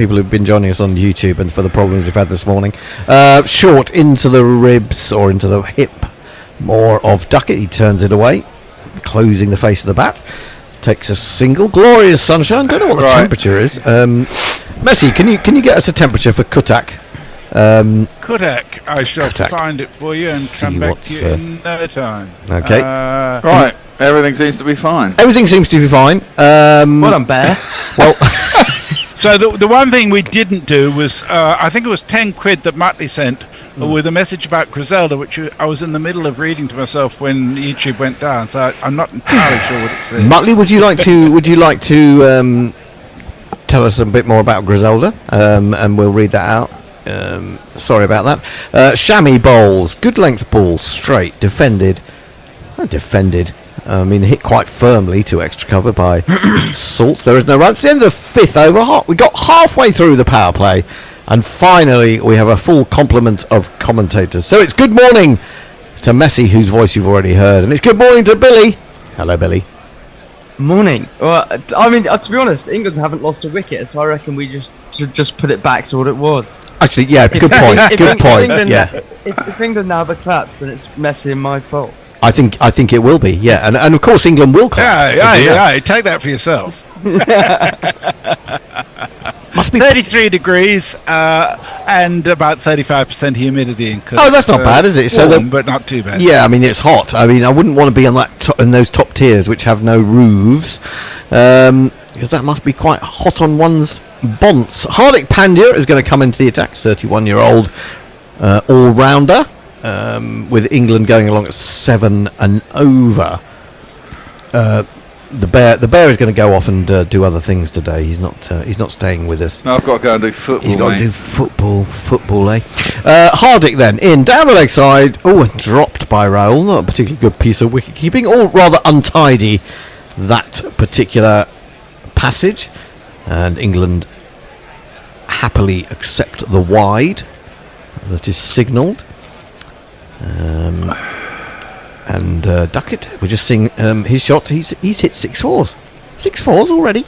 people who've been joining us on YouTube and for the problems we've had this morning. Short into the ribs or into the hip. More of Ducket. He turns it away, closing the face of the bat. Takes a single. Glorious sunshine. Don't know what the temperature is. Messi, can you get us a temperature for Cuttack? Cuttack. I shall find it for you and come back to you in no time. Okay. Right. Everything seems to be fine. Everything seems to be fine. Well done, Bear. Well. So the one thing we didn't do was, I think it was 10 quid that Muttley sent with a message about Griselda, which I was in the middle of reading to myself when YouTube went down, so I'm not entirely sure what it said. Muttley, would you like to tell us a bit more about Griselda, and we'll read that out. Sorry about that. Chamois bowls, good length ball, straight, defended. I mean, hit quite firmly to extra cover by Salt. There is no run. It's the end of the 5th over. We got halfway through the power play, and finally we have a full complement of commentators. So it's good morning to Messi, whose voice you've already heard, and it's good morning to Billy. Hello, Billy. Morning. Well, I mean, to be honest, England haven't lost a wicket, so I reckon we should just put it back to what it was. Actually, yeah, good point. Good point. If England now have a collapse, then it's Messi and my fault. I think it will be, yeah, and of course England will collapse. Yeah, take that for yourself. Must be 33 degrees and about 35% humidity in Cuttack. Oh, that's not bad, is it? Warm, but not too bad. Yeah, I mean it's hot. I mean I wouldn't want to be on that in those top tiers which have no roofs, because that must be quite hot on one's bonds. Hardik Pandya is going to come into the attack. 31-year-old all-rounder. With England going along at 7 and over. The bear is going to go off and do other things today. He's not staying with us. No, I've got to go and do football. He's got to do football, eh? Hardik then in down the leg side. Oh, dropped by Raoul. Not a particularly good piece of wicket keeping, or rather untidy, that particular passage. And England happily accept the wide that is signalled. And Ducket, we're just seeing his shot. He's hit 6 fours already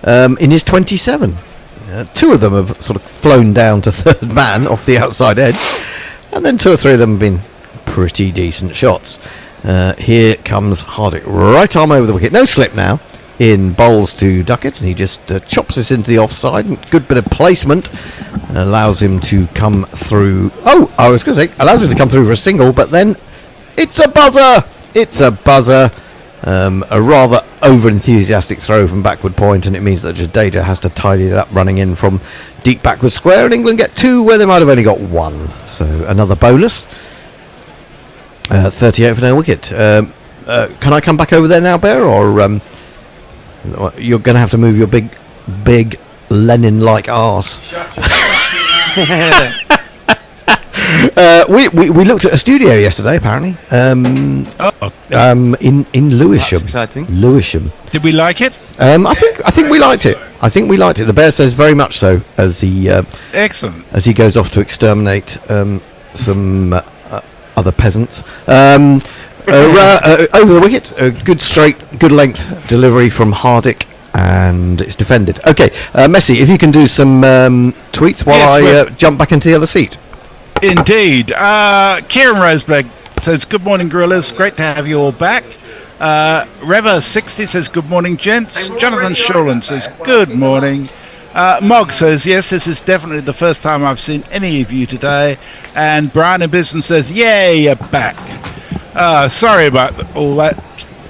in his 27. 2 of them have sort of flown down to third man off the outside edge, and then 2 or 3 of them have been pretty decent shots. Here comes Hardik, right arm over the wicket, no slip now. In bowls to Ducket, and he just chops this into the offside. Good bit of placement allows him to come through. Oh, I was going to say allows him to come through for a single, but then it's a buzzer. A rather over-enthusiastic throw from backward point, and it means that Jadeja has to tidy it up running in from deep backward square, and England get 2 where they might have only got 1. So another bonus. 38 for no wicket. Can I come back over there now, Bear, or you're going to have to move your big Lenin-like arse? We looked at a studio yesterday, apparently. In Lewisham. That's exciting. Lewisham. Did we like it? I think we liked it. The Bear says very much so as he excellent as he goes off to exterminate some other peasants. Over the wicket, a good straight, good length delivery from Hardik, and it's defended. Okay, Messi, if you can do some tweets while I jump back into the other seat. Indeed. Kieran Roseberg says, good morning, Gorillas. Great to have you all back. Reva60 says, good morning, gents. Jonathan Shorland says, good morning. Mog says, yes, this is definitely the first time I've seen any of you today. And Brian in Brisbane says, yay, you're back. Sorry about all that.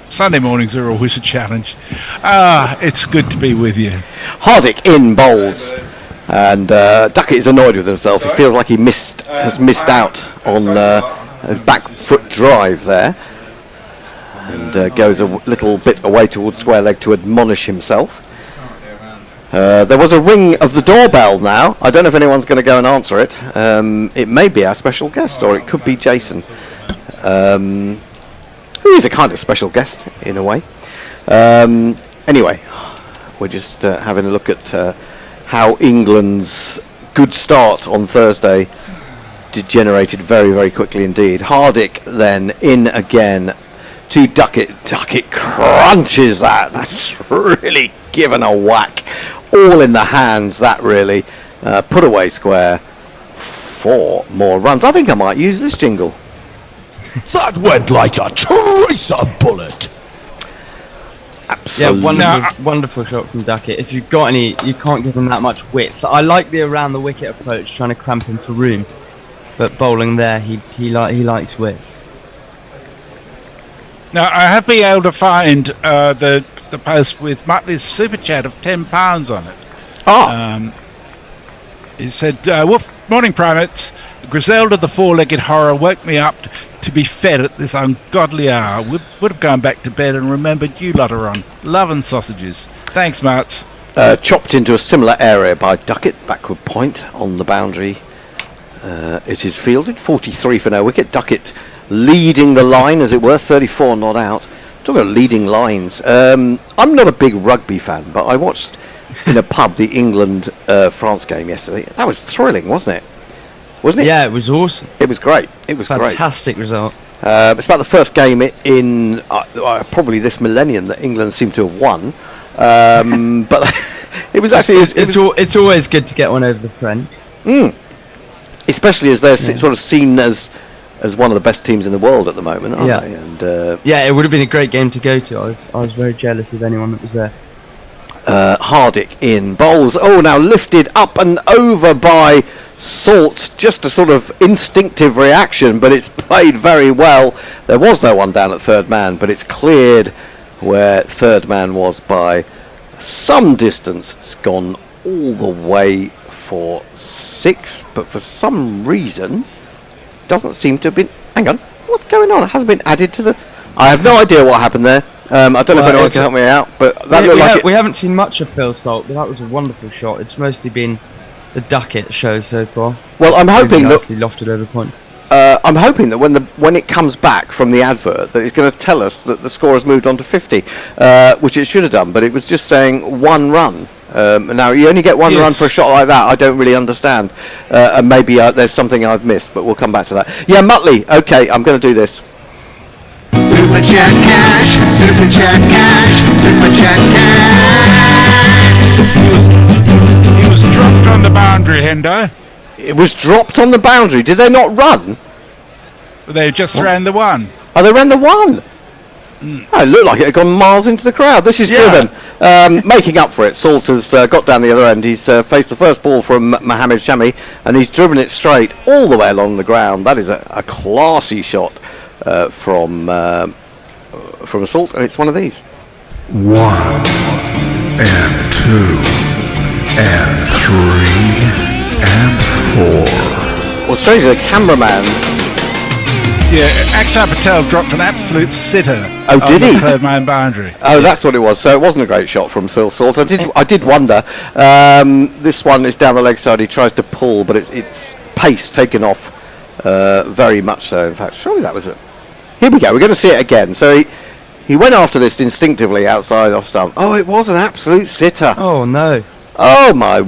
Sunday mornings are always a challenge. It's good to be with you. Hardik in bowls, and Ducket is annoyed with himself. He feels like he has missed out on a back foot drive there, and goes a little bit away towards square leg to admonish himself. There was a ring of the doorbell now. I don't know if anyone's going to go and answer it. It may be our special guest, or it could be Jason. Who is a kind of special guest in a way. Anyway, we're just having a look at how England's good start on Thursday degenerated very, very quickly indeed. Hardik then in again to Ducket. Ducket crunches that. That's really given a whack all in the hands, that really. Put away square. 4 more runs. I think I might use this jingle. That went like a tracer bullet. Absolutely. Yeah, wonderful shot from Ducket. If you've got any, you can't give him that much width. I like the around the wicket approach, trying to cramp him for room. But bowling there, he likes width. Now, I have been able to find the post with Muttley's super chat of £10 on it. He said, "Woof, morning primates. Griselda the four-legged horror woke me up to be fed at this ungodly hour. Would have gone back to bed and remembered you lot are on. Love and sausages. Thanks, Mats." Chopped into a similar area by Ducket, backward point on the boundary. It is fielded, 43 for no wicket. Ducket leading the line, as it were, 34 not out. Talking about leading lines. I'm not a big rugby fan, but I watched in a pub the England-France game yesterday. That was thrilling, wasn't it? Wasn't it? Yeah, it was awesome. It was great. It was great. Fantastic result. It's about the first game in probably this millennium that England seem to have won. But it was actually... It's always good to get one over the French. Especially as they're sort of seen as one of the best teams in the world at the moment, aren't they? And it would have been a great game to go to. I was very jealous of anyone that was there. Hardick in bowls. Oh, now lifted up and over by Salt. Just a sort of instinctive reaction, but it's played very well. There was no one down at third man, but it's cleared where third man was by some distance. It's gone all the way for 6, but for some reason doesn't seem to have been... Hang on, what's going on? It hasn't been added to the... I have no idea what happened there. I don't know if anyone can help me out, but that we haven't seen much of Phil Salt, but that was a wonderful shot. It's mostly been the Ducket show so far. Well, I'm hoping that lofted over points. I'm hoping that when it comes back from the advert, that it's going to tell us that the score has moved on to 50, which it should have done, but it was just saying 1 run. Now you only get 1 run for a shot like that. I don't really understand, and maybe there's something I've missed, but we'll come back to that. Yeah, Muttley. Okay, I'm going to do this. Super chat cash, super chat cash, super chat cash. He was dropped on the boundary, Hendo. It was dropped on the boundary. Did they not run? They just ran the one. Oh, they ran the one. Oh, it looked like it had gone miles into the crowd. This is driven. Making up for it. Salt has got down the other end. He's faced the first ball from Mohammed Shami, and he's driven it straight all the way along the ground. That is a classy shot from Salt, and it's one of these. 1 and 2 and 3 and 4. Well, strangely, the cameraman... Yeah, Akshar Patel dropped an absolute sitter. Oh, did on he? The third man boundary. Oh, that's what it was. So it wasn't a great shot from Phil Salt. I did wonder. This one is down the leg side. He tries to pull, but it's pace taken off very much so. In fact, surely that was it. Here we go. We're going to see it again. So he went after this instinctively outside off stump. Oh, it was an absolute sitter. Oh no. Oh my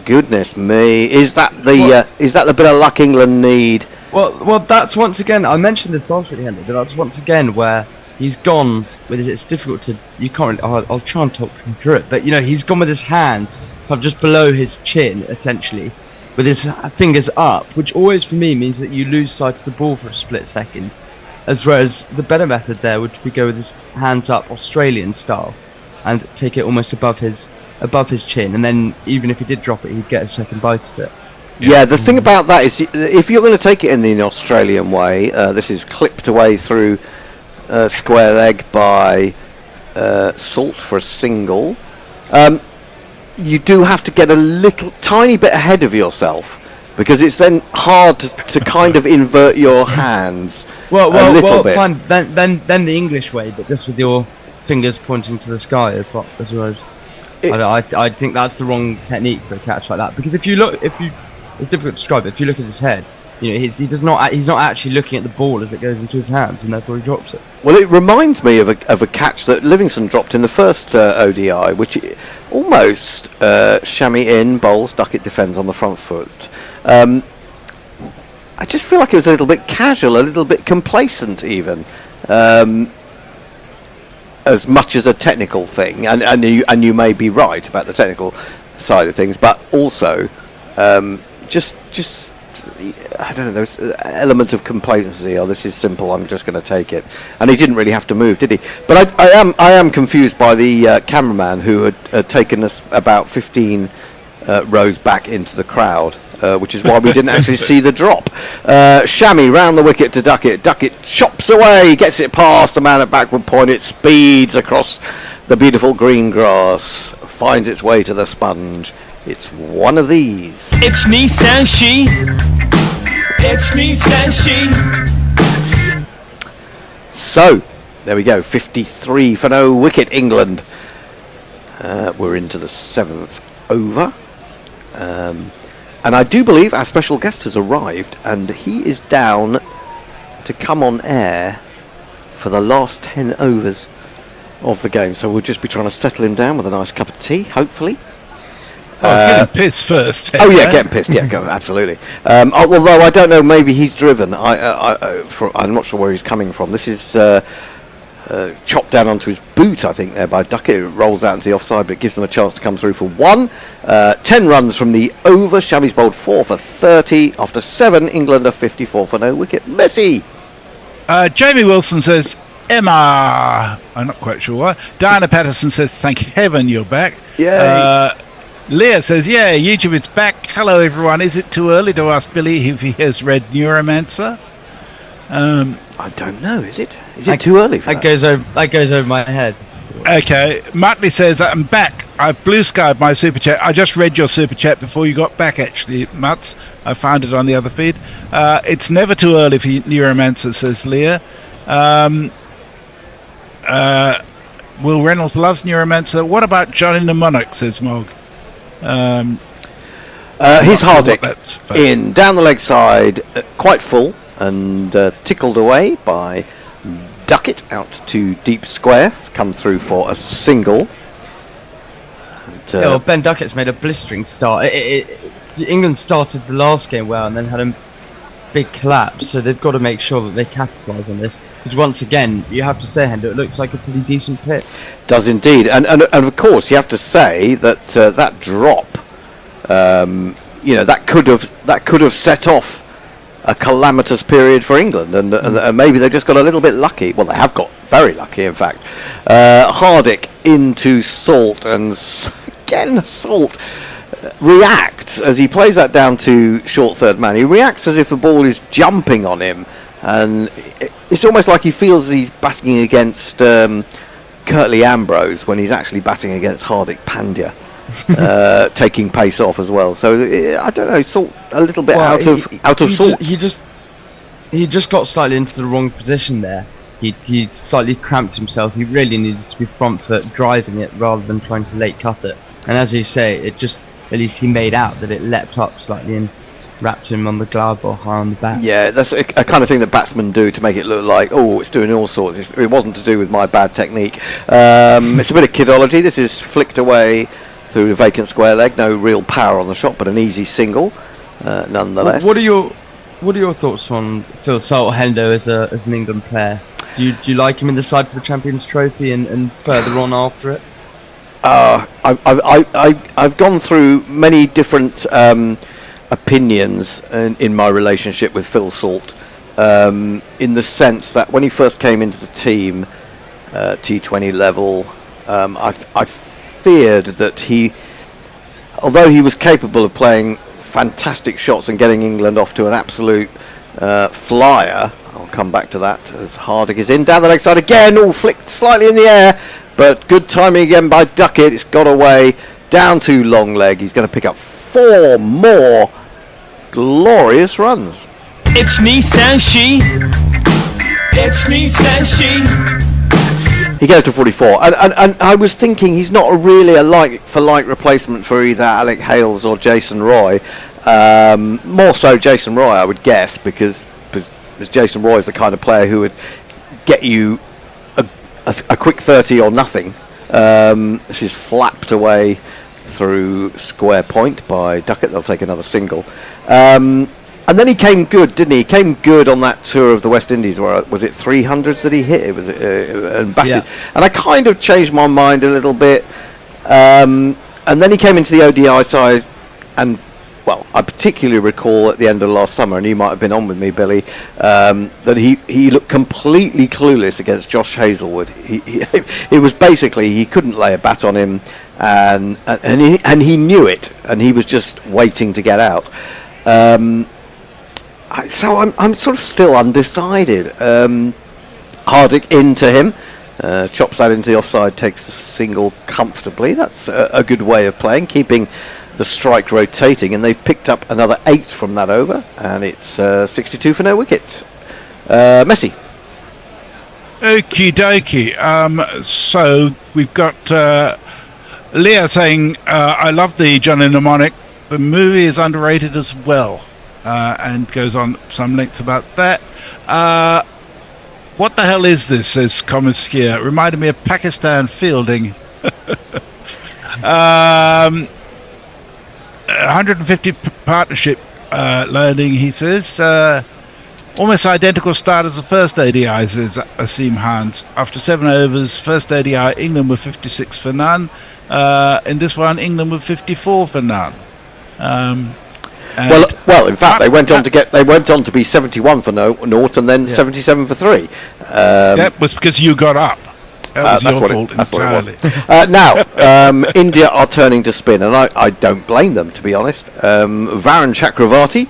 goodness me! Is that the bit of luck England need? Well, that's once again. I mentioned this last week, Henry, but that's once again where he's gone with his. It's difficult to. You can't. I'll try and talk him through it, but he's gone with his hands kind of just below his chin, essentially, with his fingers up, which always for me means that you lose sight of the ball for a split second. Whereas the better method there would be go with his hands up, Australian style, and take it almost above his chin, and then even if he did drop it, he'd get a second bite at it. Yeah, the thing about that is, if you're going to take it in the Australian way, this is clipped away through square leg by Salt for a single. You do have to get a little tiny bit ahead of yourself, because it's then hard to kind of invert your hands a little bit. Fine. Then the English way, but just with your fingers pointing to the sky as well. I think that's the wrong technique for a catch like that, because it's difficult to describe it. If you look at his head, he's not actually looking at the ball as it goes into his hands, and therefore he drops it. Well, it reminds me of a catch that Livingston dropped in the first ODI, which almost Shami in, bowls, Ducket defends on the front foot. I just feel like it was a little bit casual, a little bit complacent even, as much as a technical thing, and you may be right about the technical side of things, but also just I don't know, there's an element of complacency. Oh, this is simple, I'm just going to take it. And he didn't really have to move, did he? But I am confused by the cameraman who had taken us about 15 rows back into the crowd, which is why we didn't actually see the drop. Shammy round the wicket to Ducket. Ducket chops away, gets it past the man at backward point. It speeds across the beautiful green grass, finds its way to the sponge. It's one of these. It's Nissan She. It's Nissan She. So, there we go. 53 for no wicket, England. We're into the 7th over. And I do believe our special guest has arrived, and he is down to come on air for the last 10 overs of the game. So we'll just be trying to settle him down with a nice cup of tea, hopefully. Getting pissed first. Oh yeah, getting pissed. Yeah, go, absolutely. Although I don't know, maybe he's driven. I'm not sure where he's coming from. This is chopped down onto his boot, I think, there by Ducket. It rolls out into the offside, but it gives them a chance to come through for 1. 10 runs from the over. Shammy's bowled 4 for 30. After 7, England are 54 for no wicket. Messi. Jamie Wilson says, Emma. I'm not quite sure why. Diana Patterson says, thank heaven you're back. Yay. Leah says, yeah, YouTube is back. Hello, everyone. Is it too early to ask Billy if he has read Neuromancer? I don't know. Is it? Is it too early for that? That goes over my head. Okay. Muttley says, I'm back. I've blue skied my super chat. I just read your super chat before you got back, actually, Mutts. I found it on the other feed. It's never too early for Neuromancer, says Leah. Will Reynolds loves Neuromancer. What about Johnny Mnemonic, says Mog. He's Hardick in down the leg side, quite full and tickled away by Ducket out to deep square, come through for a single. And, well, Ben Duckett's made a blistering start. England started the last game well and then had a big collapse, so they've got to make sure that they capitalise on this. Because once again, you have to say, Hendo, it looks like a pretty decent pitch. Does indeed, and of course you have to say that that drop, that could have set off a calamitous period for England, and maybe they just got a little bit lucky. Well, they have got very lucky, in fact. Hardick into Salt, and again Salt reacts as he plays that down to short third man. He reacts as if the ball is jumping on him, and it's almost like he feels he's batting against Curtly Ambrose when he's actually batting against Hardik Pandya, taking pace off as well. So I don't know, Salt a little bit out of sorts. He just got slightly into the wrong position there. He slightly cramped himself. He really needed to be front foot driving it rather than trying to late cut it. And as you say, it just, at least he made out that it leapt up slightly and wrapped him on the glove or high on the back. Yeah, that's a kind of thing that batsmen do to make it look like, oh, it's doing all sorts. It wasn't to do with my bad technique. It's a bit of kidology. This is flicked away through the vacant square leg. No real power on the shot, but an easy single nonetheless. What are your thoughts on Phil Salt, Hendo, as an England player? Do you like him in the side for the Champions Trophy and further on after it? I've gone through many different opinions in my relationship with Phil Salt, in the sense that when he first came into the team, T20 level, I feared that although he was capable of playing fantastic shots and getting England off to an absolute flyer, I'll come back to that as Hardick is in down the leg side again, all flicked slightly in the air, but good timing again by Ducket. It's got away down to long leg. He's going to pick up 4 more glorious runs. It's Nissan She. It's Nissan She. He goes to 44, and I was thinking he's not really a like-for-like replacement for either Alec Hales or Jason Roy. More so Jason Roy, I would guess, because Jason Roy is the kind of player who would get you a quick 30 or nothing. This is flapped away through square point by Ducket. They'll take another single. And then he came good, didn't he? He came good on that tour of the West Indies, where was it 300s that he hit? It was and batted. Yeah. And I kind of changed my mind a little bit. and then he came into the ODI side, and well, I particularly recall at the end of last summer, and you might have been on with me, Billy, that he looked completely clueless against Josh Hazlewood. He was basically, he couldn't lay a bat on him, and he knew it, and he was just waiting to get out. So I'm sort of still undecided. Hardick into him, chops that into the offside, takes the single comfortably. That's a good way of playing, keeping the strike rotating, and they've picked up another 8 from that over, and it's 62 for no wicket. Messi. Okie dokie. So we've got Leah saying, I love the Johnny Mnemonic. The movie is underrated as well, and goes on some length about that. What the hell is this, says Komiskia. Reminded me of Pakistan fielding. 150 partnership learning, he says. Almost identical start as the first ODI, says Asim Hans. After 7 overs, first ODI, England were 56 for none. In this one, England were 54 for none. Well, in fact, they went on to be 71 for naught, and then 77 for 3. That was because you got up. That was your fault entirely. Now, India are turning to spin, and I don't blame them, to be honest. Varun Chakravarti,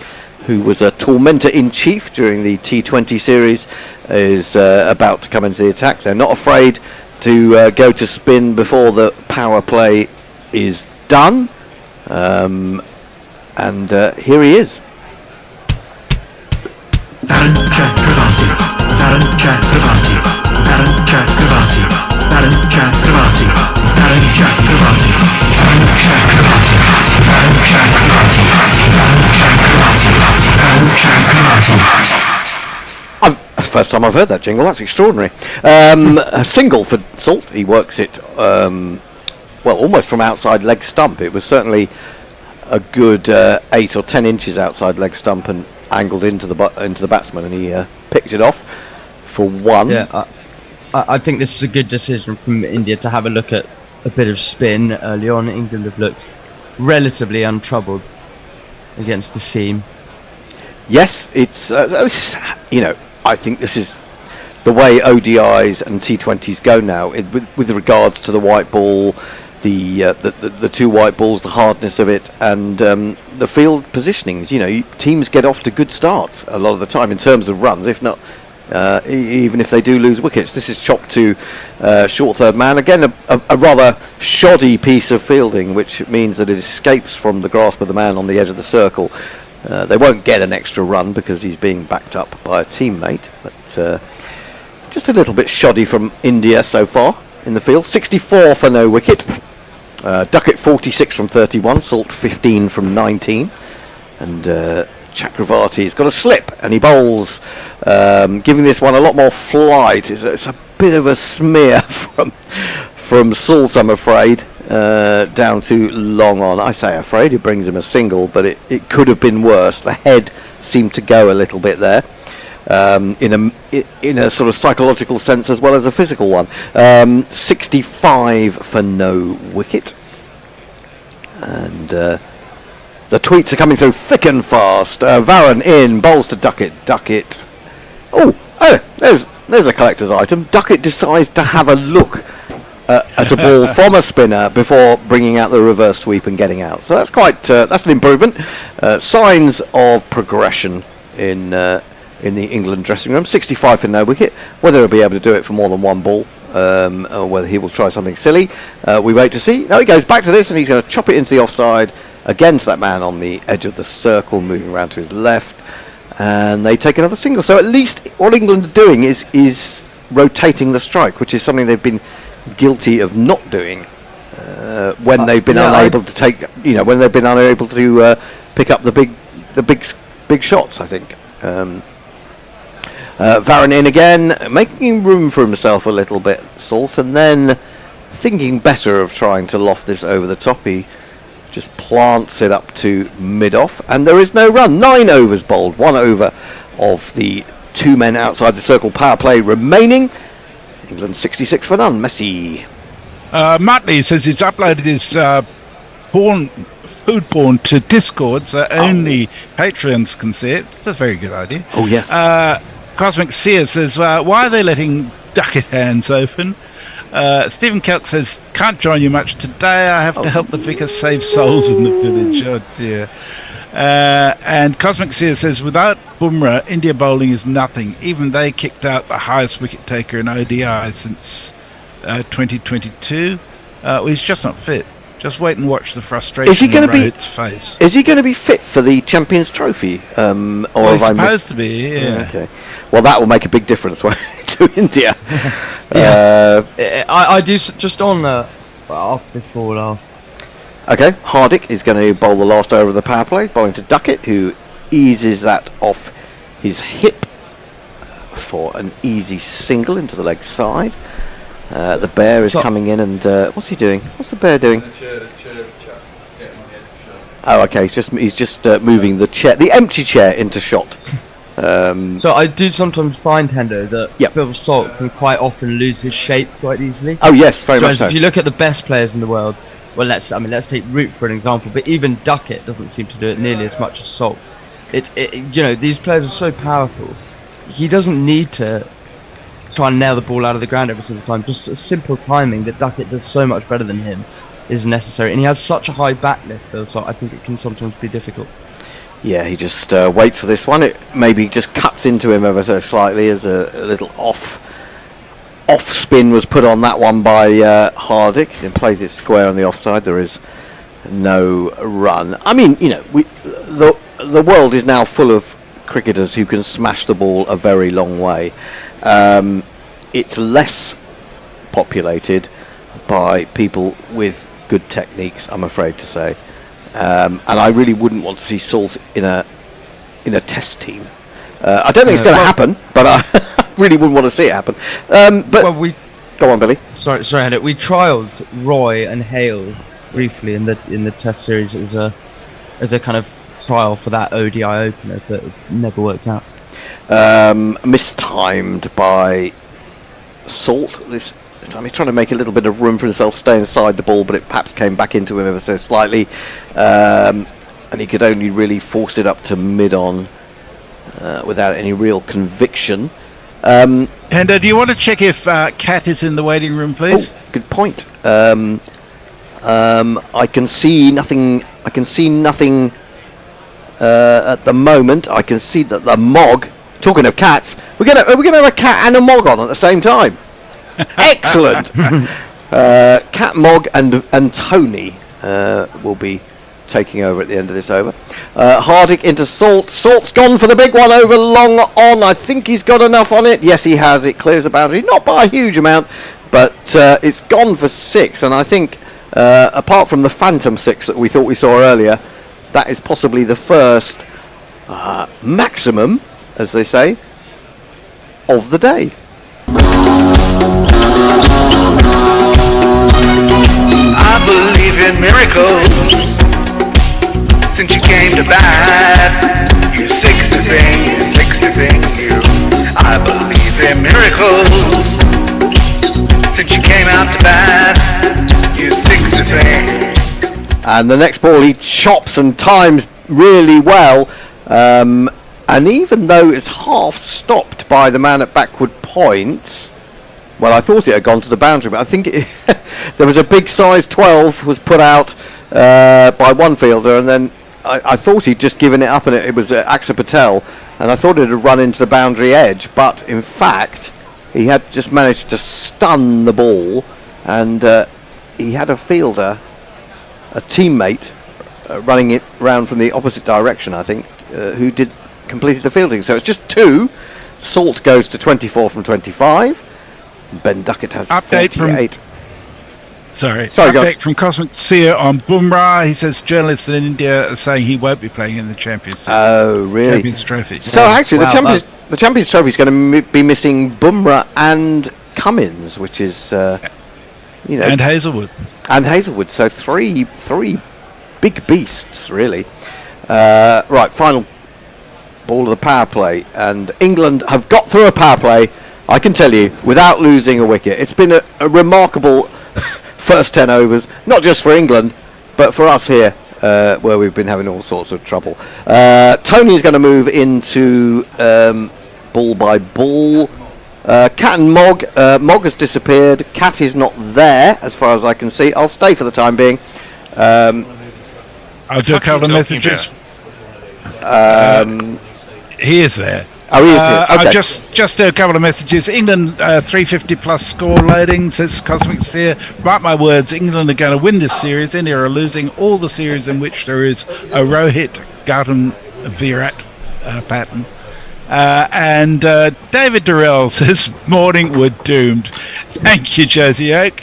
who was a tormentor in chief during the T20 series, is about to come into the attack. They're not afraid to go to spin before the power play is done. And here he is. Varun Chakravarti, Varun Chakravarti, Varun Chakravarti, Varun Chakravarti, Varun Chakravarti, Varun Chakravarti, Varun Chakravarti, Varun Chakravarti, Varun Chakravarti. First time I've heard that jingle. That's extraordinary. A single for Salt. He works it almost from outside leg stump. It was certainly a good 8 or 10 inches outside leg stump and angled into the batsman, and he picked it off for 1. Yeah, I think this is a good decision from India to have a look at a bit of spin early on. England have looked relatively untroubled against the seam. Yes, it's I think this is the way ODIs and T20s go now, with regards to the white ball, the 2 white balls, the hardness of it, and the field positionings. Teams get off to good starts a lot of the time in terms of runs, if not even if they do lose wickets. This is chopped to short third man. Again, a rather shoddy piece of fielding, which means that it escapes from the grasp of the man on the edge of the circle. They won't get an extra run because he's being backed up by a teammate, but just a little bit shoddy from India so far in the field. 64 for no wicket. Ducket 46 from 31, Salt 15 from 19, and Chakravarti's got a slip, and he bowls, giving this one a lot more flight. It's a bit of a smear from Salt, I'm afraid, down to long on. I say afraid, it brings him a single, but it could have been worse. The head seemed to go a little bit there. In a sort of psychological sense as well as a physical one. 65 for no wicket, and the tweets are coming through thick and fast. Varun in, bowls to Ducket. Ducket. Oh, there's a collector's item. Ducket decides to have a look at a ball from a spinner before bringing out the reverse sweep and getting out. So that's that's an improvement. Signs of progression in the England dressing room. 65 for no wicket. Whether he'll be able to do it for more than 1 ball, or whether he will try something silly, we wait to see. Now he goes back to this, and he's going to chop it into the offside against that man on the edge of the circle, moving around to his left, and they take another single. So at least what England are doing is rotating the strike, which is something they've been guilty of not doing when they've been unable to take, when they've been unable to pick up the big shots, I think. Varun in again, making room for himself a little bit, Salt, and then thinking better of trying to loft this over the top. He just plants it up to mid-off, and there is no run. 9 overs bowled, 1 over of the 2 men outside the circle power play remaining. England 66 for none. Messi. Muttley says he's uploaded his food porn to Discord, so only Patreons can see it. It's a very good idea. Oh, yes. Cosmic Seer says, why are they letting Ducket hands open? Stephen Kelk says, can't join you much today. I have to help the vicar save souls in the village. Oh, dear. And Cosmic Seer says, without Bumrah, India bowling is nothing. Even they kicked out the highest wicket taker in ODI since 2022. He's just not fit. Just wait and watch the frustration on Rohit's face. Is he going to be fit for the Champions Trophy? Or He's supposed to be, yeah. Okay. Well, that will make a big difference to India. I do just on after this ball. Okay, Hardik is going to bowl the last over of the power play. He's bowling to Ducket, who eases that off his hip for an easy single into the leg side. The bear is coming in and what's he doing? What's the bear doing? Oh, okay. He's just moving the chair, the empty chair, into shot. So I do sometimes find, Hendo, that Phil Salt can quite often lose his shape quite easily. Oh yes, very much so. If you look at the best players in the world, well, let's take Root for an example, but even Ducket doesn't seem to do it nearly as much as Salt. These players are so powerful. He doesn't need to try and nail the ball out of the ground every single time. Just a simple timing that Ducket does so much better than him is necessary, and he has such a high back lift, though, so I think it can sometimes be difficult. Yeah, he just waits for this one. It maybe just cuts into him ever so slightly as a little off spin was put on that one by Hardik, and plays it square on the offside. There is no run. I mean, the world is now full of cricketers who can smash the ball a very long way. It's less populated by people with good techniques, I'm afraid to say. And I really wouldn't want to see Salt in a test team. I don't think it's going to happen, but I really wouldn't want to see it happen. Go on, Billy. Sorry, Hendo. We trialled Roy and Hales briefly in the test series as a kind of trial for that ODI opener, but it never worked out. Mistimed by Salt this time. He's trying to make a little bit of room for himself, stay inside the ball, but it perhaps came back into him ever so slightly, and he could only really force it up to mid-on without any real conviction. Hendo, do you want to check if Kat is in the waiting room, please? Oh, good point. I can see nothing. I can see nothing at the moment. I can see that the Mog. Talking of cats, we're gonna have a cat and a Mog on at the same time. Excellent. Cat, Mog, and Tony will be taking over at the end of this over. Hardik into Salt. Salt's gone for the big one over long on. I think he's got enough on it. Yes, he has. It clears the boundary, not by a huge amount, but it's gone for 6. And I think, apart from the Phantom 6 that we thought we saw earlier, that is possibly the first maximum, as they say, of the day. I believe in miracles. Since you came to bat, you 60 thing, you. I believe in miracles. Since you came out to bat, you 60 thing. And the next ball he chops and times really well. And even though it's half stopped by the man at backward points, well, I thought it had gone to the boundary, but I think there was a big size 12 was put out by one fielder, and then I thought he'd just given it up, and it was Axar Patel, and I thought it had run into the boundary edge, but in fact he had just managed to stun the ball, and he had a fielder, a teammate, running it round from the opposite direction, I think, who completed the fielding. So it's just 2. Salt goes to 24 from 25. Ben Ducket has 48. Sorry, go on. update from Cosmic Seer on Bumrah. He says journalists in India are saying he won't be playing in the Champions Trophy. So actually, the Champions Trophy is going to be missing Bumrah and Cummins, which is and Hazelwood. So three big beasts, really. Right, final ball of the power play, and England have got through a power play, I can tell you, without losing a wicket. It's been a remarkable first 10 overs, not just for England, but for us here, where we've been having all sorts of trouble, Tony is going to move into ball by ball. Cat and Mog. Mog has disappeared. Cat is not there, as far as I can see. I'll stay for the time being. I'll do a couple of messages. He is there. Oh, he is here. Okay. I'll just do a couple of messages. England 350 plus score loading, says Cosmic Seer. Mark my words, England are going to win this series. India are losing all the series in which there is a Rohit, Gautam, Virat pattern. And David Durrell says, morning, we're doomed. Thank you, Josie Oak.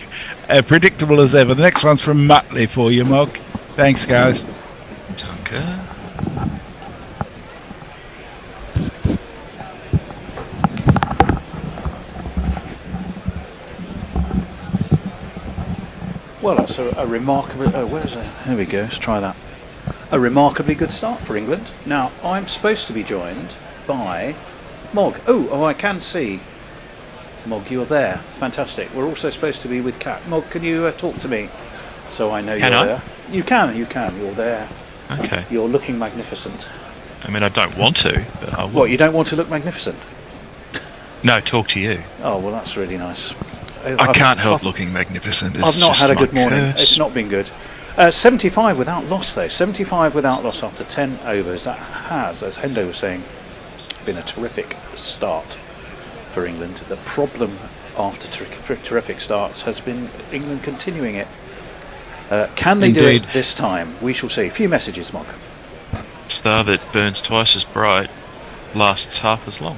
Predictable as ever. The next one's from Muttley for you, Mog. Thanks, guys. Danke. Well, that's a remarkably... Oh, where's that? There we go. Let's try that. A remarkably good start for England. Now, I'm supposed to be joined by Mog. Oh, I can see. Mog, you're there. Fantastic. We're also supposed to be with Cat. Mog, can you talk to me so I know you're there? You can. You're there. Okay. You're looking magnificent. I mean, I don't want to, but I will. What, you don't want to look magnificent? No, talk to you. Oh, well, that's really nice. I can't help looking magnificent. I've not had a good morning. Curse. It's not been good. 75 without loss, though. 75 without loss after 10 overs. That has, as Hendo was saying, been a terrific start for England. The problem after terrific starts has been England continuing it. Can they do it this time? We shall see. A few messages, Mark. Star that burns twice as bright lasts half as long.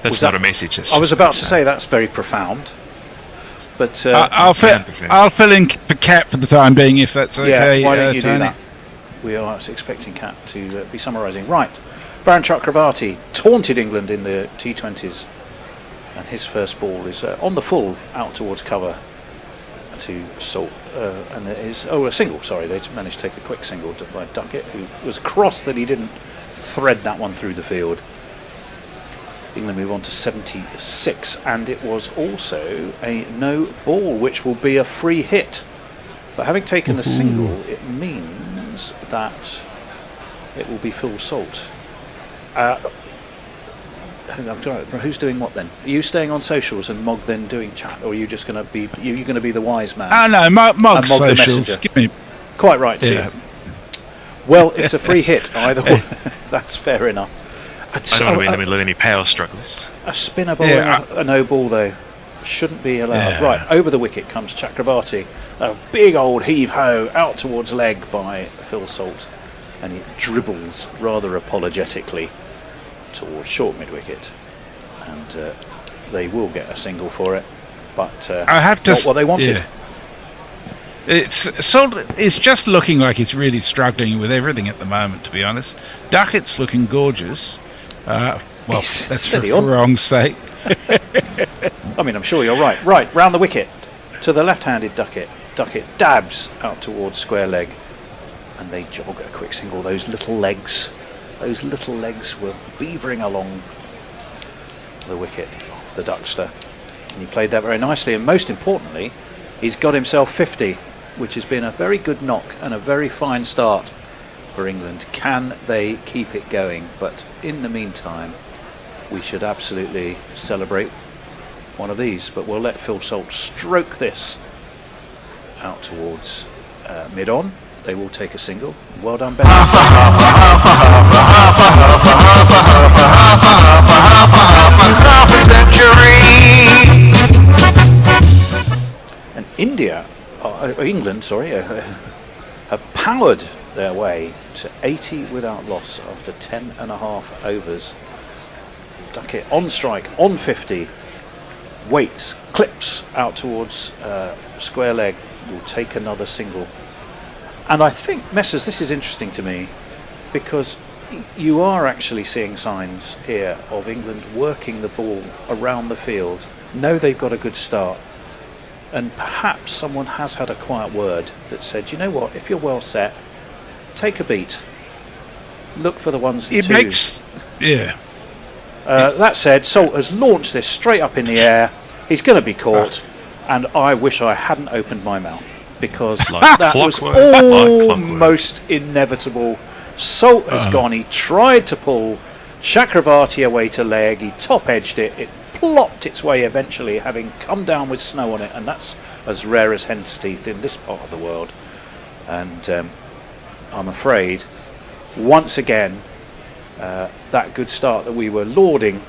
That's not a message. I was about to say that's very profound. But I'll fill in for Cat for the time being, if that's okay. Yeah, why don't you Tony? do that? We are expecting Cat to be summarising. Right. Varun Chakravarti taunted England in the T20s, and his first ball is on the full out towards cover to Salt, and it is a single. Sorry, they managed to take a quick single by Ducket, who was cross that he didn't thread that one through the field. England move on to 76, and it was also a no ball, which will be a free hit. But having taken a single, it means that it will be full Salt. Who's doing what then? Are you staying on socials and Mog then doing chat, or are you just going to be you're going to be the wise man? Oh no, Mog Mog socials. Give me. Quite right too. Yeah. Well, it's a free hit either way. That's fair enough. I don't want to be in the middle of any power struggles. A spinner ball and a no ball though shouldn't be allowed. Yeah. Right, over the wicket comes Chakravarti. A big old heave-ho out towards leg by Phil Salt, and he dribbles rather apologetically towards short mid-wicket, and they will get a single for it, but I have to not what they wanted. Yeah. It's just looking like he's really struggling with everything at the moment, to be honest. Ducket's looking gorgeous. Well, that's for wrong sake. I mean, I'm sure you're right. Right, round the wicket to the left-handed Ducket. Ducket dabs out towards square leg, and they jog a quick single. Those little legs were beavering along the wicket of the Duckster, and he played that very nicely. And most importantly, he's got himself 50, which has been a very good knock and a very fine start for England. Can they keep it going? But in the meantime, we should absolutely celebrate one of these. But we'll let Phil Salt stroke this out towards mid-on. They will take a single. Well done, Ben. And England, have powered their way to 80 without loss after 10 and a half overs. Ducket on strike, on 50, waits, clips out towards square leg, will take another single. And I think, Messers, this is interesting to me, because you are actually seeing signs here of England working the ball around the field. Know they've got a good start, and perhaps someone has had a quiet word that said, you know what, if you're well set, take a beat, look for the ones and twos. That said, Salt has launched this straight up in the air. He's going to be caught, and I wish I hadn't opened my mouth. because Like that was clockwork, like clockwork. almost inevitable. Salt has gone. He tried to pull Chakravarti away to leg. He top edged it. It plopped its way eventually, having come down with snow on it, and that's as rare as hen's teeth in this part of the world. And I'm afraid, once again, that good start that we were lauding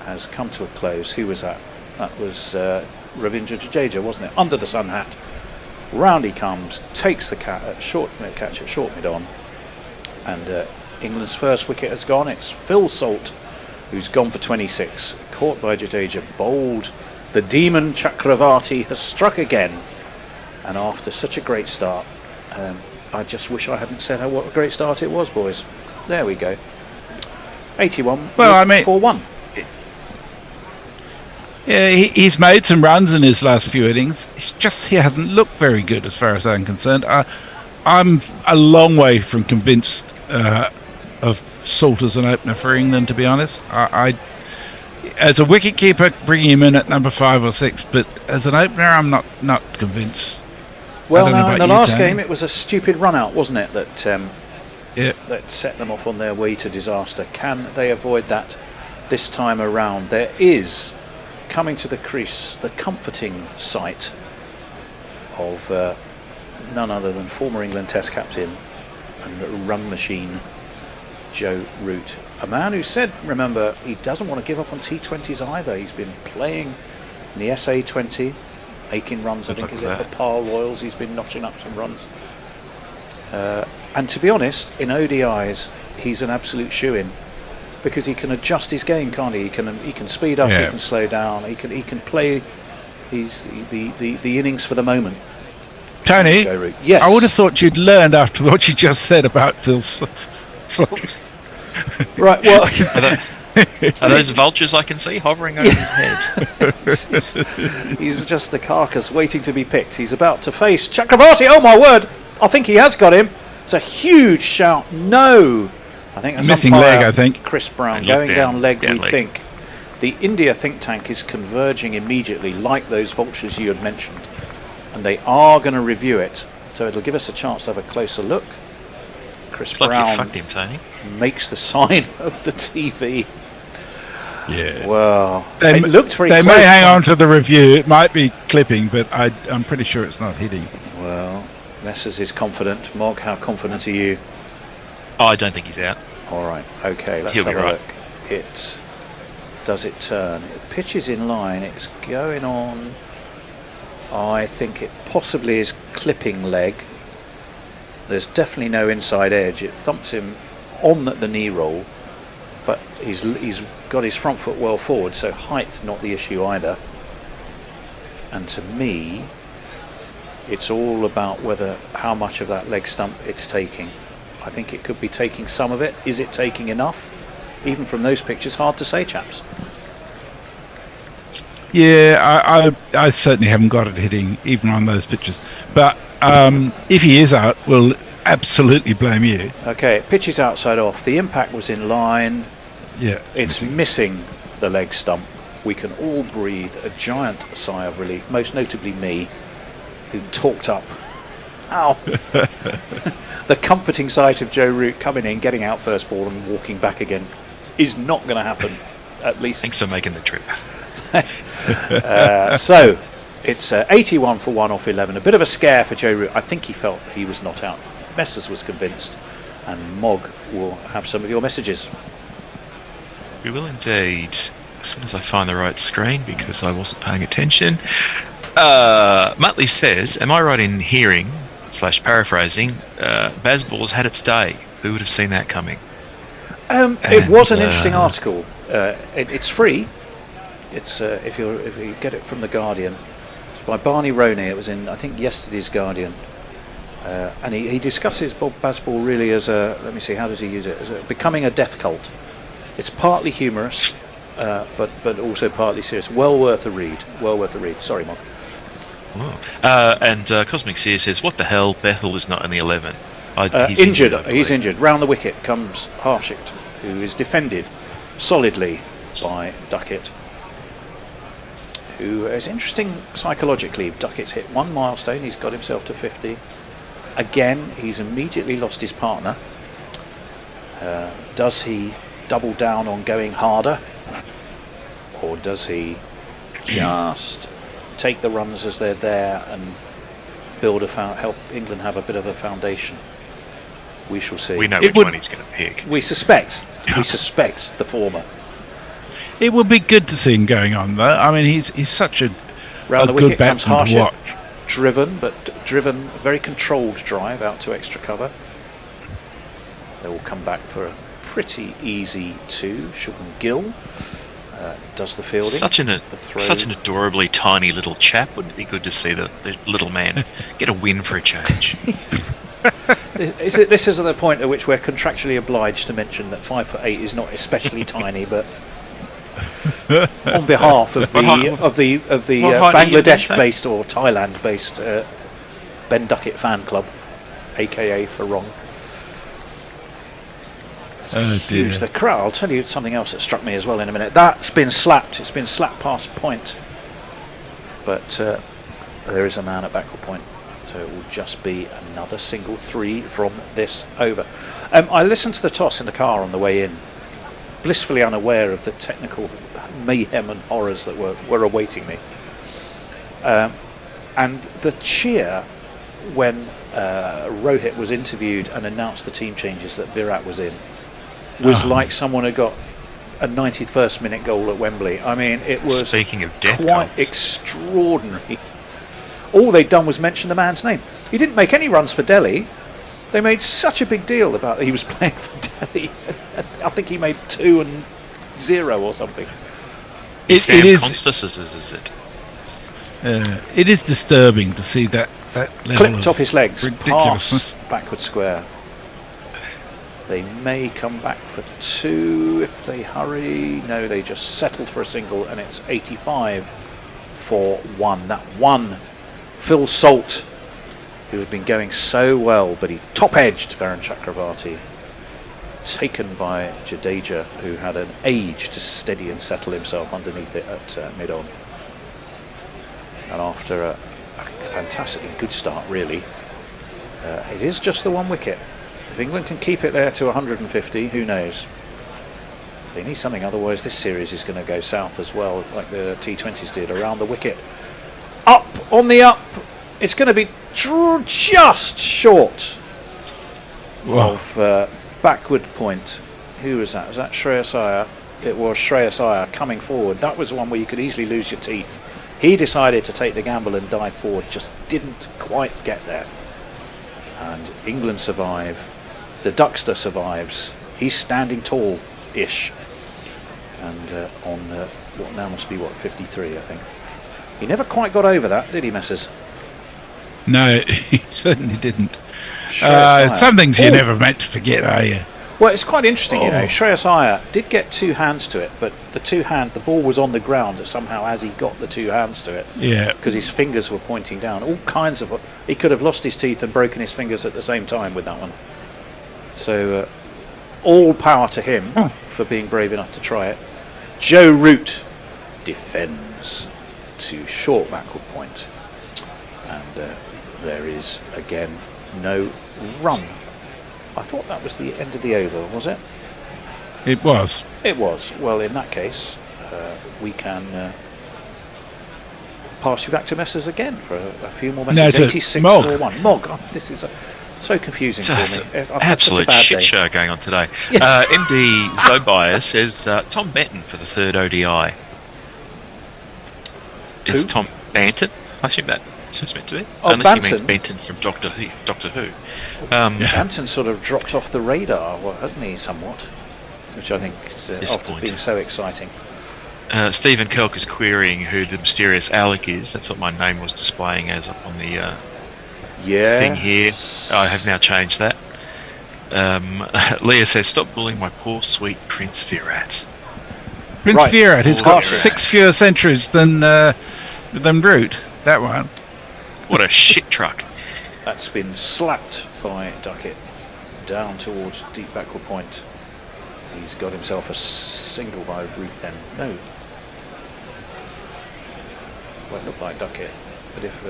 has come to a close. Who was that? That was Ravindra Jadeja, wasn't it? Under the sun hat. Round he comes, takes the catch at short mid on, and England's first wicket has gone. It's Phil Salt, who's gone for 26. Caught by Jadeja, bowled. The demon Chakravarti has struck again, and after such a great start, I just wish I hadn't said what a great start it was, boys. There we go. 81. Well, I mean, 4-1. Yeah, he's made some runs in his last few innings. It's just he hasn't looked very good as far as I'm concerned. I'm a long way from convinced of Salt as an opener for England, to be honest. I as a wicket-keeper, bringing him in at number 5 or 6, but as an opener, I'm not convinced. Well, now in the last game, it was a stupid run-out, wasn't it, that that set them off on their way to disaster. Can they avoid that this time around? There is, coming to the crease, the comforting sight of none other than former England Test captain and run machine Joe Root, a man who said, remember, he doesn't want to give up on T20s either. He's been playing in the SA20, making runs, I think, is it for Par Royals. He's been notching up some runs, and to be honest, in ODIs he's an absolute shoo-in, because he can adjust his game, can't he? He can speed up, he can slow down, he can play the innings for the moment. Tony, yes. I would have thought you'd learned after what you just said about Phil Salt. Right, well, are those vultures I can see hovering over his head? He's just a carcass waiting to be picked. He's about to face Chakravarti. Oh my word, I think he has got him. It's a huge shout. No, I think that's missing umpire leg, I think. Chris Brown going down leg, we think. The India think tank is converging immediately, like those vultures you had mentioned, and they are going to review it, so it'll give us a chance to have a closer look. Chris It's like Brown you fucked him, Tony. makes the sign of the TV. Yeah. Well, it looked very They close. may hang on to the review. It might be clipping, but I'm pretty sure it's not hitting. Well, Messers is confident. Mog, how confident are you? Oh, I don't think he's out. All right, okay, let's He'll be have a right. look. Does it turn? It pitches in line. It's going on. I think it possibly is clipping leg. There's definitely no inside edge. It thumps him on the knee roll, but he's got his front foot well forward, so height's not the issue either. And to me, it's all about how much of that leg stump it's taking. I think it could be taking some of it. Is it taking enough? Even from those pictures, hard to say, chaps. Yeah, I certainly haven't got it hitting, even on those pictures. But if he is out, we'll absolutely blame you. Okay, it pitches outside off. The impact was in line. Yeah, it's missing the leg stump. We can all breathe a giant sigh of relief, most notably me, who talked up. Ow. The comforting sight of Joe Root coming in, getting out first ball and walking back again is not going to happen, at least. Thanks for making the trip. So it's 81 for 1 off 11. A bit of a scare for Joe Root. I think he felt he was not out. Messers was convinced, and Mog will have some of your messages. We will indeed, as soon as I find the right screen, because I wasn't paying attention. Muttley says, am I right in hearing / paraphrasing, Bazball's had its day? Who would have seen that coming? It was an interesting article. It's free. It's if you get it from the Guardian. It's by Barney Roney. It was in, I think, yesterday's Guardian, and he discusses Bob Bazball really as a, let me see, how does he use it, as becoming a death cult. It's partly humorous, but also partly serious. Well worth a read. Well worth a read. Sorry, Mark. And Cosmic Seer says, what the hell? Bethel is not in the 11. He's injured. I He's believe. injured. Round the wicket comes Harshit, who is defended solidly by Ducket, who is interesting psychologically. Duckett's hit one milestone, he's got himself to 50. Again, he's immediately lost his partner. Does he double down on going harder? Or does he just take the runs as they're there and build help England have a bit of a foundation? We shall see. We know which one he's going to pick. We suspect the former. It would be good to see him going on, though. I mean, he's such a Round the good wicket comes batsman to Harsher, watch. driven, very controlled drive out to extra cover. They will come back for a pretty easy 2. Shubman Gill does the fielding. Such an adorably tiny little chap. Wouldn't it be good to see the little man get a win for a change? This is the point at which we're contractually obliged to mention that 5'8" is not especially tiny, but on behalf of the Bangladesh-based or Thailand-based Ben Ducket fan club, aka Farong. Huge. The crowd. I'll tell you something else that struck me as well in a minute. That's been slapped. It's been slapped past point, but there is a man at backward point, so it will just be another single 3 from this over. I listened to the toss in the car on the way in, blissfully unaware of the technical mayhem and horrors that were awaiting me. And the cheer when Rohit was interviewed and announced the team changes that Virat was in was like someone who got a 91st minute goal at Wembley. I mean, it was Speaking of death quite cults. extraordinary. All they'd done was mention the man's name. He didn't make any runs for Delhi. They made such a big deal about he was playing for Delhi. I think he made 2 and 0 or something. It is disturbing to see that level Clipped of off his legs, ridiculousness. past backward square. They may come back for 2 if they hurry. No, they just settled for a single, and it's 85 for 1. That one, Phil Salt, who had been going so well, but he top-edged Varun Chakravarti, taken by Jadeja, who had an age to steady and settle himself underneath it at mid-on. And after a fantastically good start, really, it is just the 1 wicket. If England can keep it there to 150, who knows? They need something, otherwise this series is going to go south as well, like the T20s did, around the wicket. Up, on the up, it's going to be just short of backward point. Who was that? Was that Shreyas Iyer? It was Shreyas Iyer coming forward. That was the one where you could easily lose your teeth. He decided to take the gamble and dive forward, just didn't quite get there. And England survive. The Duckster survives. He's standing tall-ish. And on what now must be, 53, I think. He never quite got over that, did he, Messrs? No, he certainly didn't. Shreyas Iyer. Some things you're never meant to forget, are you? Well, it's quite interesting, you know. Shreyas Iyer did get 2 hands to it, but the ball was on the ground somehow as he got the 2 hands to it. Yeah. Because his fingers were pointing down. All kinds of... He could have lost his teeth and broken his fingers at the same time with that one. So, all power to him for being brave enough to try it. Joe Root defends to short backward point. And there is, again, no run. I thought that was the end of the over, was it? It was. It was. Well, in that case, we can pass you back to Messrs again for a few more messages. No, 86 Mog. or 1. Mog, this is so confusing for me. I've had Absolute such a bad shit day. show going on today. Yes. MD Zobias says Tom Benton for the 3rd ODI. Is Who? Tom Banton? I assume that it's meant to be. Oh, Unless he Banton? means Benton from Doctor Who. Banton sort of dropped off the radar, hasn't he, somewhat? Which I think is after Disappointing. being so exciting. Stephen Kelk is querying who the mysterious Alec is. That's what my name was displaying as up on the thing here. I have now changed that. Leah says, stop bullying my poor sweet Prince Virat. Prince Right. Virat has Oh, got Virat. 6 fewer centuries than Root. That one. What a shit truck. That's been slapped by Ducket down towards deep backward point. He's got himself a single by Root then. No. Well, it looked like Ducket, but if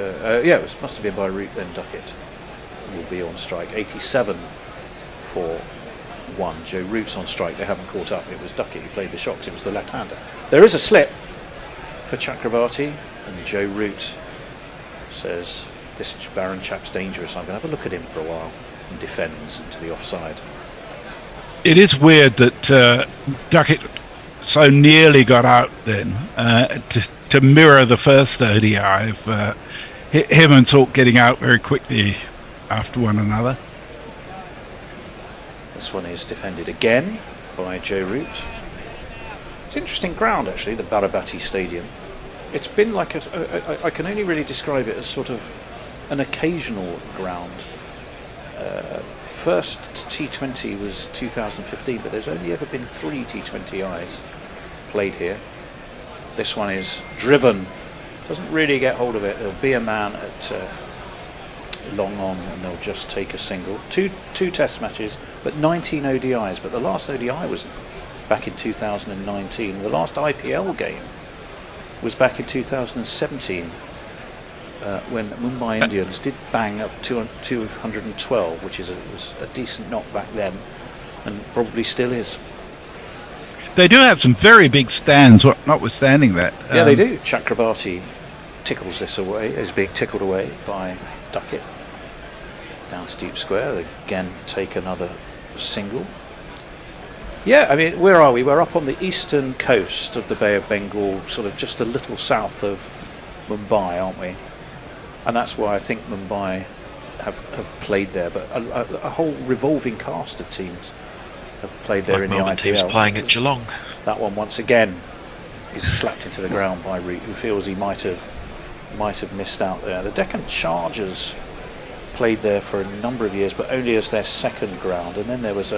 yeah, it must have been by Root. Then Ducket will be on strike. 87 for 1. Joe Root's on strike. They haven't caught up. It was Ducket who played the shot 'cause it was the left-hander. There is a slip for Chakravarti, and Joe Root says, "This Baron chap's dangerous. I'm going to have a look at him for a while," and defends into the offside. It is weird that Ducket so nearly got out then to mirror the first ODI of him and Talk getting out very quickly after one another. This one is defended again by Joe Root. It's interesting ground actually, the Barabati Stadium. It's been like I can only really describe it as sort of an occasional ground. First T20 was 2015, but there's only ever been 3 T20Is played here. This one is driven, doesn't really get hold of it. There'll be a man at long on and they'll just take a single. Two test matches, but 19 ODIs, but the last ODI was back in 2019. The last IPL game was back in 2017. When Mumbai Indians did bang up 212, which was a decent knock back then, and probably still is. They do have some very big stands, notwithstanding that. Yeah, they do. Chakravarti tickles this away, is being tickled away by Ducket. Down to deep square, they again take another single. Yeah, I mean, where are we? We're up on the eastern coast of the Bay of Bengal, sort of just a little south of Mumbai, aren't we? And that's why I think Mumbai have played there, but a whole revolving cast of teams have played there in the IPL. Teams playing at Geelong. That one once again is slapped into the ground by Root, who feels he might have missed out there. The Deccan Chargers played there for a number of years, but only as their second ground, and then there was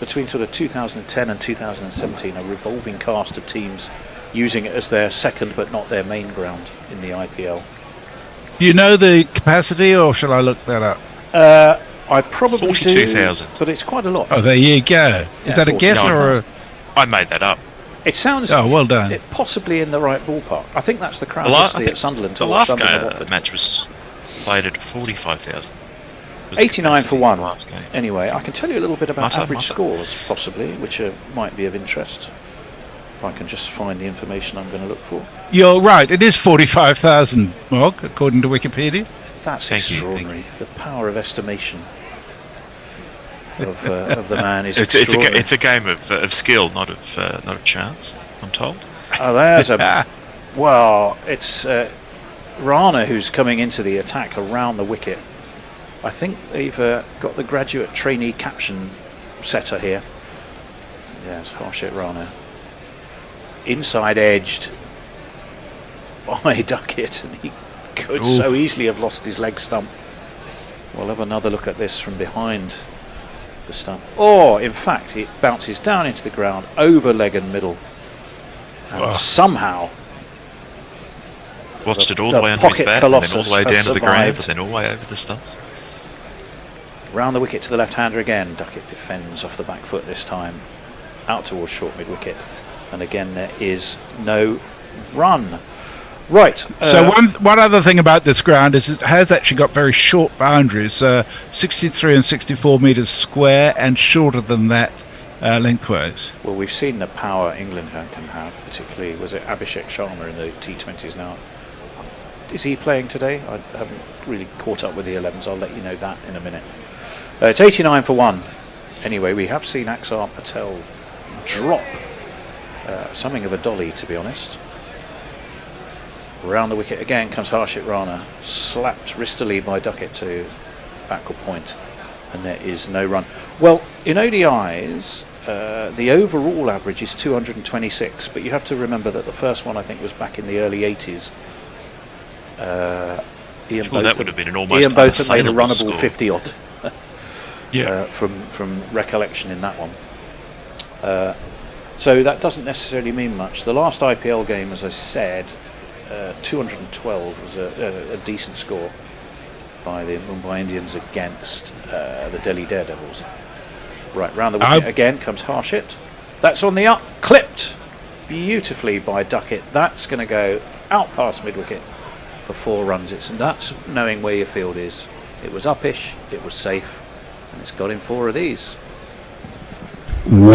between sort of 2010 and 2017 a revolving cast of teams using it as their second but not their main ground in the IPL. Do you know the capacity, or shall I look that up? I probably 42,000. but it's quite a lot. Oh, there you go. Is that a guess or I made that up. It sounds. Oh, well done. Possibly in the right ballpark. I think that's the crowd I yesterday think at Sunderland. The last match was played at 45,000. 89 for 1. Last game. Anyway, I can tell you a little bit about average Mata. scores, possibly, which might be of interest. If I can just find the information I'm going to look for. You're right. It is 45,000, Mark, according to Wikipedia. That's Thank you. extraordinary. The power of estimation of the man is It's extraordinary. a game of skill, not of chance, I'm told. Oh, there's a... Well, it's Rana who's coming into the attack around the wicket. I think they've got the graduate trainee caption setter here. Yes, Harshit Rana. Inside edged by Ducket, and he could so easily have lost his leg stump. We'll have another look at this from behind the stump. Or, in fact, it bounces down into the ground, over leg and middle, and somehow Watched it all the way under his pocket bat, and then all colossus the way down has to the ground, survived. and then all the way over the stumps. Round the wicket to the left-hander again. Ducket defends off the back foot this time, out towards short mid-wicket, and again there is no run. Right. So one other thing about this ground is it has actually got very short boundaries, 63 and 64 metres square, and shorter than that lengthwise. Well, we've seen the power England can have, particularly, was it Abhishek Sharma in the T20s now? Is he playing today? I haven't really caught up with the 11s. I'll let you know that in a minute. It's 89 for 1. Anyway, we have seen Axar Patel drop something of a dolly, to be honest. Round the wicket again comes Harshit Rana, slapped wristily by Ducket to backward point, and there is no run. Well, in ODIs, the overall average is 226, but you have to remember that the first one I think was back in the early 80s. Ian that would have been an almost Ian Botham made a unassailable runnable score. 50 odd. Yeah. From recollection in that one. So that doesn't necessarily mean much. The last IPL game, as I said, 212 was a decent score by the Mumbai Indians against the Delhi Daredevils. Right, round the wicket again comes Harshit. That's on the up, clipped beautifully by Ducket. That's going to go out past mid-wicket for 4 runs. It's nuts knowing where your field is. It was uppish, it was safe, and it's got in 4 of these. 1 and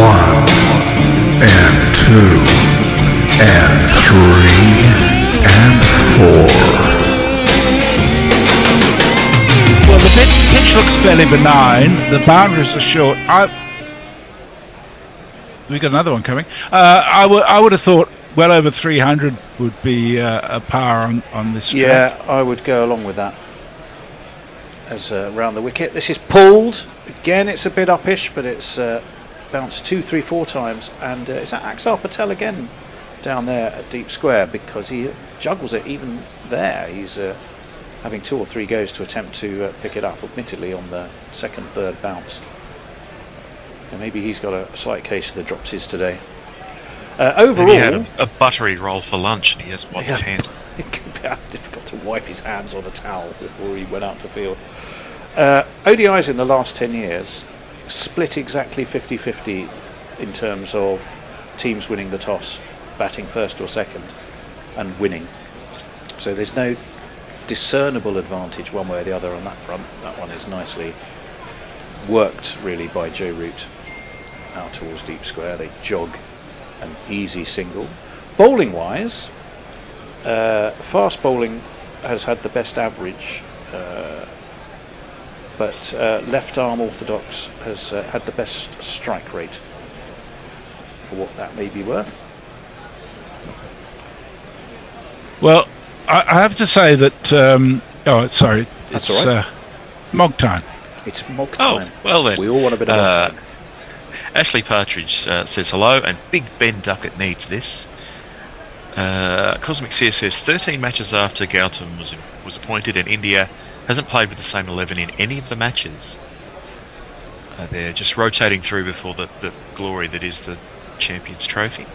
2 and 3 and 4. Well, the pitch looks fairly benign. The boundaries are short. We got another one coming. I would have thought well over 300 would be a power on this. Yeah, I would go along with that. As around the wicket, this is pulled again. It's a bit uppish, but it's bounced 2, 3, 4 times, and it's at Axar Patel again down there at deep square because he juggles it even there. He's having 2 or 3 goes to attempt to pick it up, admittedly on the 2nd, 3rd bounce. And maybe he's got a slight case of the dropsies today. Overall, he had a buttery roll for lunch, and he has wiped his hands. It could be difficult to wipe his hands on a towel before he went out to field. ODIs in the last 10 years split exactly 50-50 in terms of teams winning the toss, batting first or second, and winning. So there's no discernible advantage one way or the other on that front. That one is nicely worked really by Joe Root out towards deep square. They jog an easy single. Bowling wise, fast bowling has had the best average, but left arm orthodox has had the best strike rate, for what that may be worth. Well, I have to say that. Sorry, That's it's all right. Mog time. It's Mog time. Oh, well then. We all want a bit of Mog time. Ashley Partridge says hello, and Big Ben Ducket needs this. Cosmic Seer says 13 matches after Gautam was appointed, and India hasn't played with the same 11 in any of the matches. They're just rotating through before the glory that is the Champions Trophy.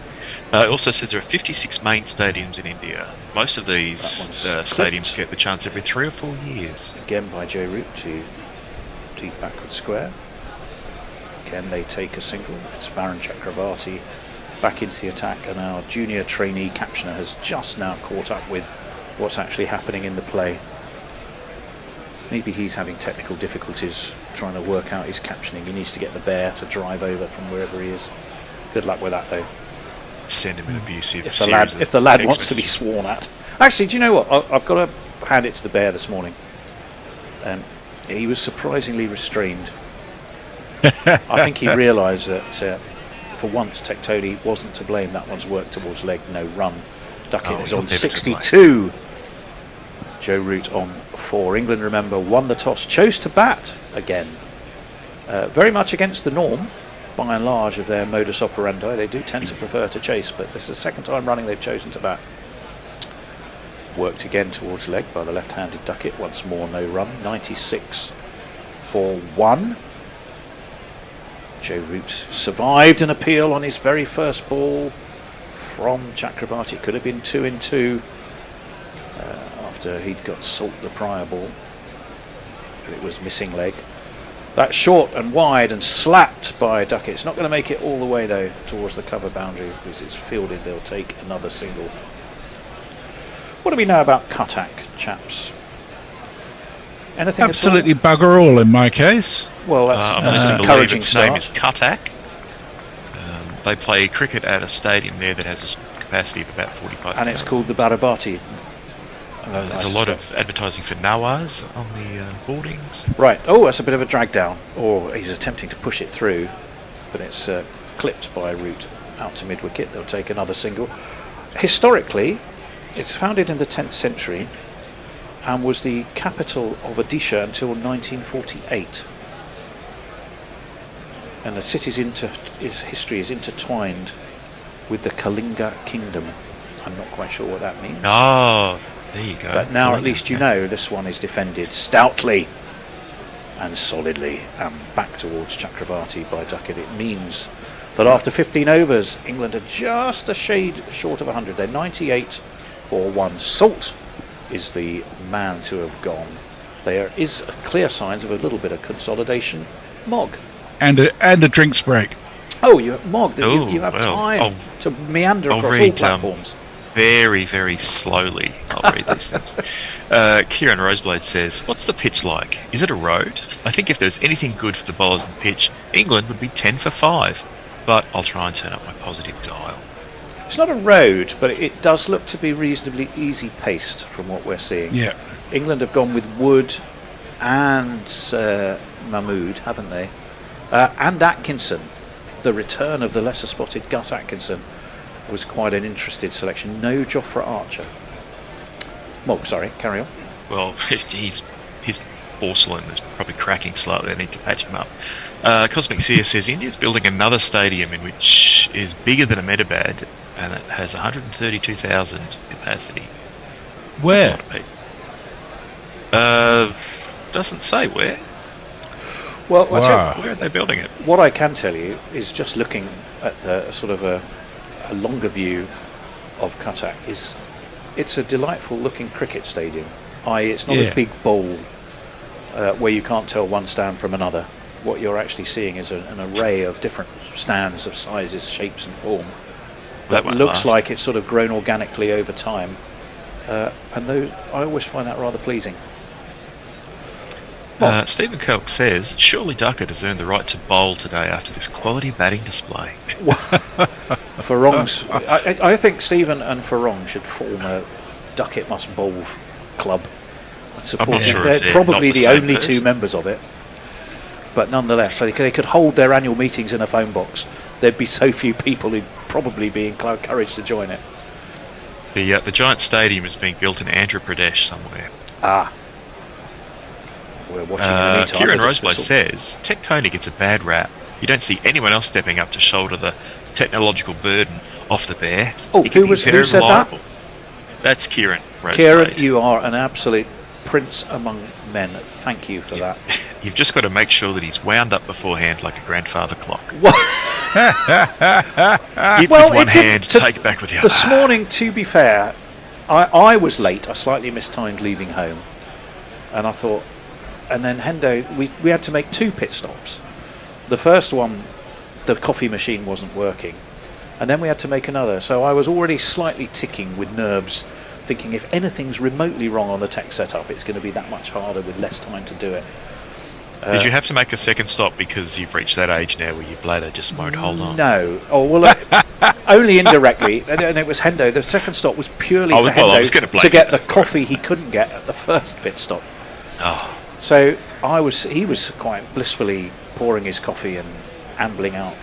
It also says there are 56 main stadiums in India. Most of these stadiums get the chance every 3 or 4 years. Again by Joe Root to deep backward square. Again they take a single. It's Varun Chakravarti back into the attack, and our junior trainee captioner has just now caught up with what's actually happening in the play. Maybe he's having technical difficulties trying to work out his captioning. He needs to get the bear to drive over from wherever he is. Good luck with that though. Send him an abusive If the lad wants to be sworn at. Actually, do you know what? I've got to hand it to the bear this morning. He was surprisingly restrained. I think he realised that for once Tectoni wasn't to blame. That one's work towards leg, no run. Ducket is on 62. Joe Root on 4. England, remember, won the toss, chose to bat again. Very much against the norm, by and large, of their modus operandi. They do tend to prefer to chase, but this is the second time running they've chosen to bat. Worked again towards leg by the left-handed Ducket. Once more, no run. 96 for 1. Joe Root survived an appeal on his very first ball from Chakravarti. It could have been 2 in 2 after he'd got Salt the prior ball, but it was missing leg. That's short and wide and slapped by Ducket. It's not going to make it all the way though towards the cover boundary because it's fielded. They'll take another single. What do we know about Cuttack, chaps? Anything Absolutely bugger all in my case. Well, that's an encouraging its start. name is Cuttack. They play cricket at a stadium there that has a capacity of about 45,000. And it's called the Barabati. There's a lot of advertising for Nawaz on the boardings. Right. Oh, that's a bit of a drag down. Or he's attempting to push it through, but it's clipped by Root out to mid-wicket. They'll take another single. Historically, it's founded in the 10th century and was the capital of Odisha until 1948. And the city's history is intertwined with the Kalinga kingdom. I'm not quite sure what that means. Oh, there you go. But now at least you know this one is defended stoutly and solidly and back towards Chakravarti by Ducket. It means that after 15 overs, England are just a shade short of 100. They're 98 for 1. Salt is the man to have gone. There is clear signs of a little bit of consolidation. Mog. And a drinks break. Oh, you have Mog. You have time to meander across all platforms. very, very slowly. I'll read these things. Kieran Roseblade says, "What's the pitch like? Is it a road? I think if there's anything good for the bowlers in the pitch, England would be 10 for 5. But I'll try and turn up my positive dial." It's not a road, but it does look to be reasonably easy paced from what we're seeing. Yeah. England have gone with Wood and Mahmood, haven't they? And Atkinson. The return of the lesser spotted Gus Atkinson was quite an interesting selection. No Jofra Archer. Well, sorry, carry on. Well, his porcelain is probably cracking slightly. I need to patch him up. Cosmic Seer says India's building another stadium in which is bigger than Ahmedabad, and it has 132,000 capacity. Where? That's a lot of people. Doesn't say where. Well, Wow. Where are they building it? what I can tell you is just looking at the sort of a longer view of Cuttack is it's a delightful looking cricket stadium. It's not Yeah. a big bowl where you can't tell one stand from another. What you're actually seeing is an array of different stands of sizes, shapes and form that won't looks last. like it's sort of grown organically over time. And those, I always find that rather pleasing. Stephen Kelk says, "Surely Ducket has earned the right to bowl today after this quality batting display." Farong's, I think Stephen and Farong should form a Ducket Must Bowl club and support not it. sure if They're they're probably not the the same only person. two members of it. But nonetheless, they could hold their annual meetings in a phone box. There'd be so few people who'd probably be encouraged to join it. The giant stadium is being built in Andhra Pradesh somewhere. We're watching in the meantime. Kieran the Roseblood dismissal. says, Tectonic gets a bad rap. You don't see anyone else stepping up to shoulder the technological burden off the bear. Oh, He can who be very said that? reliable. That's Kieran Roseblood. Kieran, you are an absolute prince among men. Thank you for that. You've just got to make sure that he's wound up beforehand like a grandfather clock. Give Well, with one it did- hand, to- take it back with the other. This morning, to be fair, I was late. I slightly mistimed leaving home. And I thought, and then Hendo, we had to make 2 pit stops. The first one, the coffee machine wasn't working. And then we had to make another. So I was already slightly ticking with nerves, thinking if anything's remotely wrong on the tech setup, it's going to be that much harder with less time to do it. Did you have to make a second stop because you've reached that age now where your bladder just won't hold on? No. Oh, well, only indirectly. And it was Hendo. The second stop was purely Oh, for well, I was gonna Hendo blame to get you, the that's coffee right. he couldn't get at the first pit stop. Oh, So he was quite blissfully pouring his coffee and ambling out,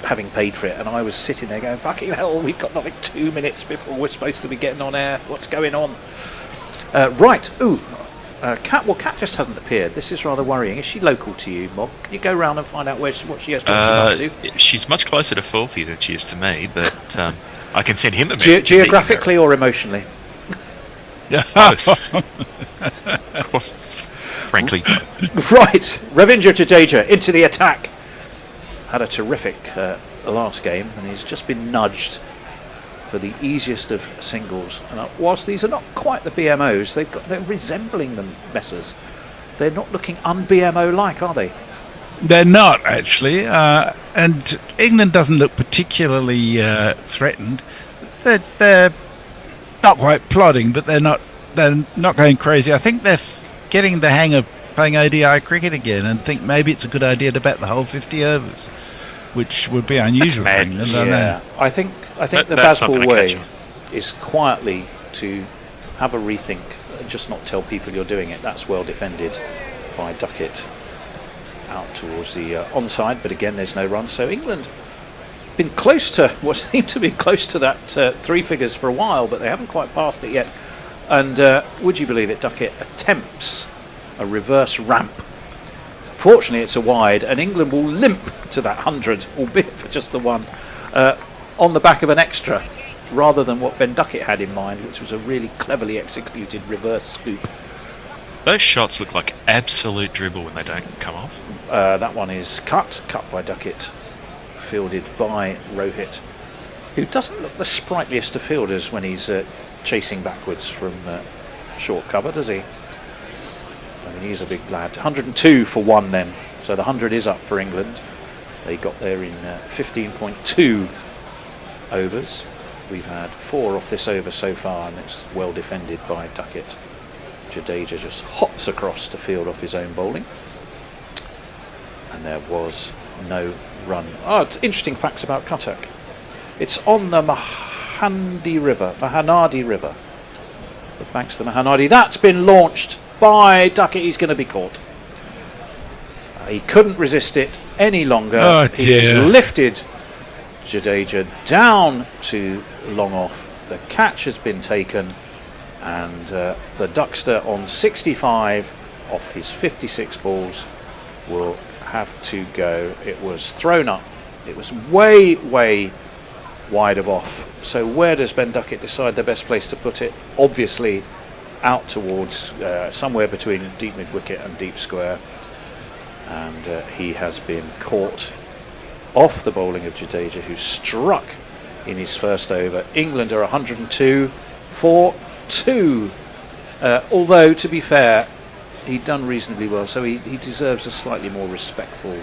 having paid for it. And I was sitting there going, fucking hell, we've got like 2 minutes before we're supposed to be getting on air. What's going on? Right. Ooh. Kat just hasn't appeared. This is rather worrying. Is she local to you, Bob? Can you go round and find out what she's up to? she's much closer to Faulty than she is to me, but I can send him a message. Geographically or emotionally? Both. Frankly, Right, Ravindra Jadeja into the attack. Had a terrific last game, and he's just been nudged for the easiest of singles. And whilst these are not quite the BMOs, they're resembling them, Messers. They're not looking un-BMO like, are they? They're not actually, and England doesn't look particularly threatened. They're not quite plodding, but they're not going crazy. I think they're getting the hang of playing ODI cricket again, and think maybe it's a good idea to bat the whole 50 overs, which would be unusual for England. madness. I know. Yeah, I think the that's not Bazball gonna way catch 'em. is quietly to have a rethink, and just not tell people you're doing it. That's well defended by Ducket out towards the onside, but again there's no run. So England been close to what seemed to be close to that 3 figures for a while, but they haven't quite passed it yet. And would you believe it, Ducket attempts a reverse ramp. Fortunately, it's a wide, and England will limp to that 100, albeit for just the one, on the back of an extra, rather than what Ben Ducket had in mind, which was a really cleverly executed reverse scoop. those shots look like absolute dribble when they don't come off. That one is cut by Ducket, fielded by Rohit, who doesn't look the sprightliest of fielders when he's chasing backwards from short cover, does he? I mean, he's a big lad. 102 for 1 then. So the 100 is up for England. They got there in 15.2 overs. We've had 4 off this over so far, and it's well defended by Ducket. Jadeja just hops across to field off his own bowling. And there was no run. Oh, it's interesting facts about Cuttack. It's on the Mahanadi River. The banks of the Mahanadi. That's been launched by Ducket. He's going to be caught. He couldn't resist it any longer. Oh, He has lifted Jadeja down to long off. The catch has been taken, and the Duckster on 65 off his 56 balls will have to go. It was thrown up. It was way wide of off. So where does Ben Ducket decide the best place to put it? Obviously out towards somewhere between deep mid wicket and deep square, and he has been caught off the bowling of Jadeja, who struck in his first over. England are 102 for 2. Although, to be fair, he'd done reasonably well, so he deserves a slightly more respectful.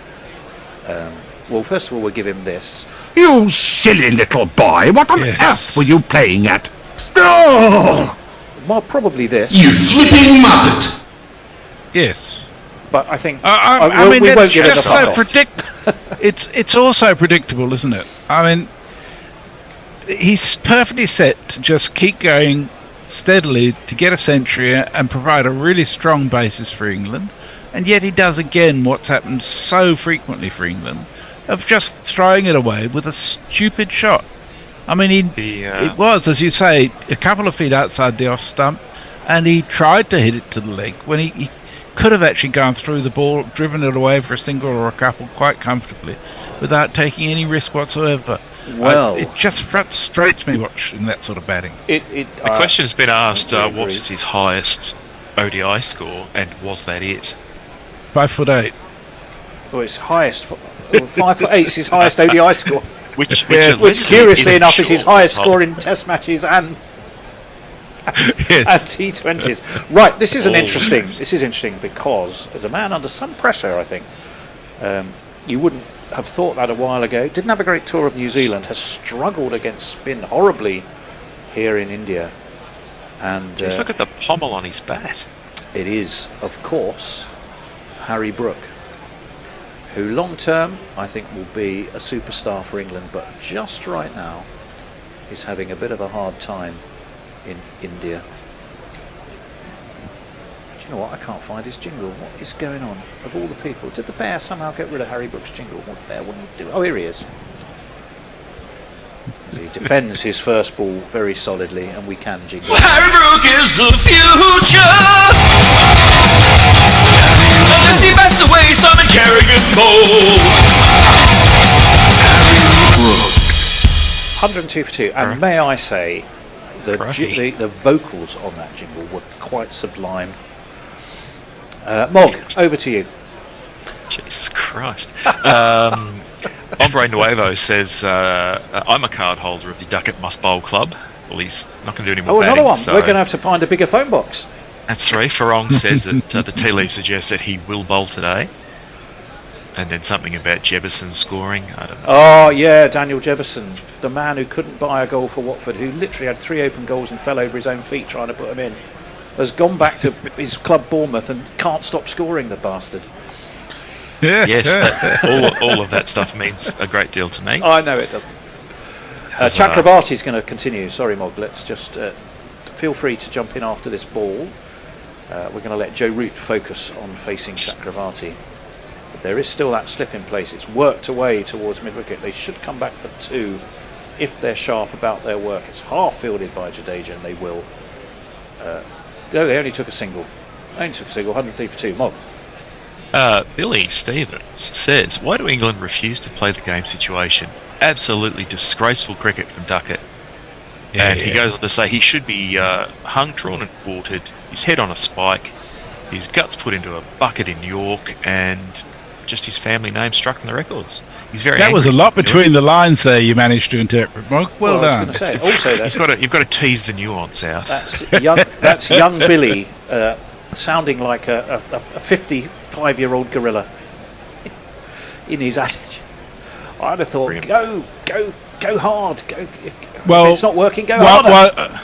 Well, first of all, we'll give him this. You silly little boy, what on earth were you playing at? Oh! Well, probably this. You flipping muppet! Yes. But I think I mean, we won't it's give it just a so pass. It's also predictable, isn't it? I mean, he's perfectly set to just keep going steadily to get a century and provide a really strong basis for England, and yet he does again what's happened so frequently for England, of just throwing it away with a stupid shot. I mean, it was, as you say, a couple of feet outside the off stump, and he tried to hit it to the leg when he could have actually gone through the ball, driven it away for a single or a couple quite comfortably without taking any risk whatsoever. Well, it just frustrates me watching that sort of batting. The question has been asked, what is his highest ODI score, and was that it? 5'8". Well, his highest, 5'8" is his highest ODI score. Which Curiously enough, is his highest score in Test matches and T20s. Right, this is interesting. This is interesting because, as a man under some pressure, I think you wouldn't have thought that a while ago. Didn't have a great tour of New Zealand. Has struggled against spin horribly here in India. And just look at the pommel on his bat. It is, of course, Harry Brook, who long term I think will be a superstar for England, but just right now is having a bit of a hard time in India. Do you know what? I can't find his jingle. What is going on? Of all the people, did the bear somehow get rid of Harry Brook's jingle? What bear wouldn't do? Oh, here he is. As he defends his first ball very solidly, and we can jingle. Harry Brook is the future. Unless he passed away, Simon Carrigan bowls. 102 for 2, and may I say, the vocals on that jingle were quite sublime. Mog, over to you. Jesus Christ. Hombre Nuevo says, I'm a card holder of the Ducket Must Bowl Club. Well, he's not going to do any more batting. Another one. So We're going to have to find a bigger phone box. That's 3. Farong says that the tea leaf suggests that he will bowl today. And then something about Jebison scoring. I don't know. Oh, yeah, Daniel Jebison, the man who couldn't buy a goal for Watford, who literally had 3 open goals and fell over his own feet trying to put them in, has gone back to his club Bournemouth and can't stop scoring, the bastard. Yes, all of that stuff means a great deal to me. I know it doesn't. Chakravarti is going to continue. Sorry, Mog. Let's just feel free to jump in after this ball. We're going to let Joe Root focus on facing Chakravarti. But there is still that slip in place. It's worked away towards mid-wicket. They should come back for 2 if they're sharp about their work. It's half fielded by Jadeja, and they will. No, they only took a single. 103 for 2. Mog. Billy Stevens says, why do England refuse to play the game situation? Absolutely disgraceful cricket from Ducket. He goes on to say he should be hung, drawn and quartered, his head on a spike, his guts put into a bucket in York, and just his family name struck in the records. He's very That was a lot between the lines there you managed to interpret, Mark. Well done. Say, also, you've got to tease the nuance out. That's young Billy sounding like a 55-year-old gorilla in his attitude. I'd have thought, go, Go hard. Go. Well, if it's not working, go harder.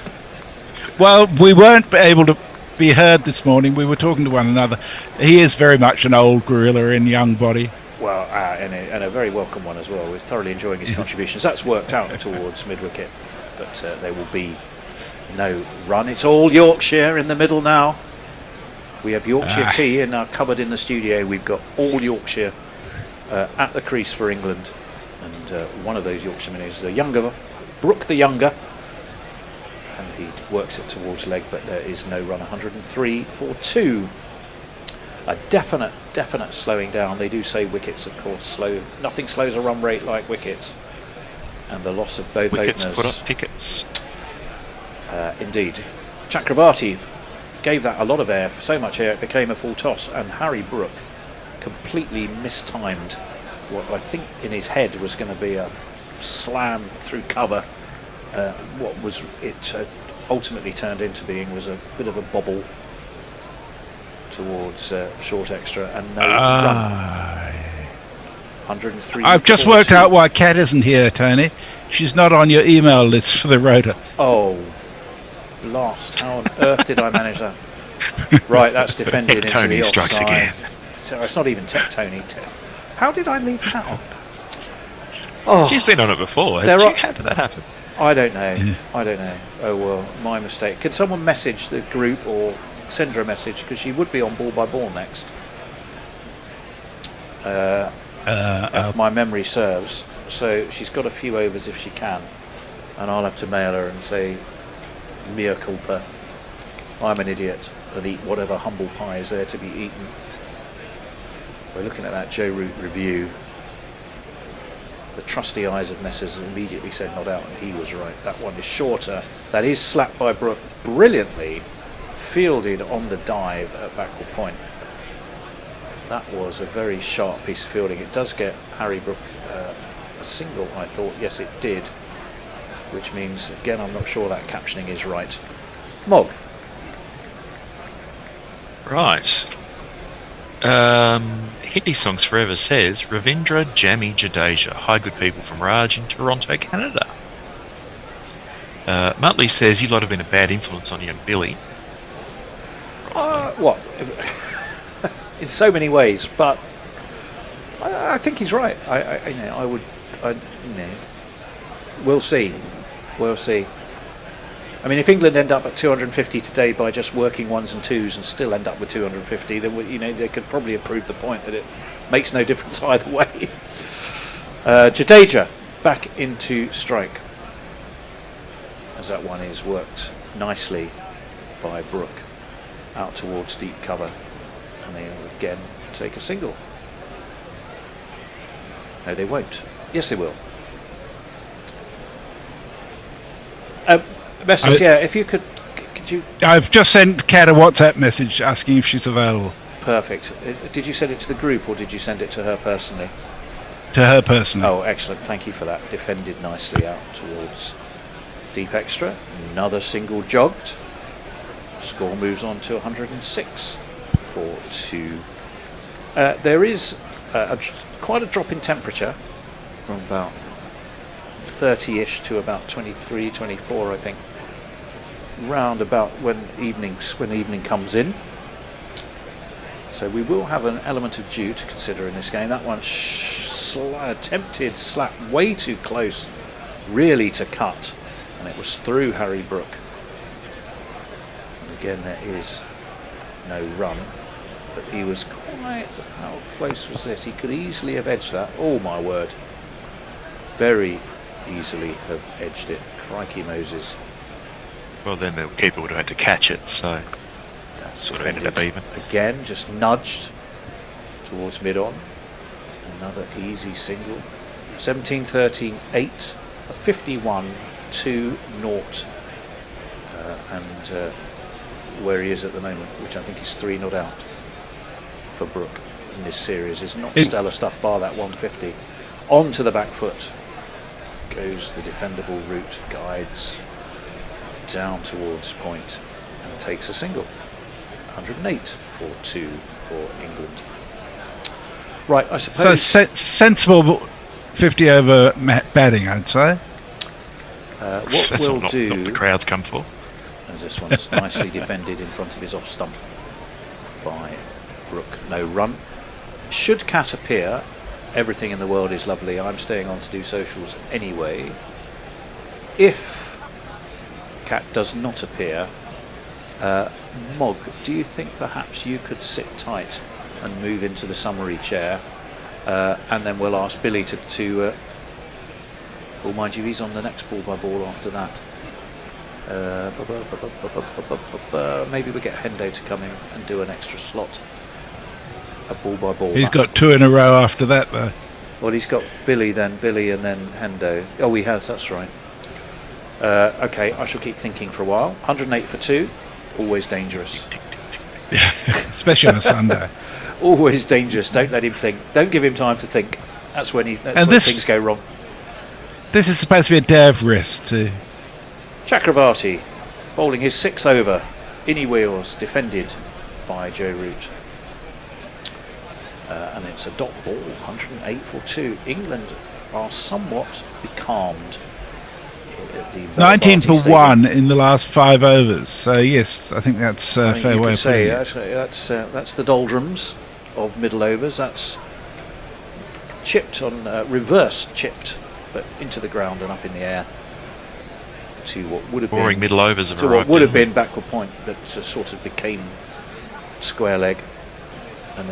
Well, we weren't able to be heard this morning. We were talking to one another. He is very much an old gorilla in young body. Well, and a very welcome one as well. We're thoroughly enjoying his contributions. That's worked out towards mid-wicket, but there will be no run. It's all Yorkshire in the middle now. We have Yorkshire tea in our cupboard in the studio. We've got all Yorkshire at the crease for England, and one of those Yorkshiremen is the younger, Brook the younger, and he works it towards leg, but there is no run. 103 for 2. A definite slowing down. They do say wickets, of course, slow. Nothing slows a run rate like wickets, and the loss of both Wickets openers. put up pickets. Indeed, Chakravarti gave that a lot of air, so much air it became a full toss, and Harry Brook completely mistimed what I think in his head was going to be a slam through cover. What was it ultimately turned into being was a bit of a bobble towards short extra and no run. 103. I've just worked out why Kat isn't here, Tony. She's not on your email list for the rota. Oh, blast. How on earth did I manage that? Right, that's defended into Tony the strikes offside. again. So it's not even Tony. How did I leave that off? Oh, She's been on it before. There How are- did that happen? I don't know. I don't know. Oh well, my mistake. Can someone message the group or send her a message, because she would be on ball by ball next. If my memory serves. So she's got a few overs if she can, and I'll have to mail her and say, mea culpa, I'm an idiot, and eat whatever humble pie is there to be eaten. We're looking at that Joe Root review. The trusty eyes of Messrs immediately said not out, and he was right. That one is shorter. That is slapped by Brook, brilliantly fielded on the dive at backward point. That was a very sharp piece of fielding. It does get Harry Brook a single, I thought. Yes, it did. Which means, again, I'm not sure that captioning is right. Mog. Right. Hindi Songs Forever says Ravindra Jammy Jadeja. Hi, good people from Raj in Toronto, Canada. Muttley says you lot have been a bad influence on young Billy. What? In so many ways, but I think he's right. We'll see. We'll see. I mean, if England end up at 250 today by just working ones and twos and still end up with 250, then they could probably prove the point that it makes no difference either way. Jadeja back into strike, as that one is worked nicely by Brook out towards deep cover, and they'll again take a single. No, they won't. Yes, they will. Message, if you could you... I've just sent Kat a WhatsApp message asking if she's available. Perfect. Did you send it to the group, or did you send it to her personally? To her personally. Oh, excellent. Thank you for that. Defended nicely out towards deep extra. Another single jogged. Score moves on to 106 for 2. There is quite a drop in temperature from about 30-ish to about 23, 24, I think. Round about when evening comes in. So we will have an element of dew to consider in this game. That one attempted slap way too close, really, to cut, and it was through Harry Brook. And again, there is no run, but he was quite... How close was this? He could easily have edged that. Oh my word. Very easily have edged it. Crikey Moses. Well, then the keeper would have had to catch it, so that sort of ended up even. Again, just nudged towards mid-on. Another easy single. 17-13-8, a 51-2-0. And where he is at the moment, which I think is 3 not out for Brook in this series, is not stellar stuff, bar that 150. On to the back foot goes the defendable route, guides down towards point and takes a single. 108 for 2 for England. Right, I suppose. So sensible 50 over batting, I'd say. What That's we'll not do, the crowds come for. as this one's nicely defended in front of his off stump by Brook, no run. Should Cat appear, everything in the world is lovely. I'm staying on to do socials anyway. If Cat does not appear, Mog, do you think perhaps you could sit tight and move into the summary chair, and then we'll ask Billy to well, mind you, he's on the next ball by ball after that. Maybe we get Hendo to come in and do an extra slot, a ball by ball. He's got 2 in a row after that, though. Well, he's got Billy and then Hendo. Oh, he has, that's right. Okay, I shall keep thinking for a while. 108 for 2, always dangerous. Especially on a Sunday. Always dangerous. Don't let him think. Don't give him time to think. That's when things go wrong. This is supposed to be a day of rest too. Chakravarti bowling his 6th over. Innie wheels defended by Joe Root. And it's a dot ball, 108 for 2. England are somewhat becalmed. 19 for 1 in the last 5 overs. So yes, I think that's a fair way of putting it. That's the doldrums of middle overs. That's chipped on, reverse chipped, but into the ground and up in the air to what would have Boring been middle overs of to what would have been backward point, but sort of became square leg. And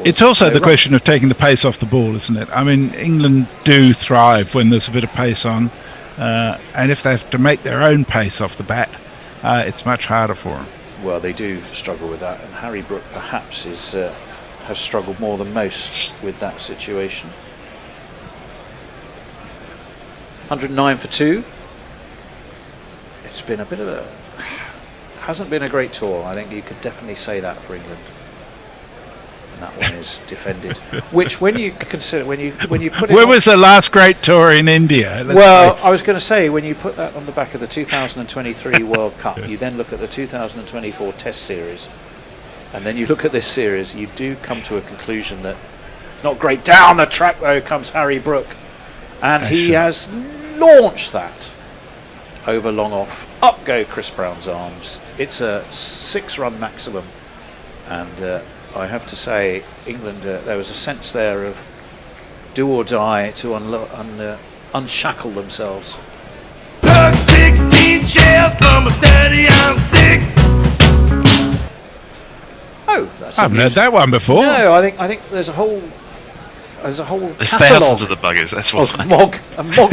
it's also the question of taking the pace off the ball, isn't it? I mean, England do thrive when there's a bit of pace on, and if they have to make their own pace off the bat, it's much harder for them. Well, they do struggle with that, and Harry Brook perhaps has struggled more than most with that situation. 109 for 2. It's been a bit of a... hasn't been a great tour. I think you could definitely say that for England. And that one is defended. Which, when you consider, when you put it... Where was the last great tour in India? I was going to say, when you put that on the back of the 2023 World Cup, you then look at the 2024 Test Series, and then you look at this series, you do come to a conclusion that it's not great. Down the track, though, comes Harry Brook. And he has launched that over long off. Up go Chris Brown's arms. It's a 6-run maximum. And I have to say, England, there was a sense there of do or die to unshackle themselves. Plug 16 shell from a 30-ounce 6. Oh, that's I haven't heard that one before. No, I think there's a whole There's catalogue thousands of the buggers. That's what's of Mog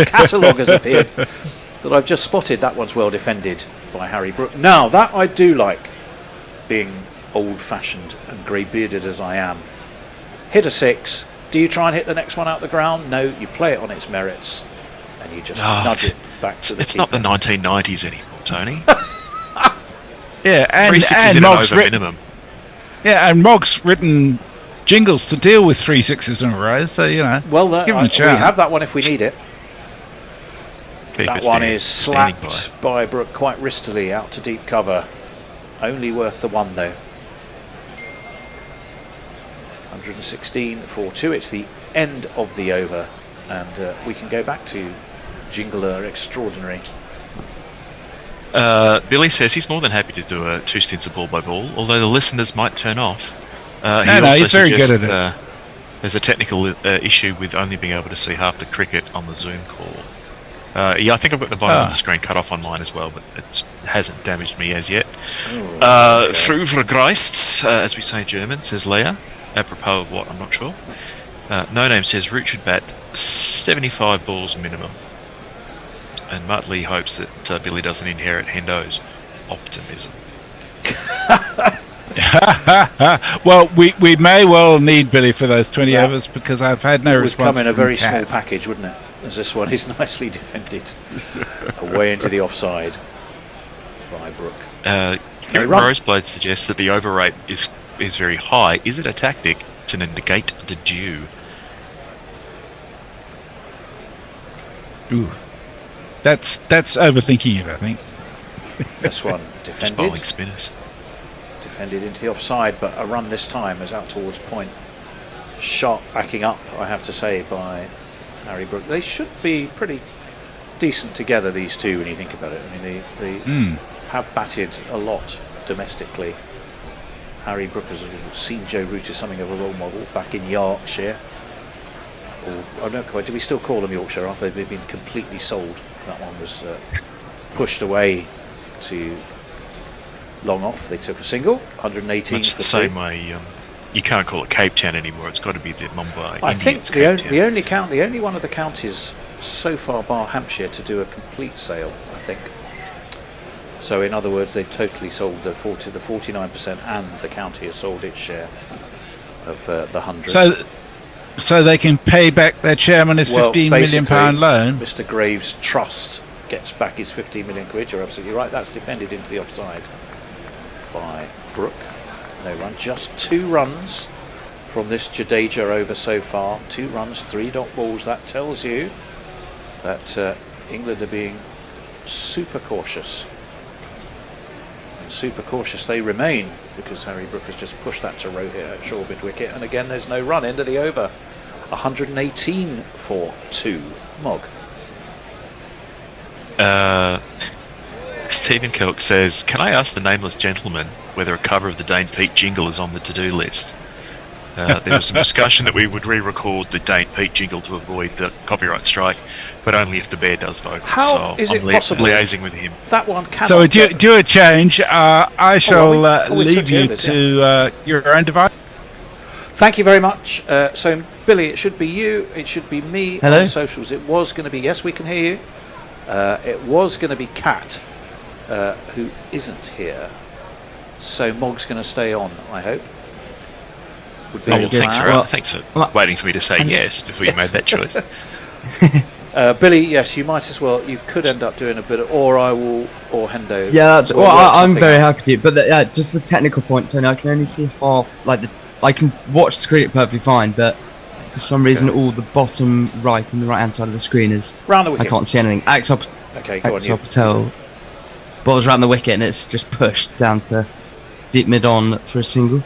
catalogue has appeared that I've just spotted. That one's well defended by Harry Brook. Now that I do like, being old-fashioned and grey-bearded as I am. Hit a 6. Do you try and hit the next one out the ground? No, you play it on its merits, and you just nudge it back to the It's keeper. not the 1990s anymore, Tony. Yeah, and 3 6s in Mog's an over minimum. Yeah, and Mog's written jingles to deal with 3 6s in a row, so Well, give him a we chance. have that one if we need it. Keeper That one standing is slapped by Brook quite wristily out to deep cover. Only worth the 1 though. 116 for 2. It's the end of the over, and we can go back to Jingler Extraordinary. Billy says he's more than happy to do 2 stints of ball by ball, although the listeners might turn off. He's very good at it. There's a technical issue with only being able to see half the cricket on the Zoom call. I think I've got the bottom of the screen cut off on mine as well, but it hasn't damaged me as yet. Through vergreist, as we say in German, says Leah. Apropos of what, I'm not sure. No Name says Root should bat 75 balls minimum. And Muttley hopes that Billy doesn't inherit Hendo's optimism. Well, we may well need Billy for those 20 overs, because I've had no response. It would come in a very Cat. small package, wouldn't it? As this one is nicely defended. Away into the offside by Brook. Roseblade suggests that the over rate is very high. Is it a tactic to negate the due? Ooh. That's overthinking it, I think. This one Just bowling defended. spinners. Defended into the offside, but a run this time is out towards point. Shot backing up, I have to say, by Harry Brook. They should be pretty decent together, these two, when you think about it. I mean, they have batted a lot domestically. Harry Brook has seen Joe Root as something of a role model back in Yorkshire. Or, I don't know quite, do we still call them Yorkshire after they've been completely sold? That one was pushed away to long off. They took a single, 118. Much the same way. You can't call it Cape Town anymore. It's got to be the Mumbai. I think the only one of the counties so far, bar Hampshire, to do a complete sale. I think. So in other words, they've totally sold the 49%, and the county has sold its share of the 100. So they can pay back their chairman his £15 million loan. Mr. Graves' trust gets back his 15 million quid. You're absolutely right. That's defended into the offside by Brook. No run, just 2 runs from this Jadeja over so far. 2 runs, 3 dot balls. That tells you that England are being super cautious. And super cautious they remain, because Harry Brook has just pushed that to Rohit at short mid wicket. And again, there's no run, end of the over. 118 for 2. Mog. Stephen Kelk says, can I ask the nameless gentleman whether a cover of the Dane Pete jingle is on the to-do list? There was some discussion that we would re-record the Dane Pete jingle to avoid the copyright strike, but only if the bear does vocal. How is it possible? Liaising with him. That one cannot. So do a change. I shall leave you to your own device. Thank you very much. So, Billy, it should be you. It should be me. Hello? On socials. It was going to be, yes, we can hear you. It was going to be Kat, who isn't here. So Mog's going to stay on, I hope. Would be the plan. Thanks for waiting for me to say yes before you made that choice. Billy, yes, you might as well. You could end up doing a bit of, or Hendo. Yeah, I'm very happy to. But just the technical point, Tony. I can only see half. I can watch the cricket perfectly fine, but for some reason, all the bottom right and the right hand side of the screen is. Round the wicket. I can't see anything. Axel Patel balls around the wicket, and it's just pushed down to deep mid on for a single.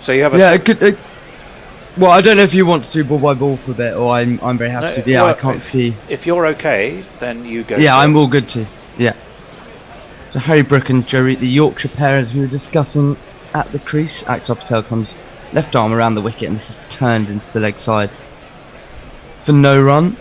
So you have a well, I don't know if you want to do ball by ball for a bit, or I'm very happy to. Yeah, I can't see. If you're okay, then you go. Yeah, I'm all good too. Yeah. So Harry Brook and Joe Root, the Yorkshire pair, as we were discussing at the crease. Axel Patel comes left arm around the wicket, and this is turned into the leg side for no run.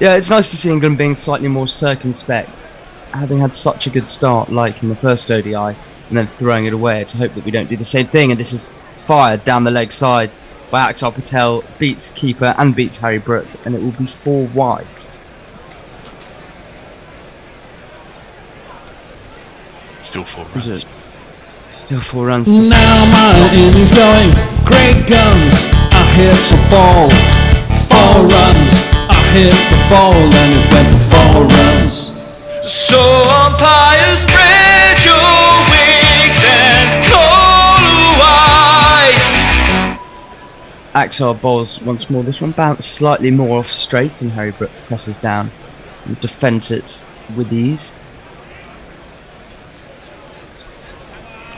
Yeah, it's nice to see England being slightly more circumspect, having had such a good start, like in the first ODI, and then throwing it away. It's a hope that we don't do the same thing, and this is fired down the leg side by Axel Patel, beats keeper and beats Harry Brook, and it will be 4 wides. Still 4 runs. Still 4 runs. Now my innings going, great guns. I hit the ball, 4 runs. I hit the ball and it went for 4 runs. So umpires spread your wings and call wide. Axel bowls once more. This one bounced slightly more off straight, and Harry Brook presses down and defends it with ease.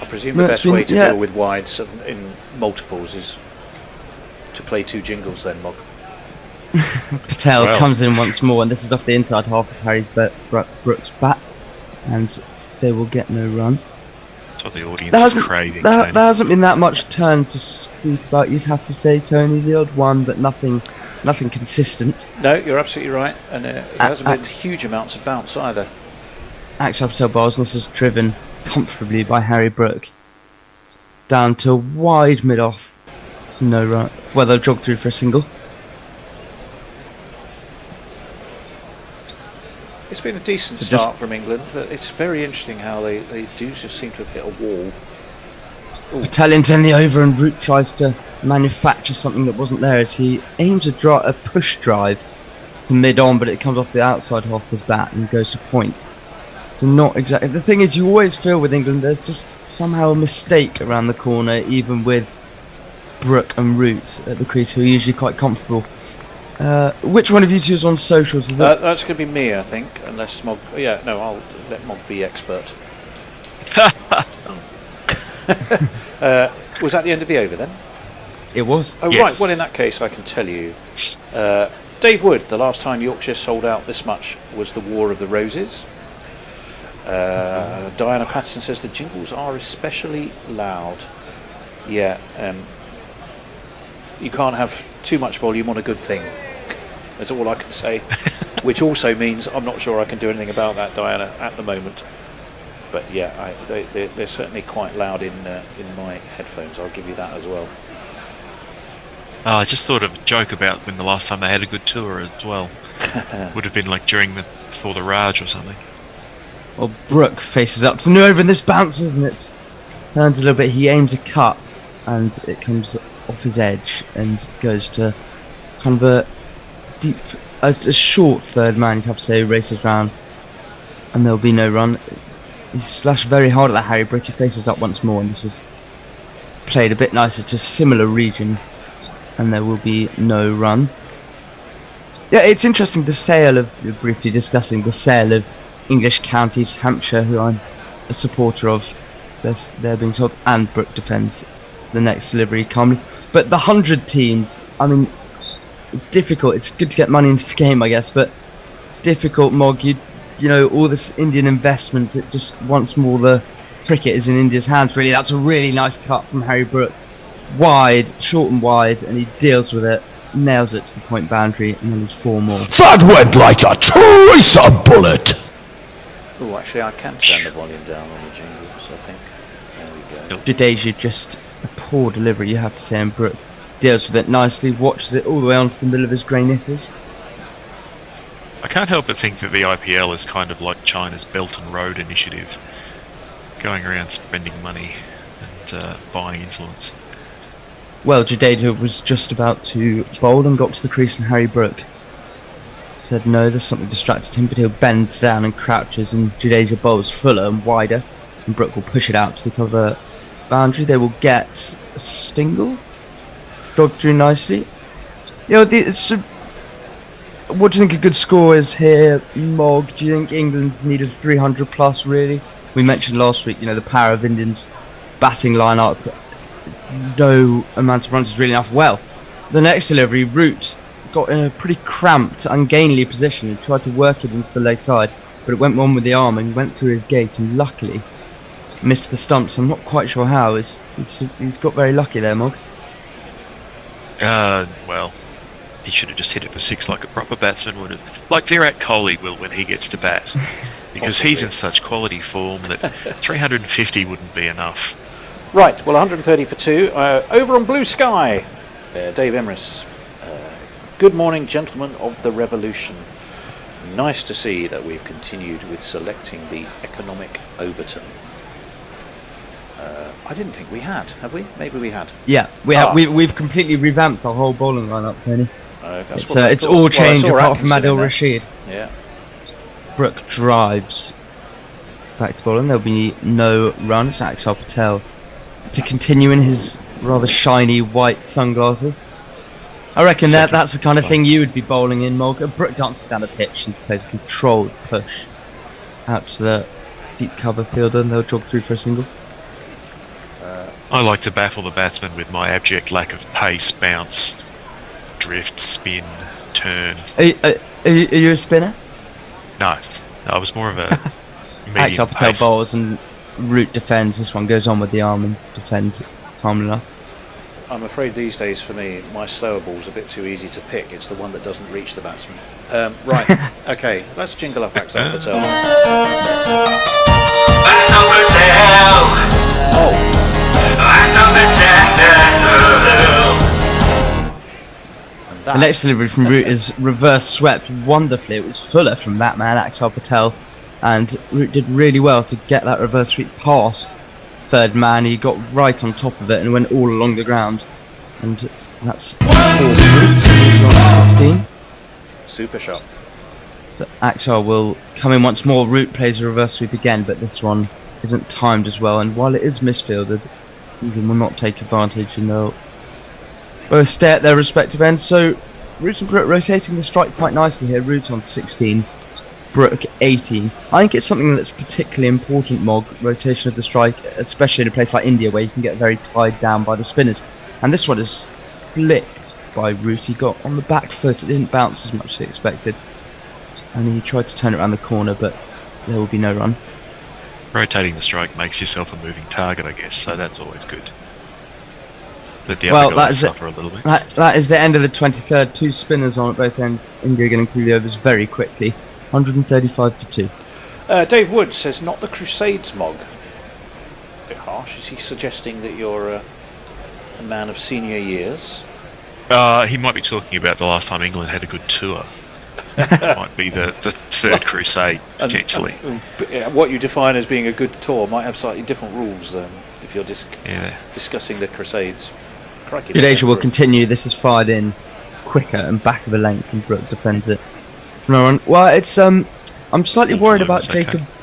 I presume the best way to deal with wides in multiples is to play 2 jingles then, Mog. Patel comes in once more, and this is off the inside half of Harry Brook's bat, and they will get no run. That's what the audience is craving. There hasn't been that much turn to speak about, you'd have to say, Tony. The odd one, but nothing consistent. No, you're absolutely right, and there hasn't been huge amounts of bounce either. Axel Patel bowls, and this is driven comfortably by Harry Brook down to wide mid off for no run. Well, they'll jog through for a single. It's been a decent start from England, but it's very interesting how they do just seem to have hit a wall. Patel in the over, and Root tries to manufacture something that wasn't there as he aims a push drive to mid on, but it comes off the outside half of his bat and goes to point. So not exactly. The thing is, you always feel with England there's just somehow a mistake around the corner, even with Brook and Root at the crease, who are usually quite comfortable. Which one of you two is on socials? Is it? That's going to be me, I think, unless Mog. Yeah, no, I'll let Mog be expert. Was that the end of the over then? It was. Oh, Yes. right. Well, in that case, I can tell you. Dave Wood, the last time Yorkshire sold out this much was the War of the Roses. Diana Patterson says the jingles are especially loud. Yeah, you can't have too much volume on a good thing. That's all I can say. Which also means I'm not sure I can do anything about that, Diana, at the moment. But yeah, they're certainly quite loud in my headphones. I'll give you that as well. I just thought of a joke about when the last time they had a good tour as well. Would have been like before the Raj or something. Well, Brook faces up to Nova, and this bounces and it turns a little bit. He aims a cut and it comes off his edge and goes to kind of a short third man, you'd have to say, races round, and there'll be no run. He slashed very hard at that Harry Brook. He faces up once more, and this is played a bit nicer to a similar region, and there will be no run. Yeah, it's interesting, the sale of, briefly discussing the sale of English counties, Hampshire, who I'm a supporter of, they're being sold, and Brook defends the next delivery calmly. But the 100 teams, I mean, it's difficult. It's good to get money into the game, I guess, but difficult, Mog. You know, all this Indian investment, it just once more the cricket is in India's hands, really. That's a really nice cut from Harry Brook. Wide, short and wide, and he deals with it, nails it to the point boundary, and then there's 4 more. That went like a tracer bullet! Oh, actually, I can turn the volume down on the jingles, I think. There we go. Jadeja, just a poor delivery, you have to say, and Brook deals with it nicely, watches it all the way onto the middle of his grey knickers. I can't help but think that the IPL is kind of like China's Belt and Road initiative, going around spending money and buying influence. Well, Jadeja was just about to bowl and got to the crease, and Harry Brook said no, there's something distracted him, but he'll bend down and crouches, and Jadeja bowls fuller and wider, and Brook will push it out to the cover boundary. They will get a single, jog through nicely. You know, what do you think a good score is here, Mog? Do you think England's needed 300 plus, really? We mentioned last week, you know, the power of Indians' batting line-up. No amount of runs is really enough. Well, the next delivery, Root got in a pretty cramped, ungainly position and tried to work it into the leg side, but it went one with the arm and went through his gate and luckily missed the stumps. I'm not quite sure how. He's got very lucky there, Mog. Well, he should have just hit it for 6 like a proper batsman would have. Like Virat Kohli will when he gets to bat. Because he's in such quality form that 350 wouldn't be enough. Right, well, 130 for 2. Over on Blue Sky, Dave Emrys. Good morning, gentlemen of the revolution. Nice to see that we've continued with selecting the economic Overton. I didn't think we had we? Maybe we had. Yeah, we have. We've completely revamped our whole bowling lineup, Tony. It's thought. all changed Well, apart from Atkinson Adil Rashid. Yeah. Brook drives back to bowling. There'll be no run. It's Axel Patel to continue in his rather shiny white sunglasses. I reckon that's the kind of thing you would be bowling in, Mog. Brook dances down the pitch and plays a controlled push out to the deep cover fielder, and they'll jog through for a single. I like to baffle the batsman with my abject lack of pace, bounce, drift, spin, turn. Are you a spinner? No, I was more of a medium Axel Patel pace. bowls and Root defends. This one goes on with the arm and defends calmly enough. I'm afraid these days for me, my slower ball's a bit too easy to pick. It's the one that doesn't reach the batsman. Right, okay, let's jingle up Axel Patel. The next delivery from Root is reverse swept wonderfully. It was fuller from that man, Axel Patel, and Root did really well to get that reverse sweep past third man. He got right on top of it and went all along the ground, and that's 16. Super shot. So Axel will come in once more. Root plays a reverse sweep again, but this one isn't timed as well, and while it is misfielded, England will not take advantage, and they'll both stay at their respective ends. So Root and Brook rotating the strike quite nicely here. Root on 16, Brook 18. I think it's something that's particularly important, Mog, rotation of the strike, especially in a place like India where you can get very tied down by the spinners. And this one is flicked by Root. He got on the back foot, it didn't bounce as much as he expected. And he tried to turn it around the corner, but there will be no run. Rotating the strike makes yourself a moving target, I guess, so that's always good. That the Well, other guys suffer a little bit. That is the end of the 23rd. 2 spinners on at both ends. India getting through the overs very quickly. 135 for 2. Dave Wood says, not the Crusades mog. A bit harsh. Is he suggesting that you're a man of senior years? He might be talking about the last time England had a good tour. Might be the third crusade, potentially. What you define as being a good tour might have slightly different rules if you're discussing the Crusades. Crikey, Judasia will continue. This is fired in quicker and back of a length, and Brook defends it. No run. Well, it's I'm slightly worried about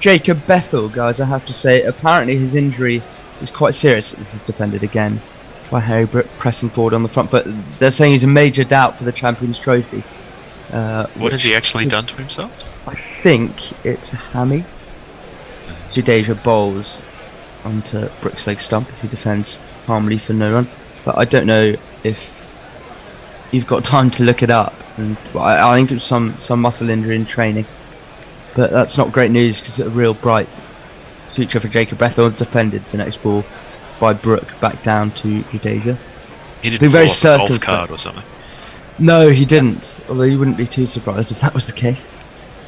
Jacob Bethel, guys. I have to say. Apparently, his injury is quite serious. This is defended again by Harry Brook, pressing forward on the front foot. They're saying he's a major doubt for the Champions Trophy. What has he actually done to himself? I think it's a hammy. Judasia bowls onto Brook's leg stump as he defends calmly for no run. But I don't know if you've got time to look it up. And I think it was some muscle injury in training. But that's not great news because it's a real bright future for Jacob Bethel. Defended the next ball by Brook back down to Judasia. He didn't fall off a golf cart or something. No, he didn't. Although you wouldn't be too surprised if that was the case.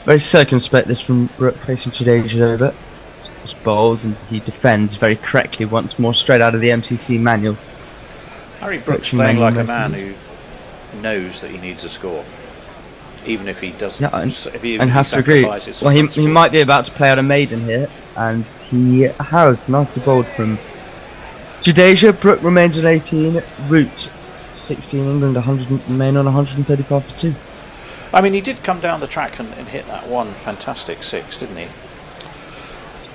Very circumspect this from Brook facing Judasia over. It's bold and he defends very correctly once more straight out of the MCC manual. Harry Brook's playing like a man who knows that he needs a score, even if he doesn't. Yeah, and have to agree. Well, he might be about to play out a maiden here, and he has. Nicely bowled from Judasia. Brook remains on 18. Root 16. England 100 remain on 135 for 2. I mean, he did come down the track and hit that one fantastic 6, didn't he?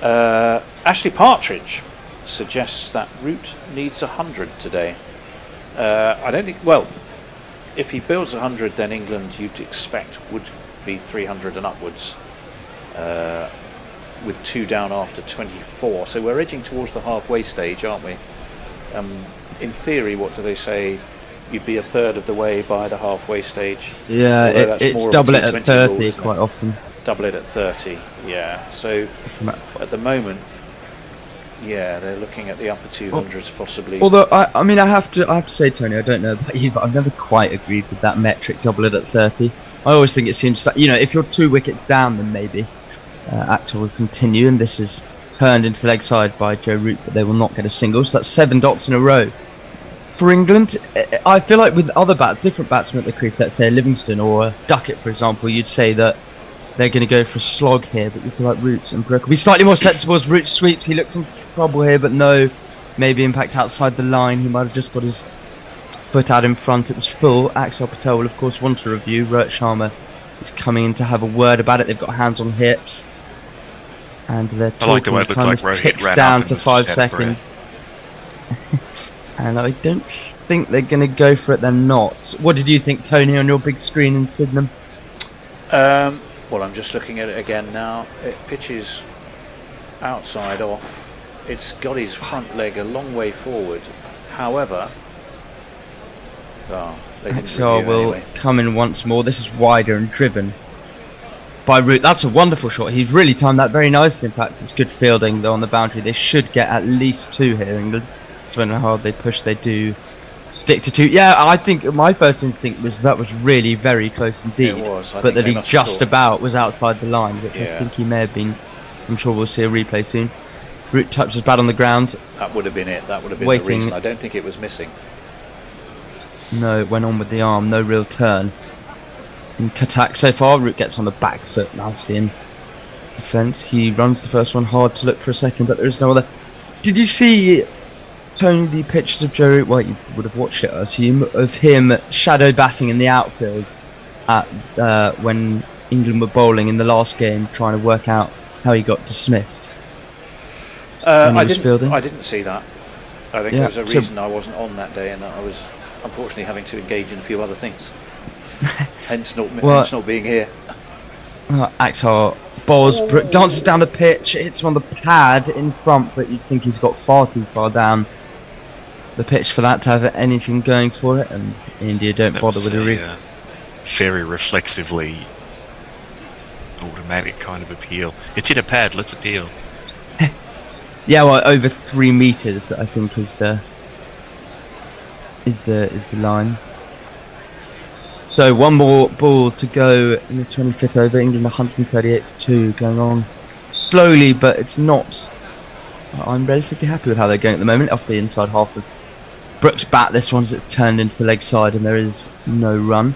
Ashley Partridge suggests that Root needs 100 today. I don't think. Well, if he builds 100, then England, you'd expect, would be 300 and upwards, with 2 down after 24. So we're edging towards the halfway stage, aren't we? In theory, what do they say? You'd be a third of the way by the halfway stage. Yeah, it's double it at 30 rule, quite often. Double it at 30, yeah. So at the moment, yeah, they're looking at the upper 200s possibly. Although I mean, I have to say, Tony, I don't know about you, but I've never quite agreed with that metric. Double it at 30. I always think it seems that, if you're 2 wickets down, then maybe Akhtar will continue, and this is turned into the leg side by Joe Root, but they will not get a single. So that's 7 dots in a row for England. I feel like with other different batsmen at the crease, let's say Livingston or Ducket, for example, you'd say that they're going to go for a slog here, but you feel like Roots and Brook will be slightly more sensible as Roots sweeps. He looks in trouble here, but no, maybe impact outside the line. He might have just got his foot out in front. It was full. Axel Patel will of course want to review. Rohit Sharma is coming in to have a word about it. They've got hands on hips, and their talking time ticks down to 5 seconds. And I don't think they're going to go for it. They're not. What did you think, Tony, on your big screen in Sydenham? Well, I'm just looking at it again now. It pitches outside off. It's got his front leg a long way forward. However, Axel will come in once more. This is wider and driven by Root. That's a wonderful shot. He's really timed that very nicely. In fact, it's good fielding though on the boundary. They should get at least 2 here, England. Depending on how hard they push, they do stick to 2. Yeah, I think my first instinct was that was really very close indeed. It was. But that he just about was outside the line, which I think he may have been. I'm sure we'll see a replay soon. Root touches bat on the ground. That would have been it. That would have been the reason. I don't think it was missing. No, it went on with the arm. No real turn. In Cuttack so far, Root gets on the back foot nicely in defence. He runs the first one hard to look for a second, but there is no other. Did you see, Tony, the pictures of Joe Root? Well, you would have watched it, I assume, of him shadow batting in the outfield at when England were bowling in the last game, trying to work out how he got dismissed. I didn't see that. I think there was a reason I wasn't on that day, and that I was unfortunately having to engage in a few other things. hence not being here. Akhtar bowls, Brook dances down the pitch, hits him on the pad in front, but you'd think he's got far too far down the pitch for that to have anything going for it, and India don't That bother was with a very reflexively automatic kind of appeal. It's hit a pad, let's appeal. Yeah, well, over 3 meters, I think is the line. So one more ball to go in the 25th over. England 138 for 2, going on slowly, but it's not. I'm relatively happy with how they're going at the moment. Off the inside half of Brook's bat, this one's turned into the leg side, and there is no run.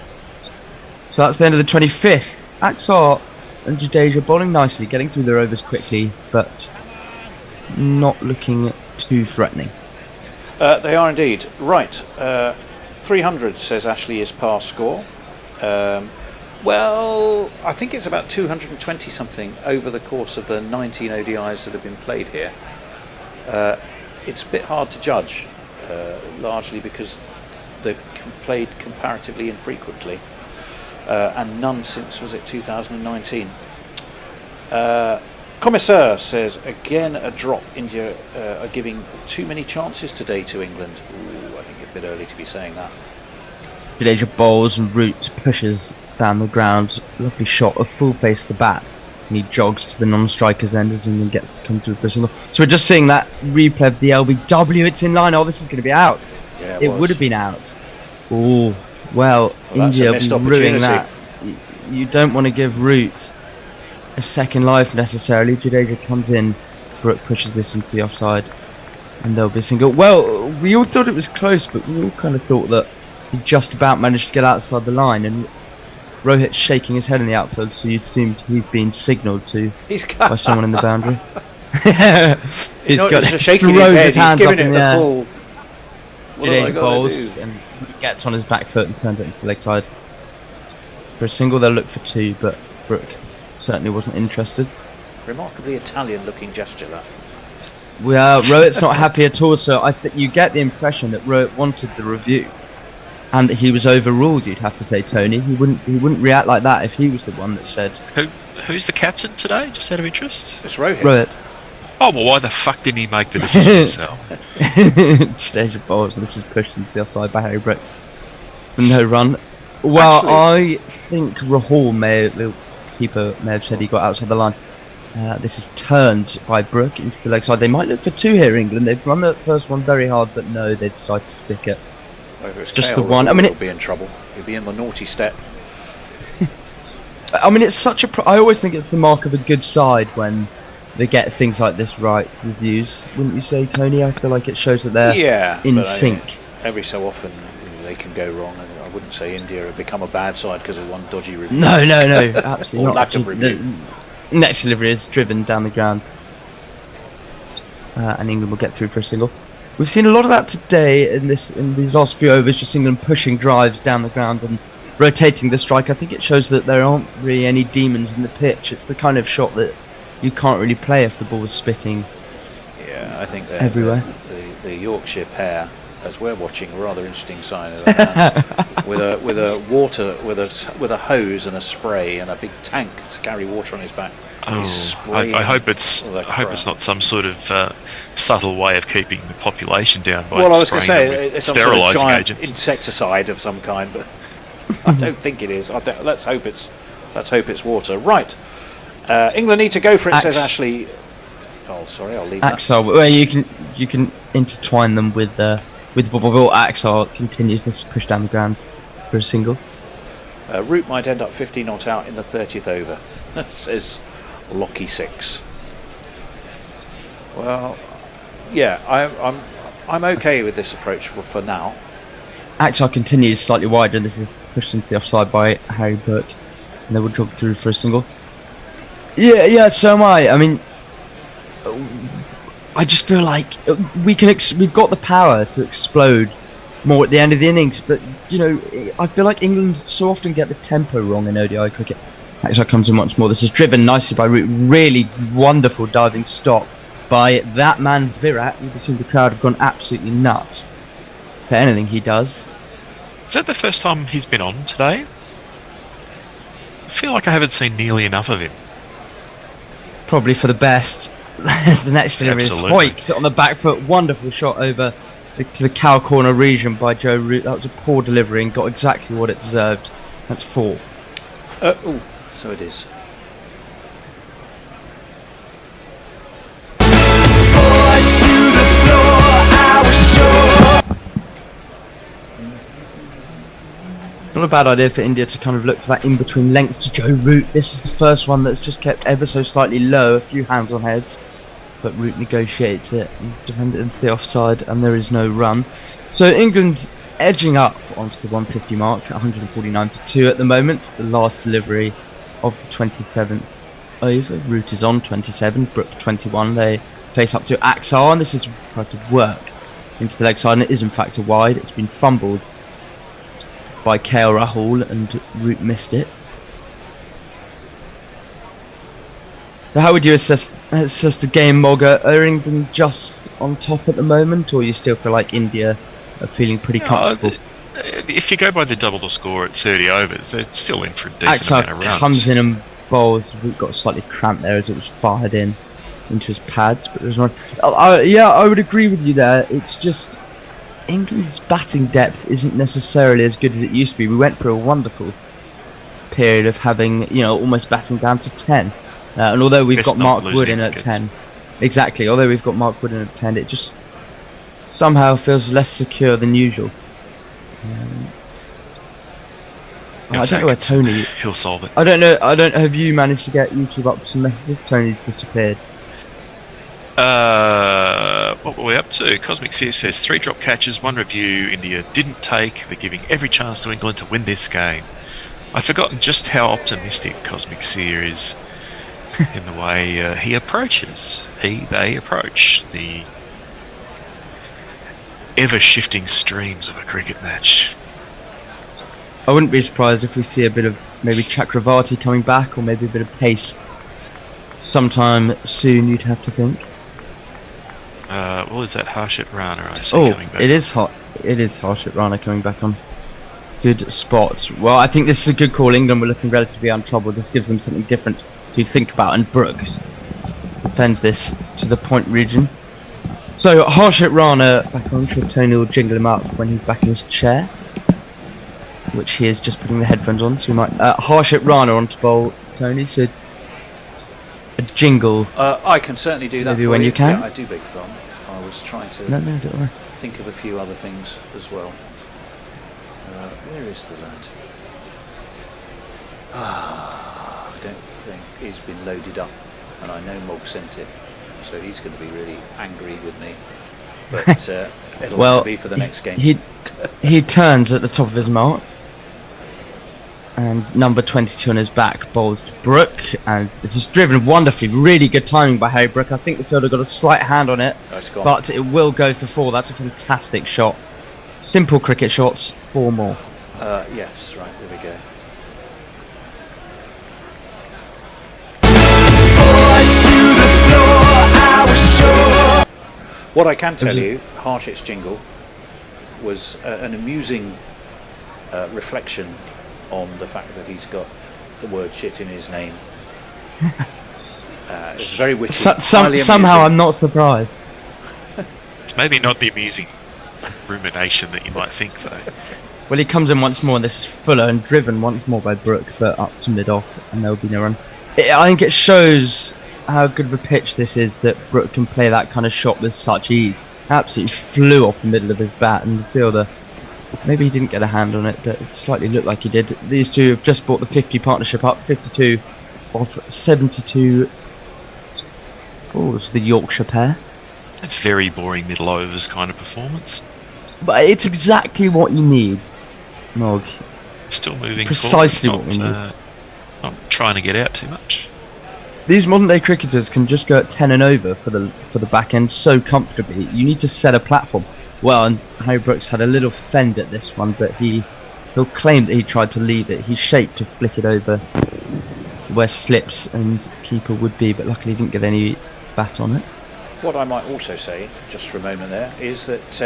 So that's the end of the 25th. Axar and Jadeja bowling nicely, getting through their overs quickly, but not looking too threatening. They are indeed. Right. 300 says Ashley is par score. Well, I think it's about 220 something over the course of the 19 ODIs that have been played here. It's a bit hard to judge, largely because they've played comparatively infrequently, and none since, was it 2019? Commissar says, again a drop. India are giving too many chances today to England. Ooh, I think it's a bit early to be saying that. Jadeja bowls and Root pushes down the ground. Lovely shot of full face to bat. And he jogs to the non-striker's end as England gets to come through for a single. So we're just seeing that replay of the LBW. It's in line. Oh, this is going to be out. Yeah, it would have been out. Oh, well, India will be ruining that. You don't want to give Root a second life necessarily. Jadeja comes in. Brook pushes this into the offside. And there'll be a single. Well, we all thought it was close, but we all kind of thought that he just about managed to get outside the line, and Rohit's shaking his head in the outfield, so you assumed he's been signalled to by someone in the boundary. He's not got just shaking his head, he's giving it the full. What have I Jadeja got bowls to do? and gets on his back foot and turns it into the leg side. For a single, they'll look for 2, but Brook certainly wasn't interested. Remarkably Italian-looking gesture, that. Well, Rohit's not happy at all, so I think you get the impression that Rohit wanted the review, and that he was overruled. You'd have to say, Tony. He wouldn't react like that if he was the one that said. Who's the captain today? Just out of interest. It's Rohit. Rohit. Oh well, why the fuck didn't he make the decision himself? Jadeja bowls, and this is pushed into the offside by Harry Brook. No run. Well, Actually, I think Rahul the keeper may have said he got outside the line. This is turned by Brook into the leg side. They might look for 2 here, England. They've run the first one very hard, but no, they decide to stick it. Just the one. I mean, he'll be in trouble. He'll be in the naughty step. I mean, it's such a. I always think it's the mark of a good side when they get things like this right. Reviews, wouldn't you say, Tony? I feel like it shows that they're in sync. Every so often they can go wrong, and I wouldn't say India have become a bad side because of one dodgy review. No, absolutely or not. lack of review. The next delivery is driven down the ground, and England will get through for a single. We've seen a lot of that today in these last few overs, just England pushing drives down the ground and rotating the strike. I think it shows that there aren't really any demons in the pitch. It's the kind of shot that you can't really play if the ball is spitting. Yeah, I think everywhere. The Yorkshire pair, as we're watching, a rather interesting sign of that man with a hose and a spray and a big tank to carry water on his back. Oh, I hope it's not some sort of subtle way of keeping the population down by I was going to say with it's some sort of sterilising giant agents. insecticide of some kind, but I don't think it is. Let's hope it's water. Right, England need to go for it, says Ashley. Oh, sorry, I'll leave that. Axar, well, you can intertwine them with ball. Axar continues this push down the ground for a single. Root might end up 50 not out in the 30th over, says Lockie 6. Well, yeah, I'm okay with this approach for now. Axar continues slightly wider, and this is pushed into the offside by Harry Brook, and they will drop through for a single. Yeah, so am I. I mean, I just feel like we've got the power to explode more at the end of the innings, but I feel like England so often get the tempo wrong in ODI cricket. Axar comes in once more. This is driven nicely by Root. Really wonderful diving stop by that man Virat. You'd assume the crowd have gone absolutely nuts for anything he does. Is that the first time he's been on today? I feel like I haven't seen nearly enough of him. Probably for the best. The next delivery is Hoyt on the back foot. Wonderful shot over to the cow corner region by Joe Root. That was a poor delivery and got exactly what it deserved. That's 4. Oh, so it is. Not a bad idea for India to kind of look for that in-between length to Joe Root. This is the first one that's just kept ever so slightly low, a few hands on heads. But Root negotiates it and defends it into the offside, and there is no run. So England edging up onto the 150 mark, 149 for 2 at the moment. The last delivery of the 27th over. Root is on 27, Brook 21. They face up to Axar, and this is tried to work into the leg side, and it is in fact a wide. It's been fumbled by KL Rahul, and Root missed it. So how would you assess the game, Mogger? Are England just on top at the moment, or you still feel like India are feeling pretty comfortable? If you go by the double the score at 30 overs, they're still in for a decent amount of Axar runs. comes in and bowls. Root got slightly cramped there as it was fired in into his pads, but there's one. Yeah, I would agree with you there. It's just England's batting depth isn't necessarily as good as it used to be. We went through a wonderful period of having, almost batting down to 10. And although we've got Mark Wood in at 10, exactly. Although we've got Mark Wood in at 10, it just somehow feels less secure than usual. I don't know where Tony. He'll solve it. I don't know. Have you managed to get YouTube up some messages? Tony's disappeared. What were we up to? Cosmic Seer says 3 drop catches, 1 review. India didn't take. They're giving every chance to England to win this game. I've forgotten just how optimistic Cosmic Seer is in the way he approaches. They approach the ever-shifting streams of a cricket match. I wouldn't be surprised if we see a bit of maybe Chakravarti coming back, or maybe a bit of pace sometime soon, you'd have to think. What is that Harshit Rana I see coming back? It is Harshit Rana coming back on good spots. Well, I think this is a good call. England were looking relatively untroubled. This gives them something different to think about, and Brooks defends this to the point region. So Harshit Rana back on. I'm sure Tony will jingle him up when he's back in his chair, which he is just putting the headphones on, so we might Harshit Rana on to bowl, Tony, so a jingle. I can certainly do that maybe for when you can. Yeah, I do beg your pardon. I was trying to No, don't worry. think of a few other things as well. Where is the lad? I don't think he's been loaded up, and I know Mog sent it, so he's going to be really angry with me. But it'll have to be for the next game. He turns at the top of his mark, and number 22 on his back bowls to Brook, and this is driven wonderfully. Really good timing by Harry Brook. I think the fielder got a slight hand on it, but it will go for 4. That's a fantastic shot. Simple cricket shots, 4 more. Yes, right, there we go. What I can tell you, Harshit's jingle was an amusing reflection on the fact that he's got the word shit in his name. It's very witty. Somehow I'm not surprised. It's maybe not the amusing rumination that you might think, though. Well, he comes in once more, and this is Fuller and driven once more by Brook, but up to mid-off, and there'll be no run. I think it shows how good of a pitch this is that Brook can play that kind of shot with such ease. Absolutely flew off the middle of his bat, and the fielder, maybe he didn't get a hand on it, but it slightly looked like he did. These two have just brought the 50 partnership up, 52 off 72. Oh, it's the Yorkshire pair. It's very boring middle overs kind of performance. But it's exactly what you need, Nog. Still moving precisely forward, what we need. Not trying to get out too much. These modern day cricketers can just go at 10 and over for the back end so comfortably. You need to set a platform. Well, and Harry Brooks had a little fend at this one, but he'll claim that he tried to leave it. He shaped to flick it over where slips and keeper would be, but luckily he didn't get any bat on it. What I might also say, just for a moment there, is that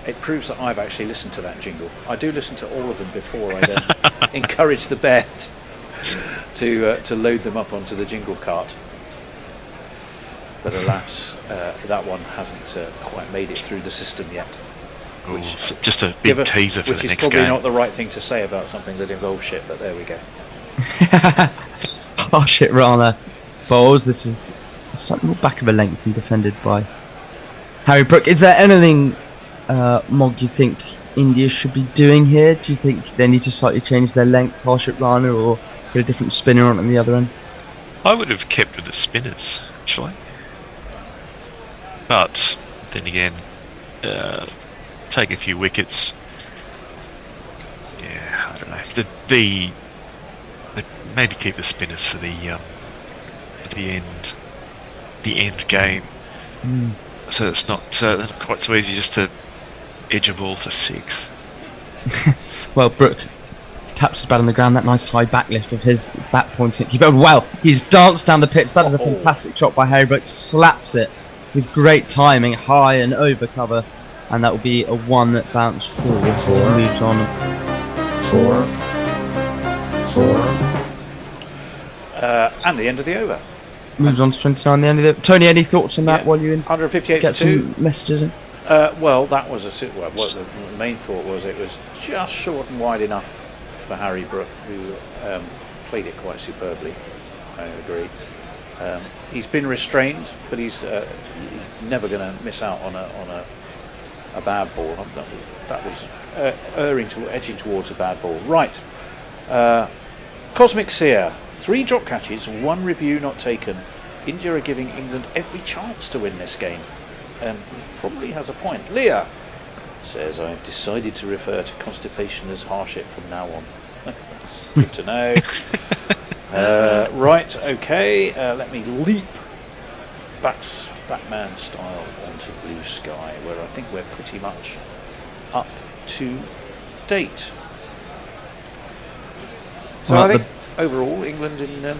it proves that I've actually listened to that jingle. I do listen to all of them before I then encourage the bet to load them up onto the jingle cart. but alas, that one hasn't quite made it through the system yet. Which, just a big teaser for the next game. Which is probably not the right thing to say about something that involves shit, but there we go. Oh shit, Rana bowls. This is slightly more back of a length and defended by Harry Brook. Is there anything, Mog, you think India should be doing here? Do you think they need to slightly change their length, Harshit Rana, or get a different spinner on the other end? I would have kept with the spinners, actually. But then again, take a few wickets. Yeah, I don't know. The maybe keep the spinners for the end game. So it's not quite so easy just to edge a ball for 6. Well, Brook taps his bat on the ground. That nice high backlift of his bat pointing at keeper. Well, he's danced down the pitch. That is a fantastic shot by Harry Brook. Slaps it with great timing, high and over cover, and that will be a 1 that bounced forward. Moves on. 4. And the end of the over. Moves on to 29. The end of the. Tony, any thoughts on that while you 158 get for 2. some messages in? Well, that was what the main thought was. It was just short and wide enough for Harry Brook, who played it quite superbly. I agree. He's been restrained, but he's never going to miss out on a bad ball. That was edging towards a bad ball. Right. Cosmic Seer. 3 drop catches, 1 review not taken. India are giving England every chance to win this game. Probably has a point. Leah says, I've decided to refer to constipation as Harshit from now on. Good to know. Right, okay. Let me leap Batman style onto Blue Sky, where I think we're pretty much up to date. So I think overall England in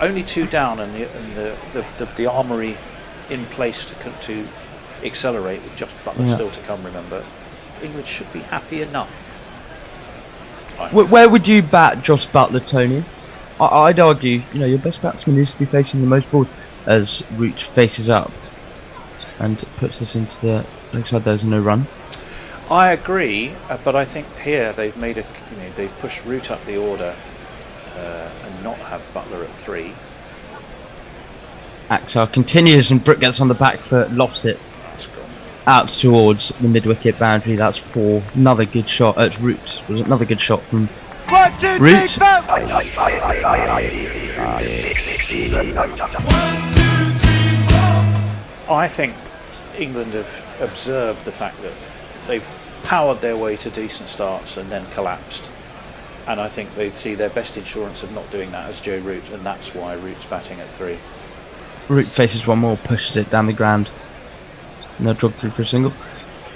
only 2 down, and the armoury in place to accelerate, with just Butler still to come. Remember, England should be happy enough. Where would you bat Josh Butler, Tony? I'd argue, your best batsman needs to be facing the most balls as Root faces up and puts this into the leg side. There's no run. I agree, but I think here they've made they've pushed Root up the order and not have Butler at 3. Axar continues and Brook gets on the back foot, lofts it out towards the mid-wicket boundary. That's 4. Another good shot. It's Root. Was another good shot from Root. I think England have observed the fact that they've powered their way to decent starts and then collapsed, and I think they see their best insurance of not doing that as Joe Root, and that's why Root's batting at 3. Root faces one more, pushes it down the ground, and they'll drop through for a single.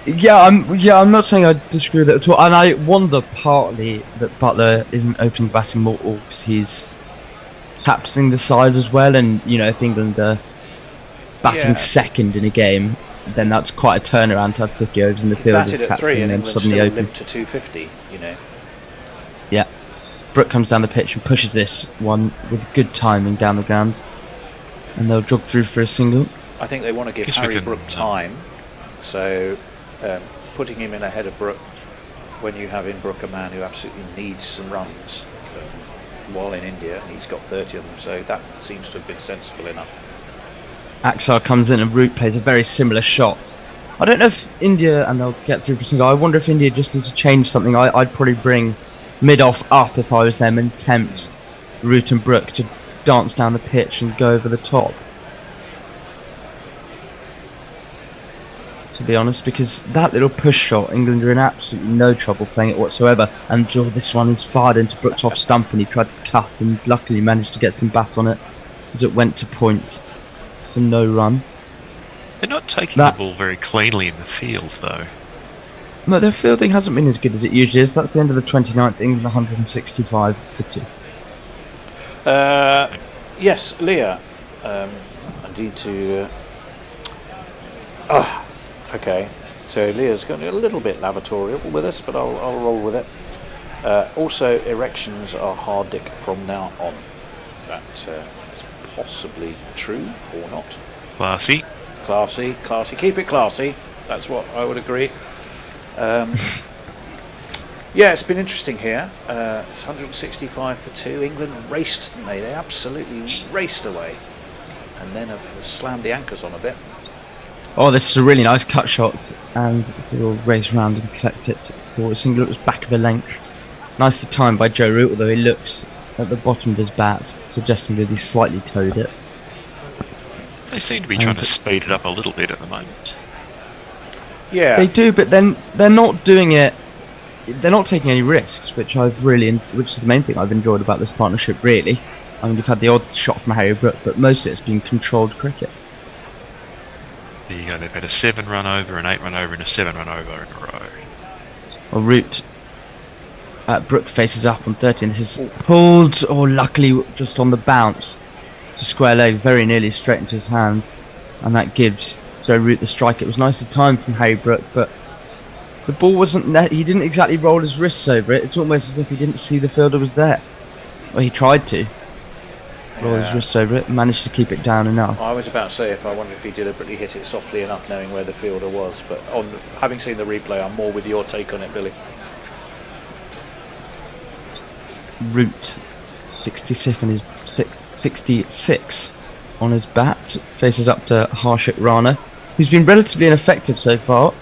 I'm not saying I disagree with it at all, and I wonder partly that Butler isn't opening batting more because he's captaining the side as well, and if England are batting second in a game, then that's quite a turnaround to have 50 overs in the field as captain and then suddenly open to 250. Yeah, Brook comes down the pitch and pushes this one with good timing down the ground, and they'll jog through for a single. I think they want to give Harry Brook time, so putting him in ahead of Brook when you have in Brook a man who absolutely needs some runs while in India, and he's got 30 of them, so that seems to have been sensible enough. Axar comes in and Root plays a very similar shot. I don't know if India, and they'll get through for a single, I wonder if India just needs to change something. I'd probably bring mid-off up if I was them and tempt Root and Brook to dance down the pitch and go over the top. To be honest, because that little push shot, England are in absolutely no trouble playing it whatsoever, and this one is fired into Brook's off stump, and he tried to cut and luckily managed to get some bat on it as it went to points for no run. They're not taking the ball very cleanly in the field though. No, their fielding hasn't been as good as it usually is. That's the end of the 29th, England 165 for 2. Yes, Leah, I need to okay, so Leah's got a little bit lavatorial with us, but I'll roll with it. Also, erections are hard dick from now on. That is possibly true or not. Classy. Classy. Keep it classy. That's what I would agree. Yeah, it's been interesting here. It's 165 for 2. England raced, didn't they? They absolutely raced away. And then have slammed the anchors on a bit. Oh, this is a really nice cut shot, and he'll race round and collect it for a single. It was back of a length. Nicely timed by Joe Root, although he looks at the bottom of his bat, suggesting that he slightly towed it. They seem to be trying to speed it up a little bit at the moment. Yeah. They do, but then they're not doing it. They're not taking any risks, which is the main thing I've enjoyed about this partnership, really. I mean, you've had the odd shot from Harry Brook, but most of it's been controlled cricket. There you go. They've had a 7 run over, an 8 run over, and a 7 run over in a row. Well, Root. Brook faces up on 30, and this is pulled, or luckily just on the bounce. It's a square leg, very nearly straight into his hands, and that gives Joe Root the strike. It was nicely timed from Harry Brook, but the ball wasn't there. He didn't exactly roll his wrists over it. It's almost as if he didn't see the fielder was there. Well, he tried to roll his wrists over it, and managed to keep it down enough. I was about to say, I wonder if he deliberately hit it softly enough, knowing where the fielder was. But having seen the replay, I'm more with your take on it, Billy. Root 66 on his bat, faces up to Harshit Rana, who's been relatively ineffective so far.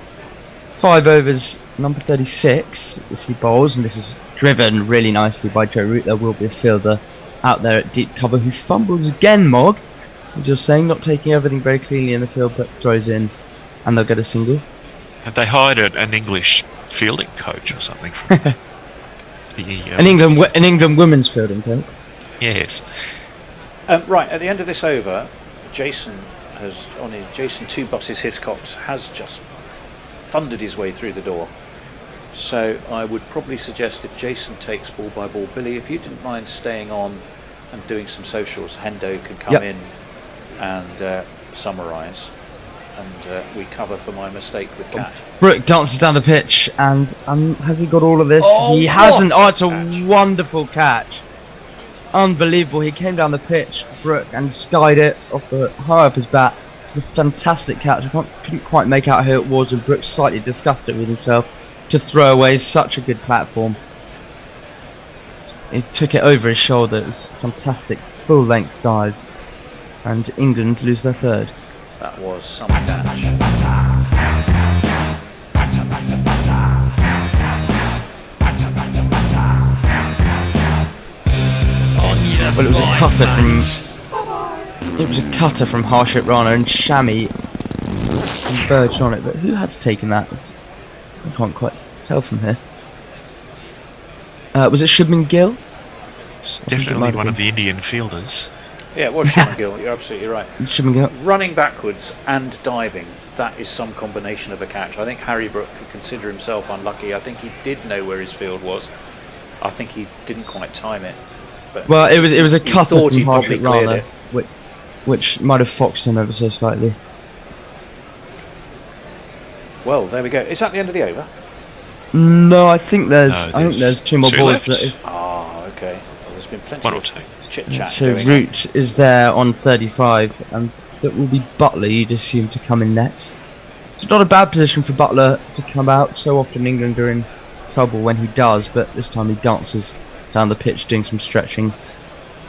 5 overs, number 36 as he bowls, and this is driven really nicely by Joe Root. There will be a fielder out there at deep cover who fumbles again, Mog, as you're saying, not taking everything very cleanly in the field, but throws in, and they'll get a single. Have they hired an English fielding coach or something? An England women's fielding coach. Yes. Right, at the end of this over, Jason 2 buses Hiscox has just thundered his way through the door. So I would probably suggest if Jason takes ball by ball, Billy, if you didn't mind staying on and doing some socials, Hendo can come in and summarise, and we cover for my mistake with Cat. Brook dances down the pitch, and has he got all of this? Oh, he hasn't. Oh, it's a catch. wonderful catch. Unbelievable. He came down the pitch, Brook, and skied it off the high up his bat. It's a fantastic catch. I couldn't quite make out who it was, and Brook slightly disgusted with himself to throw away such a good platform. He took it over his shoulder. It was a fantastic full length dive, and England lose their 3rd. That was some catch. Well, it was a cutter from Harshit Rana, and Shami converged on it. But who has taken that? I can't quite tell from here. Was it Shubman Gill? It's definitely one of the Indian fielders. Yeah, it was Shubman Gill. You're absolutely right. Shubman Gill. Running backwards and diving, that is some combination of a catch. I think Harry Brook could consider himself unlucky. I think he did know where his field was. I think he didn't quite time it. But well, it was a cutter from probably Harshit Rana, which might have foxed him ever so slightly. Well, there we go. Is that the end of the over? No, I think there's 2 more balls. Okay. Well, there's been plenty 1 or of 2 chit-chat So going Root is there on 35, and that will be Butler, you'd assume, to come in next. It's not a bad position for Butler to come out. So often England are in trouble when he does, but this time he dances down the pitch doing some stretching,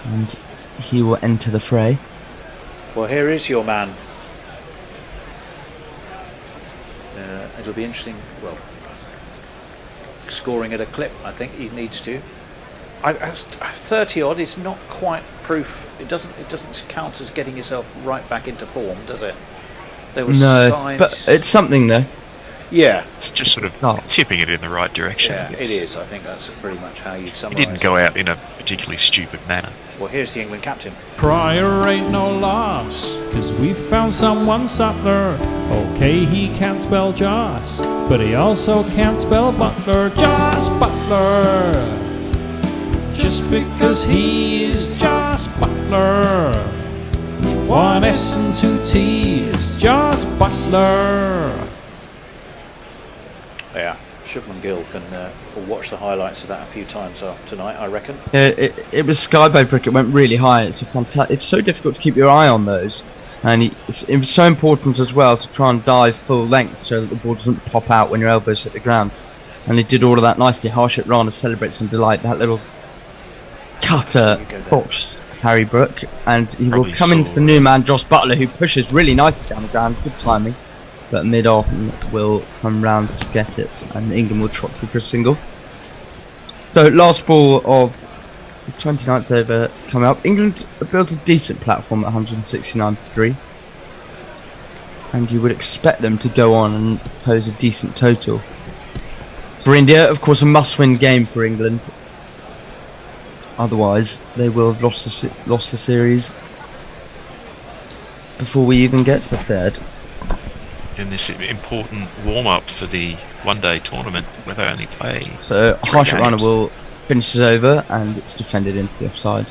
and he will enter the fray. Well, here is your man. It'll be interesting. Well, scoring at a clip, I think he needs to. 30 odd is not quite proof. It doesn't count as getting yourself right back into form, does it? There was signs. But it's something though. Yeah, it's just sort of tipping it in the right direction. Yeah, it is. I think that's pretty much how you'd summarise. He didn't go out in a particularly stupid manner. Well, here's the England captain. Pryor ain't no loss, 'cause we found someone subtler. Okay, he can't spell Joss, but he also can't spell Butler. Joss Butler. Just because he is Joss Butler. 1 S and 2 T's, Joss Butler. Yeah, Shupman Gill can watch the highlights of that a few times tonight, I reckon. It was Skybow Brook. It went really high. It's a fantastic. It's so difficult to keep your eye on those, and it was so important as well to try and dive full length so that the ball doesn't pop out when your elbows hit the ground. And he did all of that nicely. Harshit Rana celebrates and delight that little cutter box. Harry Brook, and he will come into the new man Josh Butler, who pushes really nicely down the ground, good timing, but mid-off will come round to get it, and England will trot through for a single. So last ball of the 29th over coming up. England have built a decent platform at 169 for 3, and you would expect them to go on and pose a decent total. For India, of course, a must-win game for England. Otherwise, they will have lost the series before we even get to the third. In this important warm-up for the one-day tournament, where they only play. So Harshit Rana will finish this over, and it's defended into the offside.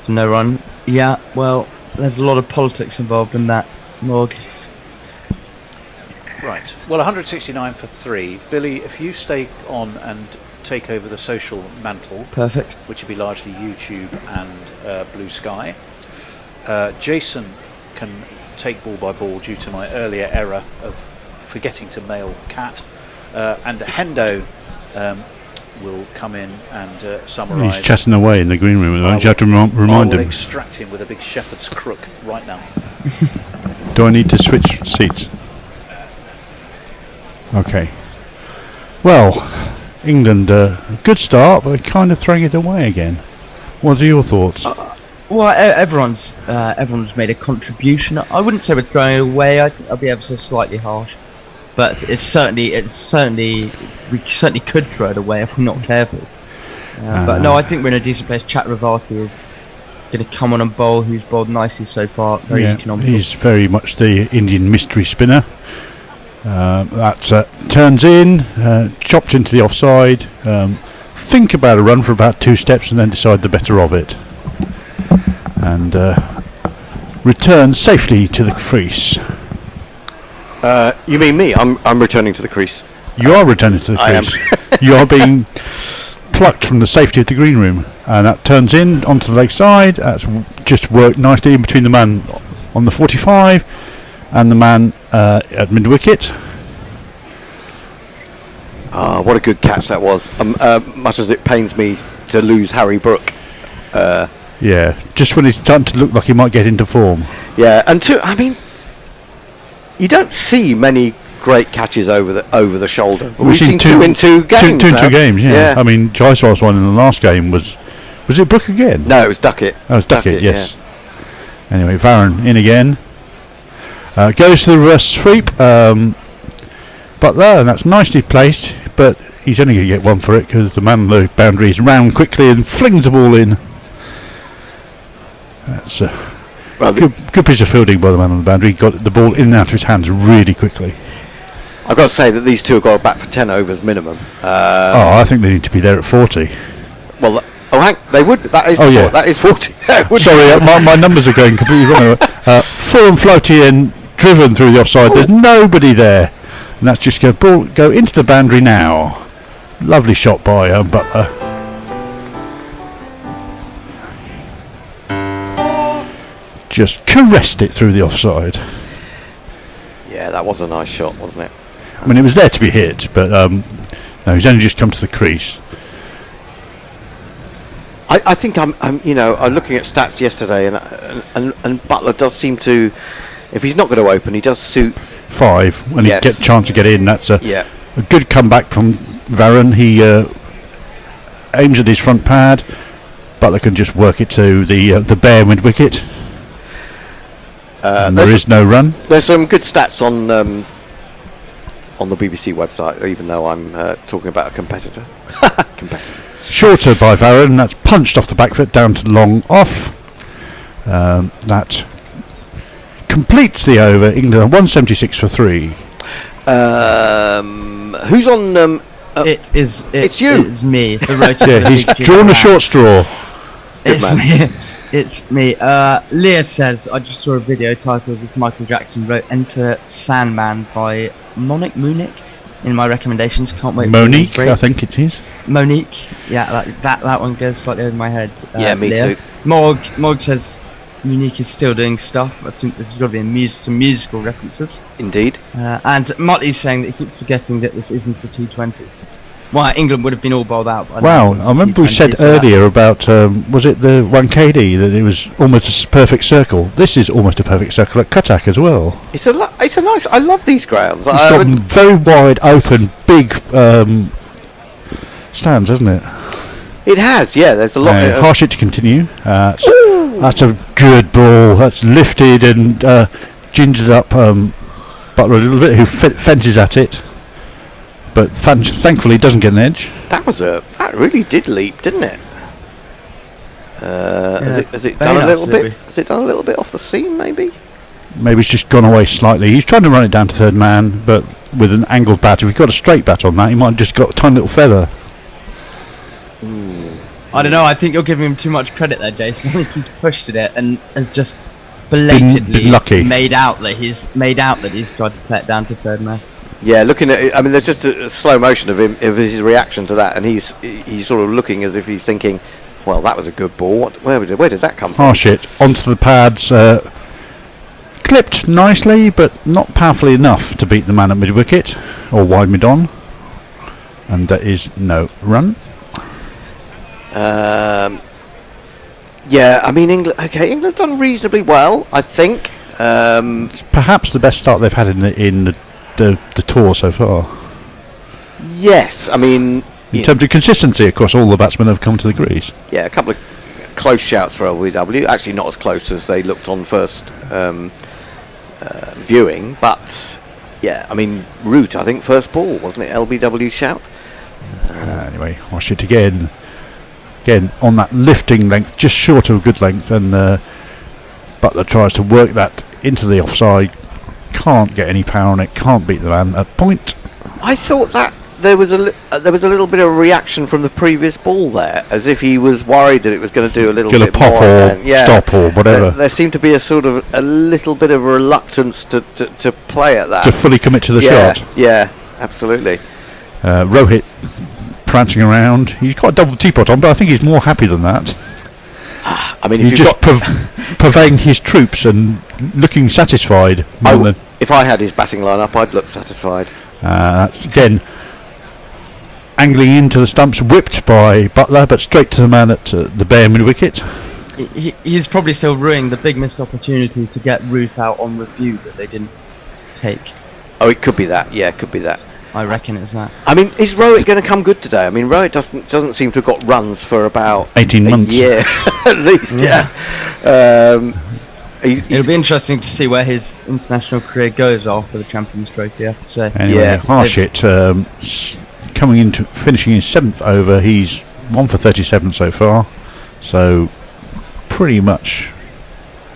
So no run. Yeah, well, there's a lot of politics involved in that, Morg. Right. Well, 169 for 3. Billy, if you stay on and take over the social mantle, perfect, which would be largely YouTube and Blue Sky. Jason can take ball by ball due to my earlier error of forgetting to mail Cat, and Hendo will come in and summarise. He's chatting away in the green room. You have to remind I will him. extract him with a big shepherd's crook right now. Do I need to switch seats? Okay. Well, England, good start, but they're kind of throwing it away again. What are your thoughts? Well, everyone's made a contribution. I wouldn't say we're throwing it away. I think I'll be ever so slightly harsh, but we certainly could throw it away if we're not careful. But no, I think we're in a decent place. Chat Ravati is going to come on and bowl. Who's bowled nicely so far. Very economical. He's very much the Indian mystery spinner. That turns in, chopped into the offside. Think about a run for about 2 steps and then decide the better of it. And returns safely to the crease. You mean me? I'm returning to the crease. You are returning to the crease. You are being plucked from the safety of the green room. And that turns in onto the leg side. That's just worked nicely in between the man on the 45 and the man at mid-wicket. What a good catch that was. Much as it pains me to lose Harry Brook. Yeah, just when he's starting to look like he might get into form. Yeah, and I mean, you don't see many great catches over the shoulder. But we've seen two in two games. Two games, yeah. I mean, Jaiswal's one in the last game was it Brook again? No, it was Ducket. Oh, it was Ducket, yes. Yeah. Anyway, Varun in again. Goes to the reverse sweep. Butler, and that's nicely placed, but he's only going to get one for it because the man on the boundary is round quickly and flings the ball in. That's a good piece of fielding by the man on the boundary. He got the ball in and out of his hands really quickly. I've got to say that these two have got to bat for 10 overs minimum. I think they need to be there at 40. Well, they would. That is. Yeah. That is 40. Sorry, my numbers are going completely wrong. Full and floaty and driven through the offside. There's nobody there, and that's just going to go into the boundary now. Lovely shot by Butler. Just caressed it through the offside. Yeah, that was a nice shot, wasn't it? I mean, it was there to be hit, but no, he's only just come to the crease. I think I'm looking at stats yesterday, and Butler does seem to, if he's not going to open, he does suit 5 when he gets a chance to get in. That's a good comeback from Varun. He aims at his front pad. Butler can just work it to the bare mid wicket. And there is no run. There's some good stats on the BBC website, even though I'm talking about a competitor. Shorter by Varun, that's punched off the back foot down to long off. That completes the over. England on 176 for 3. Who's on? It's you. It's me. The rotor. Yeah, he's drawn a short straw. It's me. Leah says, I just saw a video titled "If Michael Jackson wrote Enter Sandman" by Munich. in my recommendations. Can't wait. Monique, for I think it is. Monique, yeah, that one goes slightly over my head. Yeah, me Leo. too. Morg says Monique is still doing stuff. I think this has got to be some musical references. Indeed. And Muttley's saying that he keeps forgetting that this isn't a T20. Well, England would have been all bowled out. By Wow, now, I remember we T20, said so earlier about, was it the 1KD, that it was almost a perfect circle. This is almost a perfect circle at Cuttack as well. It's a nice. I love these grounds. It's got very wide open, big stands, hasn't it? It has, yeah. There's a lot. Harsh it to continue. That's a good ball. That's lifted and gingered up Butler a little bit, who fences at it. But thankfully doesn't get an edge. That really did leap, didn't it? Has it done a little bit? Has it done a little bit off the seam, maybe? Maybe it's just gone away slightly. He's trying to run it down to third man, but with an angled bat. If he's got a straight bat on that, he might have just got a tiny little feather. I don't know. I think you're giving him too much credit there, Jason. I think he's pushed it and has just belatedly been lucky. made out that he's tried to play it down to third man. Yeah, looking at it, I mean, there's just a slow motion of his reaction to that, and he's sort of looking as if he's thinking, well, that was a good ball. Where did that come from? Harsh it onto the pads, clipped nicely, but not powerfully enough to beat the man at mid wicket or wide mid on, and that is no run. Yeah, I mean, England done reasonably well, I think. It's perhaps the best start they've had in the tour so far. Yes, I mean, in terms of consistency, of course, all the batsmen have come to the crease. Yeah, a couple of close shouts for LBW. Actually, not as close as they looked on first viewing, but yeah, I mean, Root, I think first ball, wasn't it? LBW shout. Anyway, wash it again on that lifting length, just short of a good length, and Butler tries to work that into the offside. Can't get any power on it. Can't beat the man at point. I thought that there was a little bit of reaction from the previous ball there, as if he was worried that it was going to do a little bit pop more. or stop or whatever. There seemed to be a little bit of a reluctance to play at that. To fully commit to the shot. Yeah, absolutely. Rohit prancing around. He's got a double teapot on, but I think he's more happy than that. I mean, he's just purveying his troops and looking satisfied. If I had his batting lineup, I'd look satisfied. That's again angling into the stumps, whipped by Butler, but straight to the man at the bare mid wicket. He's probably still ruining the big missed opportunity to get Root out on review that they didn't take. Oh, it could be that. Yeah, it could be that. I reckon it's that. I mean, is Rohit going to come good today? I mean, Rohit doesn't seem to have got runs for about 18 months. Yeah, at least. Yeah. It'll be interesting to see where his international career goes after the Champions Trophy, I have to say. Anyway, Harshit finishing his 7th over. He's 1 for 37 so far, so pretty much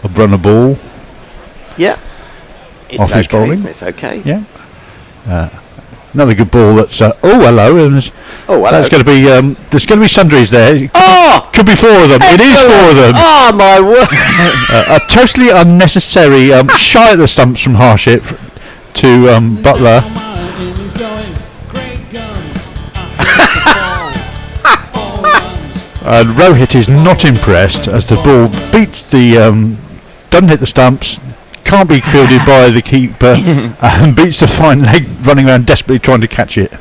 a runner ball. Yeah, it's off his bowling. It's okay. Yeah. Another good ball. That's hello. And hello. There's going to be there's sundries there. Could be 4 of them. Excellent. It is 4 of them. Oh my word! A totally unnecessary shy at the stumps from Harshit to Butler. And Rohit is not impressed as the ball beats doesn't hit the stumps. Can't be fielded by the keeper and beats the fine leg, running around desperately trying to catch it.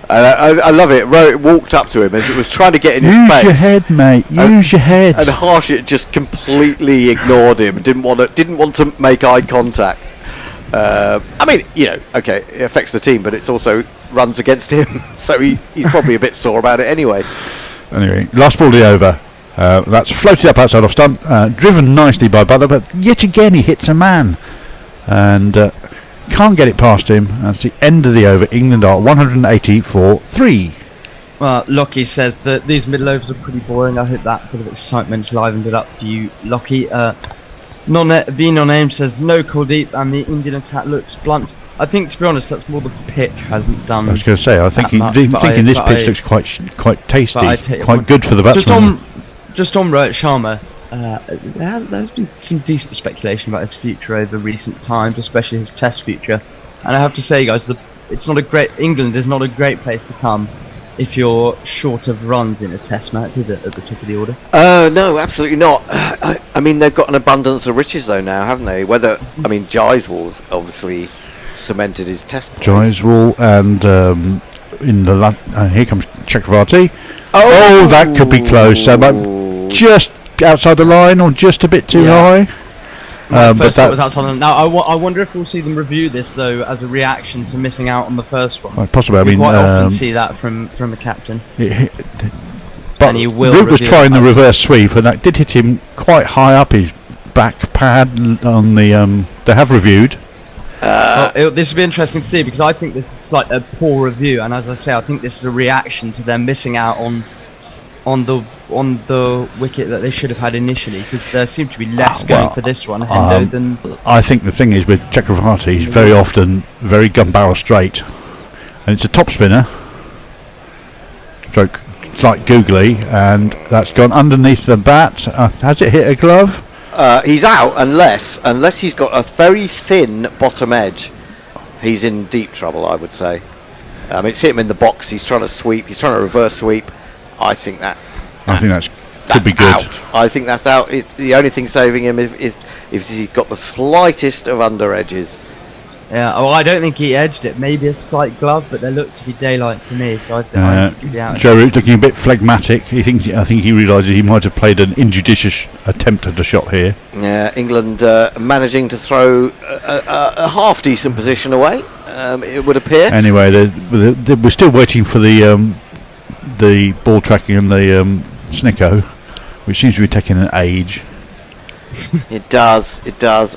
I love it. Rohit walked up to him as it was trying to get in his face. Use your head, mate. Use your head. And Harshit just completely ignored him. Didn't want to make eye contact. I mean, okay, it affects the team, but it's also runs against him, so he's probably a bit sore about it anyway. Anyway, last ball of the over. That's floated up outside off stump, driven nicely by Butler, but yet again he hits a man and can't get it past him. That's the end of the over. England are 180 for 3. Well, Lockie says that these middle overs are pretty boring. I hope that bit of excitement's livened it up for you, Lockie. V-non-name says no Kuldeep and the Indian attack looks blunt. I think, to be honest, that's more the pitch hasn't done. I was going to say, I think this pitch looks quite tasty, quite good for the batsman. Just on Rohit Sharma, there's been some decent speculation about his future over recent times, especially his Test future. And I have to say, guys, the it's not a great. England is not a great place to come if you're short of runs in a Test match, is it? At the top of the order. No, absolutely not. I mean, they've got an abundance of riches though now, haven't they? Jaiswal's obviously cemented his Test place. Jaiswal and in the here comes Chakravarti. Oh, that could be close. Just outside the line or just a bit too high. First thought was outside. Now I wonder if we'll see them review this though as a reaction to missing out on the first one. Possibly. I mean, quite often see that from the captain. But Brook was trying the reverse sweep, and that did hit him quite high up his back pad on the. They have reviewed. This will be interesting to see because I think this is like a poor review, and as I say, I think this is a reaction to them missing out on the wicket that they should have had initially, because there seemed to be less going for this one than. I think the thing is with Chakravarti, he's very often very gun barrel straight, and it's a top spinner. Stroke slight googly, and that's gone underneath the bat. Has it hit a glove? He's out unless he's got a very thin bottom edge. He's in deep trouble, I would say. It's hit him in the box. He's trying to sweep. He's trying to reverse sweep. I think that could be good. Out. I think that's out. The only thing saving him is if he's got the slightest of under edges. Yeah, well, I don't think he edged it. Maybe a slight glove, but they look to be daylight to me. So I think he'd be out. Joe Root's looking a bit phlegmatic. I think he realises he might have played an injudicious attempt at a shot here. Yeah, England managing to throw a half decent position away. It would appear. Anyway, we're still waiting for the ball tracking and the Snicko, which seems to be taking an age. It does.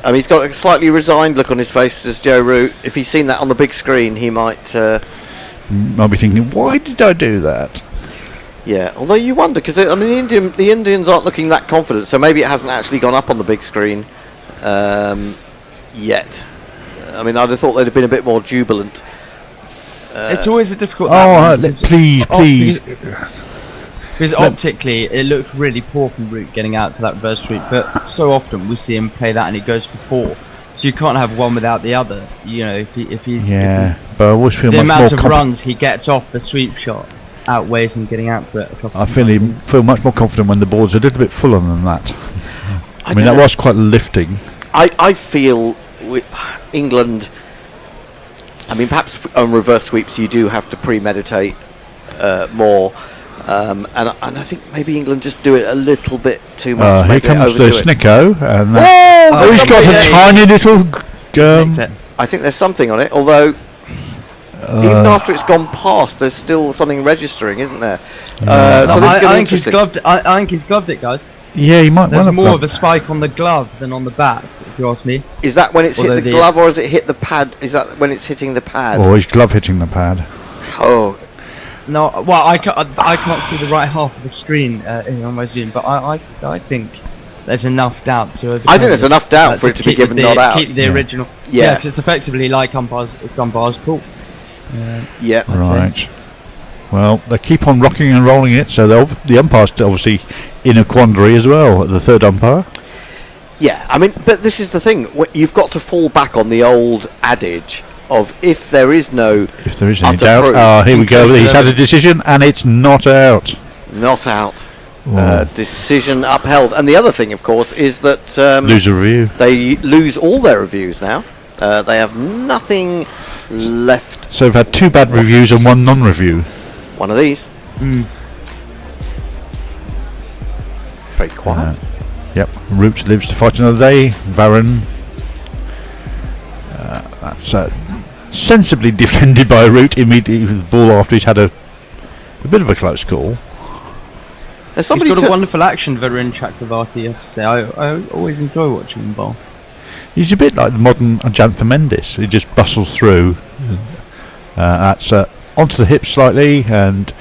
I mean, he's got a slightly resigned look on his face, as Joe Root. If he's seen that on the big screen, he might be thinking, why did I do that? Yeah, although you wonder, because the Indians aren't looking that confident, so maybe it hasn't actually gone up on the big screen yet. I mean, I'd have thought they'd have been a bit more jubilant. It's always a difficult. Please. Because optically, it looked really poor from Brook getting out to that reverse sweep, but so often we see him play that and it goes for 4. So you can't have one without the other. You know, if he's but I always feel the much amount more of runs he gets off the sweep shot outweighs him getting out for it. I feel much more confident when the ball's a little bit fuller than that. I mean, that was quite lifting. I feel with England. I mean, perhaps on reverse sweeps you do have to premeditate more. And I think maybe England just do it a little bit too much. Here comes the Snicko, and he's got a tiny little. I think there's something on it, although even after it's gone past, there's still something registering, isn't there? So this is I think he's gloved. I think he's gloved it, guys. Yeah, he might. There's more of a spike on the glove than on the bat, if you ask me. Is that when it's hit the glove, or is it hit the pad? Is that when it's hitting the pad? Or is glove hitting the pad? Oh. No, well, I can't see the right half of the screen on my Zoom, but I think there's enough doubt to. I think there's enough doubt for it to be given not out. Keep the original. Yeah, because it's effectively like umpire's call. Yeah. Right. Well, they keep on rocking and rolling it, so the umpire's obviously in a quandary as well. The third umpire. Yeah, I mean, but this is the thing. You've got to fall back on the old adage of if there is any doubt. Here we go. He's had a decision, and it's not out. Not out. Decision upheld. And the other thing, of course, is that lose a review. They lose all their reviews now. They have nothing left. So they've had 2 bad reviews and 1 non-review. One of these. It's very quiet. Yep. Root lives to fight another day. Varun. That's sensibly defended by Root immediately with the ball after he's had a bit of a close call. He's got a wonderful action, Varun Chakravarti, I have to say. I always enjoy watching him bowl. He's a bit like the modern Ajantha Mendis. He just bustles through. That's onto the hip slightly and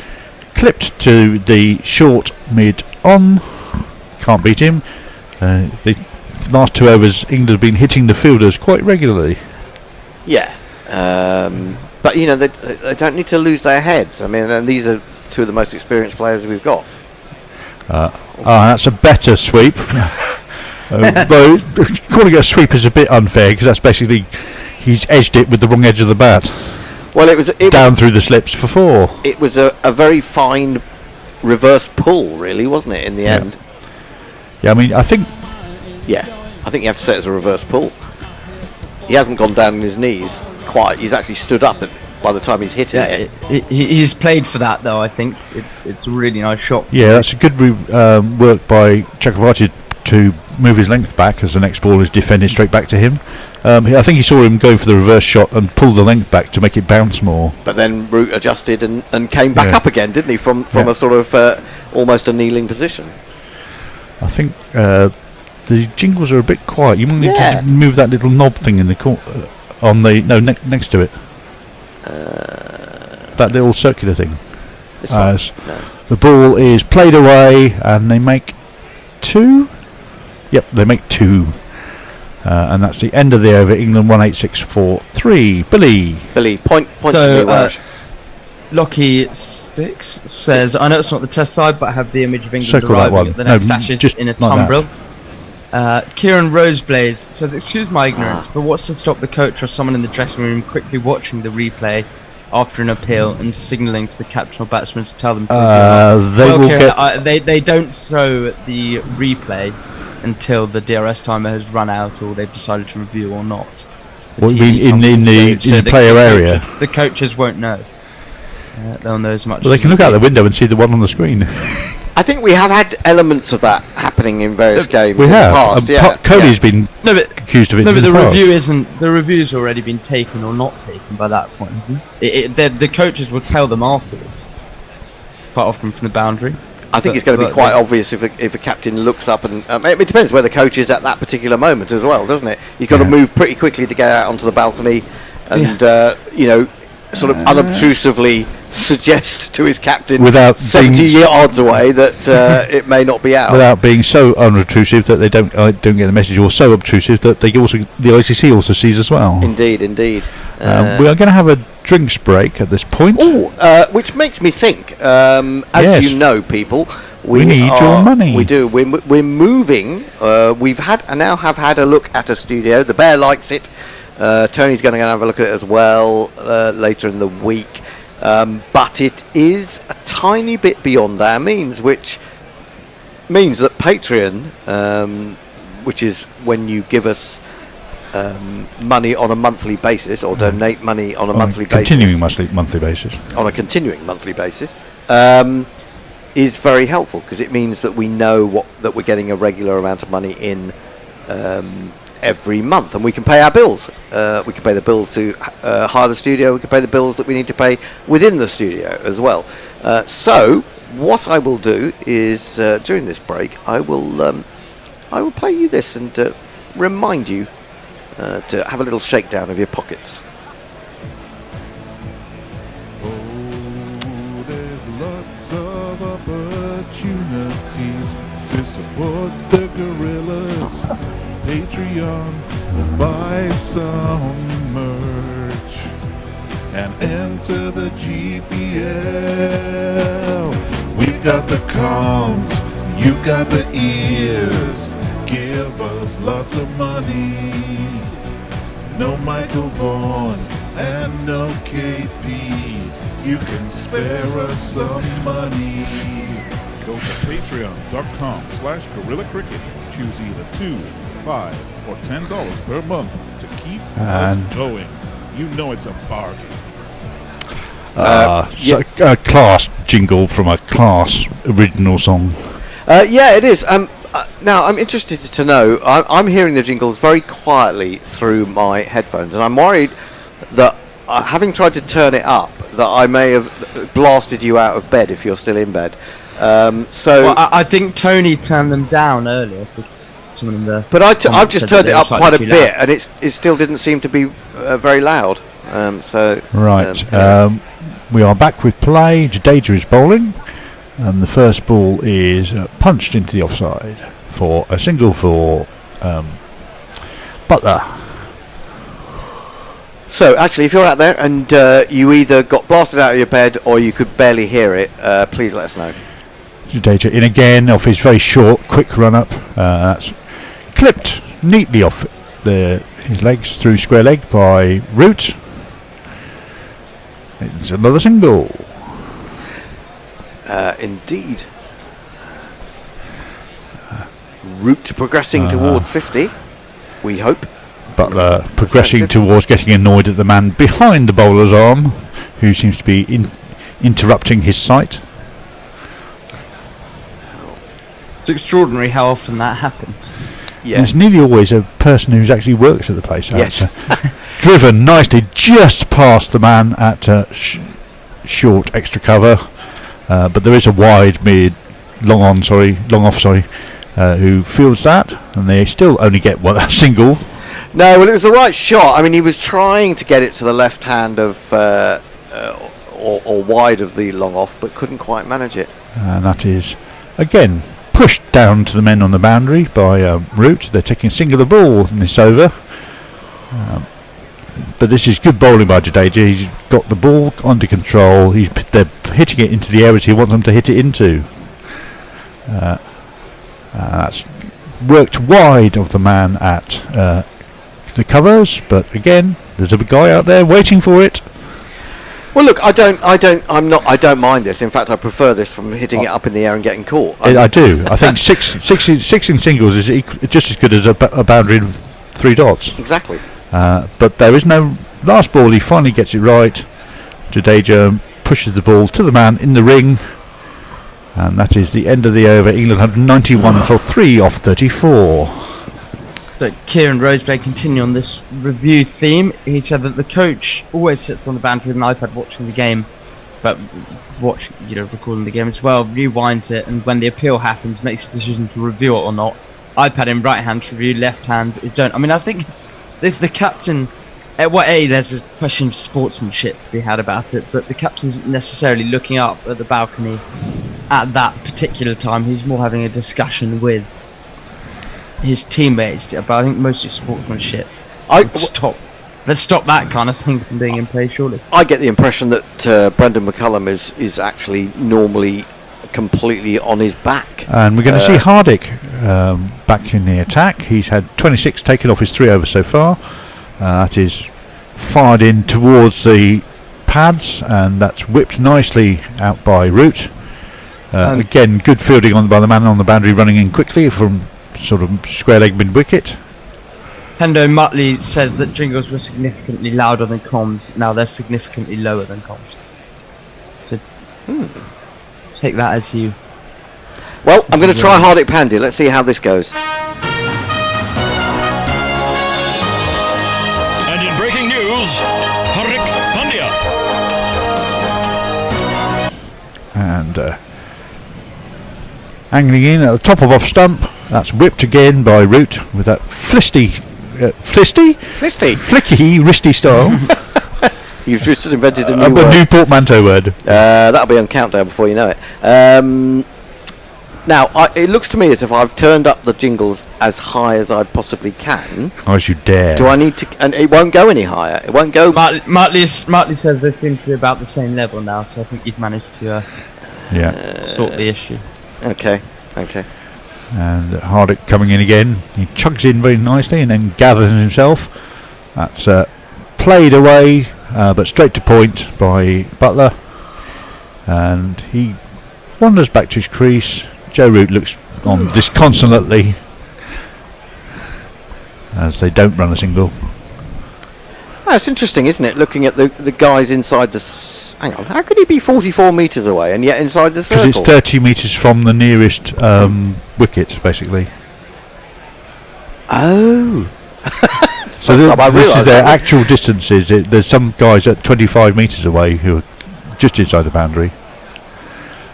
clipped to the short mid on. Can't beat him. The last 2 overs, England have been hitting the fielders quite regularly. Yeah, but you know they don't need to lose their heads. I mean, and these are 2 of the most experienced players we've got. That's a better sweep. Though calling it a sweep is a bit unfair because that's basically he's edged it with the wrong edge of the bat. Well, it was down through the slips for 4. It was a very fine reverse pull, really, wasn't it? In the end. Yeah, I mean, I think you have to say it as a reverse pull. He hasn't gone down on his knees quite. He's actually stood up by the time he's hitting it. He's played for that, though. I think it's a really nice shot. Yeah, that's a good work by Chakravarti to move his length back as the next ball is defended straight back to him. I think he saw him going for the reverse shot and pull the length back to make it bounce more. But then Root adjusted and came back up again, didn't he? From a sort of almost a kneeling position. I think the jingles are a bit quiet. You might need to move that little knob thing in the next to it. That little circular thing. The ball is played away, and they make 2. Yep, they make 2. And that's the end of the over. England 1-8-6-4-3. Billy, point to me, Lockie Sticks says, I know it's not the test side, but I have the image of England Circle that arriving one. at the next Ashes in a like tumbril. Kieran Roseblaze says, excuse my ignorance, but what's to stop the coach or someone in the dressing room quickly watching the replay after an appeal and signalling to the captain or batsman to tell them they don't throw the replay until the DRS timer has run out or they've decided to review or not. In the player area? The coaches won't know. They'll know as much. Well, they can look out the window and see the one on the screen. I think we have had elements of that happening in various games in the past. Cody's been accused of it. No, but the review isn't. The review's already been taken or not taken by that point, isn't it? The coaches will tell them afterwards. Quite often from the boundary. I think it's going to be quite obvious if a captain looks up and it depends where the coach is at that particular moment as well, doesn't it? You've got to move pretty quickly to get out onto the balcony, and sort of unobtrusively suggest to his captain without 70 yards away that it may not be out. Without being so unobtrusive that they don't get the message, or so obtrusive that the ICC also sees as well. Indeed. We are going to have a drinks break at this point. Which makes me think, as you know, people, we need your money. We do. We're moving. We now have had a look at a studio. The Bear likes it. Tony's going to go and have a look at it as well later in the week. But it is a tiny bit beyond our means, which means that Patreon, which is when you give us money on a monthly basis or donate money on a monthly basis. Continuing monthly basis. On a continuing monthly basis. Is very helpful because it means that we know that we're getting a regular amount of money in every month, and we can pay our bills. We can pay the bill to hire the studio. We can pay the bills that we need to pay within the studio as well. So what I will do is during this break, I will play you this and remind you to have a little shakedown of your pockets. There's lots of opportunities to support the Gorillas. Patreon, buy some merch and enter the GPL. We've got the comms, you got the ears. Give us lots of money. No Michael Vaughan and no KP. You can spare us some money. Go to patreon.com/Gorilla Cricket. Choose either $2, $5, or $10 per month to keep us going. You know it's a bargain. A class jingle from a class original song. Yeah, it is. Now, I'm interested to know, I'm hearing the jingles very quietly through my headphones, and I'm worried that having tried to turn it up, that I may have blasted you out of bed if you're still in bed. I think Tony turned them down earlier. Someone in the but I've just turned it up quite a bit, and it still didn't seem to be very loud. We are back with play. Jadeja is bowling, and the first ball is punched into the offside for a single for Butler. So, actually, if you're out there and you either got blasted out of your bed or you could barely hear it, please let us know. Jadeja in again off his very short, quick run-up. That's clipped neatly off his legs through square leg by Root. It's another single. Indeed. Route progressing towards 50, we hope. Butler progressing towards getting annoyed at the man behind the bowler's arm, who seems to be interrupting his sight. It's extraordinary how often that happens. Yeah. And it's nearly always a person who actually works at the place. Yes. Driven nicely just past the man at short extra cover, but there is a wide mid, long off, who fields that, and they still only get a single. No, well, it was the right shot. I mean, he was trying to get it to the left hand of or wide of the long off, but couldn't quite manage it. And that is again pushed down to the men on the boundary by Root. They're taking a singular ball in this over. But this is good bowling by Jadeja. He's got the ball under control. They're hitting it into the areas he wants them to hit it into. That's worked wide of the man at the covers, but again, there's a big guy out there waiting for it. Well, look, I don't mind this. In fact, I prefer this from hitting it up in the air and getting caught. I do. I think six in singles is just as good as a boundary in 3 dots. Exactly. But there is no last ball. He finally gets it right. Jadeja pushes the ball to the man in the ring, and that is the end of the over. England had 91 for 3 off 34. So Kieran Rosebay continue on this review theme. He said that the coach always sits on the boundary with an iPad watching the game, but recording the game as well, rewinds it, and when the appeal happens, makes a decision to review it or not. iPad in right hand to review, left hand is don't. I mean, I think this the captain. There's a question of sportsmanship to be had about it, but the captain isn't necessarily looking up at the balcony at that particular time. He's more having a discussion with his teammates, but I think mostly sportsmanship. Let's stop that kind of thing from being in play, surely. I get the impression that Brendan McCullum is actually normally completely on his back. And we're going to see Hardick back in the attack. He's had 26 taken off his 3 overs so far. That is fired in towards the pads, and that's whipped nicely out by Root. Again, good fielding by the man on the boundary, running in quickly from sort of square leg mid wicket. Hendo Mutley says that jingles were significantly louder than comms. Now they're significantly lower than comms. So take that as you. Well, I'm going to try Hardick Pandya. Let's see how this goes. And in breaking news, Hardik Pandya. And angling in at the top of off stump. That's whipped again by Root with that flicky, wristy style. You've just invented a new portmanteau word. That'll be on countdown before you know it. Now, it looks to me as if I've turned up the jingles as high as I possibly can. As you dare. Do I need to? And it won't go any higher. It won't go. Martley says they seem to be about the same level now, so I think you've managed to sort the issue. Okay. And Hardick coming in again. He chugs in very nicely and then gathers himself. That's played away, but straight to point by Butler. And he wanders back to his crease. Joe Root looks on disconsolately as they don't run a single. It's interesting, isn't it? Looking at the guys inside the... hang on, how could he be 44 metres away and yet inside the circle? Because it's 30 metres from the nearest wicket, basically. Oh. So this is their actual distances. There's some guys at 25 metres away who are just inside the boundary.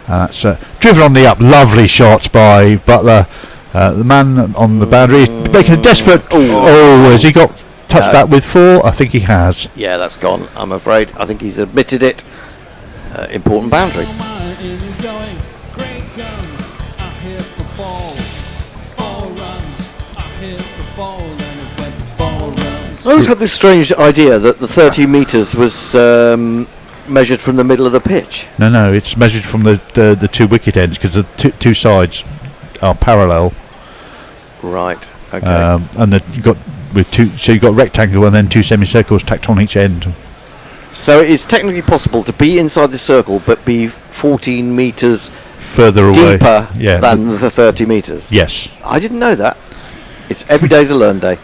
That's driven on the up. Lovely shots by Butler. The man on the boundary is making a desperate... has he got... touched that with 4? I think he has. Yeah, that's gone, I'm afraid. I think he's admitted it. Important boundary. I always had this strange idea that the 30 metres was measured from the middle of the pitch. No, it's measured from the 2 wicket ends, because the two sides are parallel. Right, okay. And you've got... with 2, so you've got rectangle and then 2 semicircles tacked on each end. So it's technically possible to be inside the circle but be 14 metres further away, deeper than the 30 metres. Yes. I didn't know that. It's every day's a learn day.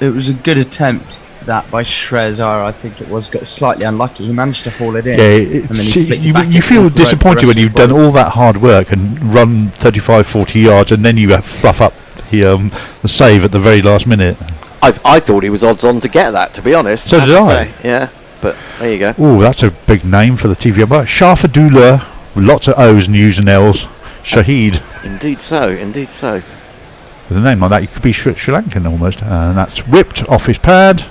It was a good attempt that by Shrezar, I think it was, got slightly unlucky. He managed to haul it in. Yeah, and then he flicked it back you feel into the disappointed when rest you've of the done all that hard work and run 35, 40 yards, and then you fluff up the save at the very last minute. I thought he was odds on to get that, to be honest. So did I. Say. Yeah, but there you go. Oh, that's a big name for the TV umpire. Shafadullah, with lots of O's and U's and L's. Shahid. Indeed so, indeed so. With a name like that, you could be Sri Lankan almost. And that's whipped off his pad.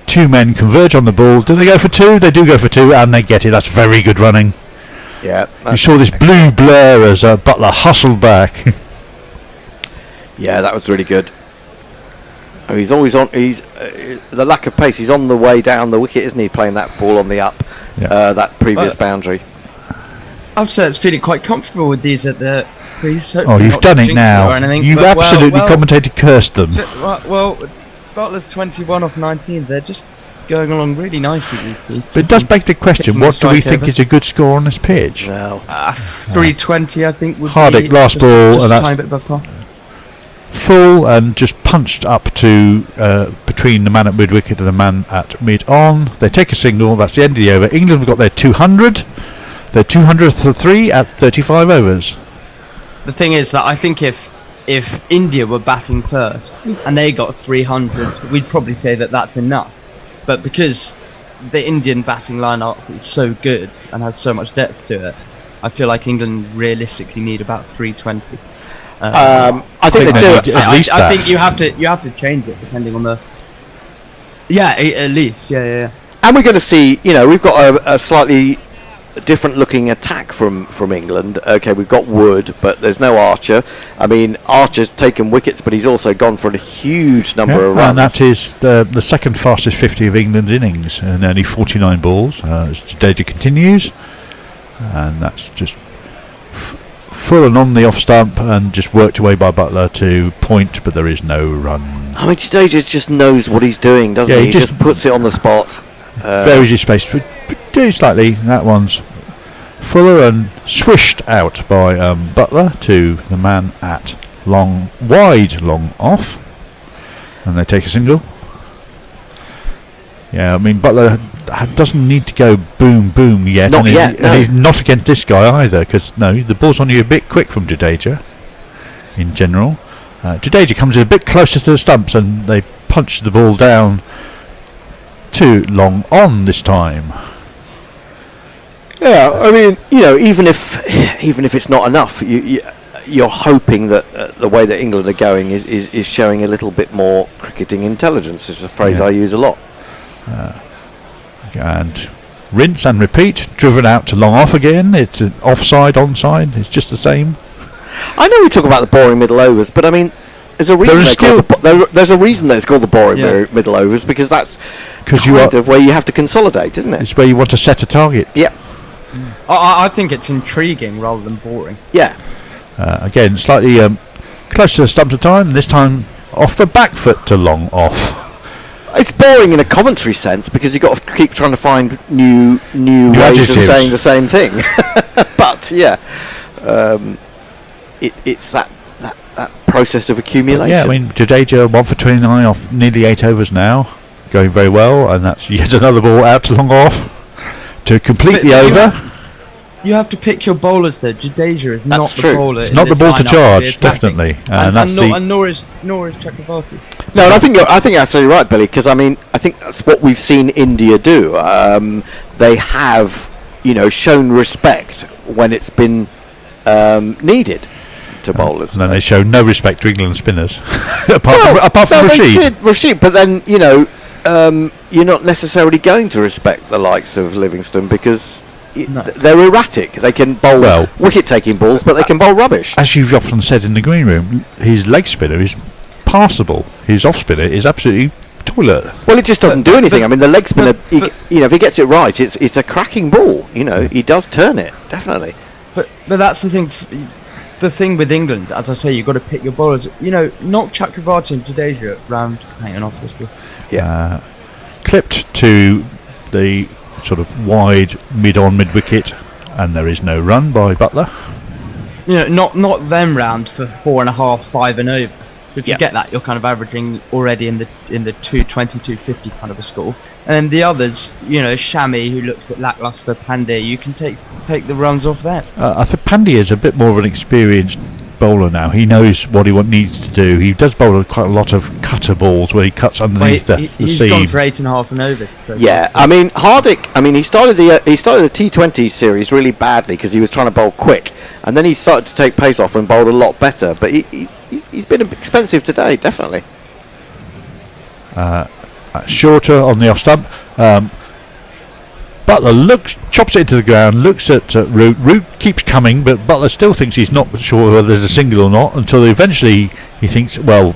2 men converge on the ball. Do they go for 2? They do go for 2, and they get it. That's very good running. Yeah. You saw this blue blur as Butler hustled back. Yeah, that was really good. Oh, he's always on. He's the lack of pace. He's on the way down the wicket, isn't he? Playing that ball on the up, that previous boundary. I'd say it's feeling quite comfortable with these at the. Oh, you've done it now. You've absolutely commentated cursed them. Well, Butler's 21 off 19s. They're just going along really nicely, these dudes. But it does beg the question, what do we think is a good score on this pitch? Well, 320, I think, would Hardick, be last ball, just and a that's tiny bit above par. Full and just punched up to between the man at mid wicket and the man at mid on. They take a single. That's the end of the over. England have got their 200. Their 200th for 3 at 35 overs. The thing is that I think if India were batting first and they got 300, we'd probably say that that's enough. But because the Indian batting lineup is so good and has so much depth to it, I feel like England realistically need about 320. I think they do. I think you have to change it depending on the. Yeah, at least. Yeah. And we're going to see. We've got a slightly different looking attack from England. Okay, we've got Wood, but there's no Archer. I mean, Archer's taken wickets, but he's also gone for a huge number of runs. And that is the second fastest 50 of England's innings, and only 49 balls. As Jadeja continues, and that's just full and on the off stump, and just worked away by Butler to point, but there is no run. I mean, Jadeja just knows what he's doing, doesn't he? He just puts it on the spot. Varies his space, but do slightly. That one's fuller and swished out by Butler to the man at wide long off, and they take a single. Yeah, I mean, Butler doesn't need to go boom boom yet. Not yet. And he's not against this guy either, because the ball's on you a bit quick from Jadeja in general. Jadeja comes in a bit closer to the stumps, and they punch the ball down to long on this time. Yeah, I mean, even if it's not enough, you're hoping that the way that England are going is showing a little bit more cricketing intelligence. It's a phrase I use a lot. And rinse and repeat, driven out to long off again. It's an offside, onside. It's just the same. I know we talk about the boring middle overs, but I mean, there's a reason there's a reason that it's called the boring middle overs, because that's kind of where you have to consolidate, isn't it? It's where you want to set a target. Yeah. I think it's intriguing rather than boring. Yeah. Again, slightly close to the stump of time. This time off the back foot to long off. It's boring in a commentary sense, because you've got to keep trying to find new ways of saying the same thing. But yeah, it's that process of accumulation. Yeah, I mean, Jadeja 1 for 29 off nearly 8 overs now, going very well, and that's yet another ball out to long off to complete the over. You have to pick your bowlers there. Jadeja is not the bowler. It's not the ball to charge, definitely, and nor is Chakravarti. No, and I think you're absolutely right, Billy, because I think that's what we've seen India do. They have, shown respect when it's been needed to bowlers. And then they show no respect to England spinners, apart from Rashid. They did Rashid, but then you're not necessarily going to respect the likes of Livingstone, because they're erratic. They can bowl wicket-taking balls, but they can bowl rubbish. As you've often said in the green room, his leg spinner is passable. His off spinner is absolutely toilet. Well, it just doesn't do anything. I mean, the leg spinner, if he gets it right, it's a cracking ball. He does turn it, definitely. But that's the thing. The thing with England, as I say, you've got to pick your bowlers. Knock Chakravarti and Jadeja round. Hang on, off this ball. Yeah. clipped to the sort of wide mid wicket, and there is no run by Butler. You know, not them round for 4.5, 5 and over. If you get that, you're kind of averaging already in the 220, 250 kind of a score. And then the others, you know, Shami, who looks a bit lackluster, Pandey, you can take the runs off them. I think Pandey is a bit more of an experienced bowler now. He knows what he needs to do. He does bowl quite a lot of cutter balls where he cuts underneath the he's seam. Gone for 8.5 and over. So Yeah, I mean Hardik. I mean he started the T20 series really badly because he was trying to bowl quick, and then he started to take pace off and bowled a lot better. But he's been expensive today, definitely. Shorter on the off stump. Butler chops it into the ground, looks at Root. Root keeps coming, but Butler still thinks he's not sure whether there's a single or not, until eventually he thinks, well,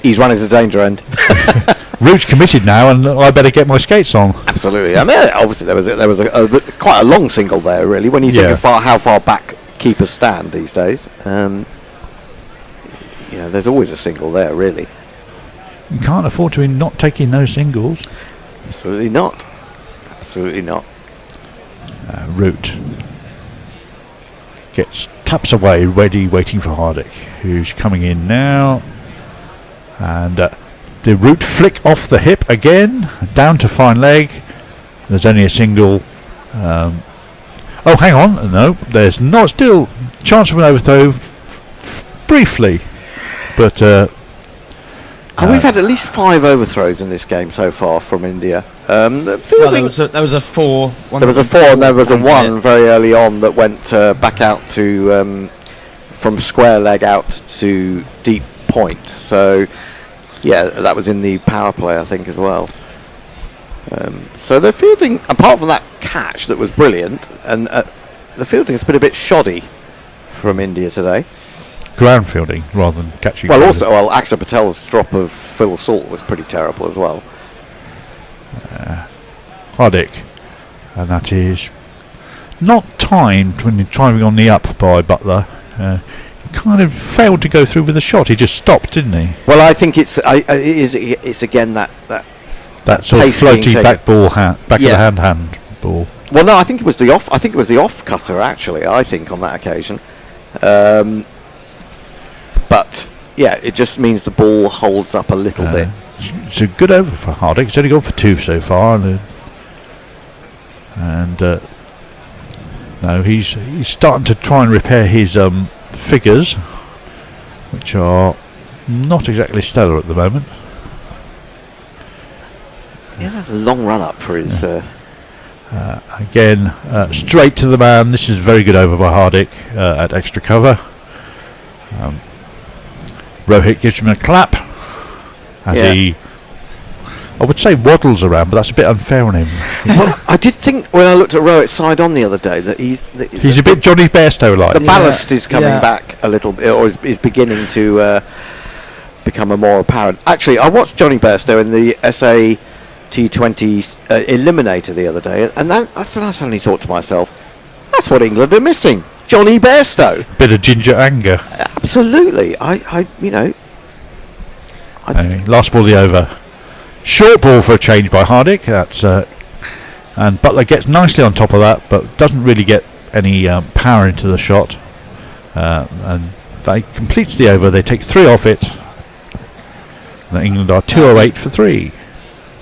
he's running to the danger end. Root's committed now, and I better get my skates on. Absolutely. I mean, obviously there was quite a long single there, really, when you think of how far back keepers stand these days. You know, there's always a single there, really. You can't afford to be not taking those singles. Absolutely not. Absolutely not. Root taps away, ready, waiting for Hardik, who's coming in now. And the Root flick off the hip again, down to fine leg. There's only a single. Oh, hang on. No, there's not. Still chance of an overthrow briefly. But we've had at least 5 overthrows in this game so far from India. There was a 4. There was a 4 and there was a 1 very early on that went back out to from square leg out to deep point. So yeah, that was in the power play, I think, as well. So the fielding, apart from that catch that was brilliant, and the fielding has been a bit shoddy from India today. Ground fielding rather than catching. Well, Akshar Patel's drop of Phil Salt was pretty terrible as well. Hardik, and that is not timed when you're driving on the up by Butler. He kind of failed to go through with the shot. He just stopped, didn't he? Well, I think it's again that sort of floaty back ball back of the hand ball. Well, no, I think it was the off. I think it was the off cutter actually. I think on that occasion. But yeah, it just means the ball holds up a little bit. It's a good over for Hardik. He's only gone for 2 so far, and no, he's starting to try and repair his figures, which are not exactly stellar at the moment. He has a long run up for his. Again, straight to the man. This is a very good over by Hardik at extra cover. Rohit gives him a clap as he, I would say, waddles around, but that's a bit unfair on him. Well, I did think when I looked at Rohit's side on the other day that he's a bit Johnny Bairstow like. The ballast is coming back a little bit, or is beginning to become a more apparent. Actually, I watched Johnny Bairstow in the SA T20 Eliminator the other day, and that's when I suddenly thought to myself, that's what England are missing. Johnny Bairstow. Bit of ginger anger. Absolutely. Last ball of the over. Short ball for a change by Hardik. That's and Butler gets nicely on top of that, but doesn't really get any power into the shot. And they completes the over. They take 3 off it. And England are 208 for 3.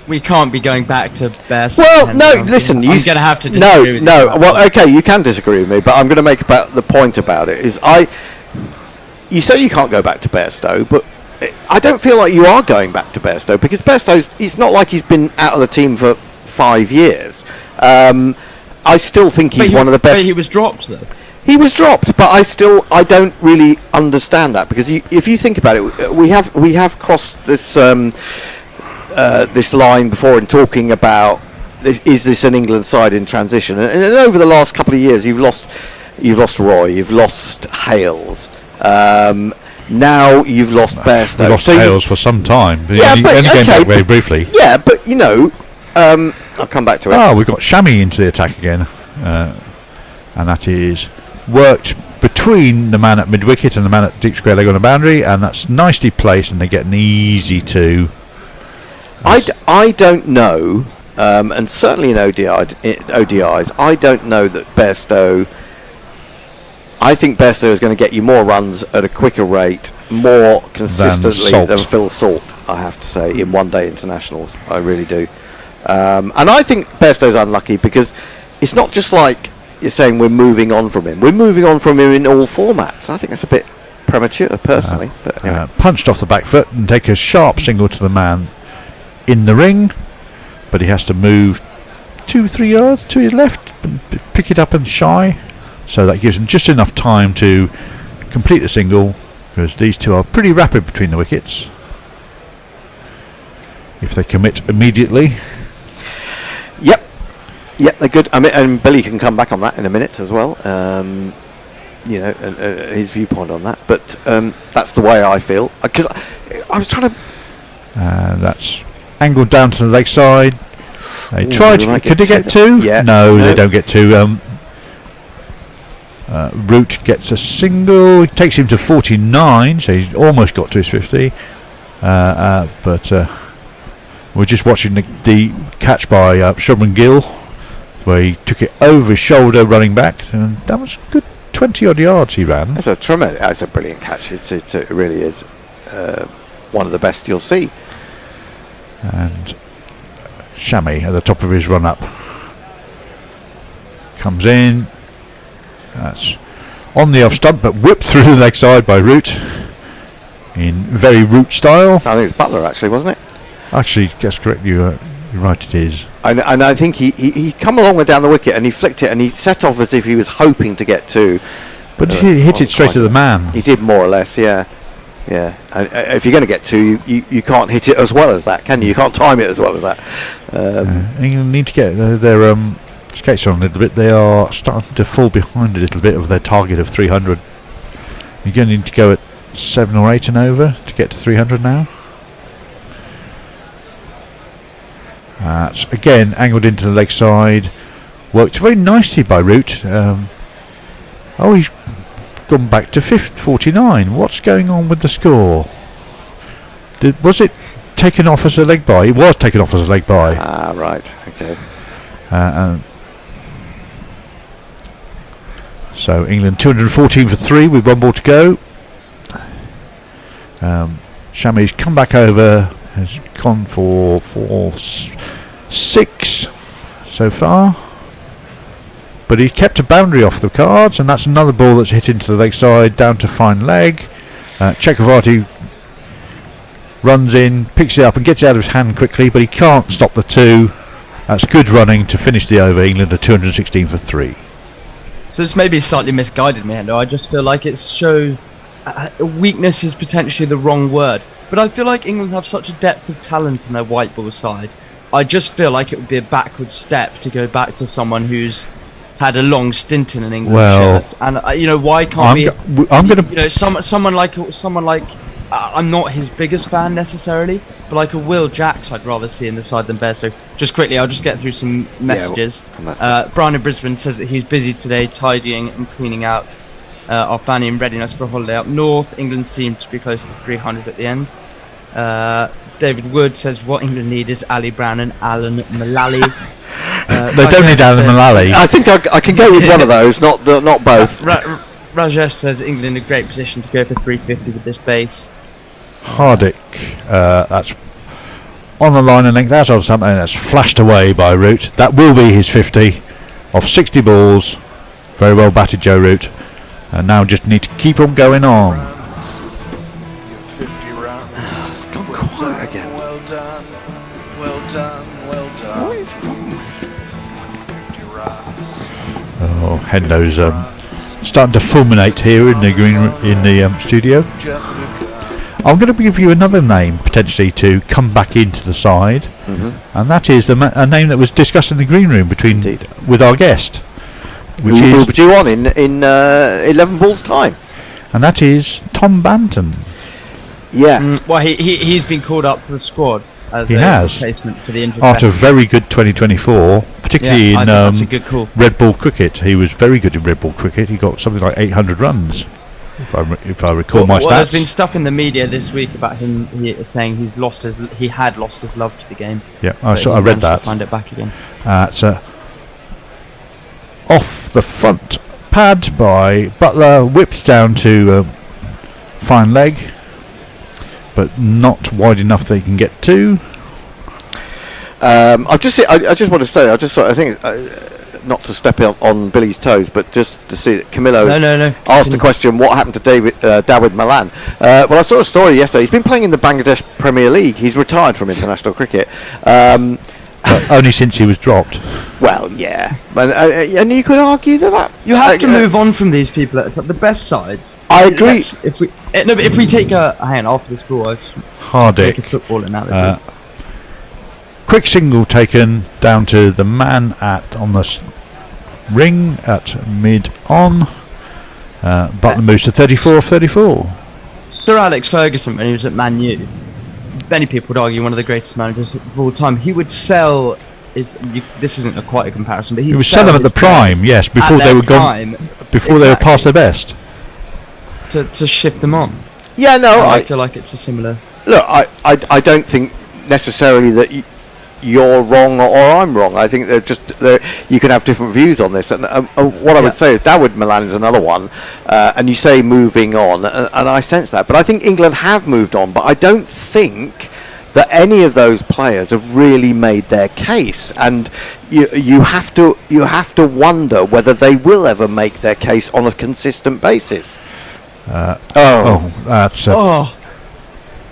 We can't be going back to best. Well, no, listen. I'm going to have to disagree with you. No. Well, okay, you can disagree with me, but I'm going to make the point about it. You say you can't go back to Bairstow, but I don't feel like you are going back to Bairstow, because it's not like he's been out of the team for 5 years. I still think he's one of the best. But he was dropped, though. He was dropped, but I don't really understand that, because if you think about it, we have crossed this this line before in talking about is this an England side in transition, and over the last couple of years you've lost Roy, you've lost Hales, now you've lost Bairstow. You've lost Hales for some time. Yeah, but only came back very briefly. Yeah, but you know, I'll come back to it. We've got Shami into the attack again, and that is worked between the man at mid wicket and the man at deep square leg on the boundary, and that's nicely placed, and they get an easy 2. I don't know, and certainly in ODIs, I don't know that Bairstow. I think Bairstow is going to get you more runs at a quicker rate, more consistently than Phil Salt, I have to say, in one-day internationals. I really do. And I think Bairstow's unlucky because it's not just like you're saying we're moving on from him. We're moving on from him in all formats. I think that's a bit premature, personally. But anyway. Punched off the back foot and take a sharp single to the man in the ring, but he has to move 2-3 yards to his left, pick it up and shy. So that gives him just enough time to complete the single, because these two are pretty rapid between the wickets. If they commit immediately. Yep, they're good. I mean, and Billy can come back on that in a minute as well. His viewpoint on that. But that's the way I feel. Because I was trying to. That's angled down to the leg side. They tried. Could they get two? Yeah. No, they don't get two. Root gets a single. It takes him to 49, so he's almost got to his 50. But we're just watching the catch by Shubman Gill, where he took it over his shoulder running back, and that was a good 20-odd yards he ran. That's a brilliant catch. It really is one of the best you'll see. And Shami at the top of his run-up comes in. That's on the off stump, but whipped through the leg side by Root in very Root style. I think it's Butler, actually, wasn't it? Actually, that's correct. You're right. It is. And I think he come along and down the wicket, and he flicked it, and he set off as if he was hoping to get two. But he hit it straight to the man. He did, more or less. Yeah. And if you're going to get two, you can't hit it as well as that, can you? You can't time it as well as that. England need to get their skates on a little bit. They are starting to fall behind a little bit of their target of 300. You're going to need to go at 7 or 8 and over to get to 300 now. That's again angled into the leg side. Worked very nicely by Root. He's gone back to 49. What's going on with the score? Was it taken off as a leg bye? It was taken off as a leg bye. Ah, right. Okay. So England 214 for 3 with 1 ball to go. Shami's come back over, has gone for 6 so far. But he kept a boundary off the cards, and that's another ball that's hit into the leg side, down to fine leg. Chakravarti runs in, picks it up and gets it out of his hand quickly, but he can't stop the 2. That's good running to finish the over. England are 216 for 3. So this may be slightly misguided, Mehendo. I just feel like it shows weakness is potentially the wrong word. But I feel like England have such a depth of talent in their white ball side. I just feel like it would be a backward step to go back to someone who's had a long stint in an England shirt. And why can't I'm gonna someone like I'm not his biggest fan necessarily, but like a Will Jacks I'd rather see in the side than Bairstow. Just quickly, I'll just get through some messages. Brian in Brisbane says that he's busy today tidying and cleaning out our fanny in readiness for a holiday up north. England seemed to be close to 300 at the end. David Wood says what England need is Ali Brown and Alan Mullally. They don't need Alan Mullally. I think I can go with one of those, not both. Rajesh says England in a great position to go for 350 with this base. Hardick, that's on the line and length. That's on something that's flashed away by Root. That will be his 50 off 60 balls. Very well batted, Joe Root. And now just need to keep on going on. 50 runs. It's gone quiet again. Well done. What is wrong with this? 50 runs. Oh, Hendo's starting to fulminate here in the studio. Just because. I'm going to give you another name potentially to come back into the side, and that is a name that was discussed in the green room with our guest, which we'll be due on in 11 balls time, and that is Tom Banton. Yeah. Well, he's been called up for the squad as a replacement for the injured. After a very good 2024, particularly in that's a good call. red ball cricket. He was very good in red ball cricket. He got something like 800 runs. if I recall my There's stats. been stuff in the media this week about him saying he had lost his love for the game. Yeah, but I he read managed to that. Find it back again. It's off the front pad by Butler, whipped down to fine leg, but not wide enough they can get to. I just want to say, I think not to step on Billy's toes, but just to see that Camillo's asked the question, what happened to Dawid Malan? Well, I saw a story yesterday. He's been playing in the Bangladesh Premier League. He's retired from international cricket. But only since he was dropped. Well, yeah, and you could argue that you have to move on from these people at the best sides. I agree. If we take hang on, after this ball, Hardick. take a football analogy. Quick single taken down to the man on the ring at mid on. Butler moves to 34. Sir Alex Ferguson, when he was at Man U, many people would argue one of the greatest managers of all time. He would sell this isn't quite a comparison, but he would sell them at the prime, yes, before they were gone, before they were past their best. To ship them on. Yeah, no, I feel like it's a similar. Look, I don't think necessarily that you're wrong or I'm wrong. I think you can have different views on this, and what I would say is Dawid Malan is another one, and you say moving on, and I sense that, but I think England have moved on, but I don't think that any of those players have really made their case, and you have to wonder whether they will ever make their case on a consistent basis. That's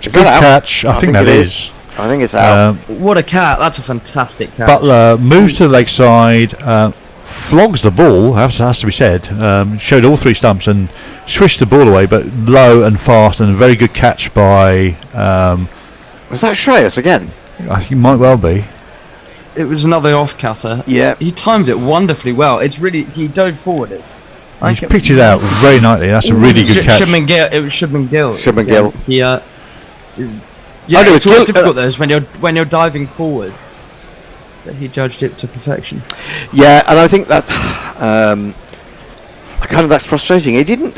it's a good catch. I think that is. I think it's out. What a cat! That's a fantastic catch. Butler moves to the leg side, flogs the ball, has to be said. Showed all three stumps and swished the ball away, but low and fast, and a very good catch by. Was that Shreyas again? I think it might well be. It was another off cutter. Yeah. He timed it wonderfully well. He dove forward. He's picked it out very nicely. That's a really good catch. It was Shubman Gill. Shubman Gill. It's always difficult though, when you're diving forward. That he judged it to perfection. Yeah, and I think that that's frustrating. He didn't.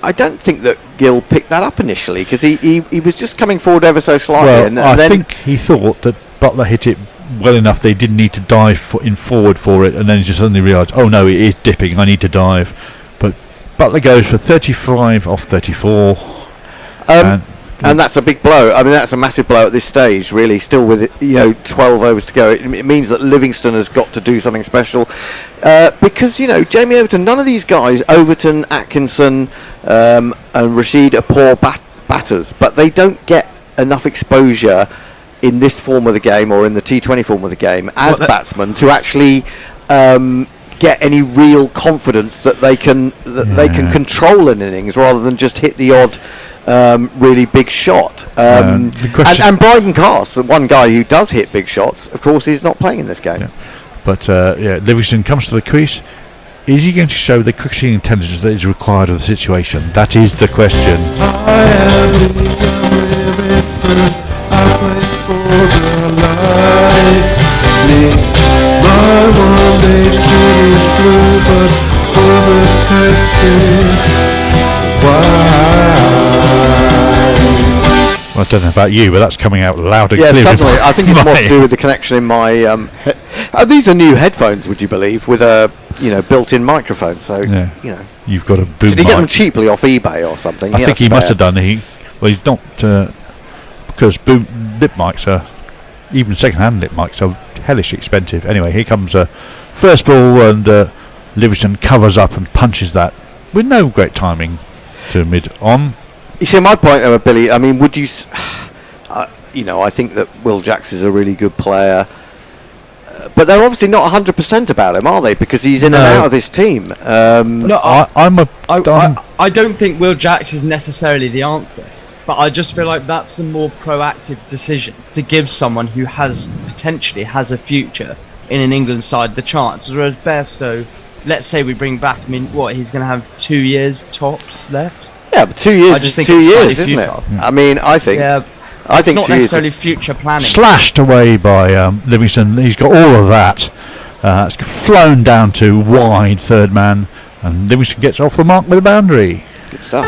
I don't think that Gill picked that up initially because he was just coming forward ever so slightly. Well, I think he thought that Butler hit it well enough they didn't need to dive forward for it, and then he just suddenly realised, oh no, it is dipping, I need to dive. But Butler goes for 35 off 34. And that's a big blow. I mean, that's a massive blow at this stage, really. Still with 12 overs to go, it means that Livingston has got to do something special because Jamie Overton. None of these guys, Overton, Atkinson, and Rashid, are poor batters, but they don't get enough exposure in this form of the game or in the T20 form of the game as batsmen to actually get any real confidence that they can control an innings rather than just hit the odd really big shot. And Bryden Cast, the one guy who does hit big shots, of course, is not playing in this game. Yeah. But Livingston comes to the crease. Is he going to show the cricketing intelligence that is required of the situation? That is the question. I am Livingston. I play for the light. My one day dream is blue, but for the test it's white. Well, I don't know about you, but that's coming out loud and clear. Yeah, suddenly. I think it's more to do with the connection in my. These are new headphones, would you believe, with a built-in microphone. So you've got a boom. Did he get them cheaply off eBay or something? I think he must have done. He's not because lip mics are even second-hand lip mics are hellish expensive. Anyway, here comes first ball, and Livingston covers up and punches that with no great timing to mid on. You see, my point, Billy. I mean, would you? I think that Will Jacks is a really good player, but they're obviously not 100% about him, are they? Because he's in and out of this team. I don't think Will Jacks is necessarily the answer, but I just feel like that's the more proactive decision to give someone who potentially has a future in an England side the chance. Whereas Bairstow, let's say we bring back. I mean, he's going to have 2 years tops left. Yeah, but 2 years is 2 years, isn't it? Yeah. I mean, I think. Yeah, I think not 2 years necessarily future planning. Slashed away by Livingston. He's got all of that. It's flown down to wide third man, and Livingston gets off the mark with a boundary. Good stuff.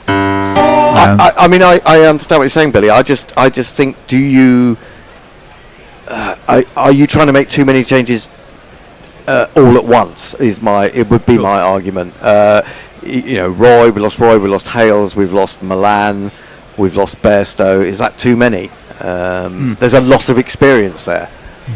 I mean, I understand what you're saying, Billy. I just think, do you are you trying to make too many changes all at once? It would be my argument. You know, Roy, we lost Hales, we've lost Milan, we've lost Bairstow. Is that too many? There's a lot of experience there.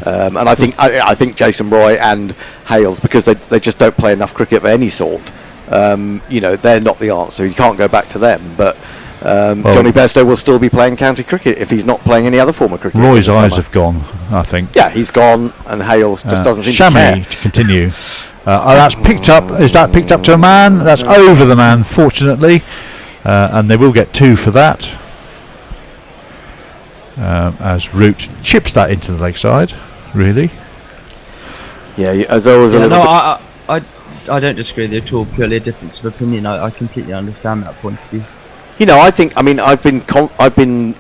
And I think Jason Roy and Hales, because they just don't play enough cricket of any sort, you know, they're not the answer. You can't go back to them. But Johnny Bairstow will still be playing county cricket if he's not playing any other form of cricket. Roy's eyes have gone, I think. Yeah, he's gone, and Hales just doesn't seem to care. to continue. That's picked up. Is that picked up to a man? That's over the man, fortunately. And they will get 2 for that. As Root chips that into the leg side, really. Yeah, as always. I don't disagree with you at all. Purely a difference of opinion. I completely understand that point of view. You know, I mean, I've been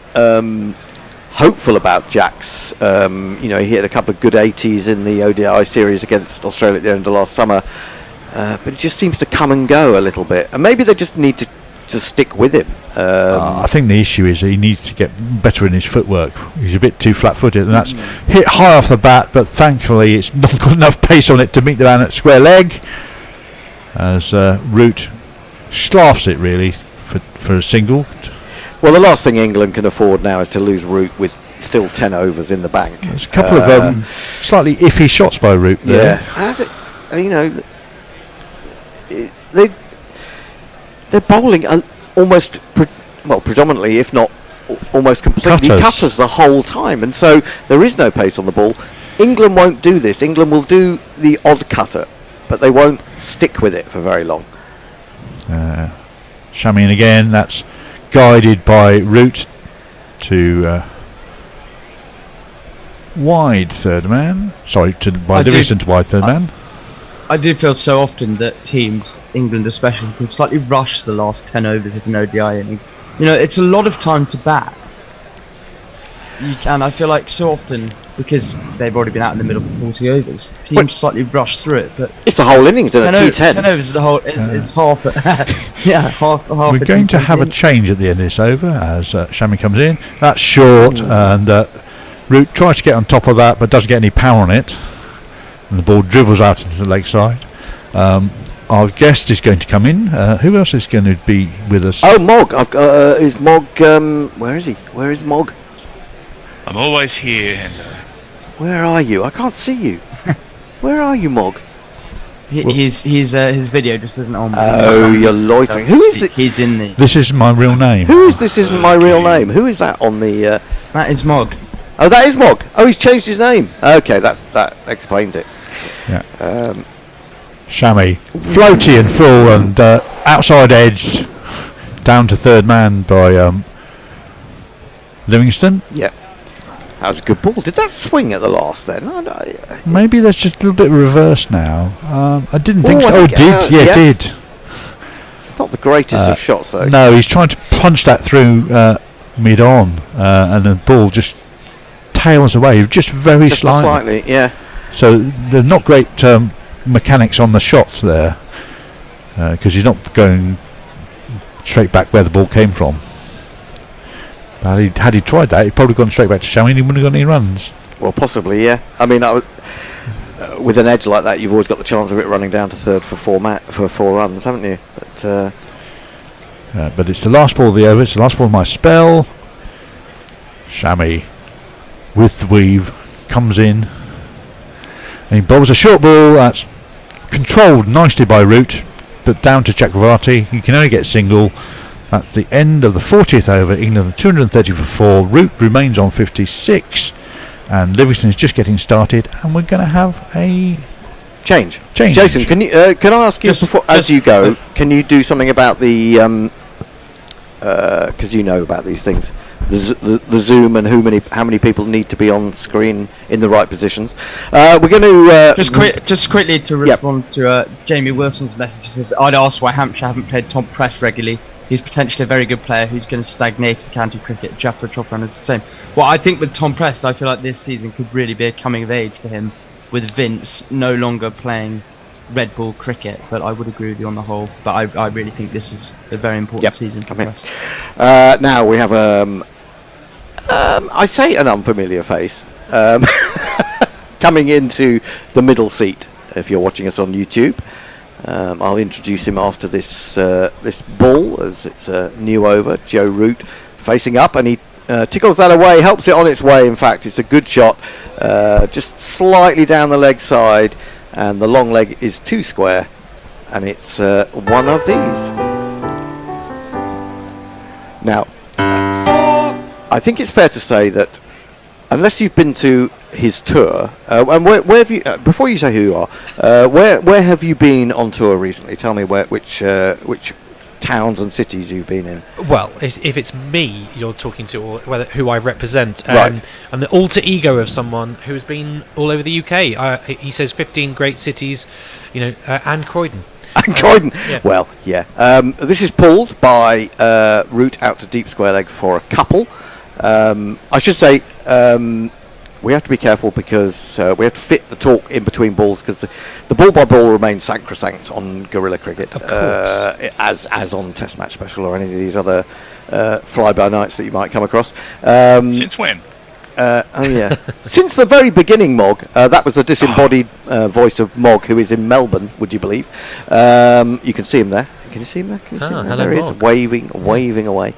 hopeful about Jack's. You know, he hit a couple of good 80s in the ODI series against Australia at the end of last summer, but it just seems to come and go a little bit. And maybe they just need to stick with him. I think the issue is he needs to get better in his footwork. He's a bit too flat-footed, and that's hit high off the bat, but thankfully it's not got enough pace on it to meet the man at square leg, as Root sloughs it really for a single. Well, the last thing England can afford now is to lose Root with still 10 overs in the bank. There's a couple of slightly iffy shots by Root there. Yeah, has it? You know, they're bowling almost, predominantly, if not almost completely cutters the whole time, and so there is no pace on the ball. England won't do this. England will do the odd cutter, but they won't stick with it for very long. Shamin again. That's guided by Root to wide third man. Sorry, by Livingston to wide third man. I do feel so often that teams, England especially, can slightly rush the last 10 overs of an ODI innings. You know, it's a lot of time to bat. And I feel like so often, because they've already been out in the middle for 40 overs, teams slightly rush through it. But it's the whole innings, isn't it? T10. 10 overs is the whole. Is half. Half. We're going to have a change at the end of this over as Shami comes in. That's short, and Root tries to get on top of that, but doesn't get any power on it. And the ball dribbles out into the leg side. Our guest is going to come in. Who else is going to be with us? Oh, Mog. Is Mog? Where is he? Where is Mog? I'm always here, Hendo. Where are you? I can't see you. Where are you, Mog? His video just isn't on. Oh, you're loitering. Who is it? He's in the. This is my real name. Who is this? Isn't my real name? Who is that on the? That is Mog. Oh, that is Mog. Oh, he's changed his name. Okay, that explains it. Yeah. Shami, floaty and full and outside edged down to third man by Livingston. Yeah. That was a good ball. Did that swing at the last then? Maybe there's just a little bit of reverse now. I didn't think so. It did. Yeah, yes. it did. It's not the greatest of shots though. No, he's trying to punch that through mid on, and the ball just tails away, just very slightly. Yeah. So there's not great mechanics on the shots there, because he's not going straight back where the ball came from. But had he tried that, he'd probably gone straight back to Shami and he wouldn't have got any runs. Well, possibly, yeah. I mean, with an edge like that, you've always got the chance of it running down to third for four runs, haven't you? But it's the last ball of the over. It's the last ball of my spell. Shami, with the weave, comes in. And he bowls a short ball that's controlled nicely by Root, but down to Chakravarti. He can only get single. That's the end of the 40th over. England 230 for 4. Root remains on 56. And Livingston is just getting started. And we're going to have a change. Jason, can I ask you as you go? Can you do something about the because you know about these things, the zoom and how many people need to be on screen in the right positions. We're going to just quickly to respond to Jamie Wilson's message. He said, I'd ask why Hampshire haven't played Tom Press regularly. He's potentially a very good player who's going to stagnate in county cricket. Jaffa Chopra is the same. Well, I think with Tom Prest, I feel like this season could really be a coming of age for him, with Vince no longer playing red ball cricket, but I would agree with you on the whole. But I really think this is a very important season for us. Now we have I say an unfamiliar face coming into the middle seat. If you're watching us on YouTube, I'll introduce him after this ball, as it's a new over. Joe Root facing up, and he tickles that away, helps it on its way. In fact, it's a good shot, just slightly down the leg side, and the long leg is too square, and it's one of these. Now, I think it's fair to say that unless you've been to his tour, and where have you? Before you say who you are, where have you been on tour recently? Tell me which towns and cities you've been in. Well, if it's me you're talking to, or who I represent, Right. I'm the alter ego of someone who's been all over the UK. He says 15 great cities, and Croydon. And Croydon. Yeah. Well, yeah. This is pulled by Root out to deep square leg for a couple. I should say we have to be careful because we have to fit the talk in between balls, because the ball by ball remains sacrosanct on guerrilla cricket, of course. as on Test Match Special or any of these other fly by nights that you might come across. Since when? Oh yeah, since the very beginning, Mog. That was the disembodied voice of Mog, who is in Melbourne. Would you believe? You can see him there. Can you see him there? Can you see him there? Hello, There he is, Mog. waving away.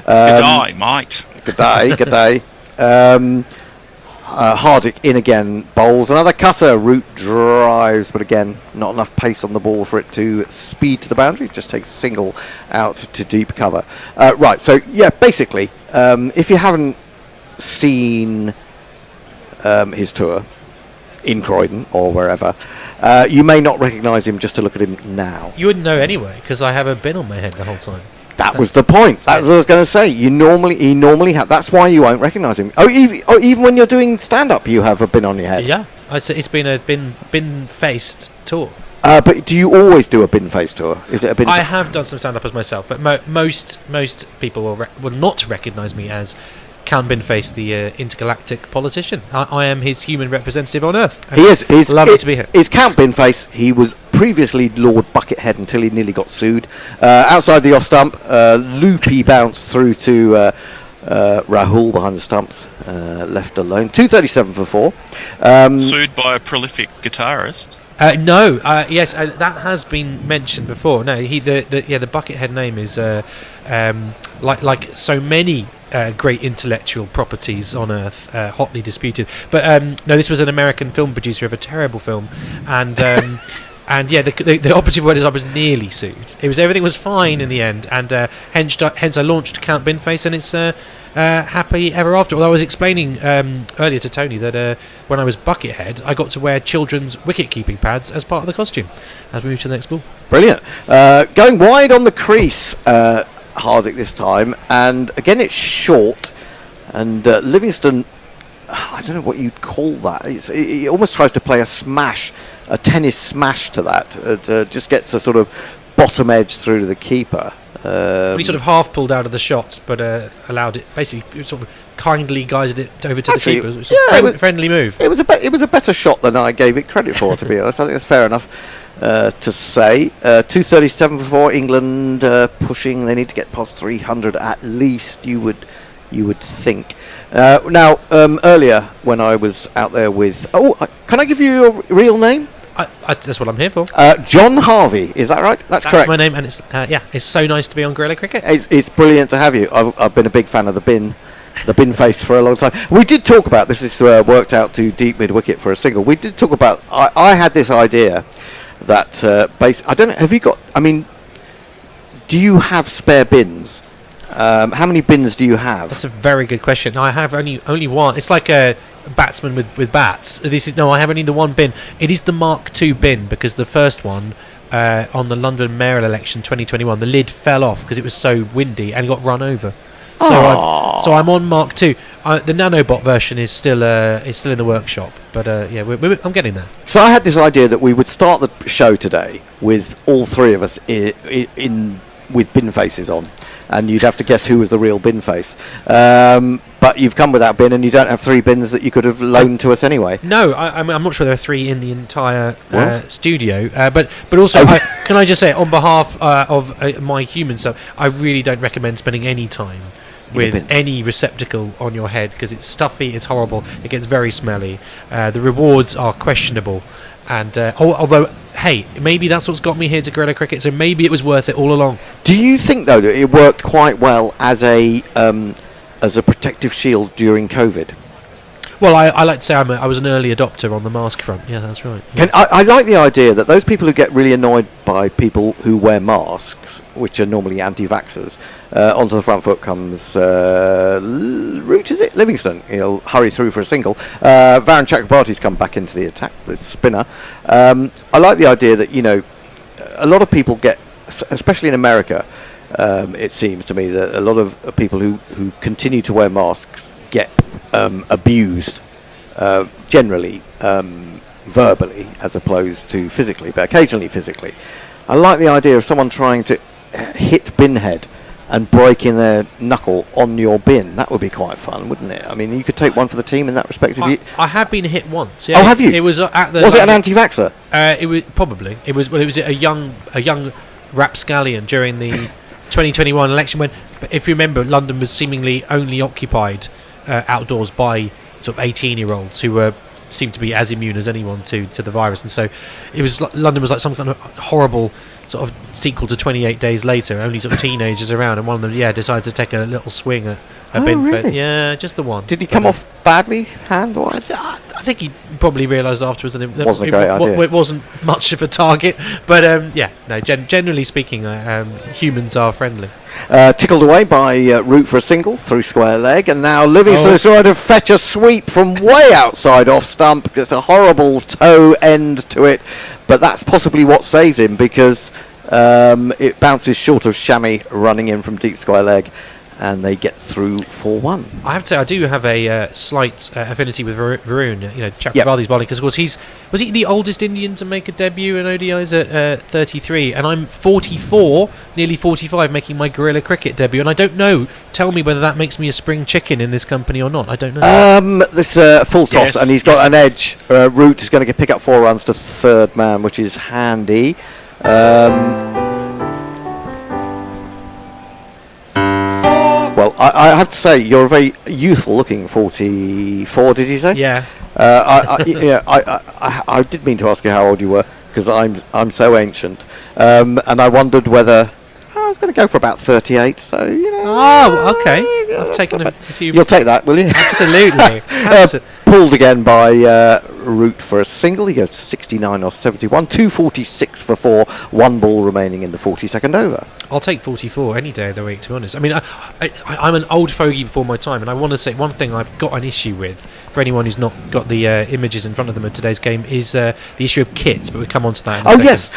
Good day, mate. Good day, good day. Hardick in again, bowls another cutter. Root drives, but again, not enough pace on the ball for it to speed to the boundary. Just takes a single out to deep cover. Right, so yeah, basically, if you haven't seen his tour in Croydon or wherever, you may not recognise him just to look at him now. You wouldn't know anyway, because I have a bin on my head the whole time. That was the point. That's what I was going to say. He normally that's why you won't recognise him. Even when you're doing stand-up, you have a bin on your head. Yeah, it's been a bin-faced tour. But do you always do a bin-faced tour? Is it a bin? I have done some stand-up as myself, but most people will not recognise me as Count Binface, the intergalactic politician. I am his human representative on Earth. He is. He's lovely to be here. Is Count Binface. He was previously Lord Buckethead until he nearly got sued. Outside the off stump, loopy bounce through to Rahul behind the stumps, left alone. 237 for 4. Sued by a prolific guitarist. No, yes, that has been mentioned before. No, the Buckethead name is like so many great intellectual properties on Earth, hotly disputed. But no, this was an American film producer of a terrible film, and and yeah, the operative word is I was nearly sued. Everything was fine in the end, and hence I launched Count Binface, and it's happy ever after. Although I was explaining earlier to Tony that when I was Buckethead, I got to wear children's wicket-keeping pads as part of the costume. As we move to the next ball. Brilliant. Going wide on the crease, Hardick this time, and again it's short, and Livingston, I don't know what you'd call that. He almost tries to play a tennis smash to that. It just gets a sort of bottom edge through to the keeper. He sort of half pulled out of the shot, but allowed it, basically sort of kindly guided it over to the keeper. It was a friendly move. It was a better shot than I gave it credit for, to be honest. I think that's fair enough to say. 237 for 4. England pushing. They need to get past 300 at least, you would think. Now, earlier when I was out there with... can I give you your real name? That's what I'm here for. John Harvey, is that right? That's correct. That's my name, and it's so nice to be on Guerrilla Cricket. It's brilliant to have you. I've been a big fan of the bin face for a long time. We did talk about this. Is worked out to deep mid wicket for a single. We did talk about. I had this idea that I don't know. Have you got? I mean, do you have spare bins? How many bins do you have? That's a very good question. I have only one. It's like a batsman with bats. I have only the one bin. It is the Mark II bin, because the first one on the London mayoral election 2021, the lid fell off because it was so windy and got run over. So I'm on Mark II. The nanobot version is still in the workshop, but I'm getting there. So I had this idea that we would start the show today with all three of us in with bin faces on, and you'd have to guess who was the real bin face. But you've come without bin, and you don't have 3 bins that you could have loaned to us anyway. No, I'm not sure there are 3 in the entire studio. But Oh. also, can I just say, on behalf of my human self, I really don't recommend spending any time with any receptacle on your head, because it's stuffy, it's horrible, it gets very smelly. The rewards are questionable, and although, hey, maybe that's what's got me here to Guerrilla Cricket, so maybe it was worth it all along. Do you think, though, that it worked quite well as a protective shield during COVID? Well, I like to say I was an early adopter on the mask front. Yeah, that's right. Yeah. I like the idea that those people who get really annoyed by people who wear masks, which are normally anti-vaxxers, onto the front foot comes Root, is it? Livingston. He'll hurry through for a single. Varun Chakrabarty's come back into the attack, the spinner. I like the idea that, a lot of people get, especially in America, it seems to me that a lot of people who continue to wear masks get abused, generally verbally as opposed to physically, but occasionally physically. I like the idea of someone trying to hit bin head and breaking their knuckle on your bin. That would be quite fun, wouldn't it? I mean, you could take one for the team in that respect. I have been hit once. Yeah, oh, have you? It was at the. Was it an anti-vaxxer? It was probably. It was. Well, it was a young rapscallion during the 2021 election, when, if you remember, London was seemingly only occupied outdoors by sort of 18-year-olds who seemed to be as immune as anyone to the virus, and so it was London was like some kind of horrible sort of sequel to 28 Days Later, only sort of teenagers around, and one of them decided to take a little swing at bin. Really? Yeah, just the one. Did he come off badly hand-wise? I think he probably realised afterwards that it wasn't a great idea. It wasn't much of a target, but generally speaking, humans are friendly. Tickled away by Root for a single through square leg, and now Livingston is trying to fetch a sweep from way outside off stump. There's a horrible toe end to it, but that's possibly what saved him, because it bounces short of Shami running in from deep square leg, and they get through 4-1. I have to say, I do have a slight affinity with Varun, Chakrabarty's bowling, because of course was he the oldest Indian to make a debut in ODIs at 33, and I'm 44, nearly 45, making my Guerrilla Cricket debut, and I don't know. Tell me whether that makes me a spring chicken in this company or not. I don't know. This full toss, and he's got an edge. Root is going to pick up 4 runs to third man, which is handy. Well, I have to say, you're a very youthful-looking 44. Did you say? Yeah. I did mean to ask you how old you were, because I'm so ancient, and I wondered whether I was going to go for about 38. So Oh, okay. I've taken a few. You'll take that, will you? Absolutely. Pulled again by Root for a single. He goes to 69 off 71. 246 for 4. 1 ball remaining in the 42nd over. I'll take 44 any day of the week, to be honest. I mean, I'm an old fogey before my time, and I want to say one thing I've got an issue with, for anyone who's not got the images in front of them of today's game, is the issue of kits, but we'll come on to that in a second. Yes.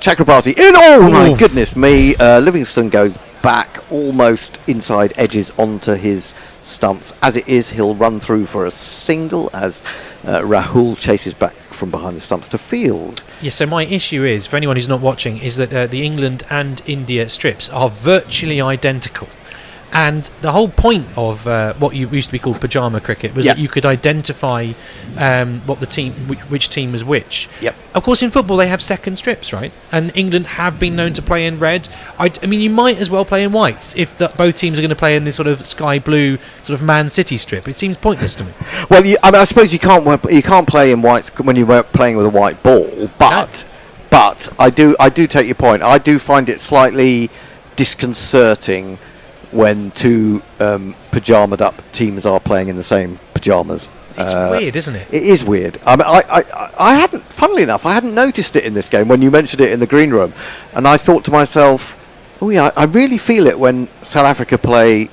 Chakrabarty in. My goodness me. Livingston goes back almost inside edges onto his stumps. As it is, he'll run through for a single as Rahul chases back from behind the stumps to field. Yes, so my issue is, for anyone who's not watching, is that the England and India strips are virtually identical. And the whole point of what used to be called pyjama cricket was that you could identify what the team, which team was which. Yep. Of course, in football they have second strips, right? And England have been known to play in red. I mean, you might as well play in whites if both teams are going to play in this sort of sky blue sort of Man City strip. It seems pointless to me. Well, I suppose you can't play in whites when you're playing with a white ball, but I do take your point. I do find it slightly disconcerting when two pyjamaed up teams are playing in the same pyjamas. It's weird, isn't it? It is weird. I mean, I hadn't, funnily enough, I hadn't noticed it in this game when you mentioned it in the green room, and I thought to myself, oh yeah, I really feel it when South Africa play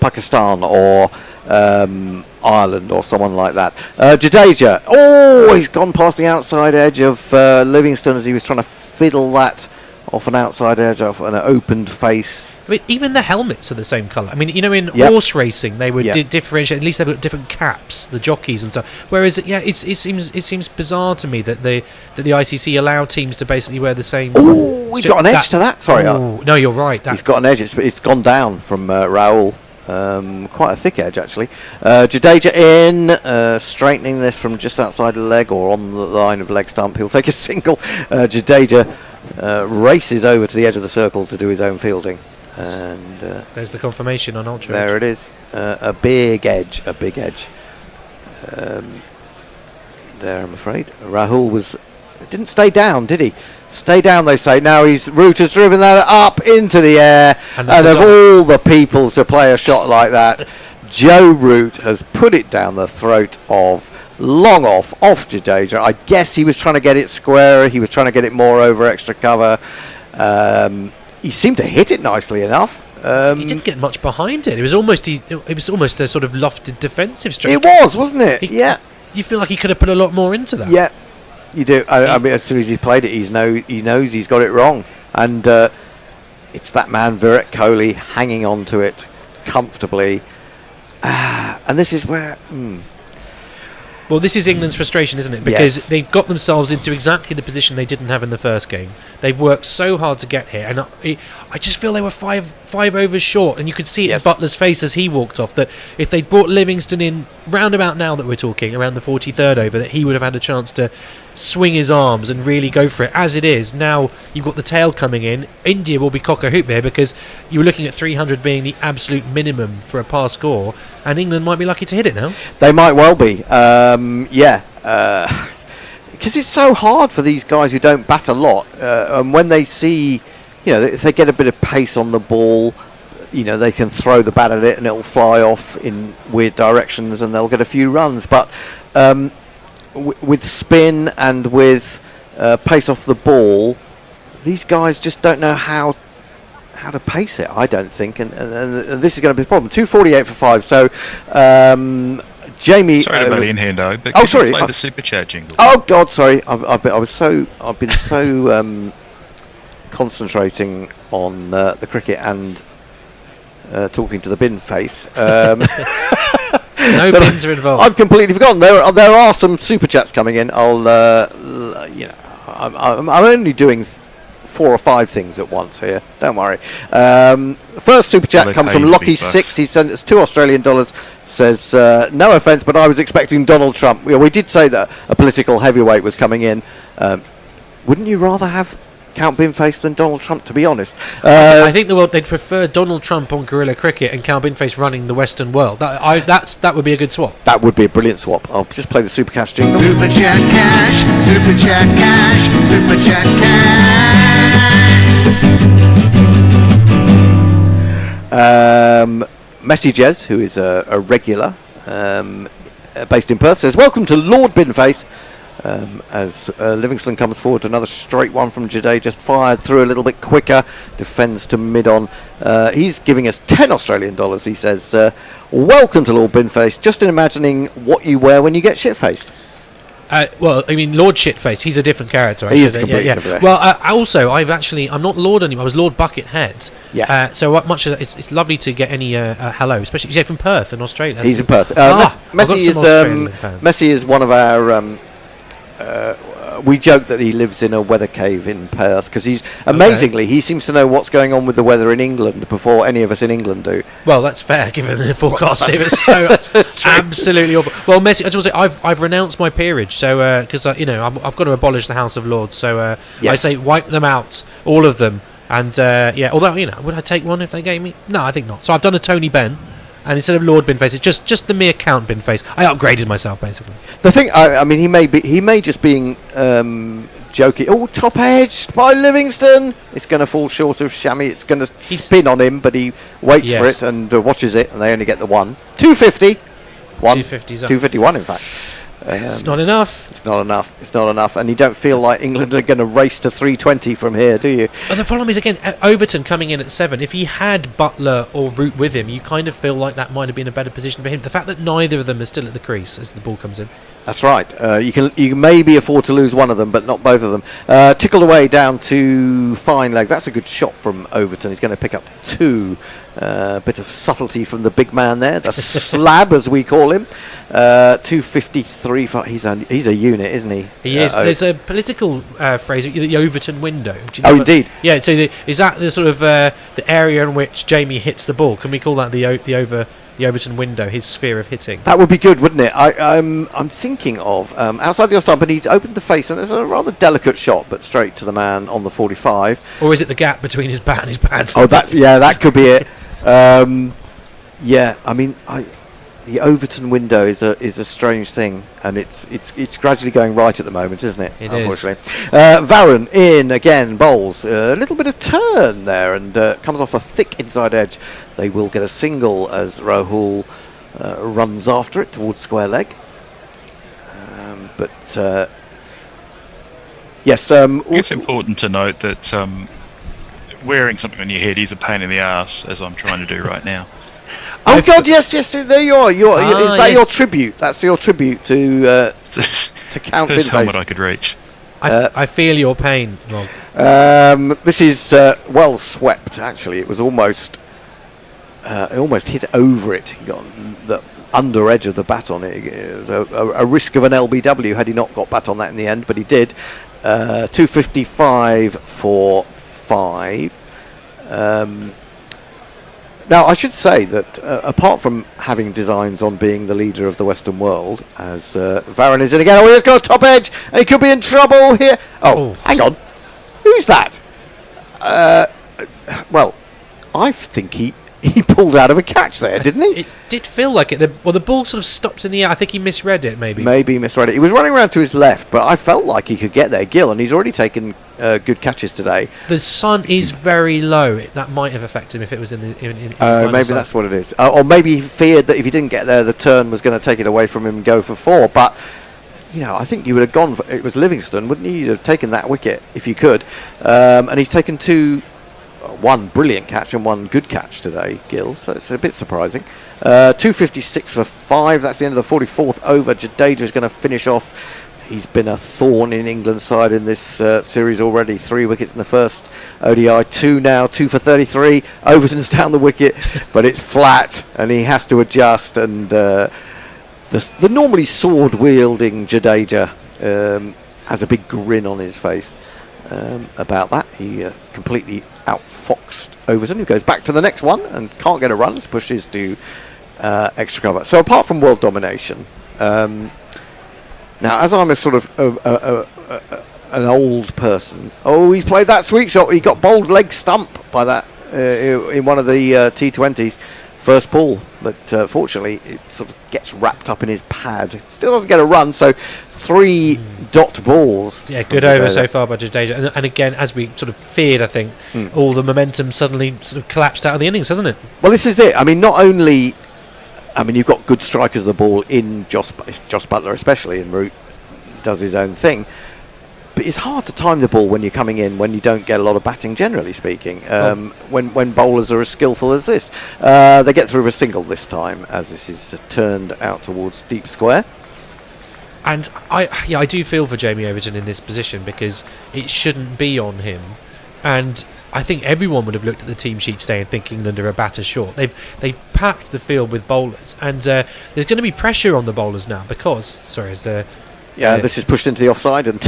Pakistan or Ireland or someone like that. Jadeja, he's gone past the outside edge of Livingston as he was trying to fiddle that off an outside edge, off an opened face. I mean, even the helmets are the same colour. I mean, you know, in Yep. horse racing, they would Yep. differentiate. At least they've got different caps, the jockeys and stuff. Whereas, it seems bizarre to me that the ICC allow teams to basically wear the same. Ooh, he's got an edge to that. Sorry, no, you're right. he's got an edge. It's gone down from Raul. Quite a thick edge, actually. Jadeja in, straightening this from just outside the leg or on the line of leg stump. He'll take a single. Jadeja races over to the edge of the circle to do his own fielding. And there's the confirmation on Ultra. there it is. A big edge. There, I'm afraid. Rahul didn't stay down, did he? Stay down, they say. Now Root has driven that up into the air. And of all the people to play a shot like that, Joe Root has put it down the throat of long off Jadeja. I guess he was trying to get it squarer. He was trying to get it more over extra cover. He seemed to hit it nicely enough. He didn't get much behind it. It was almost a sort of lofted defensive stroke. It was, wasn't it? Yeah. You feel like he could have put a lot more into that. Yeah, you do. I mean, as soon as he played it, he knows he's got it wrong. And it's that man, Virat Kohli, hanging on to it comfortably. And this is where... Well, this is England's frustration, isn't it? Because Yes. they've got themselves into exactly the position they didn't have in the first game. They've worked so hard to get here, and I just feel they were five overs short, and you could see it Yes. in Butler's face as he walked off, that if they'd brought Livingston in round about now that we're talking, around the 43rd over, that he would have had a chance to swing his arms and really go for it. As it is, now you've got the tail coming in. India will be cock-a-hoop here because you were looking at 300 being the absolute minimum for a par score, and England might be lucky to hit it now. They might well be. Because it's so hard for these guys who don't bat a lot. And when they see, if they get a bit of pace on the ball, they can throw the bat at it and it'll fly off in weird directions and they'll get a few runs. But with spin and with pace off the ball, these guys just don't know how to pace it, I don't think. And this is going to be the problem. 248 for 5. So... Jamie, sorry to butt in here, though. But sorry. Play the super chat jingle. Oh God, sorry. I've been so concentrating on the cricket and talking to the bin face. No bins are involved. I've completely forgotten. There are some super chats coming in. I'm only doing 4 or 5 things at once here. Don't worry. First super chat comes from Lockie6. He sent us $2 Australian. Says, no offence, but I was expecting Donald Trump. We did say that a political heavyweight was coming in. Wouldn't you rather have Count Binface than Donald Trump, to be honest? I think they'd prefer Donald Trump on guerrilla cricket and Count Binface running the Western world. That would be a good swap. That would be a brilliant swap. I'll just play the Super Cash jingle. Super Chat Cash, Super Chat Cash, Super Chat Cash. Messages, who is a regular based in Perth, says, welcome to Lord Binface. As Livingston comes forward to another straight one from Jadeja, fired through a little bit quicker, defends to mid-on. He's giving us $10 Australian. He says, welcome to Lord Binface, just in imagining what you wear when you get shit-faced. Well, I mean, Lord Shitface, he's a different character. He is completely different. Well, I'm not Lord anymore. I was Lord Buckethead. Yeah. So much as it's lovely to get any hello, especially from Perth in Australia. He's in Perth. Messi is one of our. We joke that he lives in a weather cave in Perth because he's amazingly he seems to know what's going on with the weather in England before any of us in England do. Well, that's fair given the forecast. It was so absolutely awful. Well, Messi, I just want to say I've renounced my peerage, so because I've got to abolish the House of Lords. So I say wipe them out, all of them, and Although would I take one if they gave me? No, I think not. So I've done a Tony Benn. And instead of Lord Binface, it's just the mere Count Binface. I upgraded myself basically. The thing, I mean, he may just being joking. Oh, top edged by Livingston. It's going to fall short of Shami. It's going to spin on him, but he waits for it and watches it, and they only get the one. 250. 251, in fact. It's not enough. It's not enough. And you don't feel like England are going to race to 320 from here, do you? But the problem is, again, Overton coming in at 7. If he had Butler or Root with him, you kind of feel like that might have been a better position for him. The fact that neither of them is still at the crease as the ball comes in. That's right. You can maybe afford to lose one of them, but not both of them. Tickled away down to fine leg. That's a good shot from Overton. He's going to pick up 2. Bit of subtlety from the big man there. The slab, as we call him. 253. He's a unit, isn't he? He is. There's a political phrase, the Overton window. Do you Oh, know indeed. Yeah. So is that the sort of the area in which Jamie hits the ball? Can we call that the Overton window, his sphere of hitting? That would be good, wouldn't it? I'm thinking of outside the offside, but he's opened the face, and there's a rather delicate shot, but straight to the man on the 45. Or is it the gap between his bat and his pad? Oh, that could be it. Yeah, I mean, the Overton window is a strange thing, and it's gradually going right at the moment, isn't it? It unfortunately. Varun in again, bowls a little bit of turn there, and comes off a thick inside edge. They will get a single as Rahul runs after it towards square leg. Yes, it's important to note that wearing something on your head is a pain in the ass, as I'm trying to do right now. Oh God, yes, there you are. Is that yes. your tribute? That's your tribute to Count First helmet Binface. I could reach. I feel your pain, Rob. This is well swept. Actually, it was almost hit over it. He got the under edge of the bat on it. It was a risk of an LBW had he not got bat on that in the end, but he did. 255 for 5. Now, I should say that apart from having designs on being the leader of the Western world, as Varun is in again, he's got a top edge, and he could be in trouble here. Oh, hang on. Who's that? Well, I think he pulled out of a catch there, didn't he? It did feel like it. The ball sort of stopped in the air. I think he misread it, maybe. Maybe he misread it. He was running around to his left, but I felt like he could get there, Gill, and he's already taken good catches today. The sun is very low. That might have affected him if it was in his line of Maybe sight. that's what it is. Or maybe he feared that if he didn't get there, the turn was going to take it away from him and go for 4. But, I think you would have gone for it. Was Livingston, wouldn't you? You'd have taken that wicket if you could. And he's taken 1 brilliant catch and 1 good catch today, Gill, so it's a bit surprising. 256 for 5, that's the end of the 44th over. Jadeja's going to finish off. He's been a thorn in England's side in this series already. 3 wickets in the first ODI, 2 now, 2 for 33. Overton's down the wicket, but it's flat, and he has to adjust. And the normally sword-wielding Jadeja has a big grin on his face about that. He completely outfoxed Overton, who goes back to the next one and can't get a run, pushes to extra cover. So apart from world domination, now as I'm a sort of an old person, he's played that sweep shot. He got bowled leg stump by that in one of the T20s first ball, but fortunately it sort of gets wrapped up in his pad. Still doesn't get a run, so 3 dot balls. Yeah, good over so far by Jadeja. And again, as we sort of feared, I think, all the momentum suddenly sort of collapsed out of the innings, hasn't it? Well, this is it. I mean, not only... you've got good strikers of the ball in Josh Butler, especially, and Root does his own thing. But it's hard to time the ball when you're coming in, when you don't get a lot of batting, generally speaking, when bowlers are as skillful as this. They get through a single this time, as this is turned out towards deep square. And I do feel for Jamie Overton in this position, because it shouldn't be on him. And I think everyone would have looked at the team sheet today and think England are a batter short. They've packed the field with bowlers, and there's going to be pressure on the bowlers now because this is pushed into the offside, and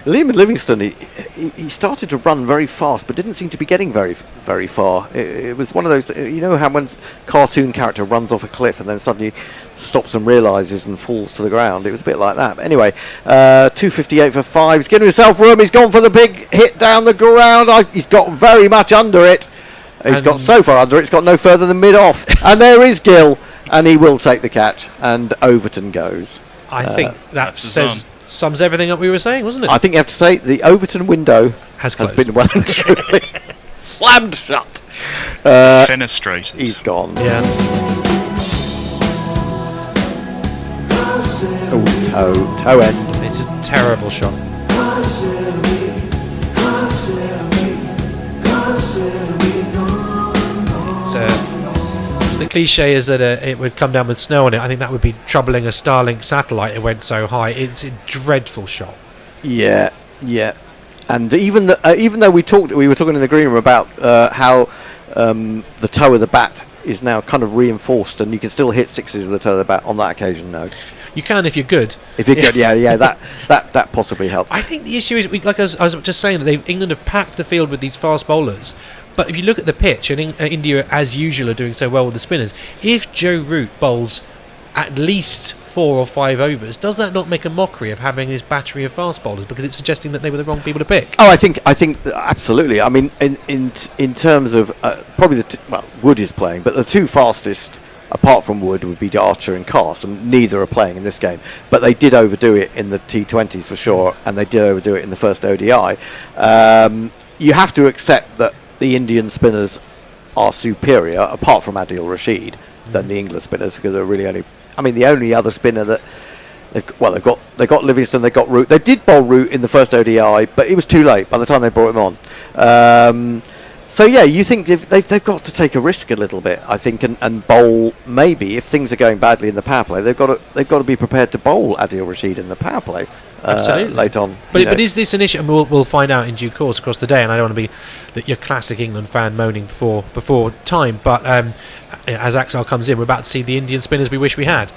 Liam Livingstone, he started to run very fast, but didn't seem to be getting very, very far. It was one of those, how when cartoon character runs off a cliff and then suddenly stops and realises and falls to the ground. It was a bit like that. But anyway, 258 for 5. He's getting himself room. He's gone for the big hit down the ground. He's got very much under it. He's got so far under it, it's got no further than mid-off. And there is Gill, and he will take the catch, and Overton goes. I think that sums everything up we were saying, wasn't it? I think you have to say the Overton window has been well and truly slammed shut. Fenestrated. He's gone. Yeah. Oh, toe end. It's a terrible shot. as the cliche is that it would come down with snow on it, I think that would be troubling a Starlink satellite. It went so high. It's a dreadful shot. Yeah. And even though we were talking in the green room about how the toe of the bat is now kind of reinforced, and you can still hit sixes with the toe of the bat on that occasion. No, you can if you're good. If you're good, yeah, that possibly helps. I think the issue is, like I was just saying, that England have packed the field with these fast bowlers. But if you look at the pitch, and India, as usual, are doing so well with the spinners. If Joe Root bowls at least 4 or 5 overs, does that not make a mockery of having this battery of fast bowlers, because it's suggesting that they were the wrong people to pick? Oh, I think absolutely. I mean, in terms of probably Wood is playing, but the two fastest apart from Wood would be Archer and Cast, and neither are playing in this game. But they did overdo it in the T20s for sure, and they did overdo it in the first ODI. You have to accept that the Indian spinners are superior, apart from Adil Rashid, than the English spinners, because they're really only. I mean, the only other spinner that they've got Livingston, they got Root. They did bowl Root in the first ODI, but it was too late by the time they brought him on. So yeah, you think they've got to take a risk a little bit, I think, and bowl maybe if things are going badly in the power play. They've got to be prepared to bowl Adil Rashid in the power play late on. But is this an issue? And we'll find out in due course across the day. And I don't want to be your classic England fan moaning before time. But as Axel comes in, we're about to see the Indian spinners we wish we had.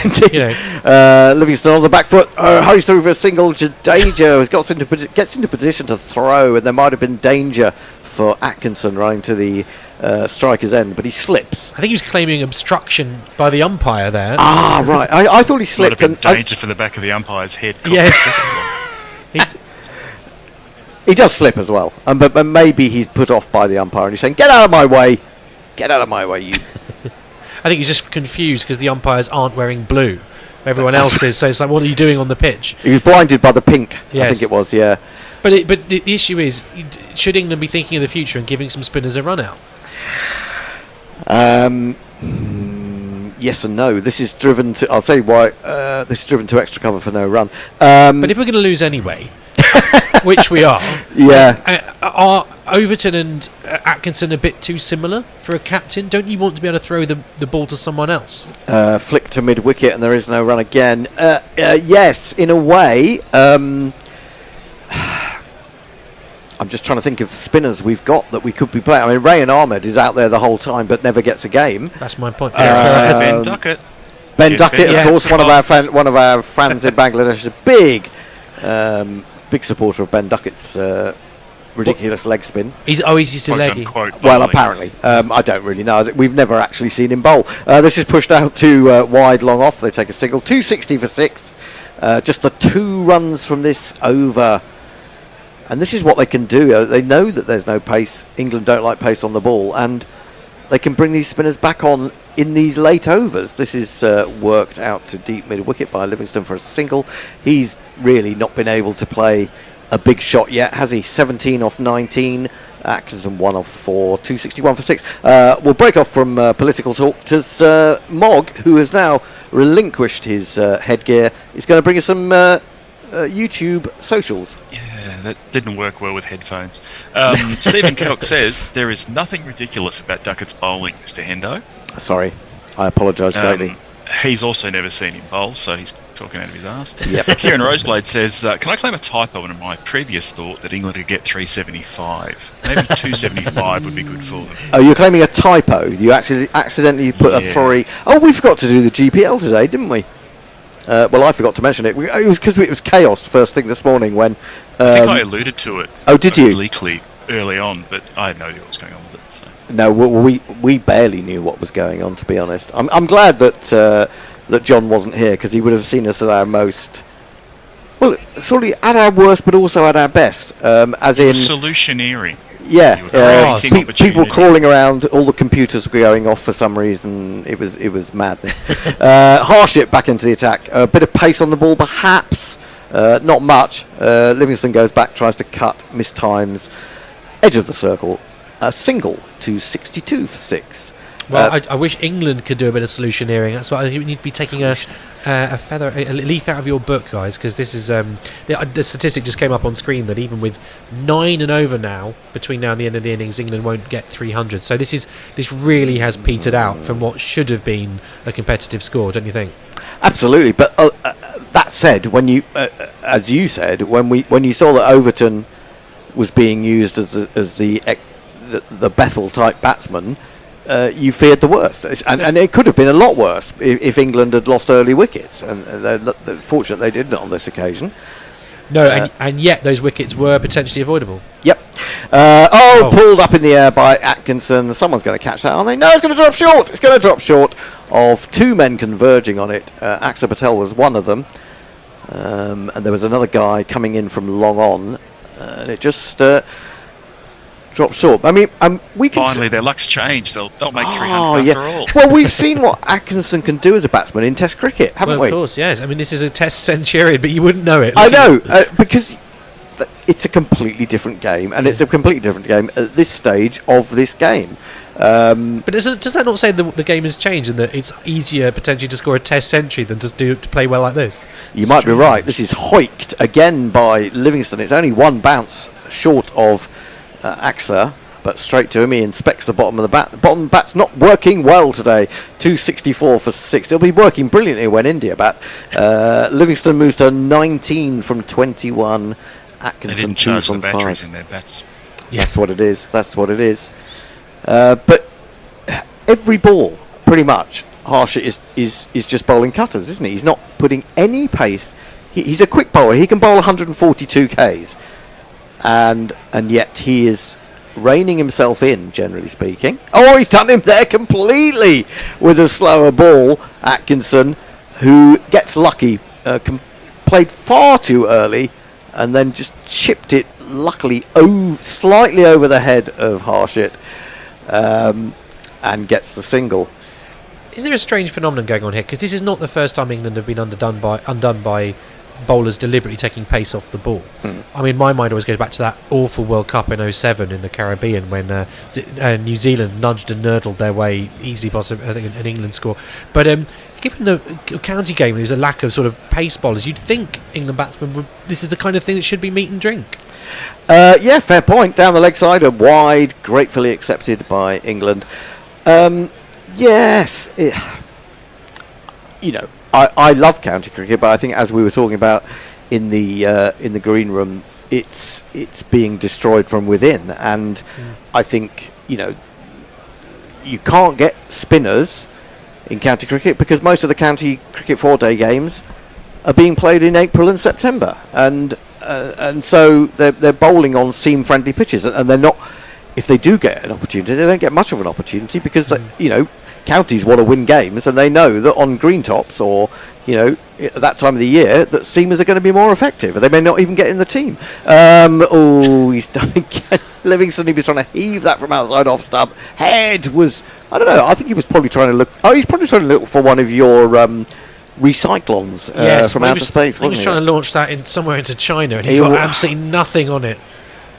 Indeed. Livingston on the back foot, hurries through for a single. Jadeja gets into position to throw, and there might have been danger for Atkinson running to the striker's end, but he slips. I think he was claiming obstruction by the umpire there. Ah, right. I thought he slipped. Might have been danger for the back of the umpire's head. Yes. He does slip as well, but maybe he's put off by the umpire and he's saying, "Get out of my way! Get out of my way, you!" I think he's just confused because the umpires aren't wearing blue. Everyone else is. So it's like, what are you doing on the pitch? He was blinded by the pink. Yes. I think it was. Yeah. But the issue is, should England be thinking of the future and giving some spinners a run out? Yes and no. This is driven to. I'll say why. This is driven to extra cover for no run. But if we're going to lose anyway, which we are, are Overton and Atkinson a bit too similar for a captain? Don't you want to be able to throw the ball to someone else? Flick to mid wicket and there is no run again. Yes, in a way. I'm just trying to think of spinners we've got that we could be playing. I mean, Ray and Ahmed is out there the whole time but never gets a game. That's my point. Ben Ducket. Ben Ducket, of course, one of our friends in Bangladesh, is a big supporter of Ben Ducket's ridiculous leg spin. He's still leggy. Well, apparently. I don't really know. We've never actually seen him bowl. This is pushed out to wide, long off. They take a single. 260 for 6. Just the 2 runs from this over. And this is what they can do. They know that there's no pace. England don't like pace on the ball. And they can bring these spinners back on in these late overs. This is worked out to deep mid-wicket by Livingston for a single. He's really not been able to play a big shot yet, has he? 17 off 19. Atkinson 1 off 4. 261 for 6. We'll break off from political talk to Mogg, who has now relinquished his headgear. He's going to bring us some YouTube socials. Yeah, that didn't work well with headphones. Stephen Cook says, there is nothing ridiculous about Duckett's bowling, Mr. Hendo. Sorry, I apologise greatly. He's also never seen him bowl, so he's talking out of his arse. Yep. Kieran Roseblade says, can I claim a typo in my previous thought that England could get 375? Maybe 275 would be good for them. Oh, you're claiming a typo? You actually accidentally put a 3. Oh, we forgot to do the GPL today, didn't we? Well, I forgot to mention it. It was because it was chaos first thing this morning when... I think I alluded to it. Oh, did you? Obliquely early on, but I had no idea what was going on with it. So. No, we barely knew what was going on, to be honest. I'm glad that John wasn't here, because he would have seen us at our most... Well, sort of at our worst, but also at our best. As in... Solutioneering. Yeah, people crawling around, all the computers were going off for some reason. It was madness. Harship back into the attack. A bit of pace on the ball, perhaps. Not much. Livingston goes back, tries to cut, mistimes. Edge of the circle. A single to 62 for 6. Well, I wish England could do a bit of solutioneering. That's why you need to be taking a leaf out of your book, guys, because this is the statistic just came up on screen that even with 9 and over now, between now and the end of the innings, England won't get 300. So this really has petered out from what should have been a competitive score, don't you think? Absolutely, but that said, when you, as you said, when you saw that Overton was being used as the Bethel type batsman, you feared the worst, and it could have been a lot worse if England had lost early wickets, and they're fortunate they didn't on this occasion. No, and yet those wickets were potentially avoidable. Yep. Pulled up in the air by Atkinson. Someone's going to catch that, aren't they? No, it's going to drop short. It's going to drop short of 2 men converging on it. Axar Patel was one of them, and there was another guy coming in from long on, and it just dropped short. I mean, we can finally their luck's changed. They'll make 300 after all. Well, we've seen what Atkinson can do as a batsman in Test cricket, haven't we? Of course, yes. I mean, this is a Test centurion, but you wouldn't know it. I know, because it's a completely different game, and it's a completely different game at this stage of this game. But does that not say the game has changed and that it's easier potentially to score a Test century than to play well like this? You might be right. This is hoiked again by Livingston. It's only 1 bounce short of Axar, but straight to him. He inspects the bottom of the bat. The bottom bat's not working well today. 264 for 6. It'll be working brilliantly when India bat. Livingston moves to 19 from 21. Atkinson they didn't 2 charge from the batteries 5. in their bats. Yeah. That's what it is. That's what it is. But every ball, pretty much, Harshit is just bowling cutters, isn't he? He's not putting any pace. He's a quick bowler. He can bowl 142 Ks. And yet he is reining himself in, generally speaking. Oh, he's done him there completely with a slower ball. Atkinson, who gets lucky, played far too early and then just chipped it, luckily, slightly over the head of Harshit, and gets the single. Is there a strange phenomenon going on here? Because this is not the first time England have been undone by bowlers deliberately taking pace off the ball. I mean, my mind always goes back to that awful World Cup in 2007 in the Caribbean when New Zealand nudged and nurdled their way easily past, I think, an England score. But given the county game, there's a lack of sort of pace bowlers. You'd think England batsmen this is the kind of thing that should be meat and drink. Yeah, fair point. Down the leg side, a wide, gratefully accepted by England. Yes, I love county cricket, but I think, as we were talking about in the green room, it's being destroyed from within, and I think you can't get spinners in county cricket because most of the county cricket 4-day games are being played in April and September, and so they're bowling on seam-friendly pitches, and they're not. If they do get an opportunity, they don't get much of an opportunity because counties want to win games, and they know that on green tops or at that time of the year that seamers are going to be more effective, and they may not even get in the team. He's done again. Livingston, he was trying to heave that from outside off stump. Head was, I don't know, I think he was probably trying to look. Oh, he's probably trying to look for one of your recyclons from outer space, wasn't he? He was trying to launch that somewhere into China, and he got absolutely nothing on it.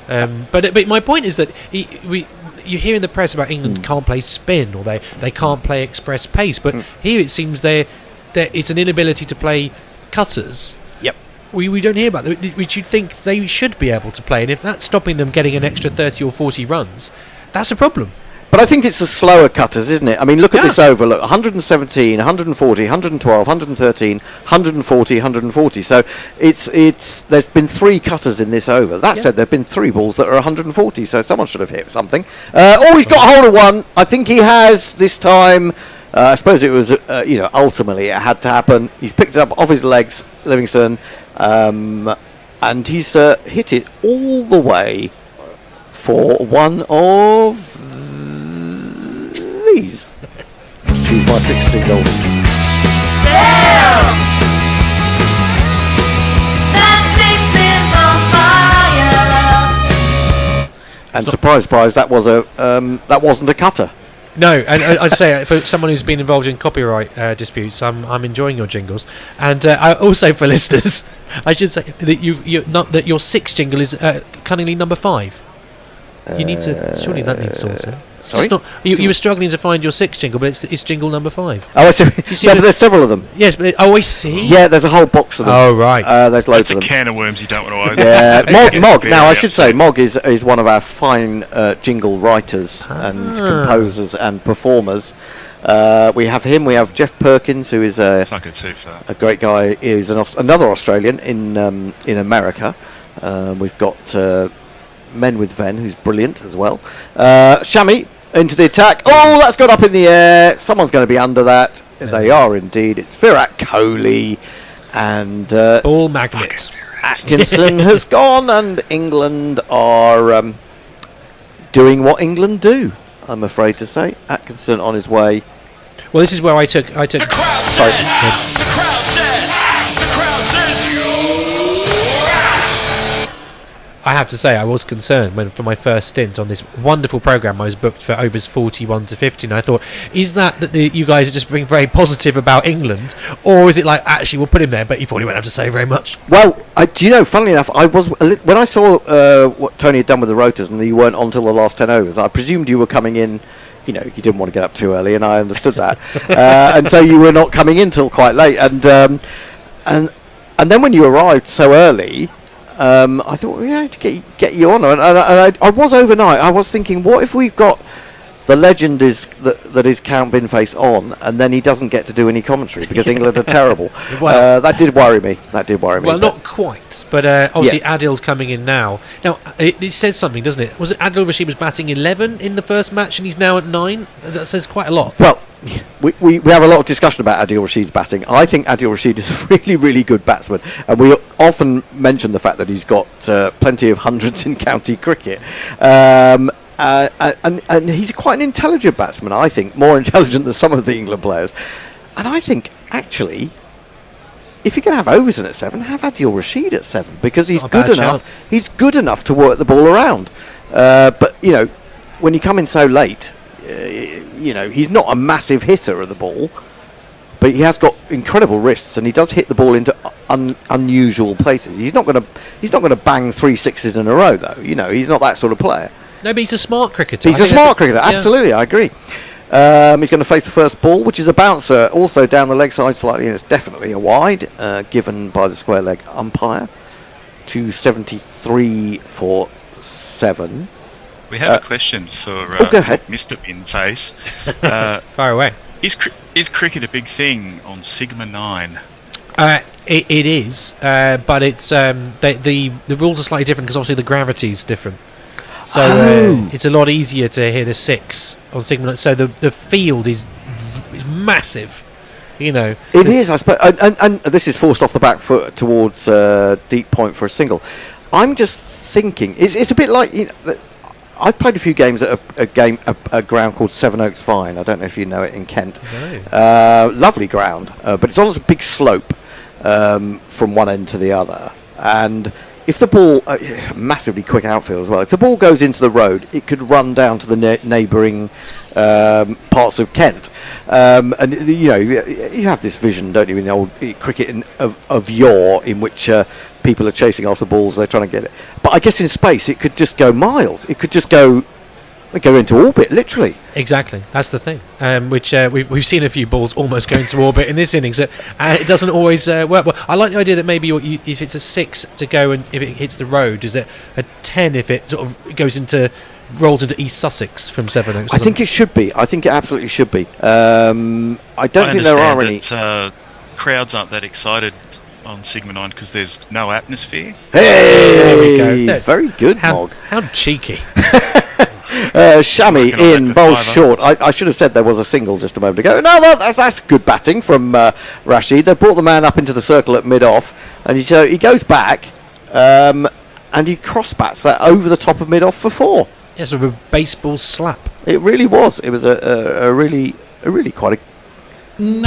But my point is that you hear in the press about England can't play spin or they can't play express pace, but here it seems it's an inability to play cutters. Yep. We don't hear about that, which you'd think they should be able to play, and if that's stopping them getting an extra 30 or 40 runs, that's a problem. But I think it's the slower cutters, isn't it? I mean, look at this over. Look, 117, 140, 112, 113, 140, 140. So there's been 3 cutters in this over. That said, there have been 3 balls that are 140. So someone should have hit something. He's got hold of one. I think he has this time. I suppose it was, ultimately it had to happen. He's picked it up off his legs, Livingston, and he's hit it all the way for one of these. Choose my 16 goal. And surprise, that wasn't a cutter. No, and I'd say for someone who's been involved in copyright disputes, I'm enjoying your jingles, and also for listeners, I should say that that your 6th jingle is cunningly number 5. You need to. Surely that needs sorting. It's Sorry? just not, you were struggling to find your 6 jingle, but it's jingle number 5. Oh, I see. You see No, the- but there's several of them. Yes, but I see. Yeah, there's a whole box of them. Oh, right. There's loads That's a of them. can of worms you don't want to open. Yeah, Mog. Now, I Very should say, Mog is one of our fine jingle writers and composers and performers. We have him. We have Jeff Perkins, who is a Can't go too far. great guy. He's another Australian in America. We've got Men with Ven, who's brilliant as well. Shami into the attack. Oh, that's got up in the air. Someone's going to be under that. They are indeed. It's Virat Kohli and Ball magnet. Atkinson has gone, and England are doing what England do, I'm afraid to say. Atkinson on his way. Well, this is where I took. Sorry. The crowd says I have to say, I was concerned when, for my first stint on this wonderful programme, I was booked for overs 41 to 50, and I thought, is that you guys are just being very positive about England, or is it like, actually, we'll put him there, but he probably won't have to say very much? Well, do you know, funnily enough, I was when I saw what Tony had done with the rotors, and you weren't on till the last 10 overs, I presumed you were coming in. You know, you didn't want to get up too early, and I understood that, and so you were not coming in till quite late. And then when you arrived so early, I thought we had to get you on, and I was overnight. I was thinking, what if we've got the legend that is Count Binface on, and then he doesn't get to do any commentary because England are terrible. Well, that did worry me. Well, not quite, but obviously Adil's coming in now. Now, it says something, doesn't it? Was it Adil Rashid was batting 11 in the first match, and he's now at 9? That says quite a lot. Well, we have a lot of discussion about Adil Rashid's batting. I think Adil Rashid is a really, really good batsman, and we often mention the fact that he's got plenty of hundreds in county cricket. And he's quite an intelligent batsman, I think, more intelligent than some of the England players. And I think, actually, if you're going to have overs in at 7, have Adil Rashid at 7, because he's good enough. He's good enough to work the ball around. But you know, when you come in so late, you know, he's not a massive hitter of the ball, but he has got incredible wrists, and he does hit the ball into unusual places. He's not going to bang 3 sixes in a row, though. You know, he's not that sort of player. No, but he's a smart cricketer. He's a smart cricketer, absolutely, I agree. He's going to face the first ball, which is a bouncer, also down the leg side slightly, and it's definitely a wide, given by the square leg umpire. 273 for 7. We have a question for go ahead. Mr. Binface. Far away. Is cricket a big thing on Sigma 9? It is, but it's the rules are slightly different because obviously the gravity's different. So it's a lot easier to hit a 6 on Sigma. So the field is massive, you know. It is, I suppose, and this is forced off the back foot towards deep point for a single. I'm just thinking, it's a bit like, you know, I've played a few games at a ground called Sevenoaks Fine. I don't know if you know it, in Kent. No. Lovely ground, but it's on a big slope from one end to the other, and if the ball, massively quick outfield as well, if the ball goes into the road, it could run down to the neighbouring parts of Kent. And, you know, you have this vision, don't you, in old cricket of yore, in which people are chasing after balls, they're trying to get it. But I guess in space, it could just go miles. It could just go into orbit, literally. Exactly, that's the thing. Which we've seen a few balls almost go into orbit in this innings. It doesn't always work. Well, I like the idea that maybe if it's a 6 to go and if it hits the road, is it a 10 if it sort of rolls into East Sussex from Sevenoaks? I think it should be. I think it absolutely should be. I don't think there are any. Crowds aren't that excited on Sigma 9 because there's no atmosphere. Hey, there we go. Very good, Mog. How cheeky. Shami in, bowls short. I should have said there was a single just a moment ago. No, that's good batting from Rashid. They brought the man up into the circle at mid-off, and he goes back, and he cross-bats that over the top of mid-off for 4. Yeah, sort of a baseball slap. It really was. It was a really quite an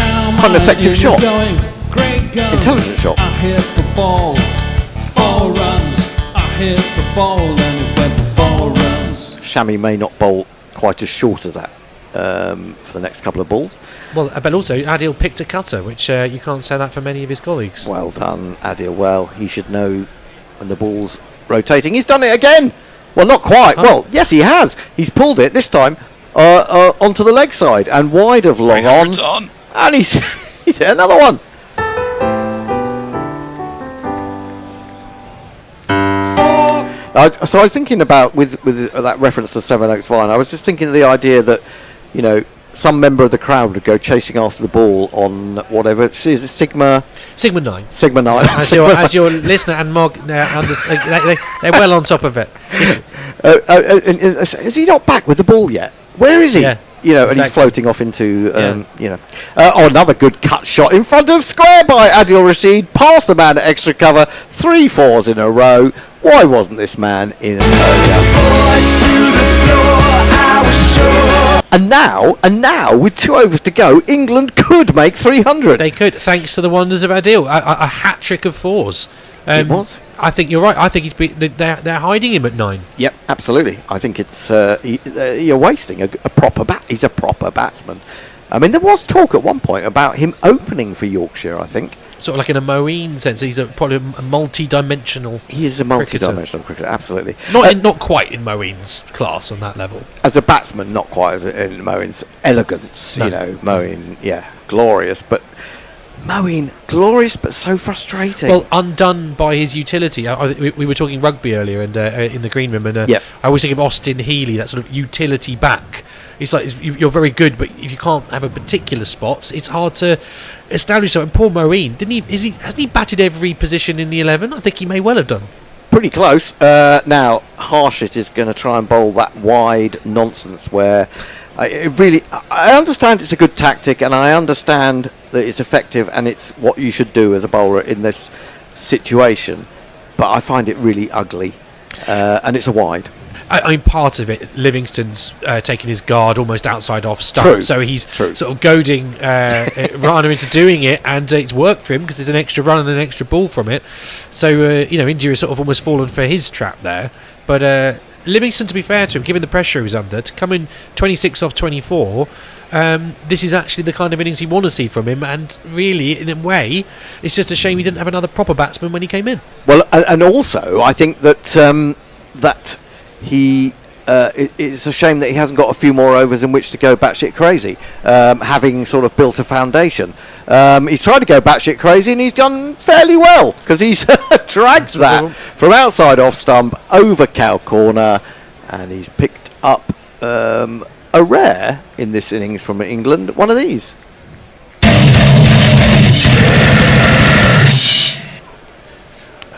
effective shot. Intelligent shot. I hit the ball, 4 runs. I hit the ball and it went for 4 runs. Shami may not bowl quite as short as that for the next couple of balls. Well, but also Adil picked a cutter, which you can't say that for many of his colleagues. Well done, Adil. Well, he should know when the ball's rotating. He's done it again. Well, not quite. Well, yes, he has. He's pulled it this time onto the leg side and wide of long on. And he's hit another one. So I was thinking about with that reference to Seven Oaks Vine. I was just thinking of the idea that, you know, some member of the crowd would go chasing after the ball on whatever it is, Sigma 9. Sigma 9. As your listener and Mog, they're well on top of it. Is he not back with the ball yet? Where is he? Yeah, you know, exactly. And he's floating off into, you know. Another good cut shot in front of square by Adil Rashid, past the man at extra cover, 3 fours in a row. Why wasn't this man in earlier? And now, with 2 overs to go, England could make 300. They could, thanks to the wonders of Adil. A hat trick of 4s. It was. I think you're right. I think they're hiding him at 9. Yep, absolutely. I think it's you're wasting a proper bat. He's a proper batsman. I mean, there was talk at one point about him opening for Yorkshire, I think. Sort of like in a Moeen sense, he's probably a multi-dimensional. He is a multi-dimensional cricketer, absolutely. Not quite in Moeen's class on that level. As a batsman, not quite as in Moeen's elegance. No. You know, Moeen, glorious, but Moeen, glorious, but so frustrating. Well, undone by his utility. We were talking rugby earlier, and in the green room, and I always think of Austin Healey, that sort of utility back. It's like you're very good, but if you can't have a particular spot, it's hard to establish something. Poor Moeen, hasn't he batted every position in the 11? I think he may well have done. Pretty close. Now, Harshit is going to try and bowl that wide nonsense where I understand it's a good tactic, and I understand that it's effective and it's what you should do as a bowler in this situation, but I find it really ugly, and it's a wide. I mean, part of it, Livingston's taking his guard almost outside off stump, so he's sort of goading Rana into doing it, and it's worked for him because there's an extra run and an extra ball from it. So India has sort of almost fallen for his trap there. But Livingston, to be fair to him, given the pressure he was under, to come in 26 off 24, this is actually the kind of innings you want to see from him, and really, in a way, it's just a shame he didn't have another proper batsman when he came in. Well, and also, I think that it's a shame that he hasn't got a few more overs in which to go batshit crazy, having sort of built a foundation. He's tried to go batshit crazy and he's done fairly well, because he's dragged that from outside off stump over cow corner, and he's picked up a rare in this innings from England, one of these.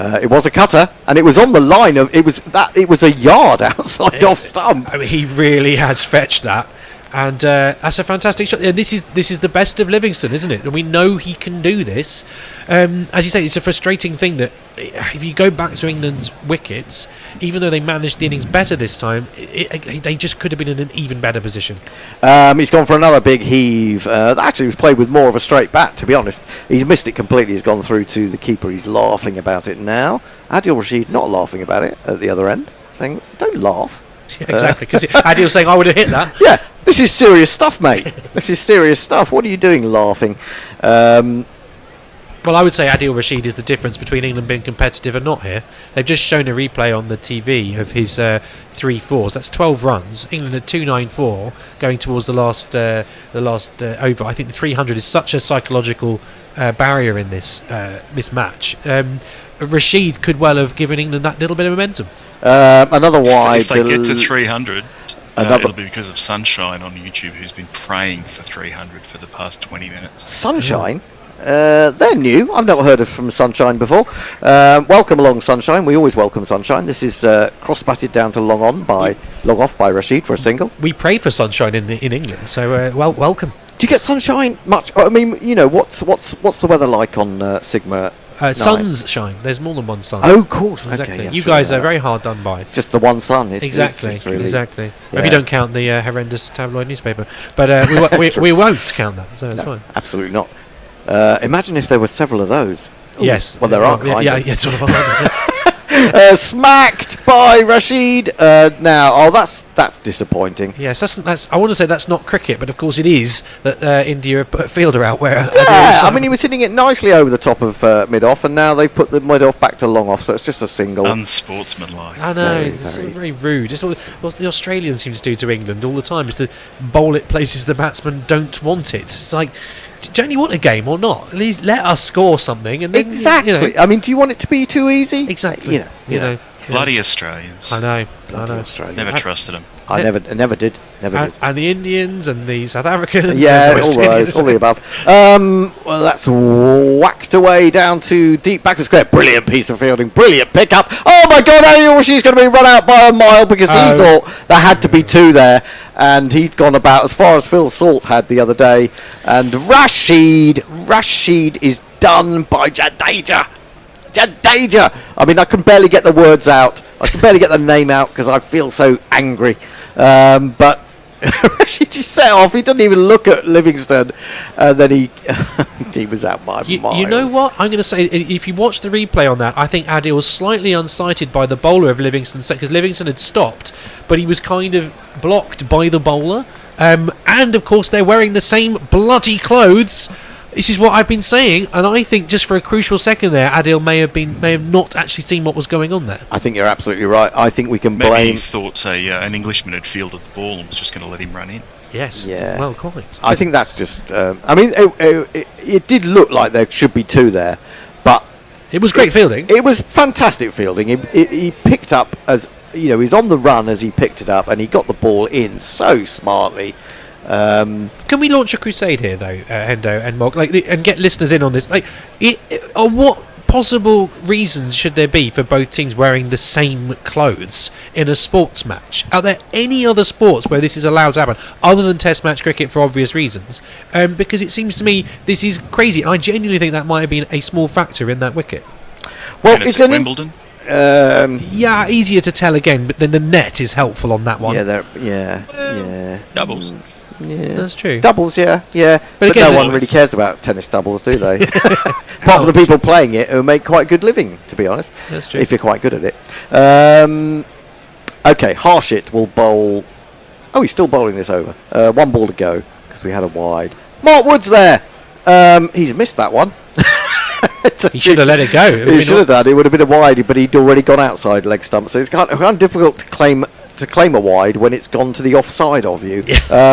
It was a cutter, and it was on the line of it was a yard outside off stump. I mean, he really has fetched that, and that's a fantastic shot. And this is the best of Livingston, isn't it? And we know he can do this. As you say, it's a frustrating thing that if you go back to England's wickets, even though they managed the innings better this time, they just could have been in an even better position. He's gone for another big heave. That actually was played with more of a straight bat, to be honest. He's missed it completely. He's gone through to the keeper. He's laughing about it now. Adil Rashid not laughing about it at the other end, saying, "Don't laugh." Yeah, exactly, because Adil's saying, "I would have hit that." Yeah, this is serious stuff, mate. This is serious stuff. What are you doing laughing? Well, I would say Adil Rashid is the difference between England being competitive and not here. They've just shown a replay on the TV of his 3 fours. That's 12 runs. England at 294 going towards the last over. I think the 300 is such a psychological barrier in this match. Rashid could well have given England that little bit of momentum. Another wide. If they get to 300, it'll be because of Sunshine on YouTube, who's been praying for 300 for the past 20 minutes. Sunshine? They're new. I've never heard of from Sunshine before. Welcome along, Sunshine. We always welcome Sunshine. This is cross-batted down to long off by Rashid for a single. We pray for Sunshine in England, so welcome. Do you get sunshine much? I mean, you know, what's the weather like on Sigma? Suns shine. There's more than one sun. Oh, of course. Exactly. Okay, yes, you guys are very hard done by. Just the one sun. Exactly. Really, exactly. Yeah. If you don't count the horrendous tabloid newspaper, but we won't count that, so it's fine. Absolutely not. Imagine if there were several of those. Ooh. Yes. Well, there are. Yeah, sort of. Smacked by Rashid. That's disappointing. Yes, that's. I want to say that's not cricket, but of course it is. That India have put a fielder out where. Yeah, I mean he was hitting it nicely over the top of mid-off, and now they put the mid-off back to long-off, so it's just a single. Unsportsmanlike. I know, it's very rude. It's what the Australians seem to do to England all the time, is to bowl it places the batsmen don't want it. It's like, don't you want a game or not? At least let us score something. And then, exactly. You know. I mean, do you want it to be too easy? Exactly. You know. Bloody Australians. I know. Australians. Never trusted them. I never did. And the Indians and the South Africans. Yeah, and all those, all the above. Well, that's whacked away down to deep back of square. Brilliant piece of fielding. Brilliant pickup. Oh my God! She's going to be run out by a mile because he thought there had to be two there, and he'd gone about as far as Phil Salt had the other day. And Rashid is done by Jadeja. I mean, I can barely get the words out. I can barely get the name out because I feel so angry. But he just set off. He doesn't even look at Livingston, and then he was out by miles. You know what? I'm going to say, if you watch the replay on that, I think Adil was slightly unsighted by the bowler of Livingston, because Livingston had stopped, but he was kind of blocked by the bowler. And of course, they're wearing the same bloody clothes. This is what I've been saying, and I think just for a crucial second there, Adil may have not actually seen what was going on there. I think you're absolutely right. I think we can blame. Maybe he thought an Englishman had fielded the ball and was just going to let him run in. Yes. Yeah. Well, quite. I think that's just. I mean, it did look like there should be two there, but it was great fielding. It was fantastic fielding. He picked up he's on the run as he picked it up, and he got the ball in so smartly. Can we launch a crusade here, though, Hendo and Mog, and get listeners in on this? What possible reasons should there be for both teams wearing the same clothes in a sports match? Are there any other sports where this is allowed to happen, other than Test match cricket for obvious reasons? Because it seems to me this is crazy, and I genuinely think that might have been a small factor in that wicket. Well, it's Wimbledon. Yeah, easier to tell again, but then the net is helpful on that one. Yeah. Doubles. Yeah, that's true. Doubles, yeah. But again, no one really cares about tennis doubles, do they? Apart from the people playing it who make quite a good living, to be honest. That's true. If you're quite good at it. Okay, Harshit will bowl. Oh, he's still bowling this over. One ball to go because we had a wide. Mark Wood's there. He's missed that one. He should have let it go. He should have done. It would have been a wide, but he'd already gone outside leg stump. So it's kind of difficult to claim a wide when it's gone to the offside of you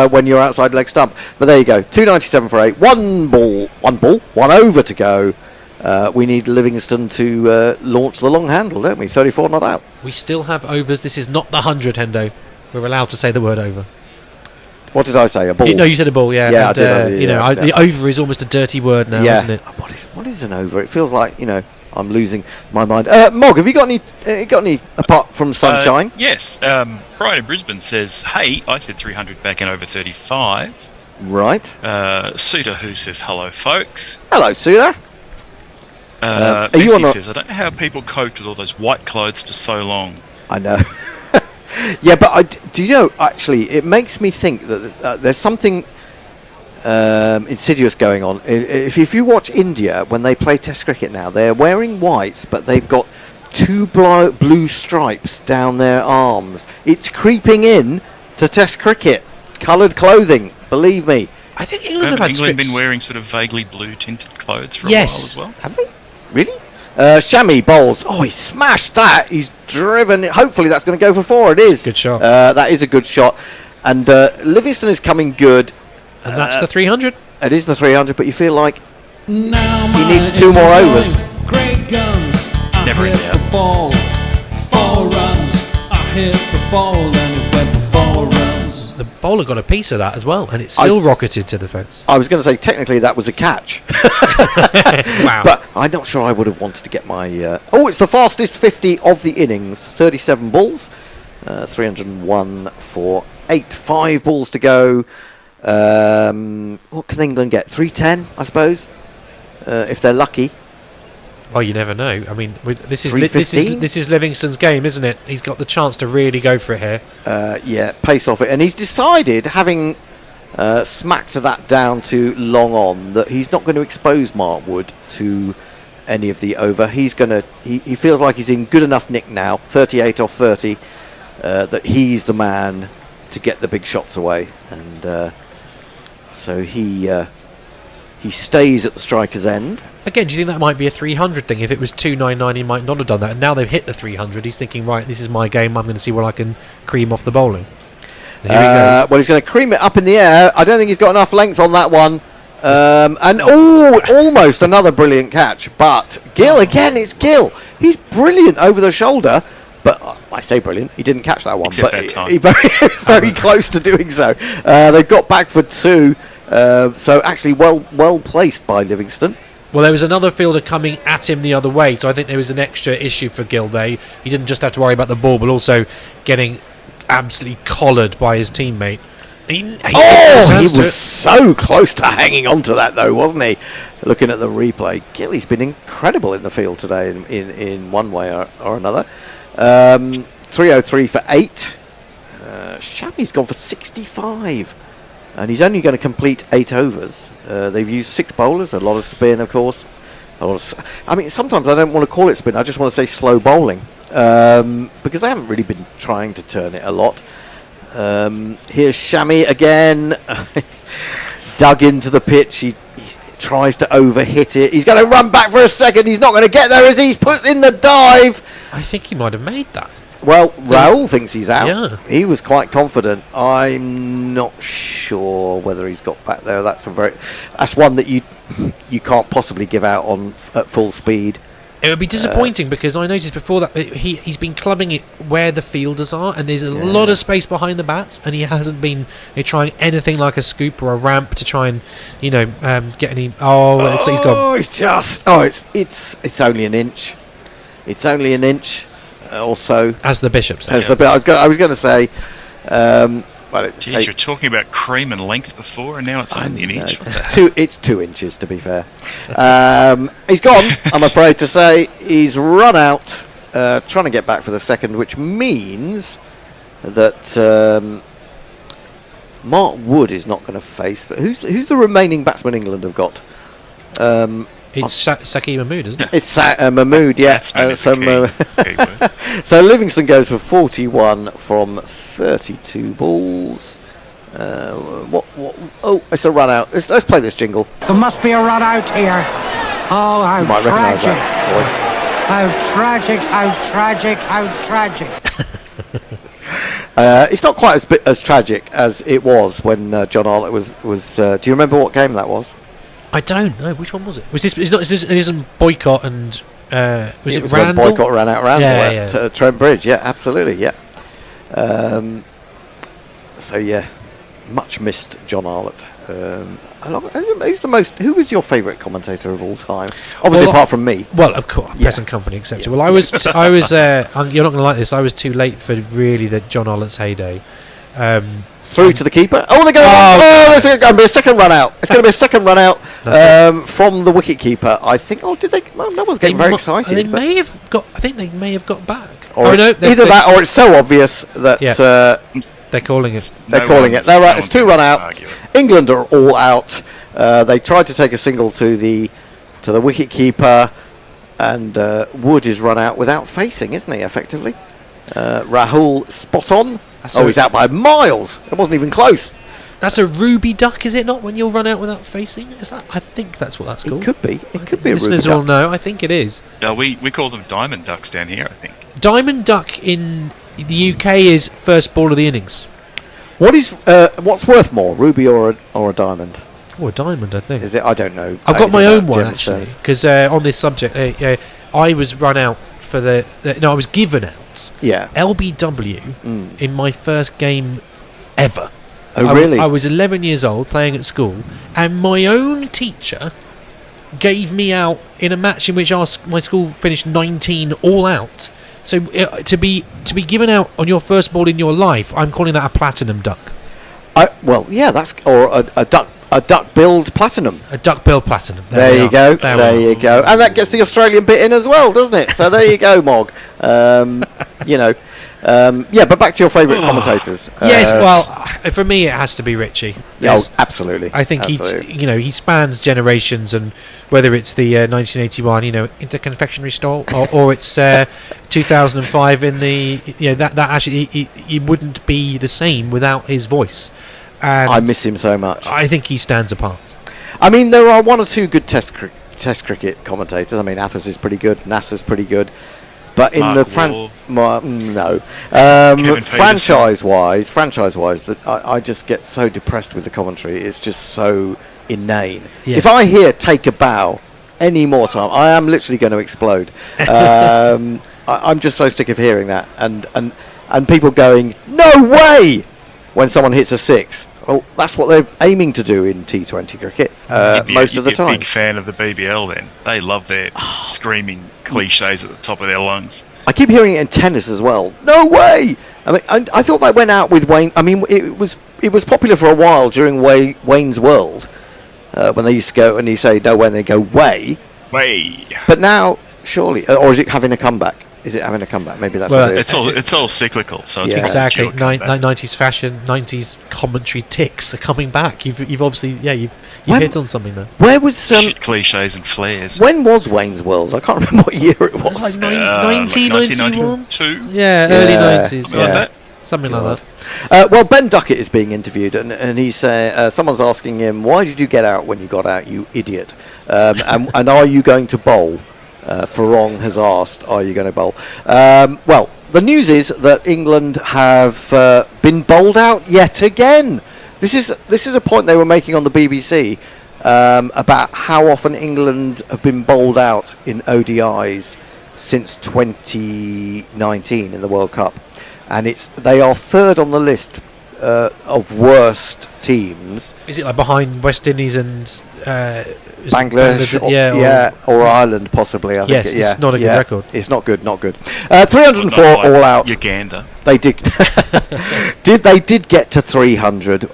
when you're outside leg stump. But there you go, 297 for 8, one over to go. We need Livingston to launch the long handle, don't we? 34 not out. We still have overs. This is not the 100, Hendo. We're allowed to say the word over. What did I say? A ball? You said a ball, yeah. Yeah, and, I did. The over is almost a dirty word now, isn't it? What is an over? It feels like, I'm losing my mind. Mog, have you got any apart from sunshine? Yes. Brian in Brisbane says, "Hey, I said 300 back in over 35." Right. Suda who says, "Hello, folks." Hello, Suda. Messi says, "I don't know how people coped with all those white clothes for so long." I know. Yeah, but do you know? Actually, it makes me think that there's something insidious going on. If you watch India when they play Test cricket now, they're wearing whites, but they've got two blue stripes down their arms. It's creeping in to Test cricket. Coloured clothing, believe me. I think England have had England been wearing sort of vaguely blue tinted clothes for a while as well. Have they? Really? Shami bowls. Oh, he smashed that. He's driven it. Hopefully that's going to go for 4. It is. Good shot. That is a good shot. And Livingston is coming good. And that's the 300. It is the 300, but you feel like now he needs 2 more overs. Great guns. Never in doubt. The ball. 4 runs. I hit the ball and it went for 4 runs. The bowler got a piece of that as well, and it still rocketed to the fence. I was going to say technically that was a catch. Wow. But I'm not sure I would have wanted to get my... it's the fastest 50 of the innings. 37 balls. 301 for 8. 5 balls to go. What can England get? 310, I suppose, if they're lucky. Well, you never know. I mean, this is Livingston's game, isn't it? He's got the chance to really go for it here. Yeah, pace off it, and he's decided, having smacked that down to long on, that he's not going to expose Mark Wood to any of the over. He feels like he's in good enough nick now, 38 off 30, that he's the man to get the big shots away, and so he stays at the striker's end. Again, do you think that might be a 300 thing? If it was 299, he might not have done that. And now they've hit the 300, he's thinking, right, this is my game. I'm going to see what I can cream off the bowling. Well, he's going to cream it up in the air. I don't think he's got enough length on that one. And almost another brilliant catch. But Gill again. It's Gill. He's brilliant over the shoulder. But I say brilliant. He didn't catch that one. Except but that time. he was very close to doing so. They got back for two. So actually, well placed by Livingston. Well, there was another fielder coming at him the other way, so I think there was an extra issue for Gill there. He didn't just have to worry about the ball, but also getting absolutely collared by his teammate. He was so close to hanging on to that, though, wasn't he? Looking at the replay, Gilly's been incredible in the field today in one way or another. 303 for 8. Shami's gone for 65. And he's only going to complete 8 overs. They've used 6 bowlers, a lot of spin, of course. Sometimes I don't want to call it spin. I just want to say slow bowling, because they haven't really been trying to turn it a lot. Here's Shami again. He's dug into the pitch. He tries to overhit it. He's going to run back for a second. He's not going to get there as he's put in the dive. I think he might have made that. Well, Raul thinks he's out. Yeah. He was quite confident. I'm not sure whether he's got back there. That's one that you can't possibly give out at full speed. It would be disappointing because I noticed before that he's been clubbing it where the fielders are, and there's a lot of space behind the bats, and he hasn't been trying anything like a scoop or a ramp to try and get any. Looks like he's gone. It's only an inch. It's only an inch. Also, as the bishop said. I was going to say. Jeez, you're talking about cream and length before, and now it's only an inch. It's 2 inches, to be fair. He's gone. I'm afraid to say he's run out, trying to get back for the second, which means that Mark Wood is not going to face. But who's the remaining batsman England have got? It's Saki Mahmood, isn't it? It's Mahmood, yeah. So Livingston goes for 41 from 32 balls. It's a run out. Let's play this jingle. There must be a run out here. Oh, how you might recognise tragic. That voice. How tragic. It's not quite as tragic as it was when John Arlott was. Do you remember what game that was? I don't know. Which one was it? Was this? It isn't Boycott and was it was Randall? When Boycott ran out Randall at Trent Bridge. Yeah, absolutely. Yeah. Much missed John Arlott. Who was your favourite commentator of all time? Obviously, apart from me. Well, of course, present company accepted. Yeah. Well, I was. You're not going to like this. I was too late for really the John Arlott's heyday. Through to the keeper. Oh, they're going. There's going to be a second run out. It's going to be a second run out from the wicket keeper. I think. Oh, did they? Well, no one's getting very excited. They may have got. I think they may have got back. Or either that, or it's so obvious that they're calling it. They're calling it. They're right. It's 2 run outs. England are all out. They tried to take a single to the wicket keeper, and Wood is run out without facing, isn't he? Effectively, Rahul spot on. He's out by miles. It wasn't even close. That's a ruby duck, is it not? When you'll run out without facing, is that? I think that's what that's called. It could be. It could be a ruby duck. Listeners all know. I think it is. Yeah, we call them diamond ducks down here. I think diamond duck in the UK is first ball of the innings. What's worth more, ruby or a diamond? Oh, a diamond, I think. Is it? I don't know. I've got my own one actually, because on this subject, I was run out for I was given out. Yeah. LBW in my first game ever. Oh, really? I was 11 years old playing at school, and my own teacher gave me out in a match in which my school finished 19 all out. So to be given out on your first ball in your life, I'm calling that a platinum duck. That's a duck-billed platinum. A duck-billed platinum. There you go. There you go. And that gets the Australian bit in as well, doesn't it? So there you go, Mog. Yeah, but back to your favourite commentators. Yes, well, for me it has to be Richie. Yeah, absolutely. I think absolutely. he spans generations, and whether it's the 1981, interconfectionery stall, or it's 2005 in the, that actually he wouldn't be the same without his voice. And I miss him so much. I think he stands apart. I mean, there are one or two good Test cricket commentators. I mean, Athers is pretty good, Nasser's pretty good. But in Mark the Wall. franchise-wise, that I just get so depressed with the commentary. It's just so inane. Yeah. If I hear "take a bow" any more time, I am literally going to explode. I'm just so sick of hearing that, and people going, "No way!" when someone hits a six. Well, that's what they're aiming to do in T20 cricket most of the time. You'd be a big fan of the BBL then. They love their screaming cliches at the top of their lungs. I keep hearing it in tennis as well. No way! I mean, I thought they went out with Wayne. I mean, it was popular for a while during Wayne's World when they used to go and you say no when they go way. But now, surely, or is it having a comeback? Is it having a comeback? Maybe that's what it is. It's all cyclical. So it's exactly. 90s fashion, 90s commentary ticks are coming back. You've obviously you've hit on something there. Where was shit cliches and flares? When was Wayne's World? I can't remember what year it was. Like 1991. Yeah, early 90s. Like that. Something like that. Well, Ben Ducket is being interviewed, and he's someone's asking him, "Why did you get out when you got out, you idiot? And are you going to bowl?" Farong has asked, "Are you going to bowl?" Well, the news is that England have been bowled out yet again. This is a point they were making on the BBC about how often England have been bowled out in ODIs since 2019 in the World Cup, and they are third on the list of worst teams. Is it like behind West Indies and Bangladesh, or Ireland possibly? I think it's not a good record. It's not good. 304 all out. Uganda. They did. They did get to 300.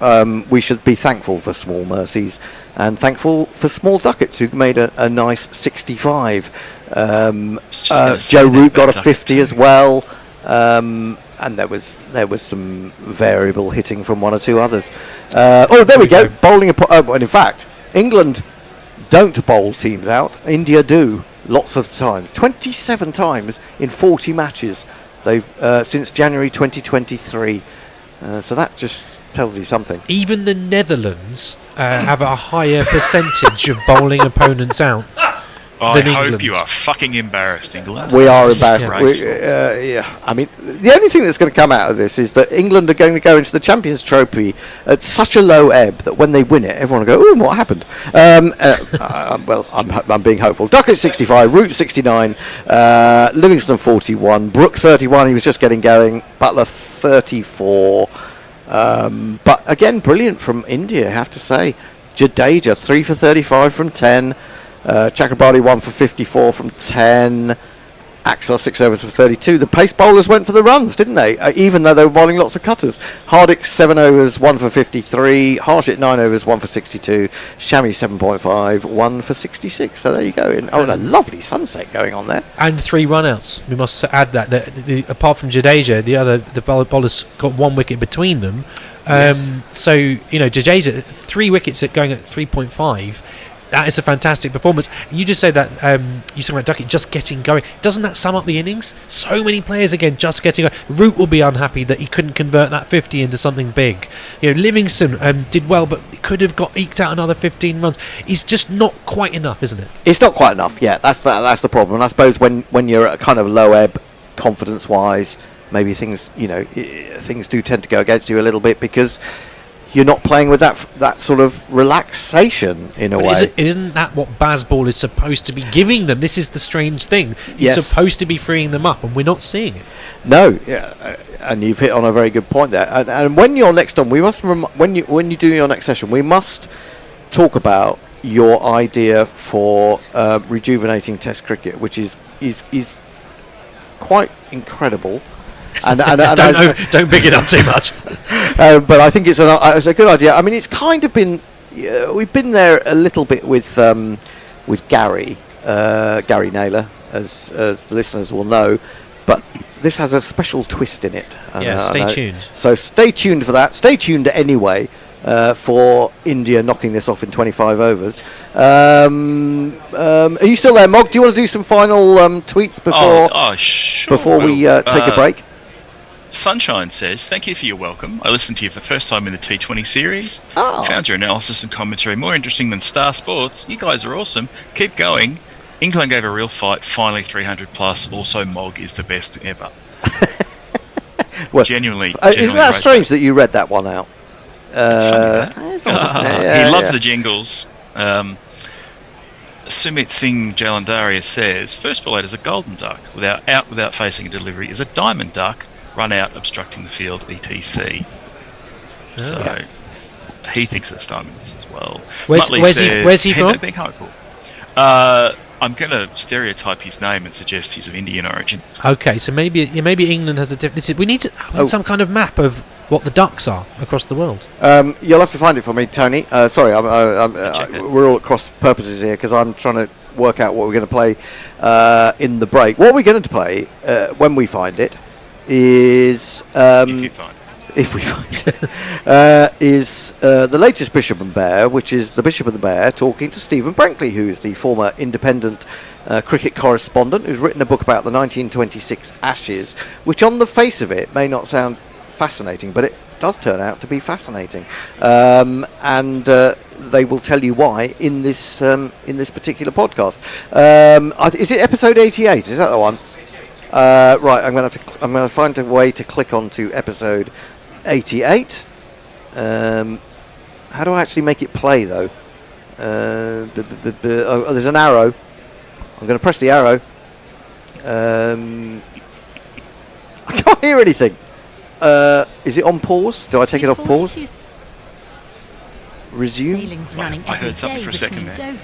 We should be thankful for small mercies and thankful for small duckets who made a nice 65. Joe Root got a 50 as well. And there was some variable hitting from one or two others. There we go. Bowling. And in fact, England don't bowl teams out. India do lots of times. 27 times in 40 matches. They've since January 2023. So that just tells you something. Even the Netherlands have a higher percentage of bowling opponents out. I hope you are fucking embarrassed, England. We are embarrassed. I mean, the only thing that's going to come out of this is that England are going to go into the Champions Trophy at such a low ebb that when they win it, everyone will go, "Ooh, what happened?" Well, I'm being hopeful. Ducket 65, Root 69, Livingston 41, Brook 31. He was just getting going. Butler 34. But again, brilliant from India, I have to say. Jadeja 3 for 35 from 10. Chakrabarti 1 for 54 from 10. Axel 6 overs for 32. The pace bowlers went for the runs, didn't they? Even though they were bowling lots of cutters. Hardik 7 overs, 1 for 53. Harshit 9 overs, 1 for 62. Shami 7.5, 1 for 66. So there you go. And a lovely sunset going on there. And 3 run-outs. We must add that apart from Jadeja, the bowlers got 1 wicket between them. So Jadeja 3 wickets going at 3.5. That is a fantastic performance. You just said that you said about Ducket just getting going. Doesn't that sum up the innings? So many players again just getting going. Root will be unhappy that he couldn't convert that 50 into something big. Livingston did well, but could have eked out another 15 runs. It's just not quite enough, isn't it? It's not quite enough. Yeah, that's the problem. And I suppose when you're at a kind of low ebb, confidence-wise, maybe things do tend to go against you a little bit because you're not playing with that sort of relaxation in a way. Isn't that what Bazball is supposed to be giving them? This is the strange thing. He's supposed to be freeing them up, and we're not seeing it. No, and you've hit on a very good point there. And when you're next on, we must when you do your next session, we must talk about your idea for rejuvenating Test cricket, which is quite incredible. And don't big it up too much. But I think it's a good idea. I mean, it's kind of been we've been there a little bit with Gary Naylor, as the listeners will know. But this has a special twist in it. Stay tuned. So stay tuned for that. Stay tuned anyway for India knocking this off in 25 overs. Are you still there, Mog? Do you want to do some final tweets before we take a break? Sunshine says, thank you for your welcome. I listened to you for the first time in the T20 series. Found your analysis and commentary more interesting than Star Sports. You guys are awesome. Keep going. England gave a real fight. Finally 300 plus. Also, Mog is the best ever. Well, genuinely isn't that strange that you read that one out? It's funny, it's odd, isn't it? He loves the jingles. Sumit Singh Jalandharia says, first ball out is a golden duck. Without facing a delivery is a diamond duck. Run out, obstructing the field, etc. So he thinks it's diamonds as well. Where's he from? Being hopeful. I'm going to stereotype his name and suggest he's of Indian origin. Okay, so maybe England has a different. We need some kind of map of what the ducks are across the world. You'll have to find it for me, Tony. Sorry, we're all at cross purposes here because I'm trying to work out what we're going to play in the break. What we're going to play when we find it is if we find it is the latest Bishop and Bear, which is the Bishop and the Bear talking to Stephen Brankley, who is the former independent cricket correspondent who's written a book about the 1926 Ashes, which on the face of it may not sound fascinating, but it does turn out to be fascinating, and they will tell you why in this particular podcast. Is it episode 88? Is that the one? Right, I'm going to find a way to click onto episode 88. How do I actually make it play though? There's an arrow. I'm going to press the arrow. I can't hear anything. Is it on pause? Do I take it off pause? Resume. I heard something for a second there.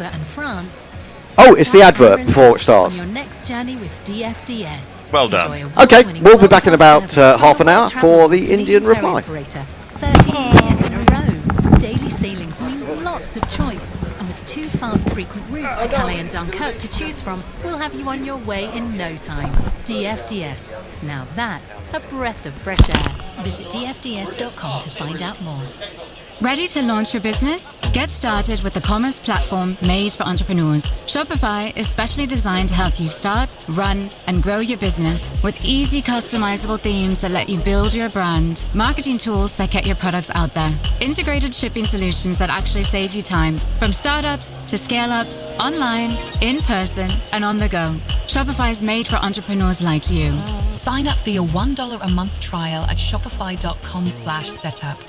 Oh, it's the advert before it starts. Your next journey with DFDS. Well done. Okay, we'll be back in about half an hour for the Indian reply. 30 years in a row. Daily sailings means lots of choice. And with 2 fast frequent routes to Calais and Dunkirk to choose from, we'll have you on your way in no time. DFDS. Now that's a breath of fresh air. Visit dfds.com to find out more. Ready to launch your business? Get started with the commerce platform made for entrepreneurs. Shopify is specially designed to help you start, run, and grow your business with easy customizable themes that let you build your brand, marketing tools that get your products out there, integrated shipping solutions that actually save you time, from startups to scale-ups, online, in person, and on the go. Shopify is made for entrepreneurs like you. Sign up for your $1 a month trial at shopify.com/setup.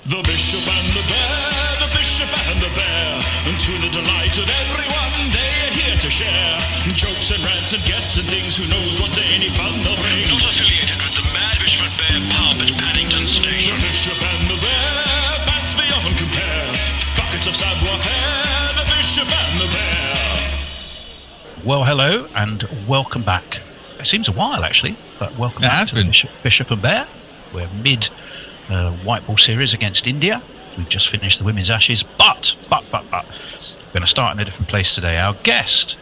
The Bishop and the Bear, the Bishop and the Bear, and to the delight of everyone, they are here to share jokes and rants and guests and things. Who knows what any fun they'll bring? Not affiliated with the Mad Bishop and Bear pub at Paddington Station. The Bishop and the Bear, bats beyond compare, buckets of savoir-faire. The Bishop and the Bear. Well, hello and welcome back. It seems a while actually, but welcome back to the Bishop and Bear. We're mid white ball series against India. We've just finished the women's Ashes, but we're going to start in a different place today. Our guest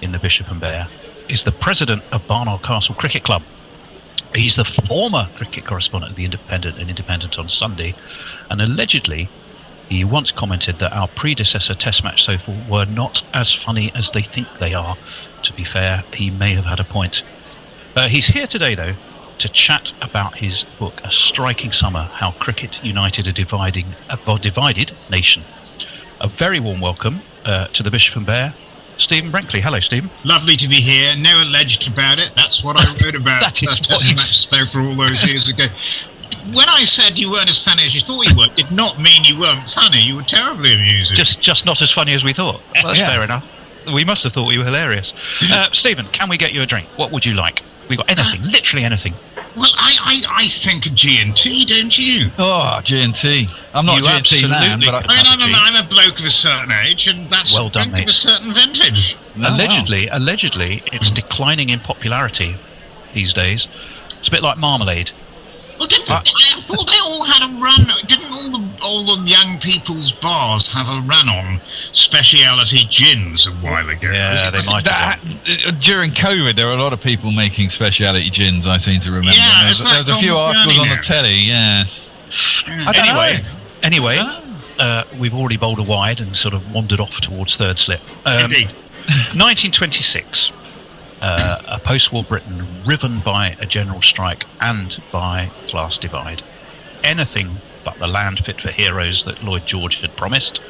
in the Bishop and Bear is the president of Barnard Castle Cricket Club. He's the former cricket correspondent of the Independent and Independent on Sunday, and allegedly he once commented that our predecessor Test Match so far were not as funny as they think they are. To be fair, he may have had a point. He's here today though to chat about his book, A Striking Summer, How Cricket United a Divided Nation. A very warm welcome to the Bishop and Bear, Stephen Brankley. Hello, Stephen. Lovely to be here. Never alleged about it. That's what I wrote about. That is what you match for all those years ago. When I said you weren't as funny as you thought you were, it did not mean you weren't funny. You were terribly amusing. Just not as funny as we thought. Well, that's fair enough. We must have thought we were hilarious. Stephen, can we get you a drink? What would you like? We've got anything, literally anything. Well, I think a G&T, don't you? Oh, G&T. I'm not a G&T man, but I'm a bloke of a certain age, and that's well done, a drink of a certain vintage. Allegedly, it's declining in popularity these days. It's a bit like marmalade. Well, I thought they all had a run. Didn't all the young people's bars have a run on speciality gins a while ago? Yeah, they might have. During COVID, there were a lot of people making speciality gins, I seem to remember. Yeah, there was a few articles on the telly, yes. Anyway, we've already bowled a wide and sort of wandered off towards third slip. Indeed. 1926. A post-war Britain riven by a general strike and by class divide. Anything but the land fit for heroes that Lloyd George had promised.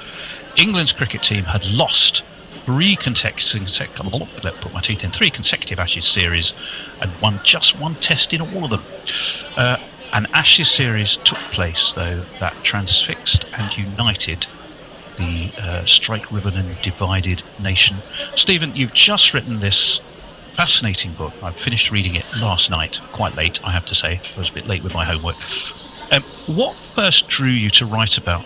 England's cricket team had lost three consecutive Ashes series and won just one test in all of them. An Ashes series took place, though, that transfixed and united the strike-riven and divided nation. Stephen, you've just written this fascinating book. I finished reading it last night, quite late, I have to say. I was a bit late with my homework. What first drew you to write about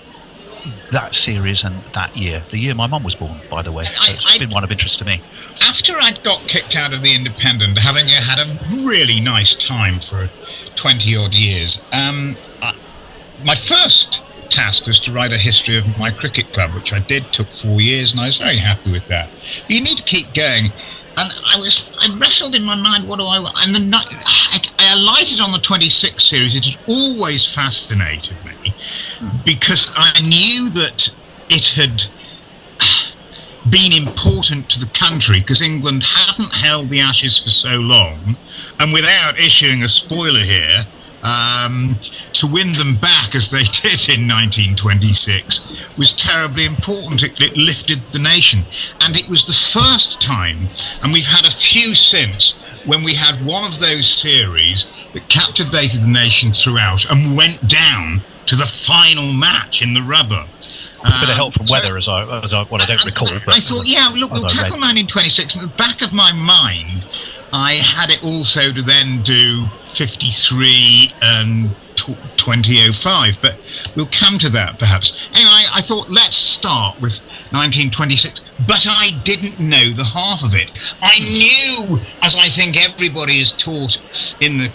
that series and that year? The year my mum was born, by the way. It's been one of interest to me. After I'd got kicked out of the Independent, having had a really nice time for 20-odd years, my first task was to write a history of my cricket club, which I did. Took 4 years, and I was very happy with that. But you need to keep going. And I wrestled in my mind, what do I want? And I alighted on the 26 series. It had always fascinated me because I knew that it had been important to the country because England hadn't held the Ashes for so long, and without issuing a spoiler here, to win them back as they did in 1926 was terribly important. It lifted the nation, and it was the first time, and we've had a few since, when we had one of those series that captivated the nation throughout and went down to the final match in the rubber. A bit of help from weather, as I don't recall. But I thought, yeah, look, we'll tackle 1926. In the back of my mind, I had it also to then do 53 and 2005, but we'll come to that perhaps. Anyway, I thought let's start with 1926, but I didn't know the half of it. I knew, as I think everybody is taught in the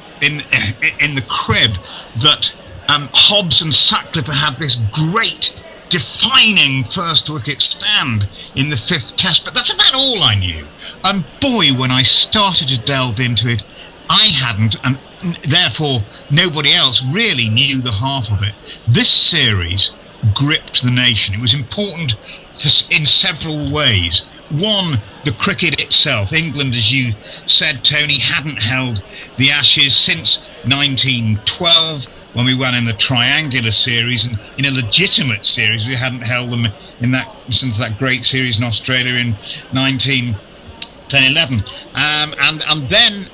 crib, that Hobbs and Sutcliffe had this great defining first wicket stand in the 5th test, but that's about all I knew. And boy, when I started to delve into it, I hadn't, and therefore nobody else really knew the half of it. This series gripped the nation. It was important in several ways. One, the cricket itself. England, as you said, Tony, hadn't held the Ashes since 1912, when we won in the triangular series, and in a legitimate series we hadn't held them since that great series in Australia in 1910-11, and then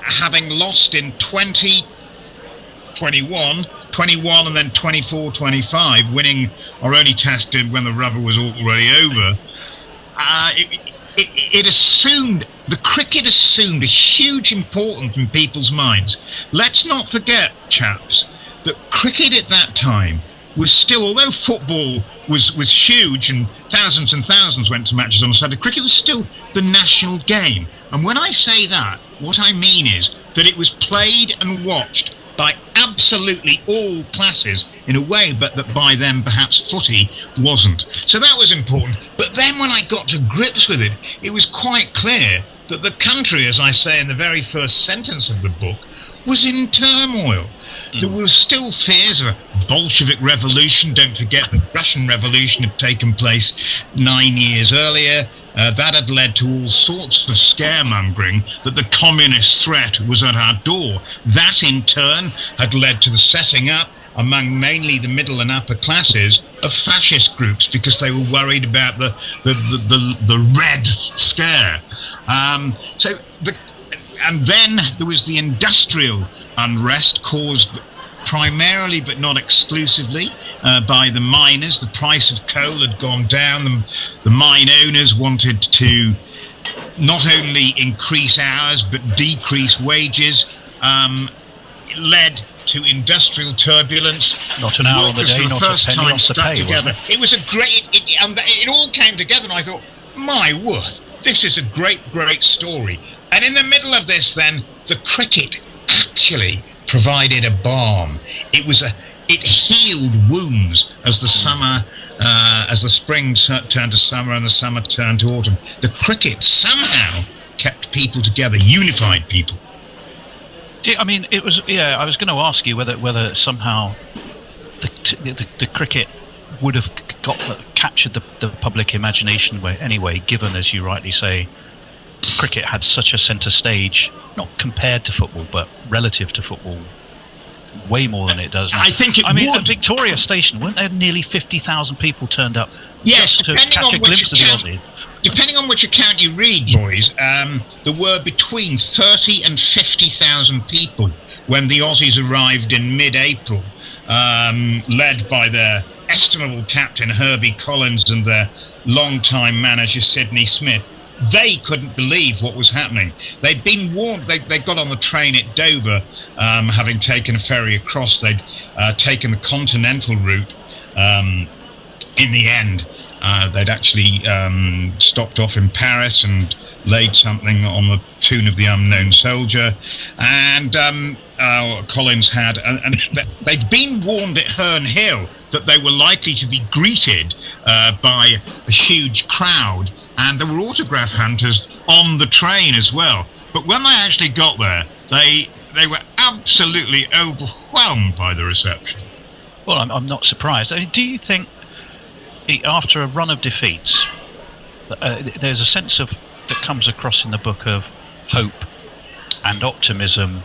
having lost in 21 and then 24-25, winning our only test when the rubber was already over, it assumed, the cricket assumed a huge importance in people's minds. Let's not forget, chaps, that cricket at that time was still, although football was huge and thousands went to matches on Saturday, cricket was still the national game. And when I say that, what I mean is that it was played and watched by absolutely all classes in a way, but that by then perhaps footy wasn't. So that was important. But then when I got to grips with it, it was quite clear that the country, as I say in the very first sentence of the book, was in turmoil. There were still fears of a Bolshevik revolution. Don't forget the Russian Revolution had taken place 9 years earlier. That had led to all sorts of scaremongering that the communist threat was at our door. That in turn had led to the setting up among mainly the middle and upper classes of fascist groups because they were worried about the Red Scare. And then there was the industrial unrest caused primarily but not exclusively by the miners. The price of coal had gone down. The mine owners wanted to not only increase hours but decrease wages. It led to industrial turbulence. Not an hour on the day, not a penny off the pay. It was a great, it all came together, and I thought, my word, this is a great story. And in the middle of this then, the cricket actually provided a balm. It healed wounds as the summer, as the spring turned to summer and the summer turned to autumn. The cricket somehow kept people together, unified people. I mean, it was. Yeah, I was going to ask you whether somehow the cricket would have captured the public imagination anyway, given, as you rightly say, cricket had such a centre stage, not compared to football, but relative to football, way more than it does now. I think I mean, at Victoria Station, weren't there nearly 50,000 people turned up yes, just to catch a glimpse of the Aussie? Depending on which account you read, boys, there were between 30 and 50,000 people when the Aussies arrived in mid-April, led by their estimable captain Herbie Collins and their long-time manager Sidney Smith. They couldn't believe what was happening. They'd been warned. They got on the train at Dover, having taken a ferry across. They'd taken the continental route. In the end, they'd actually stopped off in Paris and laid something on the tune of The Unknown Soldier. And Collins had, and they'd been warned at Herne Hill that they were likely to be greeted by a huge crowd. And there were autograph hunters on the train as well. But when they actually got there, they were absolutely overwhelmed by the reception. Well, I'm not surprised. I mean, do you think, after a run of defeats, there's a sense of that comes across in the book of hope and optimism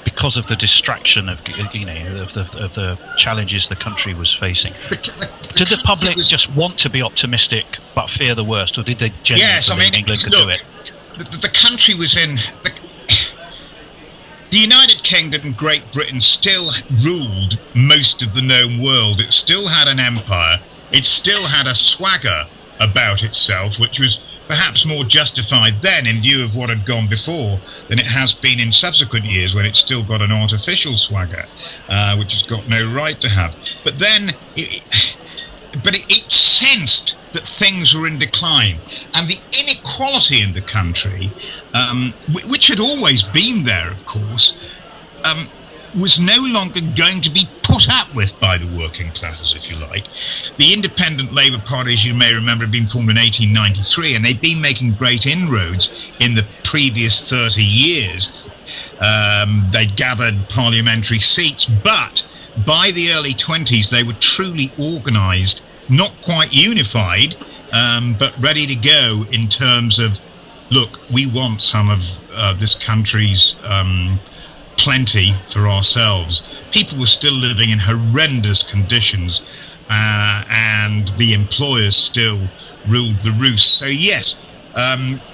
because of the distraction of the challenges the country was facing? Did the public just want to be optimistic but fear the worst, or did they genuinely believe England could do it? The country was in... The United Kingdom and Great Britain still ruled most of the known world. It still had an empire. It still had a swagger about itself, which was perhaps more justified then in view of what had gone before than it has been in subsequent years, when it's still got an artificial swagger, which it's got no right to have. But then it sensed that things were in decline, and the inequality in the country, which had always been there, of course, was no longer going to be put up with by the working classes, if you like. The Independent Labour Party, as you may remember, had been formed in 1893, and they'd been making great inroads in the previous 30 years. They'd gathered parliamentary seats, but by the early 20s, they were truly organised, not quite unified, but ready to go in terms of, look, we want some of this country's plenty for ourselves. People were still living in horrendous conditions, and the employers still ruled the roost. So yes,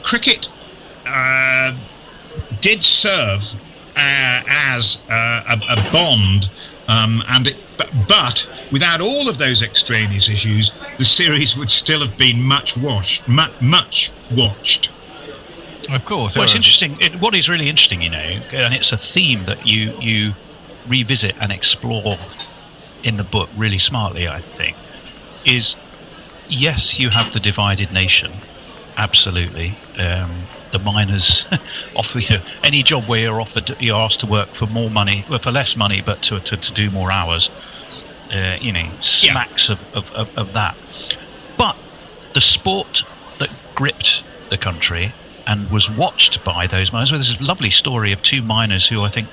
cricket did serve as a bond, but without all of those extraneous issues, the series would still have been much watched. Of course. Well, it's interesting. What is really interesting, and it's a theme that you revisit and explore in the book really smartly, I think, is, yes, you have the divided nation, absolutely. The miners offer you any job where you're asked to work for more money, well, for less money, but to do more hours. Smacks of that. But the sport that gripped the country and was watched by those miners. Well, there's a lovely story of two miners who I think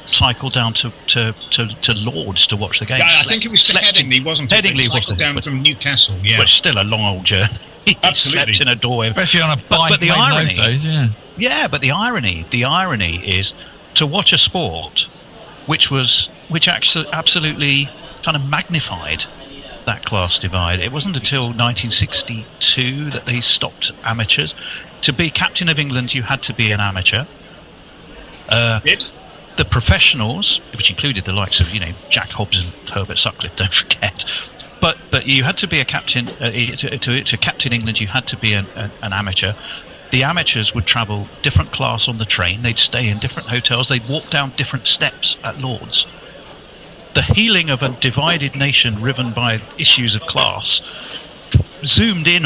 cycled down to Lords to watch the game. Yeah, I think it was to Headingley, wasn't it? Headingley cycled down from Newcastle, yeah. Which is still a long old journey. Absolutely. Slept in a doorway. Especially on a bike. But the irony, those days, yeah. Yeah, but the irony is to watch a sport which actually absolutely kind of magnified that class divide. It wasn't until 1962 that they stopped amateurs. To be captain of England, you had to be an amateur. The professionals, which included the likes of Jack Hobbs and Herbert Sutcliffe, don't forget. But you had to be a captain to captain England. You had to be an amateur. The amateurs would travel different class on the train. They'd stay in different hotels. They'd walk down different steps at Lords. The healing of a divided nation riven by issues of class zoomed in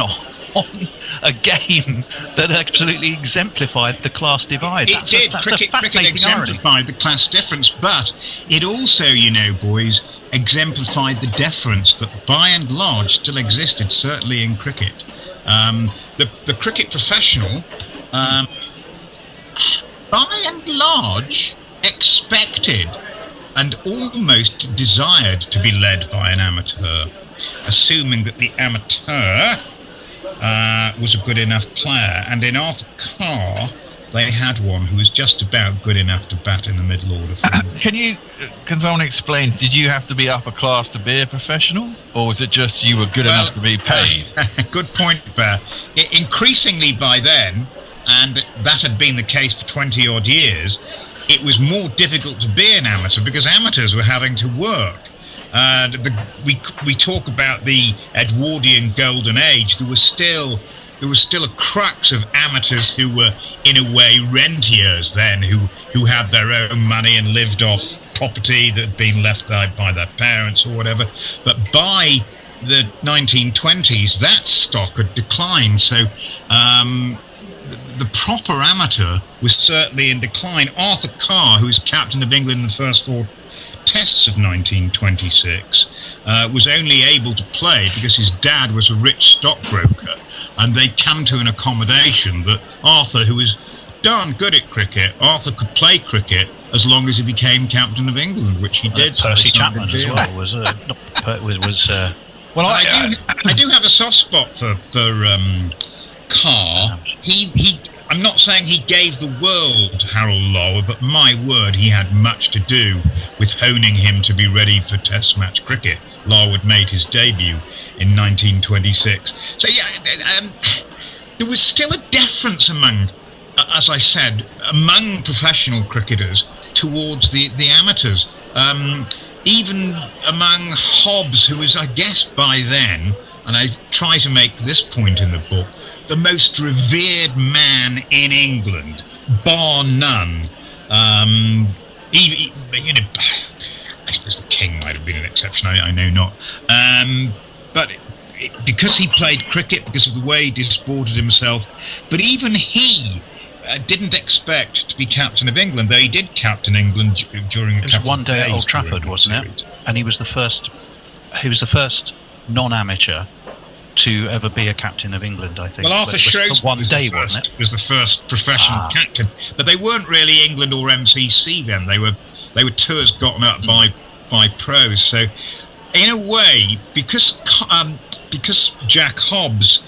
on a game that absolutely exemplified the class divide. It did. Cricket exemplified the class difference, but it also, you know, boys, exemplified the deference that by and large still existed, certainly in cricket. The cricket professional, by and large, expected and almost desired to be led by an amateur, assuming that the amateur was a good enough player. And in Arthur Carr, they had one who was just about good enough to bat in the middle order. Can someone explain, did you have to be upper class to be a professional? Or was it just you were good enough to be paid? Good point, Bear. Increasingly by then, and that had been the case for 20 odd years, it was more difficult to be an amateur because amateurs were having to work. We talk about the Edwardian golden age. There was still a crux of amateurs who were in a way rentiers then, who had their own money and lived off property that had been left by their parents or whatever. But by the 1920s, that stock had declined. So the proper amateur was certainly in decline. Arthur Carr, who was captain of England in the first 4 tests of 1926, was only able to play because his dad was a rich stockbroker, and they'd come to an accommodation that Arthur, who was darn good at cricket, Arthur could play cricket as long as he became captain of England, which he did. Percy Chapman as well was. Well, I do have a soft spot for Carr. I'm not saying he gave the world to Harold Lower, but my word, he had much to do with honing him to be ready for Test match cricket. Larwood made his debut in 1926. So there was still a deference among, as I said, among professional cricketers towards the amateurs. Even among Hobbs, who was, I guess, by then, and I try to make this point in the book, the most revered man in England, bar none. Even, I suppose the King might have been an exception, I know not. But because he played cricket, because of the way he disported himself, but even he didn't expect to be captain of England, though he did captain England during a couple of days. It was one day at Old Trafford, wasn't it? And he was the first non-amateur to ever be a captain of England, I think. Well, Arthur Shrewsbury was the first professional captain, but they weren't really England or MCC then. They were tours gotten up by pros. So, in a way, because Jack Hobbs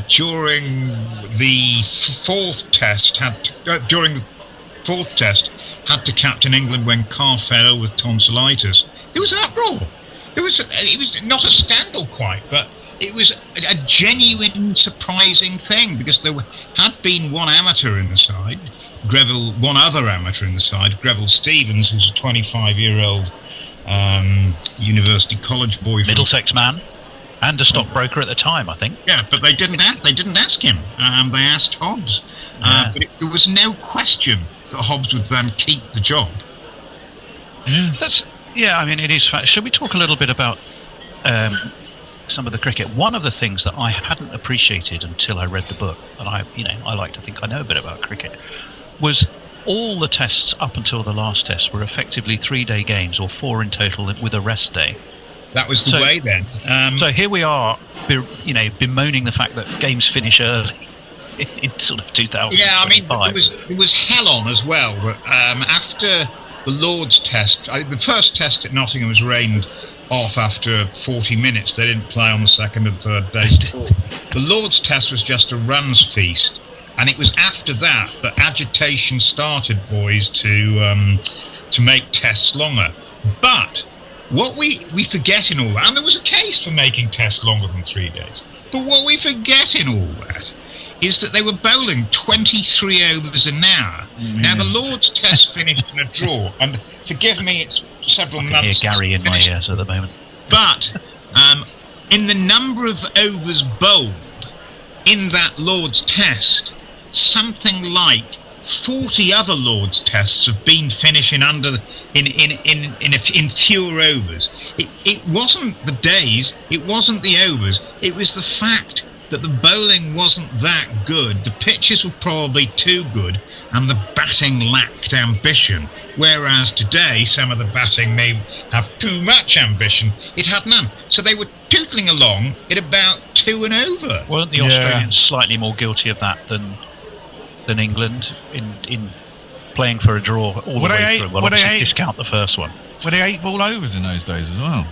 during the fourth test had to captain England when Carr fell with tonsillitis, there was uproar. It was not a scandal quite, but it was a genuine surprising thing because there had been one amateur in the side, one other amateur in the side, Greville Stevens, who's a 25-year-old university college boy, Middlesex man, and a stockbroker at the time, I think. Yeah, but they didn't ask him. They asked Hobbs, but there was no question that Hobbs would then keep the job. I mean, it is. Shall we talk a little bit about some of the cricket? One of the things that I hadn't appreciated until I read the book, and I like to think I know a bit about cricket, was all the tests up until the last test were effectively 3-day games, or 4 in total with a rest day. That was the way then. So here we are, bemoaning the fact that games finish early in sort of 2025. Yeah, I mean, there was hell on as well. After the Lord's test, the first test at Nottingham was rained off after 40 minutes. They didn't play on the second and third days. The Lord's test was just a runs feast, and it was after that agitation started, boys, to make tests longer. But what we forget in all that, and there was a case for making tests longer than 3 days, but what we forget in all that is that they were bowling 23 overs an hour. Now, the Lord's test finished in a draw, and forgive me, it's several months. I hear Gary in my ears at the moment. But in the number of overs bowled in that Lord's test, something like 40 other Lord's tests have been finishing in fewer overs. It wasn't the days, it wasn't the overs, it was the fact that the bowling wasn't that good. The pitches were probably too good, and the batting lacked ambition. Whereas today, some of the batting may have too much ambition. It had none. So they were tootling along at about 2 and over. Weren't the Australians slightly more guilty of that than England in playing for a draw all the way through? Well, obviously discount the first one. Were they 8-ball overs in those days as well?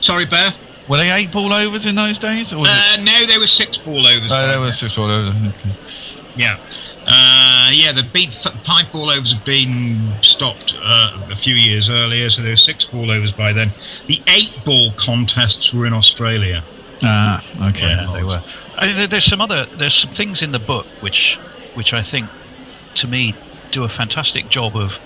Sorry, Bear? Were they 8-ball overs in those days? Or was no, they were 6-ball overs. Oh, they were 6-ball overs. Yeah. The 5-ball overs have been stopped a few years earlier, so there were 6-ball overs by then. The 8-ball contests were in Australia. Okay. Yeah, they were. There's some things in the book which I think, to me, do a fantastic job of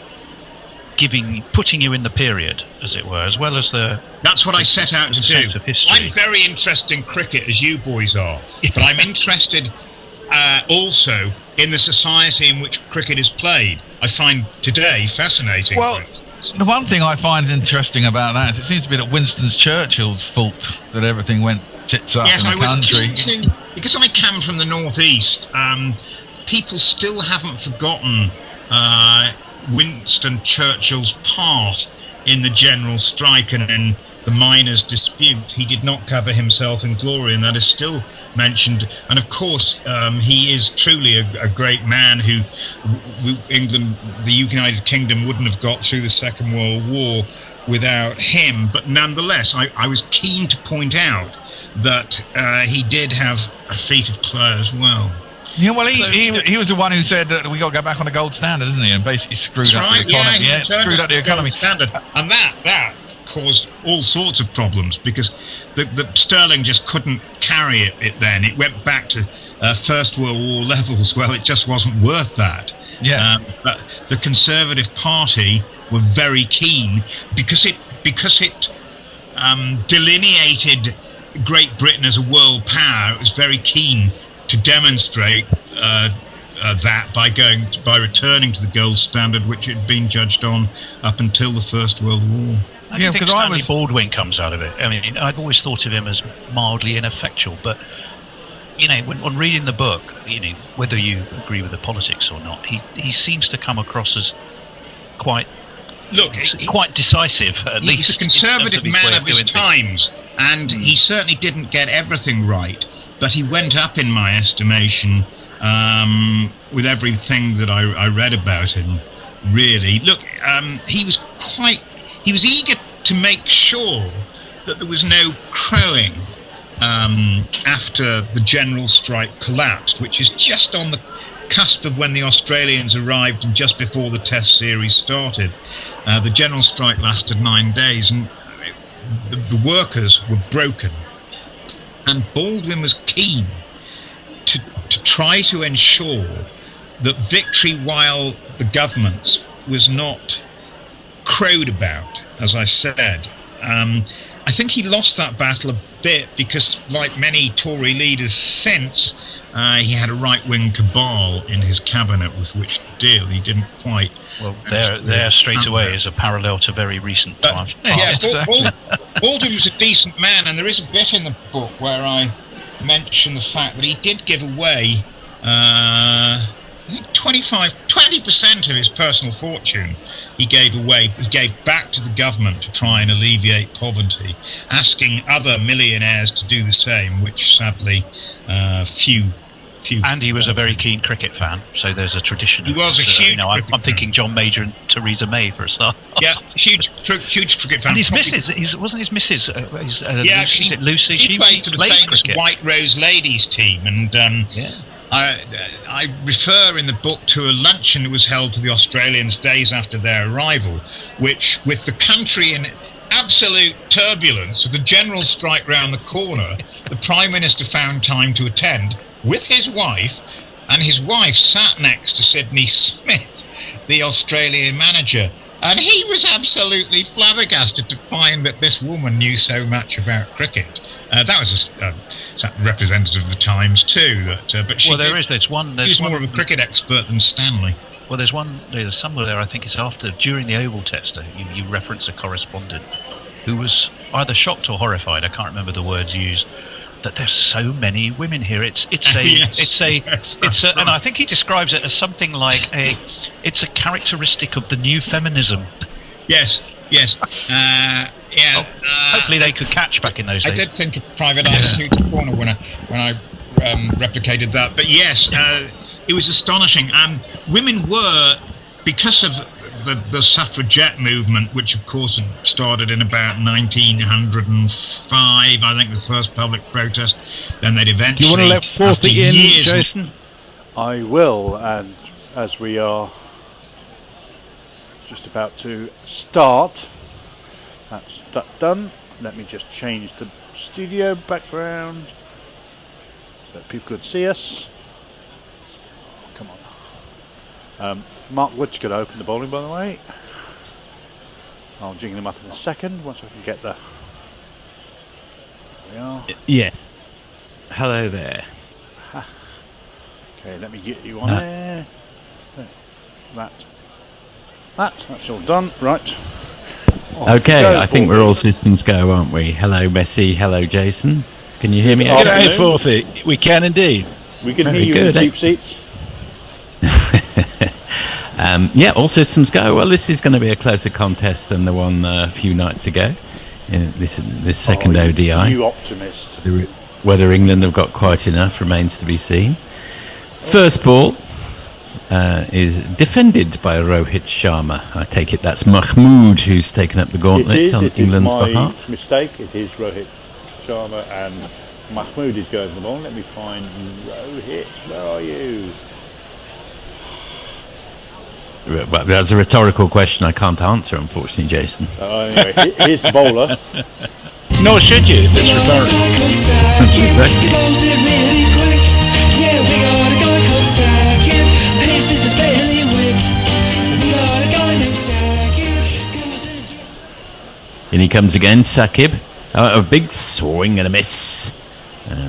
putting you in the period, as it were, as well as the. That's what I set out to do. I'm very interested in cricket, as you boys are, but I'm interested also in the society in which cricket is played. I find today fascinating. Well, the one thing I find interesting about that is it seems to be that Winston Churchill's fault that everything went tits up in the country. Because I come from the northeast, people still haven't forgotten Winston Churchill's part in the general strike and in the miners' dispute. He did not cover himself in glory, and that is still mentioned. And of course, he is truly a great man who England, the United Kingdom, wouldn't have got through the Second World War without him. But nonetheless, I was keen to point out that he did have a feat of play as well. Yeah, well, he was the one who said that we got to go back on the gold standard, isn't he? And basically screwed up the economy. Yeah, screwed up the economy. Standard. And that caused all sorts of problems because the sterling just couldn't carry it then. It went back to First World War levels. Well, it just wasn't worth that. Yeah. But the Conservative Party were very keen because it delineated Great Britain as a world power. It was very keen to demonstrate that by returning to the gold standard, which had been judged on up until the First World War. I think Stanley Baldwin comes out of it. I mean, I've always thought of him as mildly ineffectual, but when reading the book, whether you agree with the politics or not, he seems to come across as quite decisive. At least he's a conservative man of his times, and he certainly didn't get everything right. But he went up in my estimation with everything that I read about him. Really, look, he was eager to make sure that there was no crowing after the general strike collapsed, which is just on the cusp of when the Australians arrived and just before the Test series started. The general strike lasted 9 days, and the workers were broken. And Baldwin was keen to try to ensure that victory, while the government was not crowed about, as I said. I think he lost that battle a bit because, like many Tory leaders since, he had a right-wing cabal in his cabinet with which to deal. He didn't quite... Well, there straight away is a parallel to very recent times. Yeah, Baldwin was a decent man, and there is a bit in the book where I mention the fact that he did give away, I think 20% of his personal fortune he gave back to the government to try and alleviate poverty, asking other millionaires to do the same, which sadly few. And he was a very keen cricket fan, so there's a tradition. He was a huge. I'm thinking John Major and Theresa May for a start. Yeah, huge cricket fan. And his missus, wasn't his missus? Lucy. She played for the famous cricket. White Rose Ladies team, and I refer in the book to a luncheon that was held for the Australians days after their arrival, which, with the country in absolute turbulence, with the general strike round the corner, the Prime Minister found time to attend with his wife, and his wife sat next to Sidney Smith, the Australian manager, and he was absolutely flabbergasted to find that this woman knew so much about cricket. That was a representative of the Times too. But she there's one more of a cricket expert than Stanley. Well, there's somewhere there. I think it's during the Oval Test. You reference a correspondent who was either shocked or horrified. I can't remember the words used that there's so many women here. It's a and I think he describes it as something like it's a characteristic of the new feminism. Yes. Hopefully they could catch back in those days. I did think of Private Eye Suits Corner when I replicated that, but yes, it was astonishing. Women were, because of the suffragette movement, which of course had started in about 1905, I think, the first public protest. Then they'd eventually. You want to let Forthy in, Jason? I will, and as we are just about to start, that's that done. Let me just change the studio background so that people could see us. Come on. Mark Wood's going to open the bowling, by the way. I'll jingle him up in a second once I can get the. There we are. Yes. Hello there. Okay, let me get you on there. That's all done. Right. Okay, I think we're all systems go, aren't we? Hello, Messi. Hello, Jason. Can you hear me? G'day, Forthy. We can indeed. We can hear you in the cheap seats. Yeah, all systems go. Well, this is going to be a closer contest than the one a few nights ago. This second ODI. You optimist. Whether England have got quite enough remains to be seen. First ball is defended by Rohit Sharma. I take it that's Mahmood who's taken up the gauntlet on England's behalf. It is my mistake. It is Rohit Sharma and Mahmood is going to the ball. Let me find Rohit. Where are you? Well, that's a rhetorical question I can't answer, unfortunately, Jason. Anyway, here's the bowler. Nor should you if it's rhetorical. Exactly. And he comes again, Sakib. A big swing and a miss.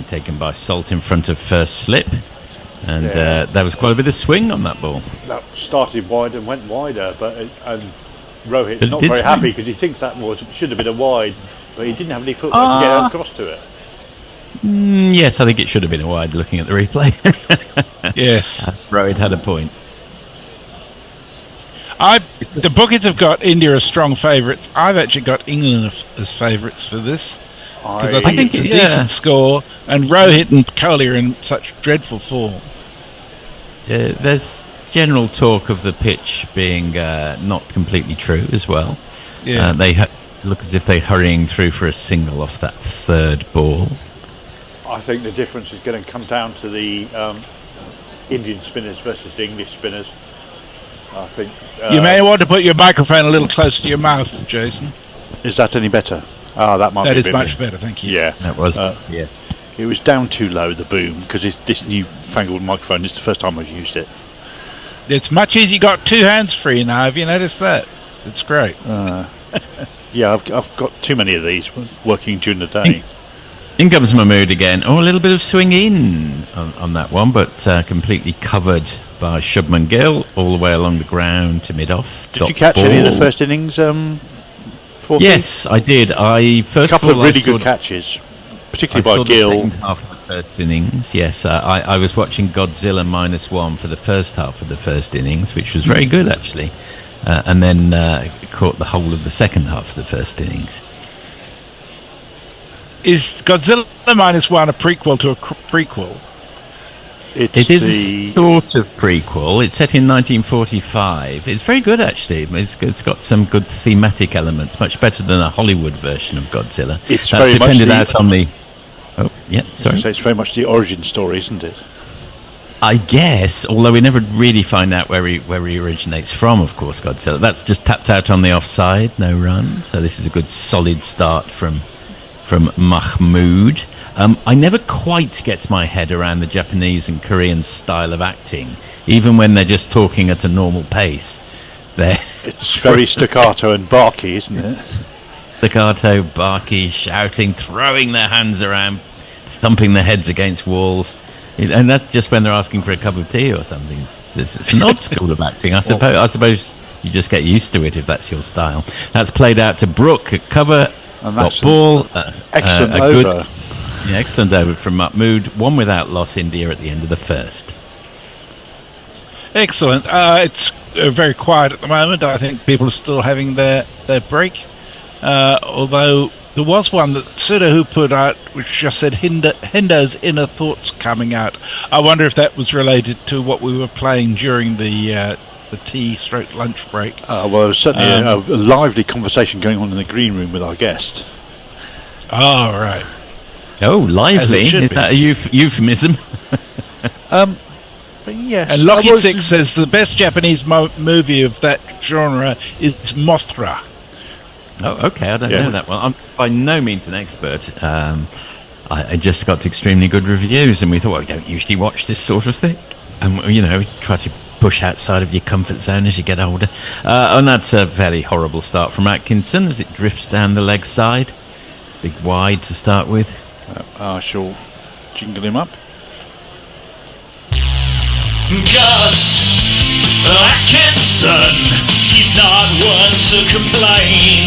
Taken by Salt in front of first slip. And there was quite a bit of swing on that ball. That started wide and went wider, and Rohit's not very happy because he thinks that should have been a wide, but he didn't have any footwork to get across to it. Yes, I think it should have been a wide looking at the replay. Yes. Rohit had a point. The bookies have got India as strong favourites. I've actually got England as favourites for this. Because I think it's a decent score, and Rohit and Kohli are in such dreadful form. There's general talk of the pitch being not completely true as well. Yeah. They look as if they're hurrying through for a single off that third ball. I think the difference is going to come down to the Indian spinners versus the English spinners. I think you may want to put your microphone a little closer to your mouth, Jason. Is that any better? That is much better, thank you. Yeah, that was yes. It was down too low, the boom, because this newfangled microphone is the first time I've used it. It's much easier. You got two hands free now. Have you noticed that? It's great. Yeah, I've got too many of these working during the day. In comes Mahmood again. A little bit of swing in on that one, but completely covered by Shubman Gill all the way along the ground to mid-off. Did you catch any of the first innings? Yes, I did. A couple of really good catches, particularly by Gill. The second half of the first innings. Yes, I was watching Godzilla -1 for the first half of the first innings, which was very good actually, and then caught the whole of the second half of the first innings. Is Godzilla -1 a prequel to a prequel? It is a sort of prequel. It's set in 1945. It's very good, actually. It's got some good thematic elements, much better than a Hollywood version of Godzilla. It's That's very defended much out on the... Oh, yeah, sorry. So it's very much the origin story, isn't it? I guess, although we never really find out where he originates from, of course, Godzilla. That's just tapped out on the offside, no run. So this is a good solid start from Mahmood. I never quite get my head around the Japanese and Korean style of acting, even when they're just talking at a normal pace. It's very staccato and barky, isn't it? Staccato, barky, shouting, throwing their hands around, thumping their heads against walls. And that's just when they're asking for a cup of tea or something. It's an odd school of acting. I suppose you just get used to it if that's your style. That's played out to Brook at cover. And that's ball. Excellent over. Yeah, excellent over from Mahmood. One without loss, India at the end of the first. Excellent. It's very quiet at the moment. I think people are still having their break. Although there was one that Sudahu put out which just said Hendo's inner thoughts coming out. I wonder if that was related to what we were playing during the tea/lunch break. Well, there was certainly a lively conversation going on in the green room with our guest. Oh, right. Oh, lively? Is that a euphemism? But yes. And Lockheed 6 says the best Japanese movie of that genre is Mothra. Oh, okay. I don't know that one. I'm by no means an expert. I just got extremely good reviews, and we thought, well, we don't usually watch this sort of thing. And, we try to push outside of your comfort zone as you get older. And that's a fairly horrible start from Atkinson as it drifts down the leg side. Big wide to start with. I shall jingle him up. Gus Atkinson, he's not one to complain.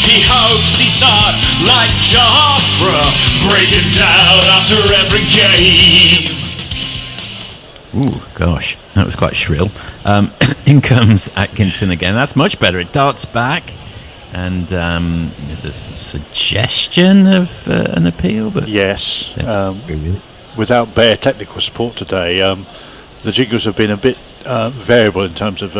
He hopes he's not like Jafra, breaking down after every game. Ooh, gosh, that was quite shrill. In comes Atkinson again. That's much better. It darts back, and there's a suggestion of an appeal, but yes, without bare technical support today, the jingles have been a bit variable in terms of.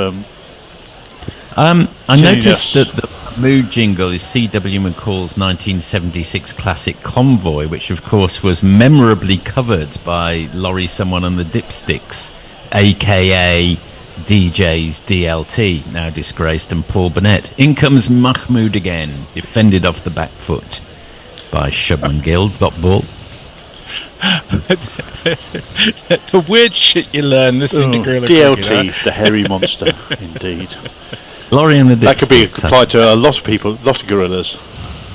I noticed that the mood jingle is C.W. McCall's 1976 classic Convoy, which of course was memorably covered by Laurie Someone and the Dipsticks, aka DJ's DLT, now disgraced, and Paul Burnett. In comes Mahmood again, defended off the back foot by Shubman Guild, dot ball. The weird shit you learn listening to Gorilla DLT, Cricket, the hairy monster, indeed. Laurie and the Dipsticks. That could be applied to a lot of people, lots of gorillas.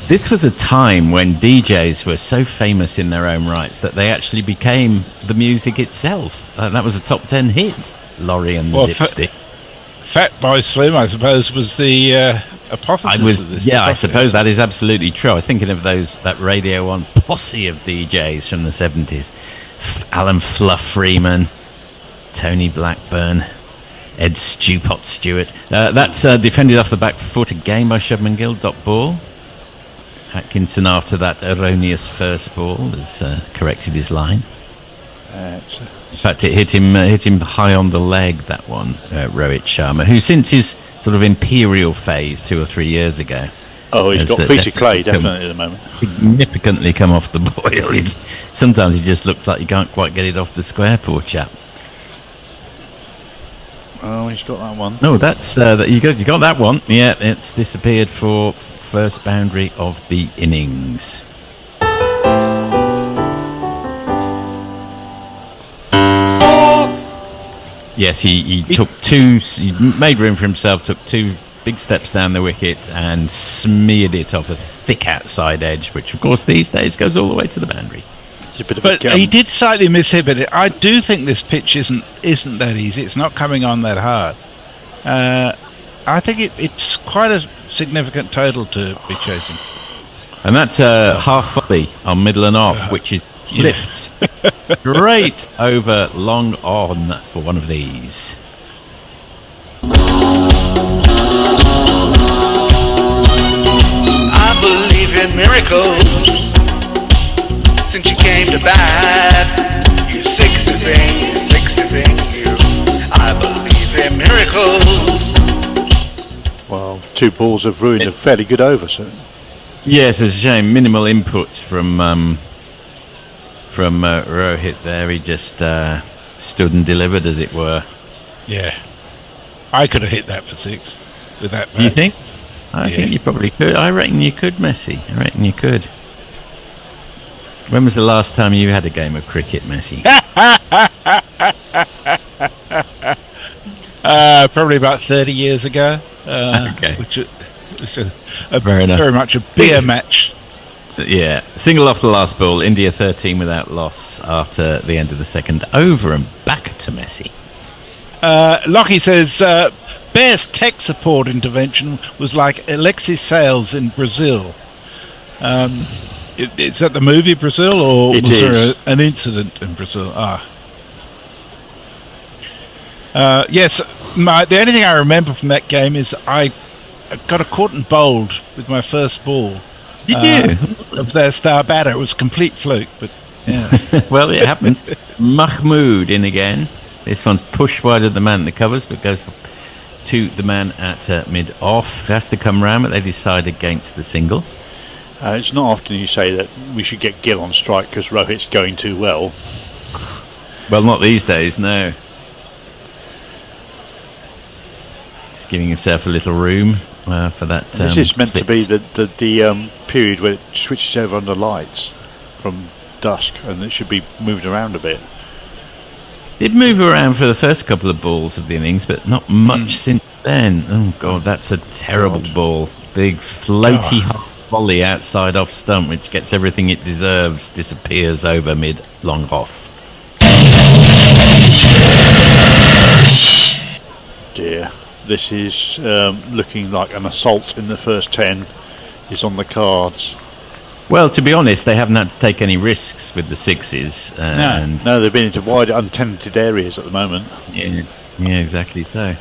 This was a time when DJs were so famous in their own rights that they actually became the music itself. That was a top 10 hit, Laurie and the Dipstick. Fat Boy Slim, I suppose, was the apotheosis of this. Yeah, I suppose that is absolutely true. I was thinking of that Radio 1 posse of DJs from the 70s. Alan Fluff Freeman, Tony Blackburn, Ed Stewpot Stewart. That's defended off the back foot again by Shubman Guild, dot ball. Atkinson, after that erroneous first ball, has corrected his line. In fact, it hit him high on the leg, that one, Rohit Sharma, who since his sort of imperial phase 2 or 3 years ago. Oh, he's got feet of clay, definitely, at the moment. Significantly come off the boil. Sometimes he just looks like you can't quite get it off the square, poor chap. Oh, he's got that one. No, that's you got that one. Yeah, it's disappeared for first boundary of the innings. Yes, he took two. He made room for himself. Took 2 big steps down the wicket and smeared it off a thick outside edge, which of course these days goes all the way to the boundary. But he did slightly mishit it. I do think this pitch isn't that easy. It's not coming on that hard. I think it's quite a significant total to be chasing. And that's a half volley on middle and off, which is flipped straight over long on for one of these. I believe in miracles. Since you came to bat, you 60 thing, you. I believe in miracles. Well, 2 balls have ruined a fairly good over, so. Yes, it's a shame. Minimal input from Rohit there. He just stood and delivered, as it were. Yeah, I could have hit that for 6 with that. Do you think? I think you probably could. I reckon you could, Messi. I reckon you could. When was the last time you had a game of cricket, Messi? Probably about 30 years ago. Okay. Which is very much a beer match. Yeah. Single off the last ball. India 13 without loss after the end of the second over, and back to Messi. Lockie says Bear's tech support intervention was like Alexis Sales in Brazil. Is that the movie Brazil, or It was is. there an incident in Brazil? Yes, the only thing I remember from that game is I got a caught and bowled with my first ball. Did you? Of their star batter. It was a complete fluke, but yeah. Well, it happens. Mahmood in again. This one's pushed wide of the man in the covers, but goes to the man at mid-off. Has to come round, but they decide against the single. It's not often you say that we should get Gill on strike because Rohit's going too well. Well, not these days, no. Just giving himself a little room for that. This is meant to be clip. the period where it switches over under lights from dusk, and it should be moved around a bit. Did move around for the first couple of balls of the innings, but not much since then. Oh, God, that's a terrible ball. Big floaty volley outside off stump, which gets everything it deserves, disappears over mid long off. Dear, this is looking like an assault in the first 10 is on the cards. Well, to be honest, they haven't had to take any risks with the sixes. No, they've been into wide untenanted areas at the moment. Yeah, exactly so.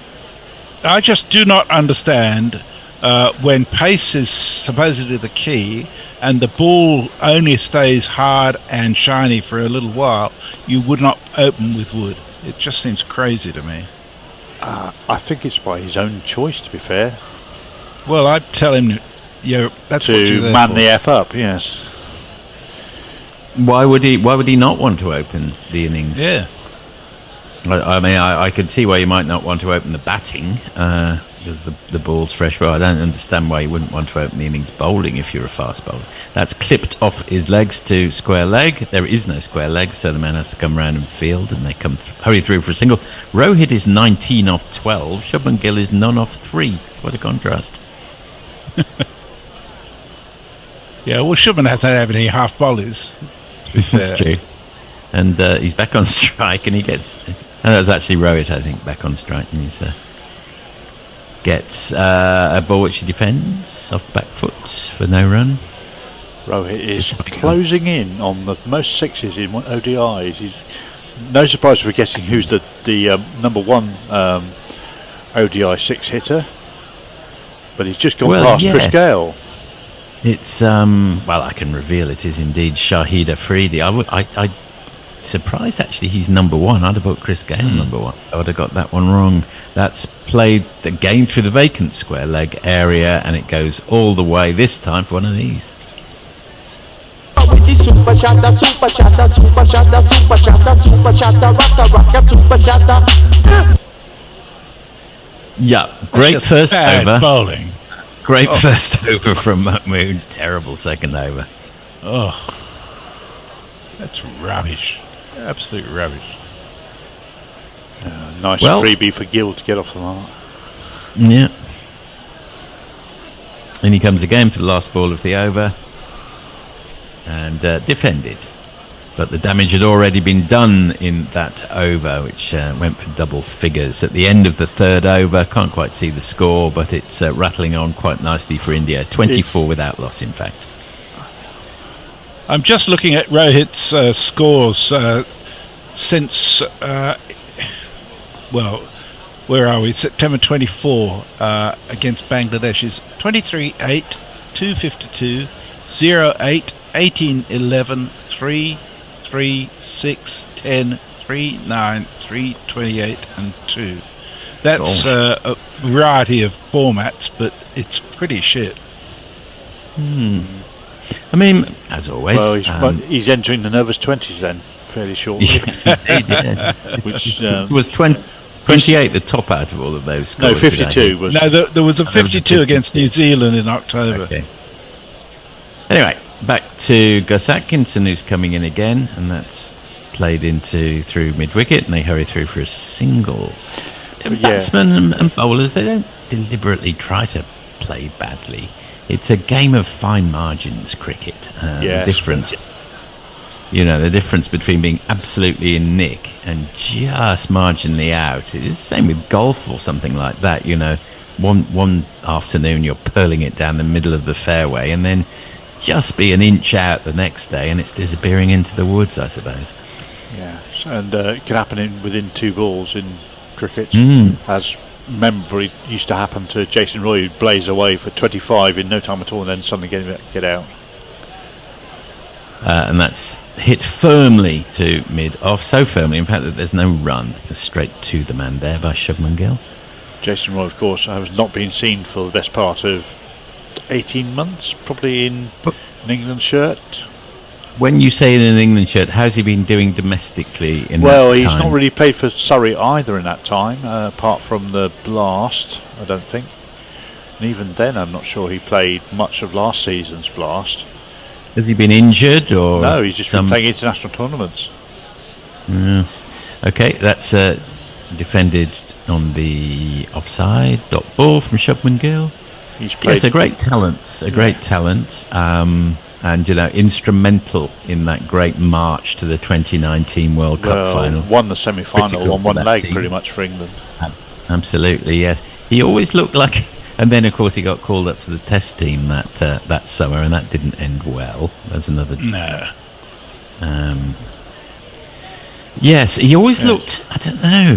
I just do not understand when pace is supposedly the key and the ball only stays hard and shiny for a little while, you would not open with wood. It just seems crazy to me. I think it's by his own choice, to be fair. Well, I'd tell him, that's what you're To there man for. the F up, yes. Why would he not want to open the innings? Yeah. I mean, I could see why you might not want to open the batting because the ball's fresh. But I don't understand why you wouldn't want to open the innings bowling if you're a fast bowler. That's clipped off his legs to square leg. There is no square leg, so the man has to come round and field, and they hurry through for a single. Rohit is 19 off 12. Shubman Gill is none off 3. What a contrast. Yeah, well, Shubman hasn't had any half volleys. That's true. And he's back on strike, and he gets. And that was actually Rohit, I think, back on strike, and he's gets a ball which he defends off back foot for no run. Rohit is closing in on the most sixes in ODIs. He's no surprise for guessing who's the number one ODI six hitter, but he's just gone past Chris Gale. It's well, I can reveal it is indeed Shahid Afridi. I surprised actually he's number one. I'd have put Chris Gale number one. I would have got that one wrong. That's played the game through the vacant square leg area, and it goes all the way this time for one of these. Yeah, great first over. Bowling. Great first over from Mahmood. Terrible second over. Oh, that's rubbish. Absolute rubbish. Nice freebie for Gill to get off the mark. Yeah. And he comes again for the last ball of the over and defended. But the damage had already been done in that over, which went for double figures. At the end of the third over, can't quite see the score, but it's rattling on quite nicely for India. 24 without loss, in fact. I'm just looking at Rohit's scores since, where are we? September 24 against Bangladesh is 23-8, 252, 0-8, 18-11, 3, 6, 10, 3, 9, 3, 28 and 2. That's a variety of formats, but it's pretty shit. I mean, as always, well, he's entering the nervous 20s then, fairly shortly. Which was 28 the top out of all of those scores. No, 52 was. No, there was a 52 against New Zealand in October. Okay. Anyway, back to Gus Atkinson, who's coming in again, and that's played through mid-wicket, and they hurry through for a single. Batsmen and bowlers, they don't deliberately try to play badly. It's a game of fine margins, cricket. The difference, the difference between being absolutely in nick and just marginally out. It's the same with golf or something like that. One afternoon you're purling it down the middle of the fairway, and then just be an inch out the next day, and it's disappearing into the woods, I suppose. Yeah, and it can happen within 2 balls in cricket, as remember it used to happen to Jason Roy, who'd blaze away for 25 in no time at all, and then suddenly get out. And that's hit firmly to mid-off, so firmly, in fact, that there's no run. It's straight to the man there by Shubman Gill. Jason Roy, of course, has not been seen for the best part of 18 months, probably in an England shirt. When you say in an England shirt, how's he been doing domestically in well, that time? He's not really played for Surrey either in that time, apart from the Blast, I don't think. And even then, I'm not sure he played much of last season's Blast. Has he been injured or? No, he's just been playing international tournaments. Yes. Okay, that's defended on the offside. Dot ball from Shubman Gill. Yes, a great talent. And, instrumental in that great march to the 2019 World Cup final. Won the semi-final on one leg, pretty much, for England. Absolutely, yes. He always looked like... And then, of course, he got called up to the test team that summer, and that didn't end well. There's another... No. Yes, he always looked... I don't know...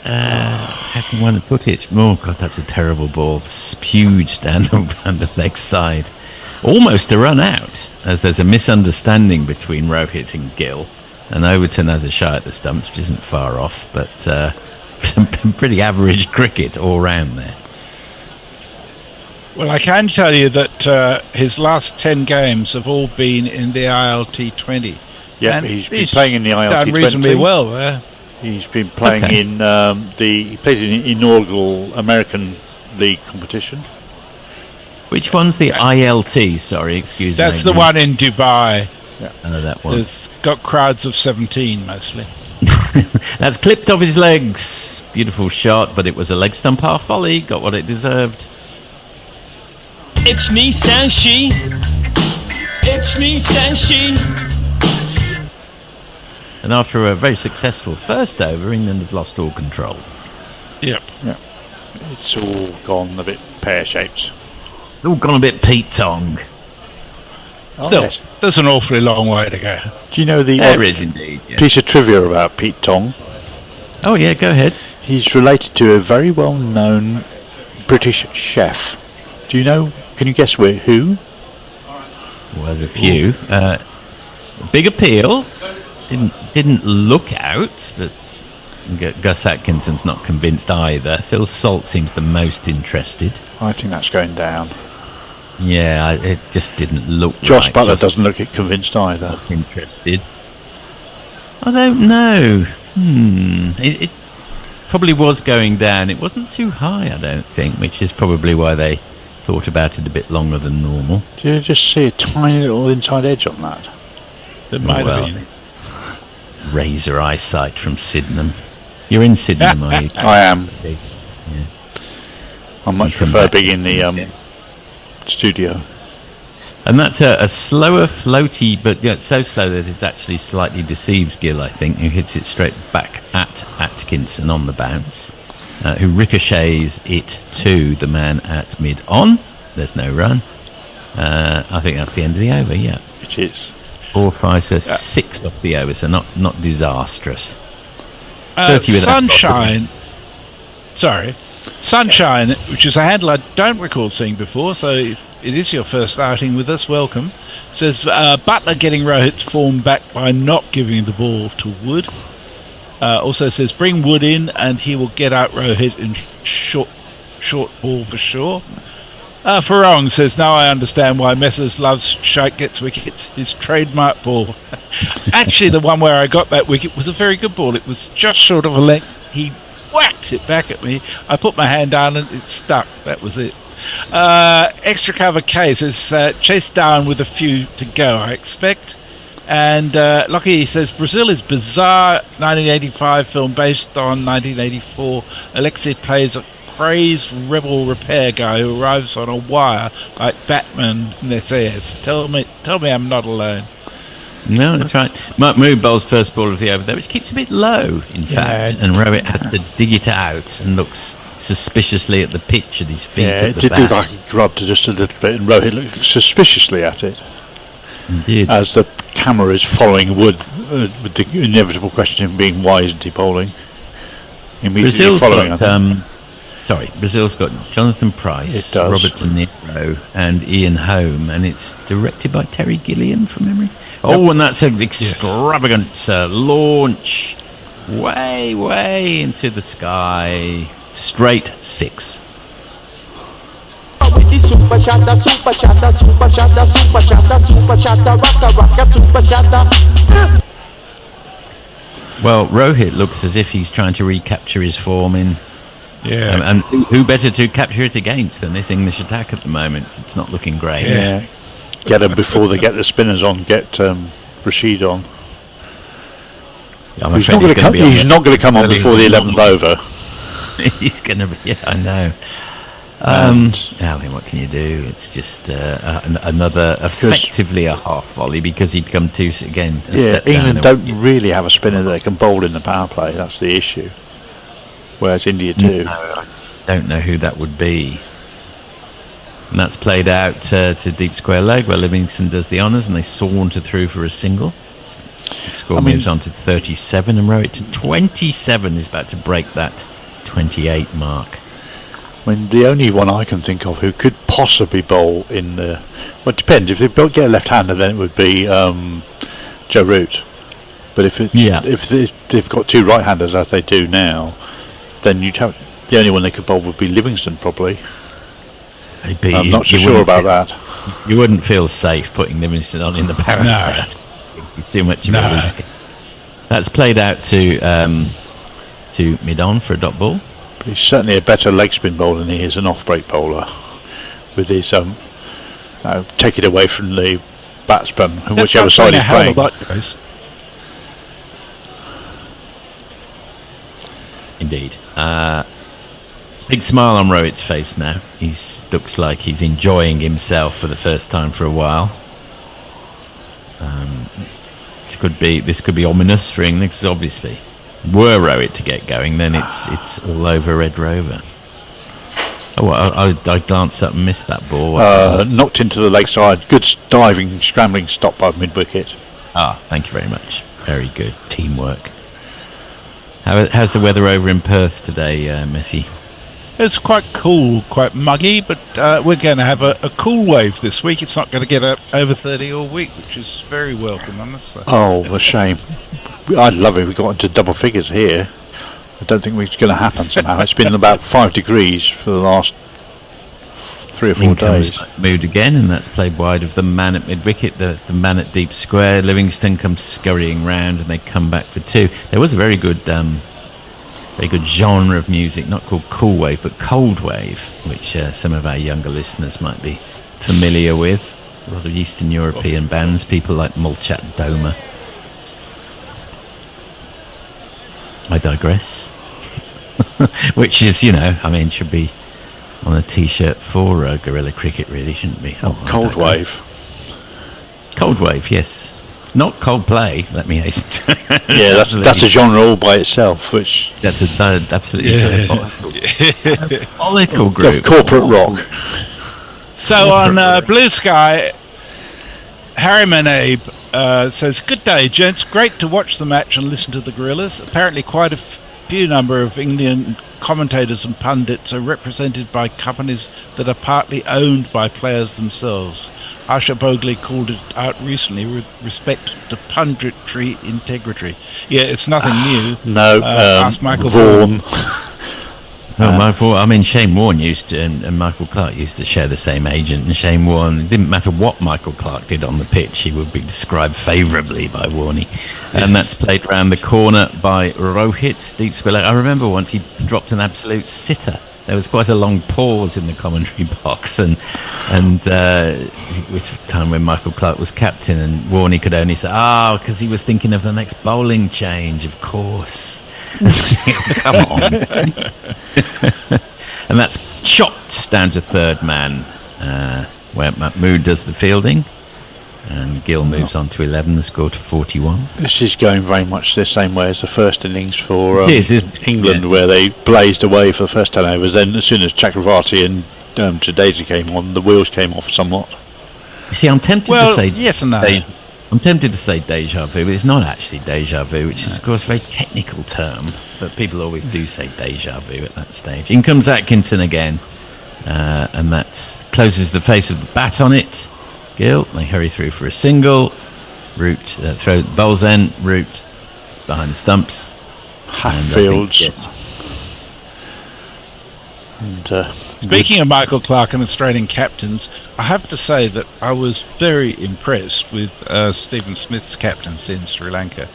how can one put it? Oh, God, that's a terrible ball. Spewed down the leg side. Almost a run out, as there's a misunderstanding between Rohit and Gill. And Overton has a shot at the stumps, which isn't far off, but some pretty average cricket all round there. Well, I can tell you that his last 10 games have all been in the ILT20. Yeah, he's been playing in the ILT20. Done reasonably well there. He's been playing in he played in the inaugural American League competition. Which one's the ILT? Sorry, excuse me. That's the one in Dubai. Yeah. That one. It's got crowds of 17 mostly. That's clipped off his legs. Beautiful shot, but it was a leg stump half volley. Got what it deserved. It's Nissan Shi. It's Nissan Shi. And after a very successful first over, England have lost all control. Yep. Yeah. It's all gone a bit pear-shaped. It's all gone a bit Pete Tong. Still, there's an awfully long way to go. Do you know the there is indeed, yes. piece of trivia about Pete Tong? Oh yeah, go ahead. He's related to a very well-known British chef. Do you know? Can you guess who? Well, there's a few. Big appeal. Didn't look out, but Gus Atkinson's not convinced either. Phil Salt seems the most interested. I think that's going down. Yeah, it just didn't look Josh right. Butler doesn't look convinced either. Not interested. I don't know. It probably was going down. It wasn't too high, I don't think, which is probably why they thought about it a bit longer than normal. Do you just see a tiny little inside edge on that? It might have been. Razor eyesight from Sydenham. You're in Sydenham, are you? I am. Yes. I much prefer being in the studio. And that's a slower, floaty, but so slow that it actually slightly deceives Gill, I think, who hits it straight back at Atkinson on the bounce, who ricochets it to the man at mid-on. There's no run. I think that's the end of the over, yeah. It is. 4, 5, 6 off the over, so not disastrous. Sunshine, which is a handle I don't recall seeing before, so if it is your first outing with us, welcome. Says Butler getting Rohit's form back by not giving the ball to Wood. Also says bring Wood in and he will get out Rohit in short ball for sure. Farong says, now I understand why Messers loves Shite Gets Wickets, his trademark ball. Actually, the one where I got that wicket was a very good ball. It was just short of a length. He whacked it back at me. I put my hand down and it stuck. That was it. Extra cover K says, chased down with a few to go, I expect. And Lockie says, Brazil is bizarre 1985 film based on 1984. Alexei plays a crazed rebel repair guy who arrives on a wire like Batman in SAS. Tell me I'm not alone. No, that's right. Mark Mood bowls first ball of the over there, which keeps a bit low, in fact, and Rohit has to dig it out and looks suspiciously at the pitch at his feet. Yeah, at it the did back. do like he grubbed just a little bit, and Rohit looked suspiciously at it. Indeed. As the camera is following Wood, with the inevitable question of being, why isn't he bowling? Immediately Brazil's following, got Brazil's got Jonathan Price, Robert De Niro, and Ian Holm, and it's directed by Terry Gilliam from memory. Oh, and that's an extravagant launch, way into the sky, straight 6. Super shatter, super shatter, super shatter, super shatter, super shatter, rocka, super shatter. Well, Rohit looks as if he's trying to recapture his form in. Yeah. And who better to capture it against than this English attack at the moment? It's not looking great. Yeah. Get them before they get the spinners on. Get Rashid on. He's not going to come on before the 11th over. He's going to be. Yeah, I know. I mean, what can you do? It's just another, effectively a half volley, because he'd come a step down. England don't really have a spinner that can bowl in the power play. That's the issue. Whereas India do. No, I don't know who that would be. And that's played out to deep square leg, where Livingston does the honours, and they saunter through for a single. The score moves on to 37 and Rohit to 27. Is about to break that 28 mark. I mean, the only one I can think of who could possibly bowl in the... Well, it depends. If they get a left-hander, then it would be Joe Root. But if they've got two right-handers, as they do now, then you'd have... The only one they could bowl would be Livingston, probably. I'm not so sure about that. You wouldn't feel safe putting Livingston on in the power play. Too much of a risk. That's played out to mid-on for a dot ball. He's certainly a better leg spin bowler than he is an off-break bowler. With his take it away from the batsman, whichever side he's playing. Indeed. Big smile on Rohit's face now. He looks like he's enjoying himself for the first time for a while. This could be ominous for England, because obviously, were Rohit to get going, then it's all over Red Rover. Oh, I glanced up and missed that ball. Knocked into the leg side. Good diving, scrambling stop by mid-wicket. Thank you very much. Very good teamwork. How's the weather over in Perth today, Messi? It's quite cool, quite muggy, but we're going to have a cool wave this week. It's not going to get over 30 all week, which is very welcome, I must say. Oh, a shame. I'd love it. We got into double figures here. I don't think it's going to happen somehow. It's been about 5 degrees for the last 3 or 4 days. Mood again, and that's played wide of the man at mid-wicket, the man at deep square. Livingston comes scurrying round, and they come back for 2. There was a very good genre of music, not called cool wave, but cold wave, which some of our younger listeners might be familiar with. A lot of Eastern European bands, people like Mulchat Doma. I digress. Which is, should be on a t-shirt for Guerrilla Cricket, really, shouldn't be? Cold wave. Cold wave, yes. Not Coldplay, let me hasten. Yeah, that's a genre all by itself, which... That's absolutely diabolical group. Corporate rock. So on Blue Sky, Harry Manabe says, "Good day, gents. Great to watch the match and listen to the Guerrillas. Apparently quite a few number of Indian commentators and pundits are represented by companies that are partly owned by players themselves. Asha Bhogle called it out recently with respect to punditry integrity." Yeah, it's nothing new. No, ask Michael Vaughan. Shane Warne used to, and Michael Clarke used to share the same agent, and Shane Warne, it didn't matter what Michael Clarke did on the pitch, he would be described favourably by Warney. Yes. And that's played round the corner by Rohit, deep square. I remember once he dropped an absolute sitter. There was quite a long pause in the commentary box, and it was a time when Michael Clarke was captain, and Warney could only say, because he was thinking of the next bowling change, of course. Come on. And that's chopped down to third man, where Mahmood does the fielding. And Gill moves on to 11, the score to 41. This is going very much the same way as the first innings for It is, isn't it? England, Yes, where they blazed away for the first 10 overs. Then as soon as Chakravarti and Jadeja came on, the wheels came off somewhat. See, I'm tempted to say yes and no. I'm tempted to say deja vu, but it's not actually deja vu, which is, of course, a very technical term. But people always do say deja vu at that stage. In comes Atkinson again, and that closes the face of the bat on it. Gill, they hurry through for a single. Root, throw the bowls end. Root behind the stumps. Hatfields. Speaking of Michael Clarke and Australian captains, I have to say that I was very impressed with Stephen Smith's captaincy in Sri Lanka.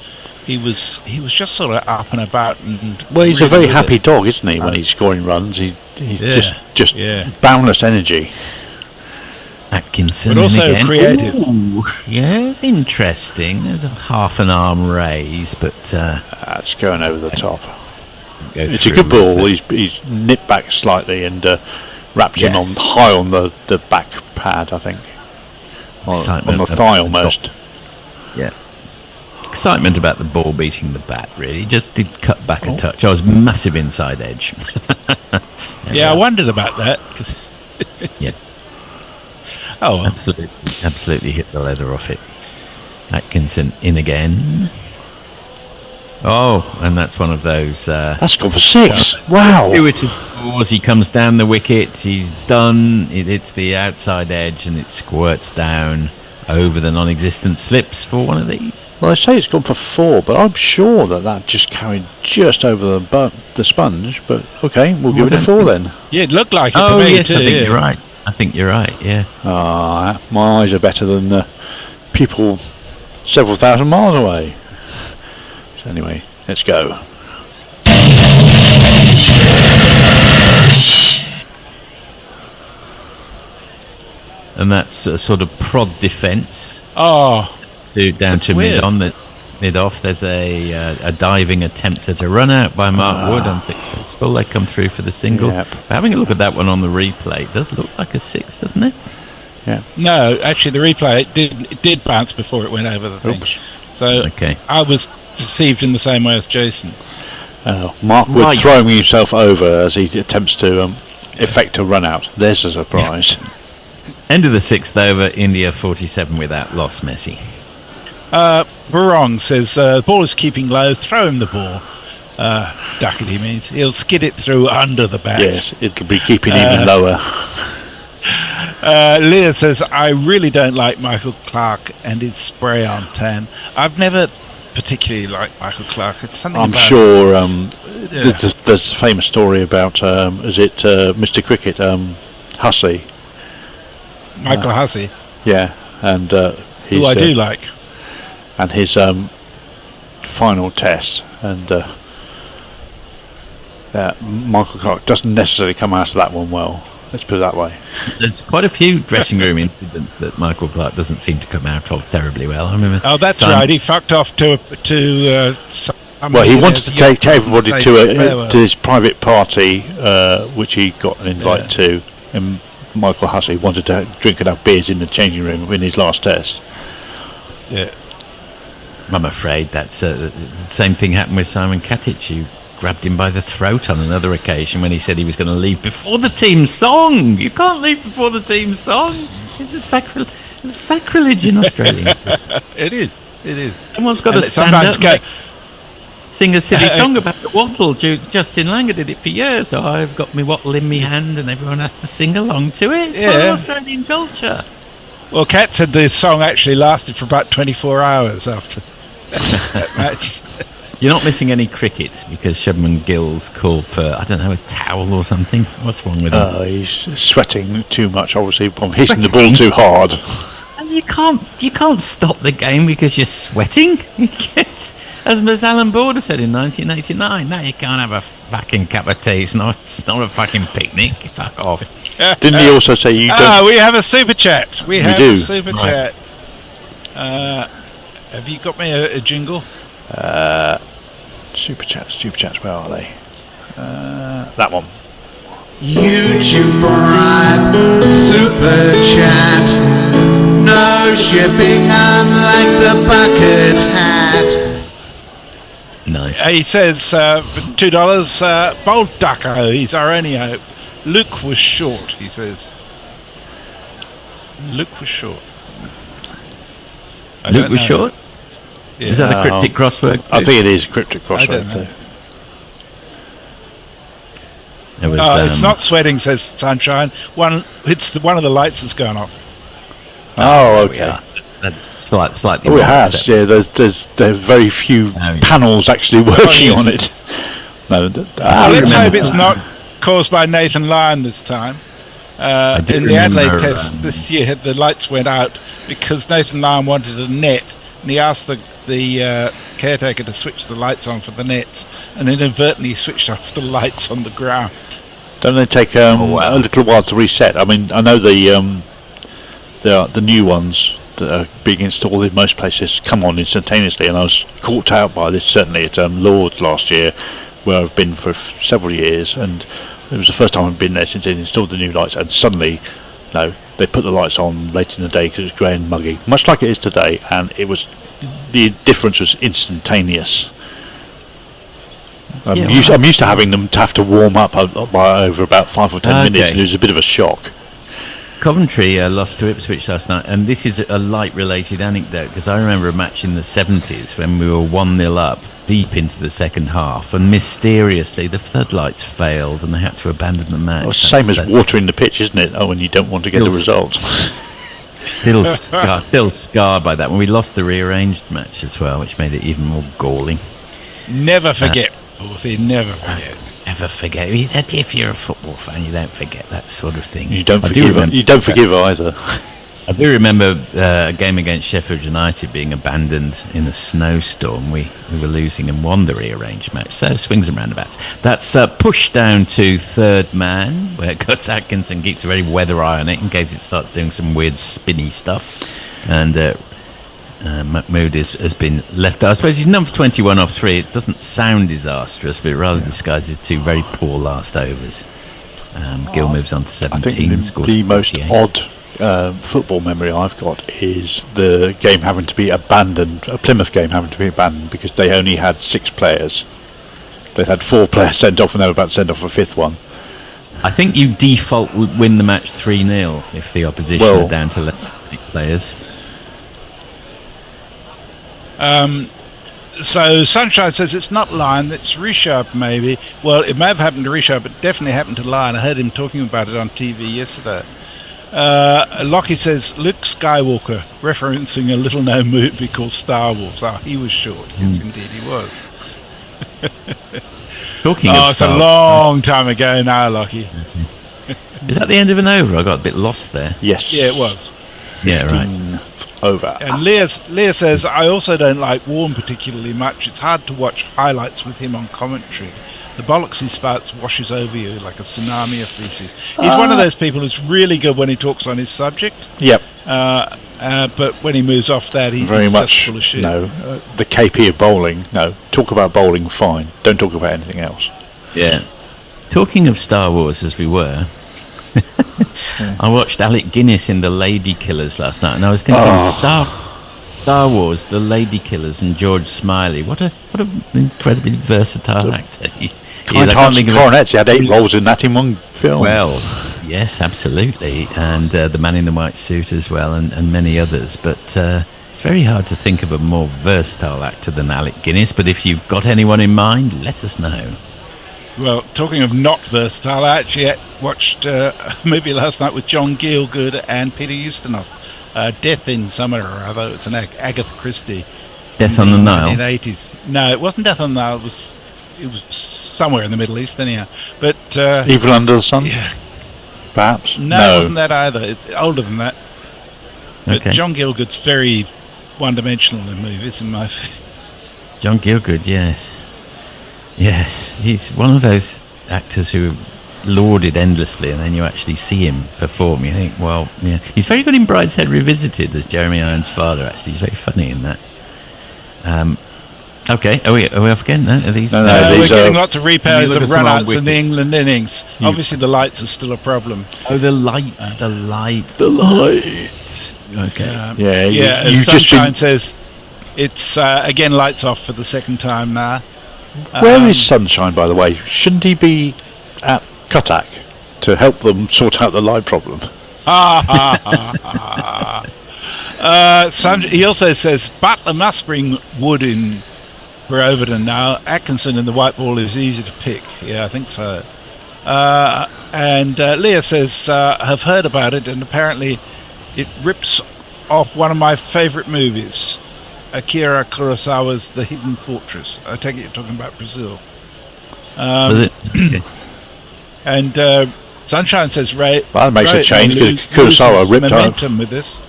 He was just sort of up and about, and Well, he's really a very good happy at- dog, isn't he? When he's scoring runs, he's Yeah, just yeah. boundless energy. Atkinson But also again. creative. Ooh, yes, interesting. There's a half an arm raise, but that's going over the top. Go It's a through good ball. with it. He's nipped back slightly and wrapped him on Yes. high on the back pad, I think, on Excitement the about thigh the almost. Yeah. Excitement about the ball beating the bat, really. Just did cut back a touch. I was massive inside edge. Yeah, I wondered about that. 'cause Yes. Oh, well. Absolutely hit the leather off it. Atkinson in again. Oh, and that's one of those. That's gone for 6. Wow. Intuitive balls. He comes down the wicket. He's done. It hits the outside edge and it squirts down over the non-existent slips for one of these. Well, they say it's gone for 4, but I'm sure that just carried just over the sponge. But okay, we'll give it a 4 then. Yeah, it looked like it Oh, to me yes, too. I think yeah. you're right. I think you're right, yes. Ah, my eyes are better than people several thousand miles away. So anyway, let's go. And that's a sort of prod defence. Oh, Down to weird. mid off. There's a diving attempt at a run out by Mark Wood, unsuccessful. They come through for the single. Yep. Having a look at that one on the replay, it does look like a 6, doesn't it? Yeah. No, actually, the replay it did bounce before it went over the thing. Oops. So Okay. I was deceived in the same way as Jason. Mark Wood Right. throwing himself over as he attempts to effect a run out. There's a surprise. End of the 6th over, India 47 without loss, Messi. Barong says the ball is keeping low. Throw him the ball. Ducket, he means. He'll skid it through under the bat. Yes, it'll be keeping even lower. Leah says, I really don't like Michael Clarke and his spray on tan. I've never particularly liked Michael Clarke. It's something I'm about sure yeah. there's a famous story about Mr. Cricket, Hussey. Michael Hussey, Yeah, and who I do like. and his final test, and Michael Clarke doesn't necessarily come out of that one well. Let's put it that way. There's quite a few dressing room incidents that Michael Clarke doesn't seem to come out of terribly well. I remember. Oh, that's Simon- right. He fucked off to Well, he wanted to take everybody to his private party, which he got an invite to, and Michael Hussey wanted to drink and have beers in the changing room in his last test. Yeah. I'm afraid that's the same thing happened with Simon Cuttack. You grabbed him by the throat on another occasion when he said he was going to leave before the team song. You can't leave before the team song. It's a sacrilege in Australia. It is. It is. Someone's got And to it stand sometimes up and sing a silly song about the wattle. Justin Langer did it for years, so I've got my wattle in my hand and everyone has to sing along to it. It's part of Australian culture. Well, Kat said the song actually lasted for about 24 hours after that match. You're not missing any cricket because Shubman Gill's called for, I don't know, a towel or something. What's wrong with him? He's sweating too much, obviously, from hitting the ball too hard. And you can't stop the game because you're sweating. As Alan Border said in 1989, no, you can't have a fucking cup of tea. It's not a fucking picnic. Fuck off. Didn't he also say you don't... we have a super chat. We have do. a super Right. chat. Have you got me a jingle? Super chats, where are they? That one. YouTube Prime Super Chat. No shipping unlike the bucket hat. Nice. He says for $2, Bold Ducko, he's our only hope. Luke was short, he says. Luke was short. Luke was short? Yeah. Is that a cryptic crossword? I think it is a cryptic crossword. I don't know. It was, it's not sweating, says Sunshine. One of the lights has gone off. Oh, okay. That's slightly. Oh, it wrong, has. except- Yeah, there's very few panels actually working on it. No, Let's hope it's not caused by Nathan Lyon this time. In the Adelaide test this year, the lights went out because Nathan Lyon wanted a net, and he asked the caretaker to switch the lights on for the nets, and inadvertently switched off the lights on the ground. Don't they take a little while to reset? I mean, I know the new ones that are being installed in most places come on instantaneously, and I was caught out by this certainly at Lord's last year, where I've been for several years, and it was the first time I've been there since they installed the new lights, and suddenly, they put the lights on late in the day because it was grey and muggy, much like it is today, and the difference was instantaneous. I'm used to having them to have to warm up by over about 5 or 10 minutes, and it was a bit of a shock. Coventry lost to Ipswich last night, and this is a light-related anecdote because I remember a match in the 70s when we were 1-0 up deep into the second half, and mysteriously the floodlights failed and they had to abandon the match. Well, it's the same as watering the pitch, isn't it? When you don't want to get the result. Still scarred by that. When we lost the rearranged match as well, which made it even more galling. Never forget, Forthy, never forget. Never forget. If you're a football fan, you don't forget that sort of thing. You don't forgive either. I do remember a game against Sheffield United being abandoned in a snowstorm. We were losing and won the rearranged match. So swings and roundabouts. That's pushed down to third man, where Gus Atkinson keeps a very weather eye on it in case it starts doing some weird spinny stuff. And Mahmood has been left out. I suppose he's number 21 off 3. It doesn't sound disastrous, but it rather disguises 2 very poor last overs. Gill moves on to 17. I think the most odd football memory I've got is the game having to be abandoned, a Plymouth game having to be abandoned because they only had 6 players. They had 4 players sent off, and they were about to send off a 5th one. I think you default would win the match 3-0 if the opposition are down to 8 players. So Sunshine says it's not Lyon, it's Richard maybe. Well, it may have happened to Richard, but definitely happened to Lyon. I heard him talking about it on TV yesterday. Lockie says Luke Skywalker, referencing a little-known movie called Star Wars. Oh, he was short. Yes, indeed, he was. Talking of it's a long time ago now, Lockie. Is that the end of an over? I got a bit lost there. Yes. Yeah, it was. Yeah, right. Over. And Leah says, I also don't like Warren particularly much. It's hard to watch highlights with him on commentary. The bollocks he spouts washes over you like a tsunami of feces. He's one of those people who's really good when he talks on his subject. Yep. But when he moves off that, he's just full of shit. The KP of bowling. No, talk about bowling, fine. Don't talk about anything else. Yeah. Talking of Star Wars, as we were, I watched Alec Guinness in The Lady Killers last night, and I was thinking Star Wars, The Lady Killers, and George Smiley. What an incredibly versatile actor. Coronets, he had 8 roles in that in one film. Well, yes, absolutely, and The Man in the White Suit as well, and many others. But it's very hard to think of a more versatile actor than Alec Guinness. But if you've got anyone in mind, let us know. Well, talking of not versatile, I actually watched a movie last night with John Gielgud and Peter Ustinov. Death in Summer or other. It's an Agatha Christie. Death on the Nile? In the 1980s. No, it wasn't Death on the Nile. It was somewhere in the Middle East anyhow. But Evil Under the Sun? Yeah. Perhaps? No, it wasn't that either. It's older than that. But Okay. John Gielgud's very one-dimensional in movies, in my opinion. John Gielgud, yes. Yes, he's one of those actors who lauded endlessly, and then you actually see him perform. You think, well, yeah, he's very good in Brideshead Revisited as Jeremy Irons' father. Actually, he's very funny in that. Okay, are we off again? No, are these? No, we're getting lots of replays of run-outs in the Wickets. England innings. Obviously, the lights are still a problem. Oh, the lights. Okay. Yeah. you've just Sunshine been. says it's again lights off for the second time now. Where is Sunshine, by the way? Shouldn't he be at Cuttack to help them sort out the light problem? He also says Butler must bring wood in for Overton now. Atkinson in the white ball is easy to pick. Yeah, I think so. And Leah says, have heard about it, and apparently it rips off one of my favourite movies, Akira Kurosawa's The Hidden Fortress. I take it you're talking about Brazil. Was it? Okay. And Sunshine says, Ray. That makes a change because Kurosawa ripped momentum with this.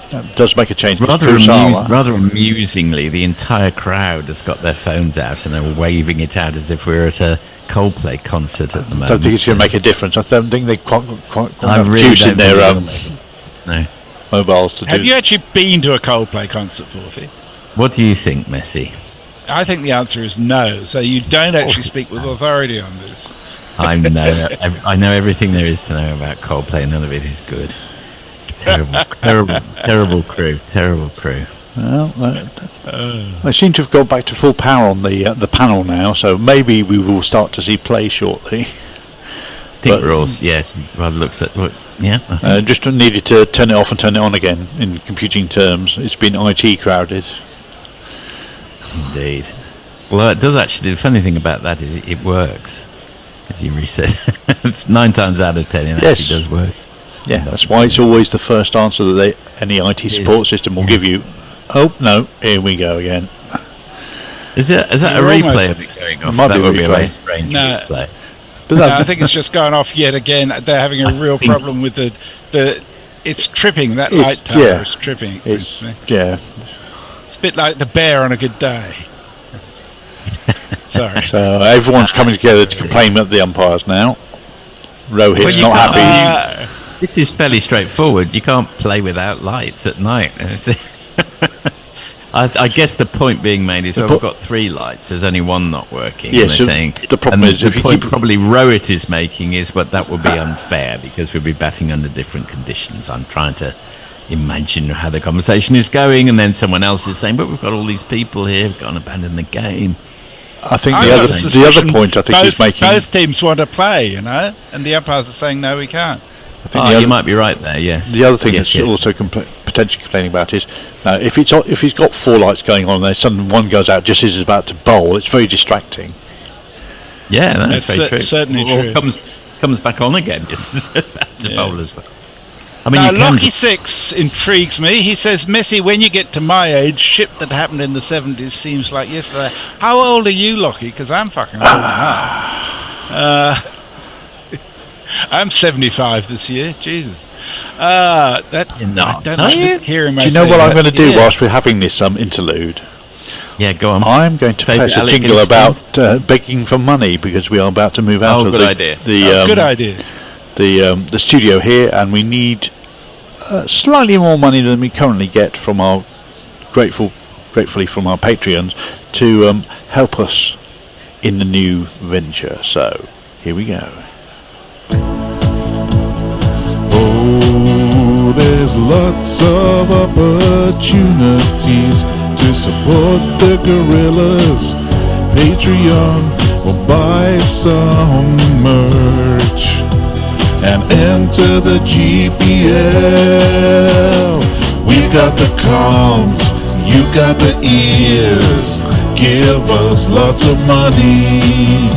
That does make a change. Rather amusingly, the entire crowd has got their phones out and are waving it out as if we're at a Coldplay concert at the moment. I don't think it's going to make a difference. I don't think they quite enough really juice in their no. mobiles to do. Have you actually been to a Coldplay concert, Forthy? What do you think, Messi? I think the answer is no. So you don't actually speak with authority on this. I know everything there is to know about Coldplay. None of it is good. Terrible crew. Well, they seem to have gone back to full power on the panel now, so maybe we will start to see play shortly. I think we're all, yes, rather looks at, yeah. Just needed to turn it off and turn it on again in computing terms. It's been IT crowded. Indeed. Well, it does actually, the funny thing about that is it works. As you reset, 9 times out of 10 it actually does work. Yeah, that's why it's always the first answer that any IT support system will give you. Oh, no, here we go again. Is that a replay of it going off? Might That be would be a very replay. strange No. replay. But No, I think it's just gone off yet again. They're having a real problem with the it's tripping. That light tower is tripping. It seems to me. Yeah. It's a bit like the bear on a good day. Sorry. So everyone's coming together to complain at the umpires now. Rohit's not happy. This is fairly straightforward. You can't play without lights at night. I guess the point being made is, we've got 3 lights. There's only one not working. Yes, and they're saying, the problem is, the if you point keep probably Rohit is making is, but that would be unfair because we'd be batting under different conditions. I'm trying to imagine how the conversation is going, and then someone else is saying, but we've got all these people here, we've got to abandon the game. I think the other point I think he's making. Both teams want to play, and the umpires are saying no, we can't. I think you might be right there. Yes. The other thing that's also potentially complaining about is if he's got 4 lights going on, and then suddenly one goes out just as he's about to bowl. It's very distracting. Yeah, that's very true. Certainly true. Comes back on again just as about to bowl as well. I mean, now, Lockie 6 intrigues me. He says, Messi, when you get to my age, shit that happened in the 70s seems like yesterday. How old are you, Lockie? Because I'm fucking old now. I'm 75 this year. Jesus. You're not. I don't hear him. Do you know what I'm going to do whilst we're having this interlude? Yeah, go on. I'm going to press a jingle about begging for money because we are about to move out of good idea. Good idea. The studio here, and we need slightly more money than we currently get from our gratefully from our Patreons to help us in the new venture. So here we go. Oh, there's lots of opportunities to support the gorillas. Patreon will buy some merch and enter the GPL. We got the comms, you got the ears. Give us lots of money.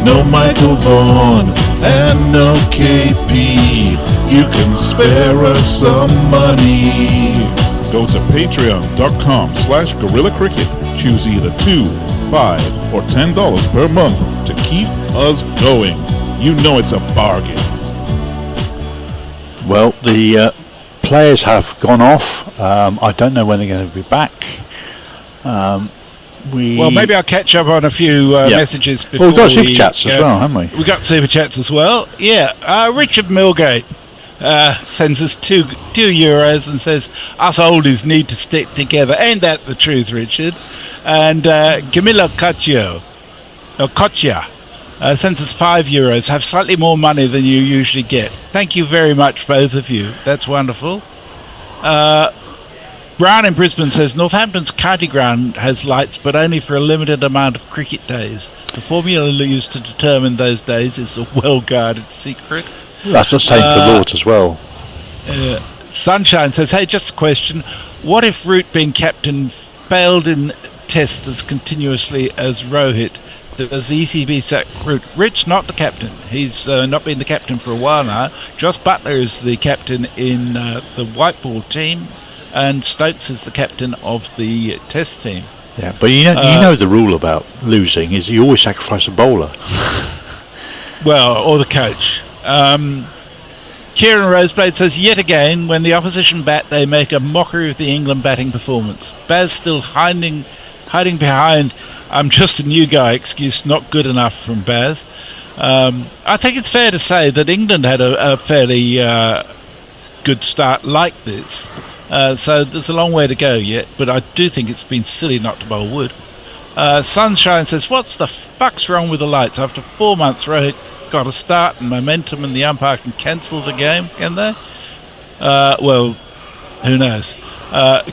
No Michael Vaughan and no KP. You can spare us some money. Go to patreon.com/Gorilla Cricket. Choose either $2, $5, or $10 per month to keep us going. You know it's a bargain. Well, the players have gone off. I don't know when they're going to be back. Well, maybe I'll catch up on a few messages before we've got super chats as well, haven't we? We got super chats as well. Yeah, Richard Milgate sends us €2 and says us oldies need to stick together. Ain't that the truth, Richard? And Camilla Caccia sends us €5. Have slightly more money than you usually get. Thank you very much, both of you. That's wonderful. Brown in Brisbane says Northampton's county ground has lights, but only for a limited amount of cricket days. The formula used to determine those days is a well-guarded secret. That's the same for Lord as well. Sunshine says, hey, just a question. What if Root being captain failed in test as continuously as Rohit? Does the ECB sack Root? Root's not the captain. He's not been the captain for a while now. Joss Butler is the captain in the white ball team, and Stokes is the captain of the test team. Yeah, but you know the rule about losing is you always sacrifice a bowler. Well, or the coach. Kieran Roseblade says, yet again, when the opposition bat, they make a mockery of the England batting performance. Baz still hiding behind, I'm just a new guy excuse, not good enough from Baz. I think it's fair to say that England had a fairly good start like this. So there's a long way to go yet, but I do think it's been silly not to bowl Wood. Sunshine says, what's the fuck's wrong with the lights? After 4 months, Rohit got a start and momentum, and the umpire can cancel the game, can they? Well, who knows?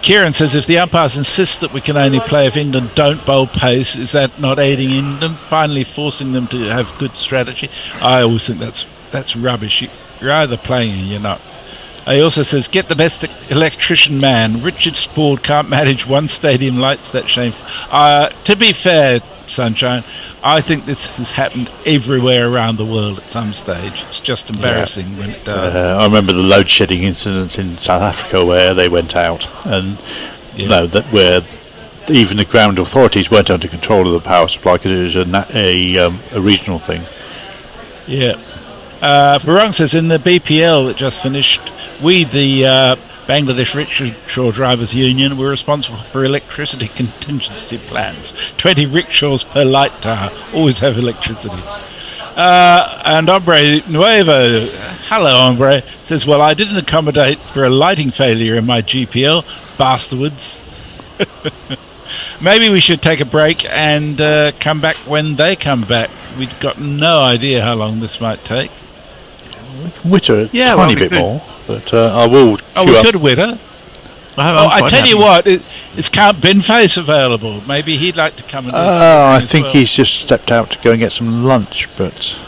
Kieran says, if the umpires insist that we can only play if England don't bowl pace, is that not aiding England, finally forcing them to have good strategy? I always think that's rubbish. You're either playing or you're not. He also says, get the best electrician man. Richard Spord can't manage one stadium lights, that's shameful. To be fair, Sunshine, I think this has happened everywhere around the world at some stage. It's just embarrassing when it does. I remember the load shedding incident in South Africa where they went out, and where even the ground authorities weren't under control of the power supply because it was a regional thing. Yeah. Varung says, in the BPL that just finished, we, the Bangladesh Rickshaw Drivers Union, were responsible for electricity contingency plans. 20 rickshaws per light tower, always have electricity. And Hombre Nuevo, hello Hombre, says, well, I didn't accommodate for a lighting failure in my GPL, bastardwoods. Maybe we should take a break and come back when they come back. We've got no idea how long this might take. We can witter a tiny bit more, but I will. We could witter. I tell you what, is Count Binface available? Maybe he'd like to come and do something. I think he's just stepped out to go and get some lunch, but.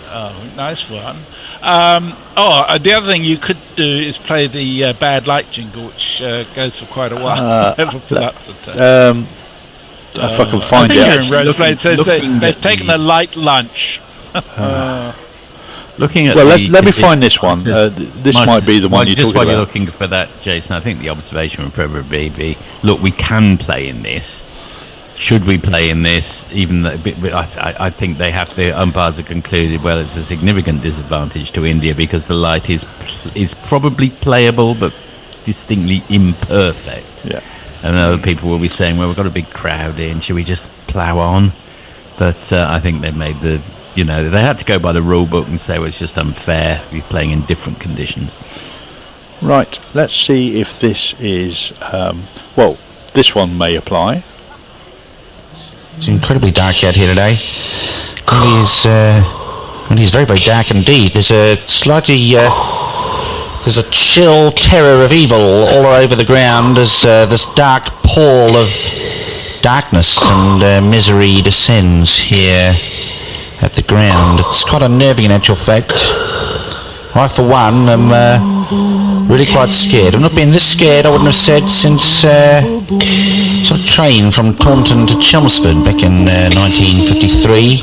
Oh, nice one. The other thing you could do is play the bad light jingle, which goes for quite a while. If I can find it. Kieran Roseblade says they've taken a light lunch. Looking at let me find this one. This might be the one you're talking about. Just while you're looking for that, Jason, I think the observation would probably be, look, we can play in this. Should we play in this? Even though, I think the umpires have concluded, well, it's a significant disadvantage to India because the light is probably playable but distinctly imperfect. Yeah. And other people will be saying, well, we've got a big crowd in, should we just plough on? But I think they made they had to go by the rule book and say, well, it's just unfair, you're playing in different conditions. Right, let's see if this is, this one may apply. It's incredibly dark out here today. It is very, very dark indeed. There's a there's a chill terror of evil all over the ground as this dark pall of darkness and misery descends here at the ground. It's quite unnerving in actual fact. I, for one, am really quite scared. I've not been this scared, I wouldn't have said, since sort of train from Taunton to Chelmsford back in 1953.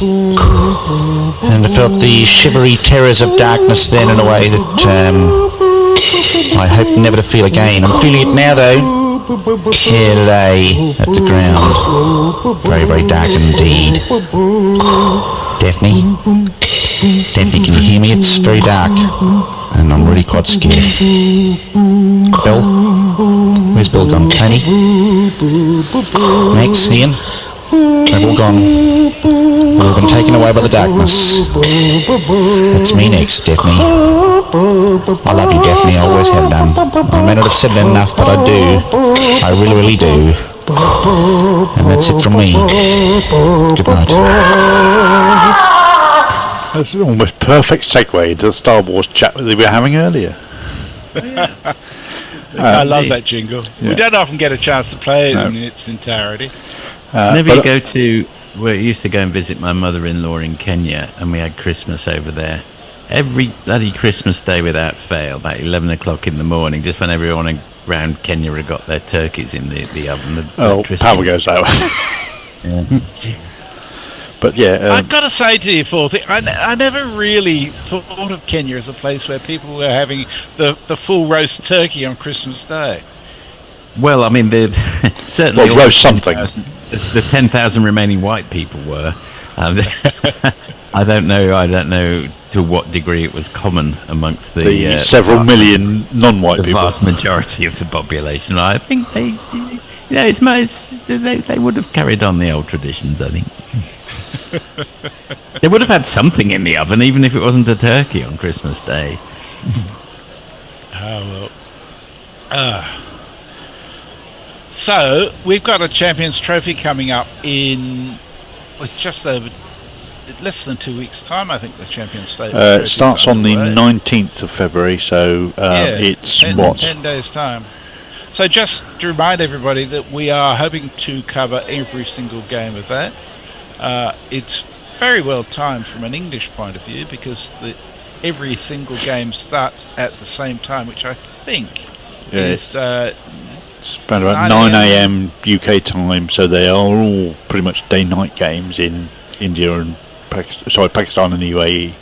And I felt the shivery terrors of darkness then in a way that I hope never to feel again. I'm feeling it now, though. Here lay at the ground. Very, very dark indeed. Daphne, can you hear me? It's very dark, and I'm really quite scared. Bill? Where's Bill gone? Tony? Max? Ian? They've all gone. We've been taken away by the darkness. It's me next, Daphne. I love you, Daphne. I always have done. I may not have said it enough, but I do. I really, really do. And that's it from me. Good night. That's an almost perfect segue into the Star Wars chat that we were having earlier. I love that jingle. Yeah. We don't often get a chance to play it No. in its entirety. Whenever you go to, we used to go and visit my mother-in-law in Kenya, and we had Christmas over there. Every bloody Christmas day without fail, about 11 o'clock in the morning, just when everyone around Kenya had got their turkeys in the oven. Power goes out. Yeah. But yeah, I've got to say to you, I never really thought of Kenya as a place where people were having the full roast turkey on Christmas Day. Well, I mean, certainly Well, roast something. The 10,000 remaining white people were. I don't know to what degree it was common amongst the several million non-white the people. vast majority of the population. I think they would have carried on the old traditions, I think. They would have had something in the oven, even if it wasn't a turkey on Christmas Day. Oh, well. So, we've got a Champions Trophy coming up in just over less than 2 weeks' time, I think, the Champions Trophy. It starts on the 19th of February, so it's 10 days' time. So just to remind everybody that we are hoping to cover every single game of that. It's very well timed from an English point of view, because every single game starts at the same time, which I think is... it's about 9 a.m. UK time, so they are all pretty much day-night games in India and Pakistan and UAE.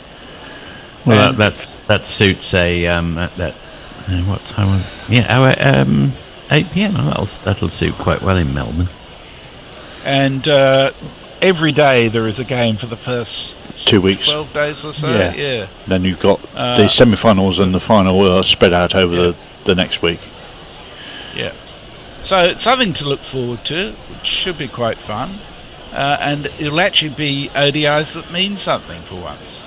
Well, that suits what time was? Yeah, 8 p.m. That'll suit quite well in Melbourne. And every day there is a game for the first 2 weeks, 12 days or so. Yeah. Then you've got the semi-finals and the final spread out over the next week. Yeah. So it's something to look forward to, which should be quite fun. And it'll actually be ODIs that mean something for once.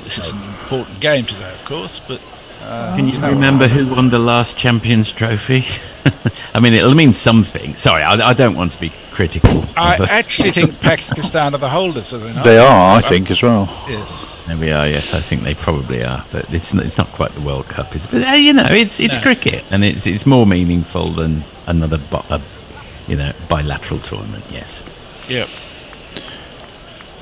This is an important game today, of course, but... Can you remember who won the last Champions Trophy? I mean, it'll mean something. Sorry, I don't want to be critical. I actually think Pakistan are the holders, are they not? They are, I think, as well. Yes. There we are. Yes, I think they probably are, but it's not quite the World Cup, is it? But it's cricket, and it's more meaningful than another bilateral tournament. Yes. Yep.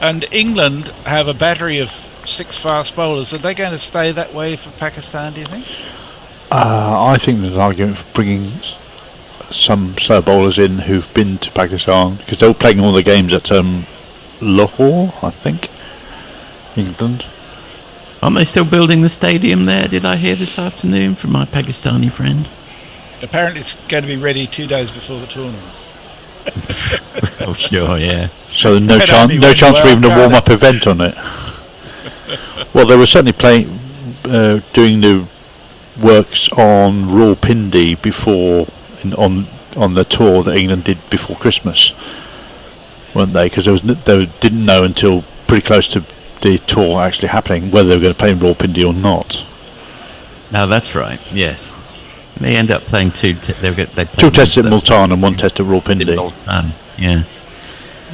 And England have a battery of 6 fast bowlers. Are they going to stay that way for Pakistan, do you think? I think there's an argument for bringing some slow bowlers in who've been to Pakistan, because they were playing all the games at Lahore, I think, England. Aren't they still building the stadium there? Did I hear this afternoon from my Pakistani friend? Apparently it's going to be ready 2 days before the tournament. Oh, sure, yeah. So no chance for even a warm-up event on it. Well, they were certainly doing the works on Rawalpindi before on the tour that England did before Christmas, weren't they? Because they didn't know until pretty close to the tour actually happening whether they were going to play in Rawalpindi or not. No, that's right. Yes, they end up playing two tests at Multan and 1 test at Rawalpindi. Multan, yeah.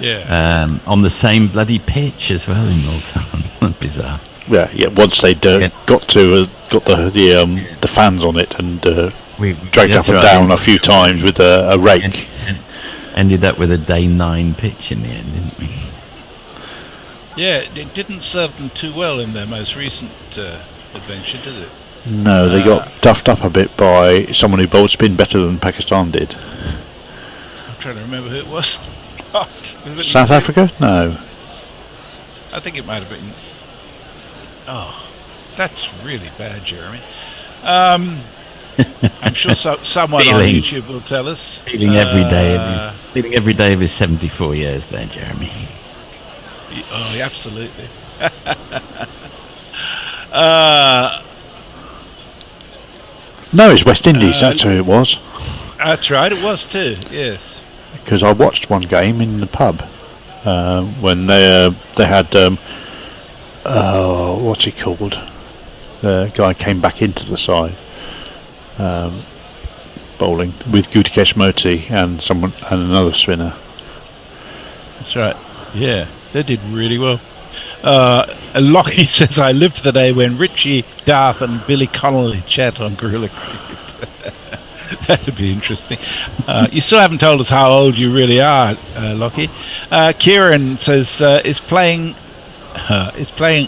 Yeah. On the same bloody pitch as well in Multan. Bizarre. Yeah. Once they got the fans on it and dragged up and down a few times with a rake. And ended up with a day 9 pitch in the end, didn't we? Yeah, it didn't serve them too well in their most recent adventure, did it? No, they got duffed up a bit by someone who bowled spin better than Pakistan did. I'm trying to remember who it was. South Africa? No. I think it might have been. Oh, that's really bad, Jeremy. I'm sure someone on YouTube will tell us. Feeling every day of his 74 years there, Jeremy. Oh, yeah, absolutely. No, it's West Indies. That's who it was. That's right. It was too. Yes. Because I watched one game in the pub when they had what's he called? The guy came back into the side bowling with Guttake Moti and another spinner. That's right. Yeah, they did really well. Lockie says, I live for the day when Richie, Darth and Billy Connolly chat on Guerrilla Cricket. That'd be interesting. You still haven't told us how old you really are, Lockie. Kieran says, is playing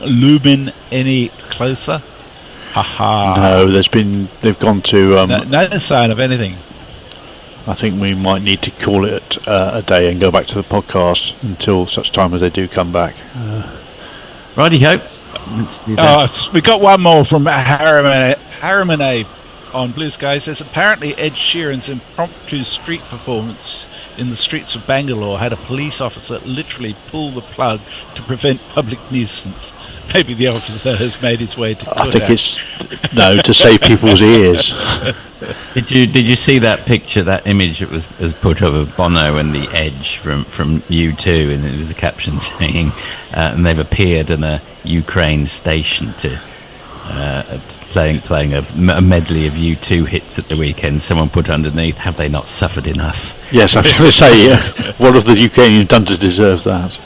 Lubin any closer? Haha. No, they've gone to... no sign of anything. I think we might need to call it a day and go back to the podcast until such time as they do come back. Righty-ho. Let's do that. We got one more from Harriman Abe on Blue Sky. Says, apparently Ed Sheeran's impromptu street performance in the streets of Bangalore had a police officer literally pull the plug to prevent public nuisance. Maybe the officer has made his way to Cuttack. I think it's to save people's ears. Did you see that picture, that image that was put up of Bono and the Edge from U2, and it was a caption saying, and they've appeared in a Ukraine station to playing a medley of U2 hits at the weekend. Someone put underneath, have they not suffered enough? Yes, I was going to say, what have the Ukrainians done to deserve that?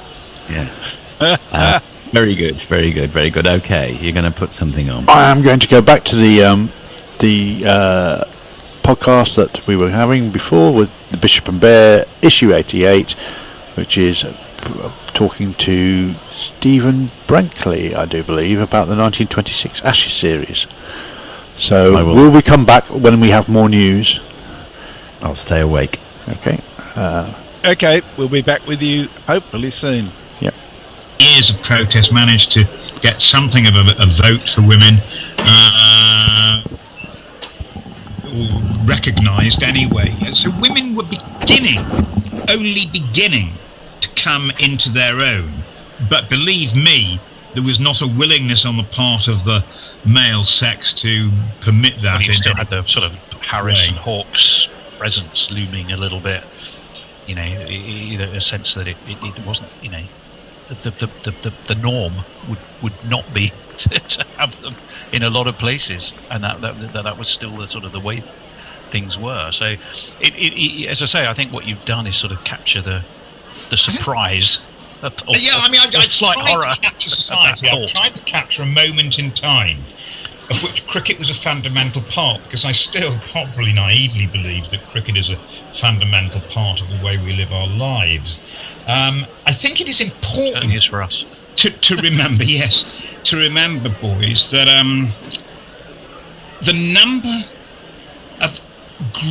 Yeah. Very good, very good, very good. Okay, you're going to put something on. I am going to go back to the podcast that we were having before with the Bishop and Bear, issue 88, which is talking to Stephen Brinkley, I do believe, about the 1926 Ashes series. So will we come back when we have more news? I'll stay awake. Okay. Okay, we'll be back with you hopefully soon. Yep. Years of protest managed to get something of a vote for women. Recognised anyway. So women were only beginning to come into their own. But believe me, there was not a willingness on the part of the male sex to permit that. Well, you still had the sort of Harris and Hawks presence looming a little bit. You know, a sense that it wasn't, you know, the norm would not be to have them in a lot of places, and that was still the sort of the way things were. So, as I say, I think what you've done is sort of capture the surprise. I've tried to capture society. I've tried to capture a moment in time of which cricket was a fundamental part, because I still probably naively believe that cricket is a fundamental part of the way we live our lives. I think it is important. Certainly is for us. To remember, yes, to remember, boys, that the number of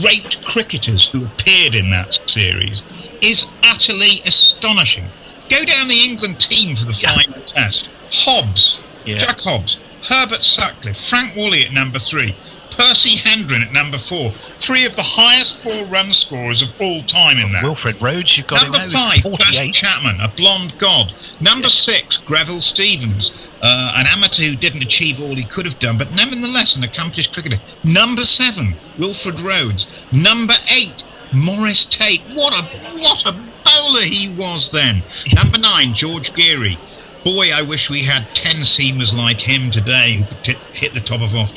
great cricketers who appeared in that series is utterly astonishing. Go down the England team for the final test. Hobbs, Jack Hobbs, Herbert Sutcliffe, Frank Woolley at number 3, Percy Hendren at number 4, 3 of the highest 4-run scorers of all time in that. Wilfred Rhodes, you've got number 5, Bash Chapman, a blonde god. Number 6, Greville Stevens, an amateur who didn't achieve all he could have done, but nevertheless an accomplished cricketer. Number 7, Wilfred Rhodes. Number 8, Maurice Tate. What a bowler he was then. Number 9, George Geary. Boy, I wish we had 10 seamers like him today who could hit the top of off.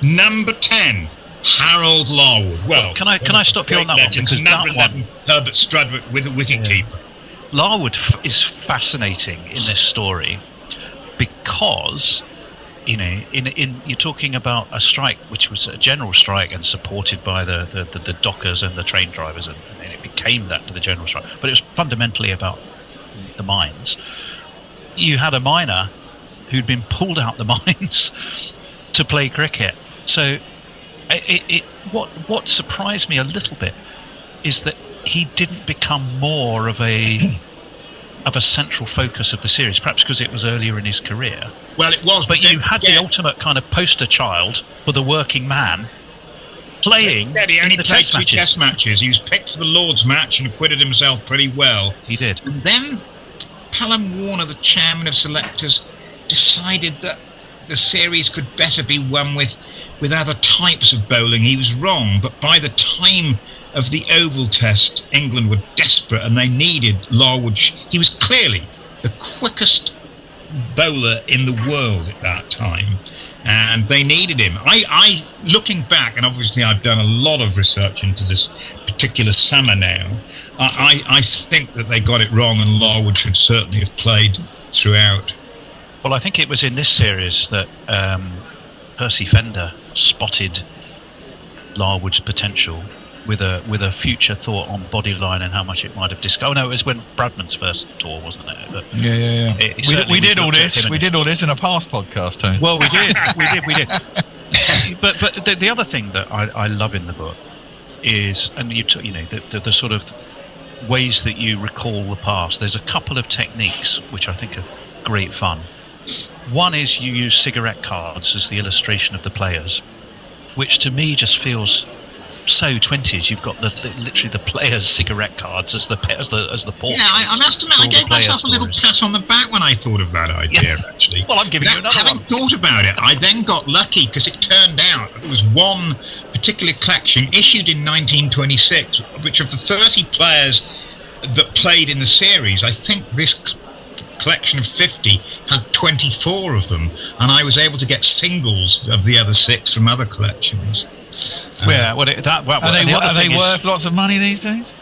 Number 10, Harold Larwood. Well, can I stop you on that one? Because number 11, Herbert Strudwick with a wicket-keeper. Larwood is fascinating in this story because, you know, you're talking about a strike which was a general strike and supported by the dockers and the train drivers, and it became that to the general strike. But it was fundamentally about the mines. You had a miner who'd been pulled out the mines to play cricket. So what surprised me a little bit is that he didn't become more of a central focus of the series, perhaps because it was earlier in his career. Well, it was. But you had the ultimate kind of poster child for the working man playing. Yeah, he only in the played test 2 matches. test matches. He was picked for the Lord's match and acquitted himself pretty well. He did. And then Pallam Warner, the chairman of selectors, decided that the series could better be won with other types of bowling. He was wrong, but by the time of the Oval Test, England were desperate and they needed Larwood. He was clearly the quickest bowler in the world at that time, and they needed him. I looking back, and obviously I've done a lot of research into this particular summer now, I think that they got it wrong, and Larwood should certainly have played throughout. Well, I think it was in this series that Percy Fender spotted Larwood's potential with a future thought on bodyline and how much it might have discovered. Oh no, it was when Bradman's first tour, wasn't it? But Yeah. We did all this. We did all this in a past podcast, Tony. Well, we did. But the other thing that I love in the book is, and the sort of ways that you recall the past. There's a couple of techniques which I think are great fun. One is you use cigarette cards as the illustration of the players, which to me just feels so 20s. You've got literally the players' cigarette cards as the portrait. Yeah, I must admit, I gave myself a little pat on the back when I thought of that idea. Actually, well, I'm giving you another having one. thought about it, I then got lucky because it turned out it was one particular collection issued in 1926, which of the 30 players that played in the series, I think this collection of 50 had 24 of them, and I was able to get singles of the other 6 from other collections. Yeah, are they worth lots of money these days?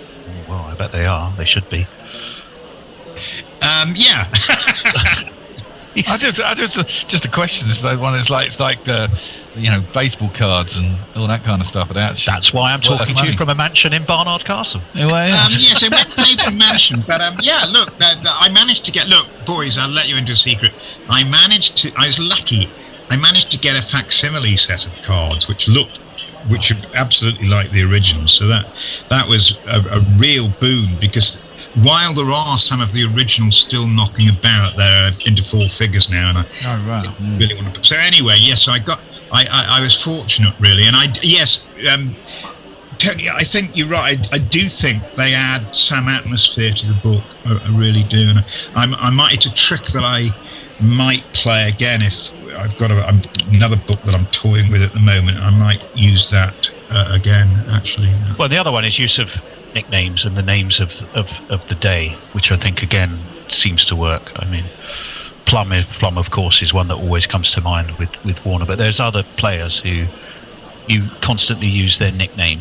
Well, I bet they are. They should be. Yeah. I just a question. It's one. It's like baseball cards and all that kind of stuff. That's why I'm talking to you from a mansion in Barnard Castle. Yes, I went played from mansion, but yeah, look, I managed to get. Look, boys, I'll let you into a secret. I was lucky. I managed to get a facsimile set of cards, which are absolutely like the originals. So that was a real boon, because while there are some of the originals still knocking about, they're into 4 figures now, and I really want to. So anyway, yes, I was fortunate, really, and Tony, I think you're right. I do think they add some atmosphere to the book. I really do, and it's a trick that I might play again if I've got another book that I'm toying with at the moment. I might use that again, actually. Well, the other one is use of nicknames and the names of the day, which I think again seems to work. I mean, Plum of course is one that always comes to mind with Warner, but there's other players who you constantly use their nickname,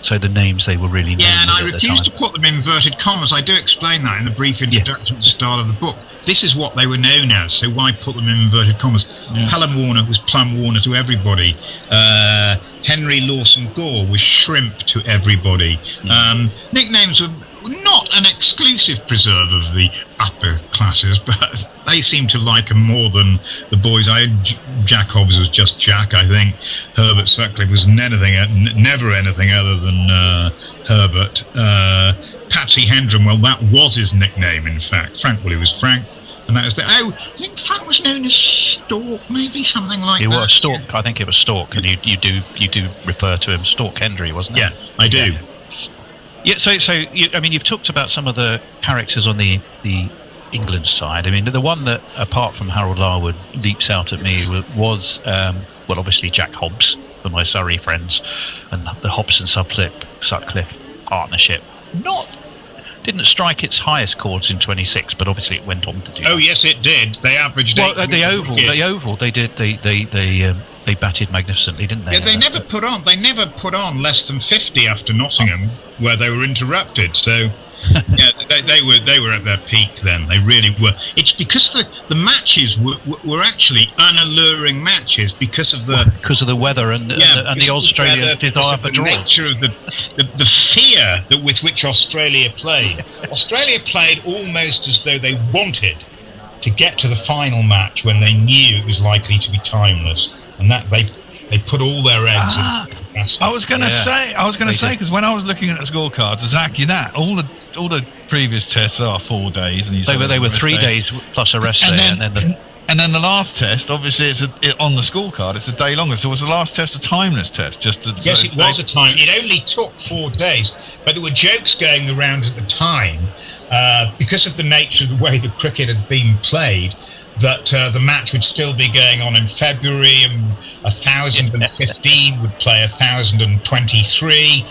so the names they were really named. Yeah, and I refuse to put them in inverted commas. I do explain that in the brief introduction at the start of the book. This is what they were known as, so why put them in inverted commas? Pelham Warner was Plum Warner to everybody. Henry Lawson Gore was Shrimp to everybody. Nicknames were not an exclusive preserve of the upper classes, but they seemed to like them more than the boys. Jack Hobbs was just Jack, I think. Herbert Sutcliffe was never anything other than Herbert. Patsy Hendren, well, that was his nickname, in fact. Frank, well, he was Frank. And that was I think Frank was known as Stork, maybe something like that. He was Stork. I think it was Stork, and you do refer to him Stork Hendry, wasn't it? Yeah, I do. Yeah. So you've talked about some of the characters on the England side. I mean, the one that, apart from Harold Larwood, leaps out at me was obviously Jack Hobbs for my Surrey friends, and the Hobbs and Sutcliffe partnership. Didn't strike its highest chords in 26, but obviously it went on to do. Oh yes, it did. They averaged. Well, the oval, they did. They batted magnificently, didn't they? Yeah, they never put on less than 50 after Nottingham, where they were interrupted. So yeah, they were at their peak then. They really were. It's because the matches were actually unalluring matches because of the weather and the Australian desire for draws. The nature of the fear with which Australia played. Australia played almost as though they wanted to get to the final match when they knew it was likely to be timeless, and that they put all their eggs in. I was going to say, because when I was looking at the scorecards, exactly that. All the previous tests are 4 days, and they were 3 days plus a rest day, and then the last test, obviously, on the scorecard, it's a day longer. So was the last test a timeless test? Yes, it was a time. It only took 4 days, but there were jokes going around at the time because of the nature of the way the cricket had been played, that the match would still be going on in February, and 1,015 would play 1,023.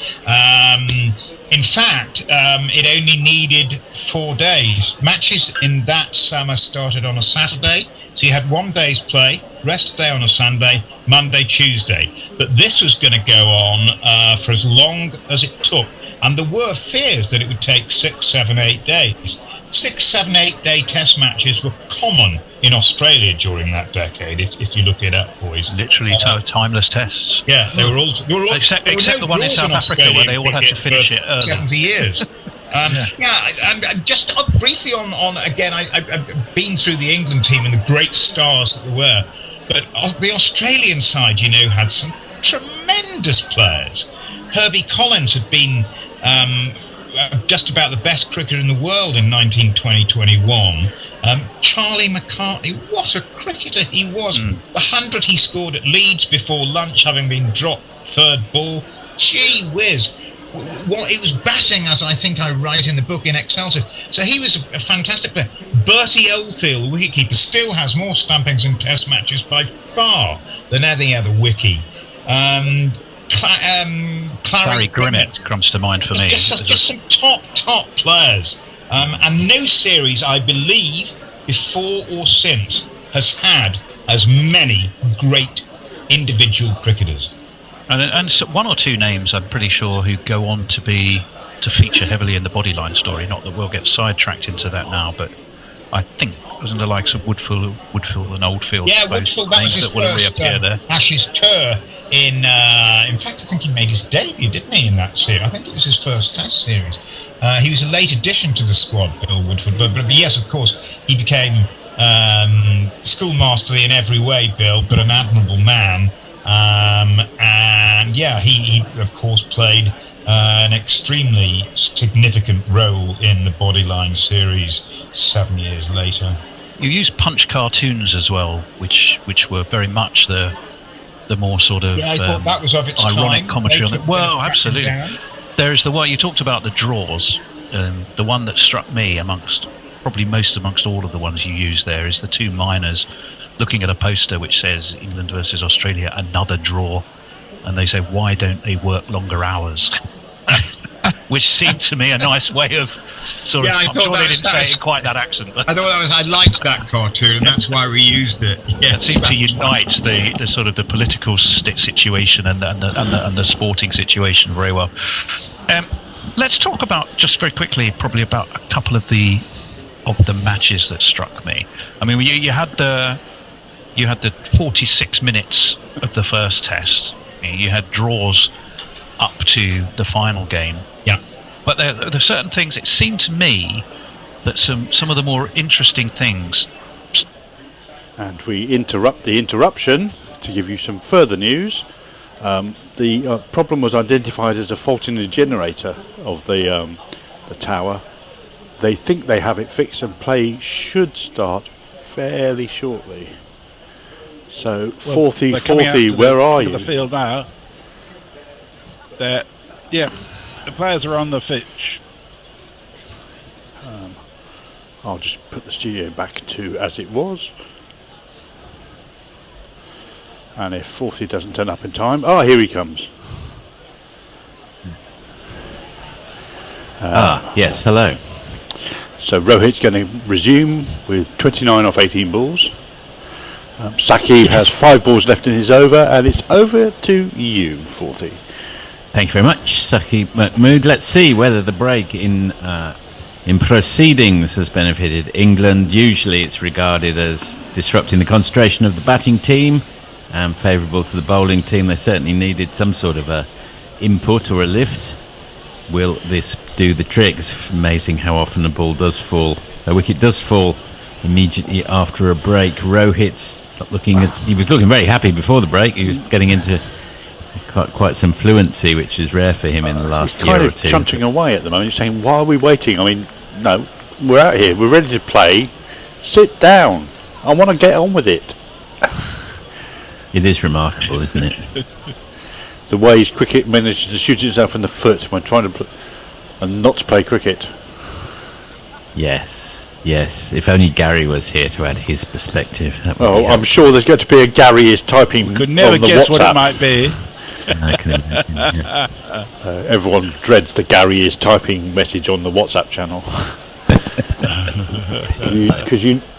In fact, it only needed 4 days. Matches in that summer started on a Saturday, so you had 1 day's play, rest day on a Sunday, Monday, Tuesday. But this was going to go on for as long as it took, and there were fears that it would take 6, 7, 8 days. 6, 7, 8 day test matches were common in Australia during that decade. If you look it up, boys, literally timeless tests. Yeah, they were all except the one in South Africa where they all had to finish it early. 70 years. And just briefly on again, I've been through the England team and the great stars that there were, but the Australian side, had some tremendous players. Herbie Collins had been just about the best cricketer in the world in 1920-21. Charlie McCartney, what a cricketer he was. The 100 he scored at Leeds before lunch, having been dropped third ball. Gee whiz. It was batting, as I think I write in the book, in Excelsior. So he was a fantastic player. Bertie Oldfield, the wicketkeeper, still has more stampings in test matches by far than any other wickie. Clary Grimmett comes to mind for me. Just some top players. And no series, I believe, before or since, has had as many great individual cricketers. And so one or two names, I'm pretty sure, who go on to feature heavily in the Bodyline story. Not that we'll get sidetracked into that now, but I think wasn't the likes of Woodfield and Oldfield. Yeah, Woodfield, that was his first there. Ashes tour in fact, I think he made his debut, didn't he, in that series? I think it was his first Test series. He was a late addition to the squad, Bill Woodford, but yes, of course, he became schoolmasterly in every way, Bill, but an admirable man. And yeah, he of course played an extremely significant role in the Bodyline series 7 years later. You used Punch cartoons as well, which were very much the more sort of I thought that was of its ironic time. commentary on it. Well, absolutely. There is the one you talked about, the draws. The one that struck me amongst all of the ones you use there is the two miners looking at a poster which says England versus Australia, another draw, and they say, why don't they work longer hours? Which seemed to me a nice way of sort of. I'm sure they didn't say it in quite that accent. But I thought I liked that cartoon, and that's why we used it. Yeah, it seemed to unite the sort of the political situation and the sporting situation very well. Let's talk about, just very quickly, probably about a couple of the matches that struck me. I mean, you had the 46 minutes of the first test. You had draws up to the final game. Yeah. But there are certain things, it seemed to me that some of the more interesting things. And we interrupt the interruption to give you some further news. The problem was identified as a fault in the generator of the tower. They think they have it fixed and play should start fairly shortly. So, Forthy, where are you? The field now. The players are on the pitch. I'll just put the studio back to as it was. And if Forthy doesn't turn up in time, here he comes. Yes, hello. So Rohit's going to resume with 29 off 18 balls. Saqib has 5 balls left in his over, and it's over to you, Forthy. Thank you very much, Saqib Mahmood. Let's see whether the break in proceedings has benefited England. Usually it's regarded as disrupting the concentration of the batting team and favourable to the bowling team. They certainly needed some sort of a input or a lift. Will this do the trick? It's amazing how often the ball does fall. The wicket does fall immediately after a break. Rohit's he was looking very happy before the break. He was getting into quite some fluency, which is rare for him in the last year or two. He's kind of chuntering away at the moment. He's saying, why are we waiting? I mean, no, we're out here. We're ready to play. Sit down. I want to get on with it. It is remarkable, isn't it? The way his cricket managed to shoot himself in the foot when trying to and not to play cricket. Yes. If only Gary was here to add his perspective. I'm sure there's going to be a Gary is typing. Could never on the guess WhatsApp. what it might be. I can imagine, yeah. Everyone dreads the Gary is typing message on the WhatsApp channel.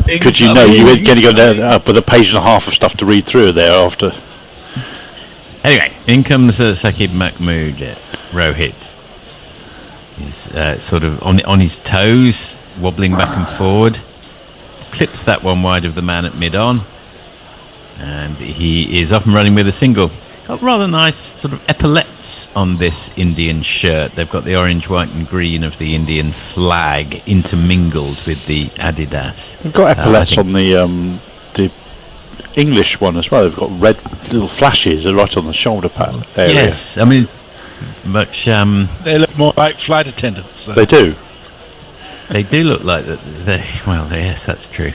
Because you know you're going to go down up with a page and a half of stuff to read through thereafter. Anyway, in comes Saqib Mahmood, Rohit. He's sort of on his toes, wobbling back and forward. Clips that one wide of the man at mid-on. And he is off and running with a single. Got rather nice sort of epaulettes on this Indian shirt. They've got the orange, white and green of the Indian flag intermingled with the Adidas. They've got epaulettes on the English one as well. They've got red little flashes right on the shoulder pad area. Yes, I mean, much... they look more like flight attendants. They do. They do look like that. Yes, that's true.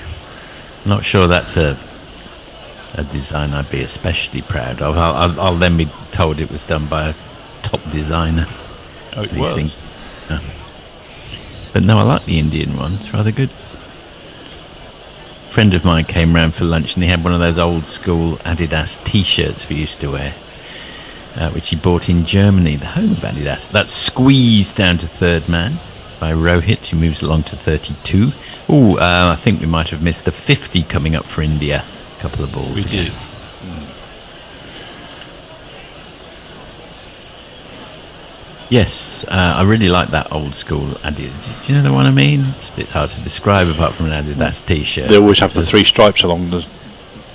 I'm not sure that's a design I'd be especially proud of. I'll then be told it was done by a top designer. Oh, it was. But no, I like the Indian one. It's rather good. A friend of mine came round for lunch and he had one of those old school Adidas T-shirts we used to wear, which he bought in Germany, the home of Adidas. That's squeezed down to third man by Rohit, who moves along to 32. I think we might have missed the 50 coming up for India. A couple of balls. We did. Yes, I really like that old school Adidas. Do you know the one I mean? It's a bit hard to describe apart from an Adidas T-shirt. They always have the three stripes along the,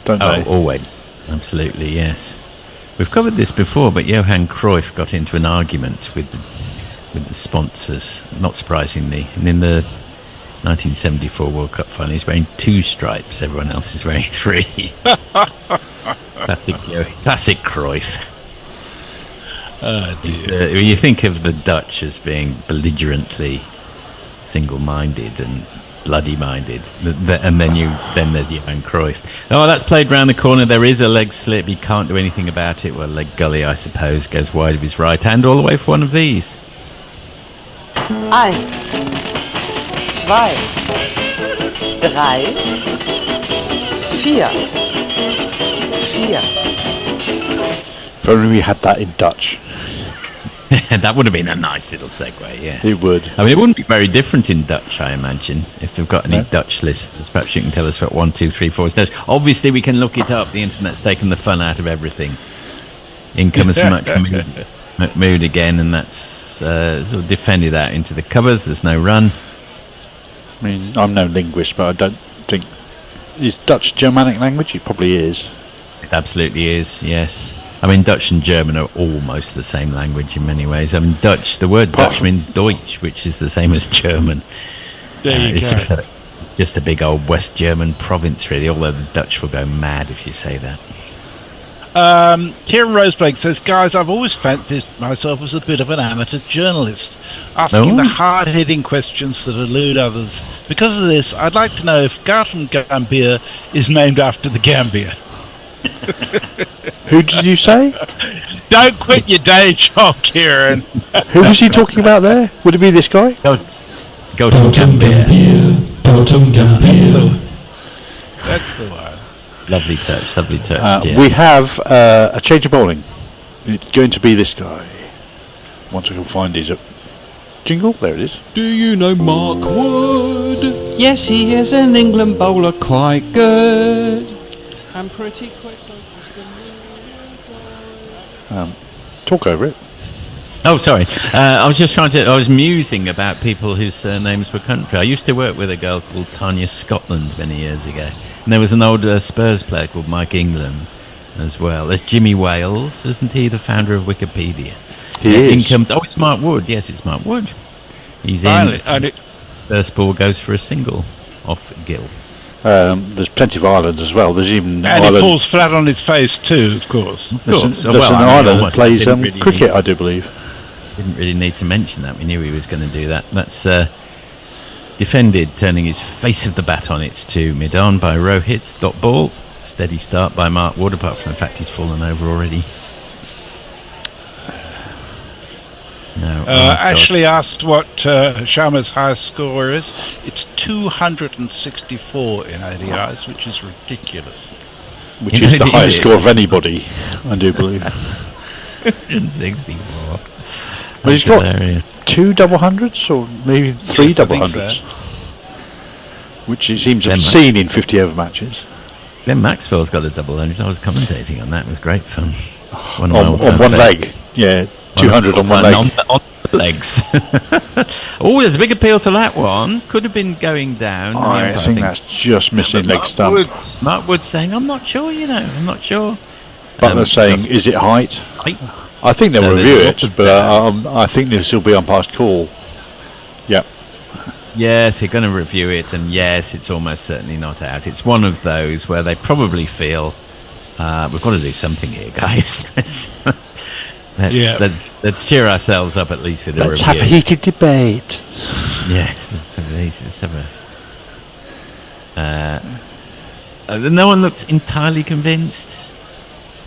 don't they? Oh, always. Absolutely, yes. We've covered this before, but Johan Cruyff got into an argument with the sponsors, not surprisingly. And in the 1974 World Cup final, he's wearing 2 stripes. Everyone else is wearing 3. Classic Cruyff. Dear. You think of the Dutch as being belligerently single-minded and bloody-minded, and then there's Johan Cruyff. Oh, that's played round the corner. There is a leg slip. He can't do anything about it. Well, leg gully, I suppose, goes wide of his right hand all the way for one of these. 1, 2, 3, 4. If only we had that in Dutch. That would have been a nice little segue, yes. It would. I mean, it wouldn't be very different in Dutch, I imagine, if we've got any Dutch listeners. Perhaps you can tell us what 1, 2, 3, 4 is. Obviously, we can look it up. The internet's taken the fun out of everything. In comes McMood again, and that's sort of defended out into the covers. There's no run. I mean, I'm no linguist, but I don't think... Is Dutch a Germanic language? It probably is. It absolutely is, yes. I mean, Dutch and German are almost the same language in many ways. I mean, the word Dutch means Deutsch, which is the same as German. It's just a big old West German province, really, although the Dutch will go mad if you say that. Kieran Roseblake says, guys, I've always fancied myself as a bit of an amateur journalist, asking the hard-hitting questions that elude others. Because of this, I'd like to know if Garton Gambia is named after the Gambia. Who did you say? Don't quit your day job, Kieran. Who was he talking about there? Would it be this guy? Go to Gambia. That's the one. Lovely touch, yes. We have a change of bowling. It's going to be this guy. Once I can find his jingle, there it is. Do you know Mark Wood? Yes, he is an England bowler, quite good. And pretty quick. Talk over it. Oh, sorry. I was musing about people whose surnames were country. I used to work with a girl called Tanya Scotland many years ago. And there was an old Spurs player called Mike England as well. There's Jimmy Wales, isn't he, the founder of Wikipedia? He is. It's Mark Wood. Yes, it's Mark Wood. He's in. First ball goes for a single off Gill. There's plenty of Ireland as well. There's even and he falls flat on his face too, of course. There's an Ireland that plays cricket, I do believe. Didn't really need to mention that. We knew he was going to do that. That's defended, turning his face of the bat on it to mid-on by Rohit. Dot ball. Steady start by Mark Wood, apart from the fact he's fallen over already. No, Ashley asked what Sharma's highest score is. It's 264 in ODIs, which is ridiculous. Which is the highest score of anybody, I do believe. 264. Well, he's got 2 double hundreds, or maybe 3 double hundreds. So. Which he seems to have seen in 50 over matches. Glenn Maxwell's got a double hundred. I was commentating on that. It was great fun. On one leg. Yeah, 200 on one leg. On the legs. Oh, there's a big appeal to that one. Could have been going down. I think that's just missing leg stump. Mark Wood's saying, I'm not sure, I'm not sure. Butler saying, is it height? I think they'll review it, but I think this will be umpire's call. Yep. Yes, you're going to review it, and yes, it's almost certainly not out. It's one of those where they probably feel, we've got to do something here, guys. Let's cheer ourselves up at least with the review. Let's have a heated debate. Yes, let's have no one looks entirely convinced,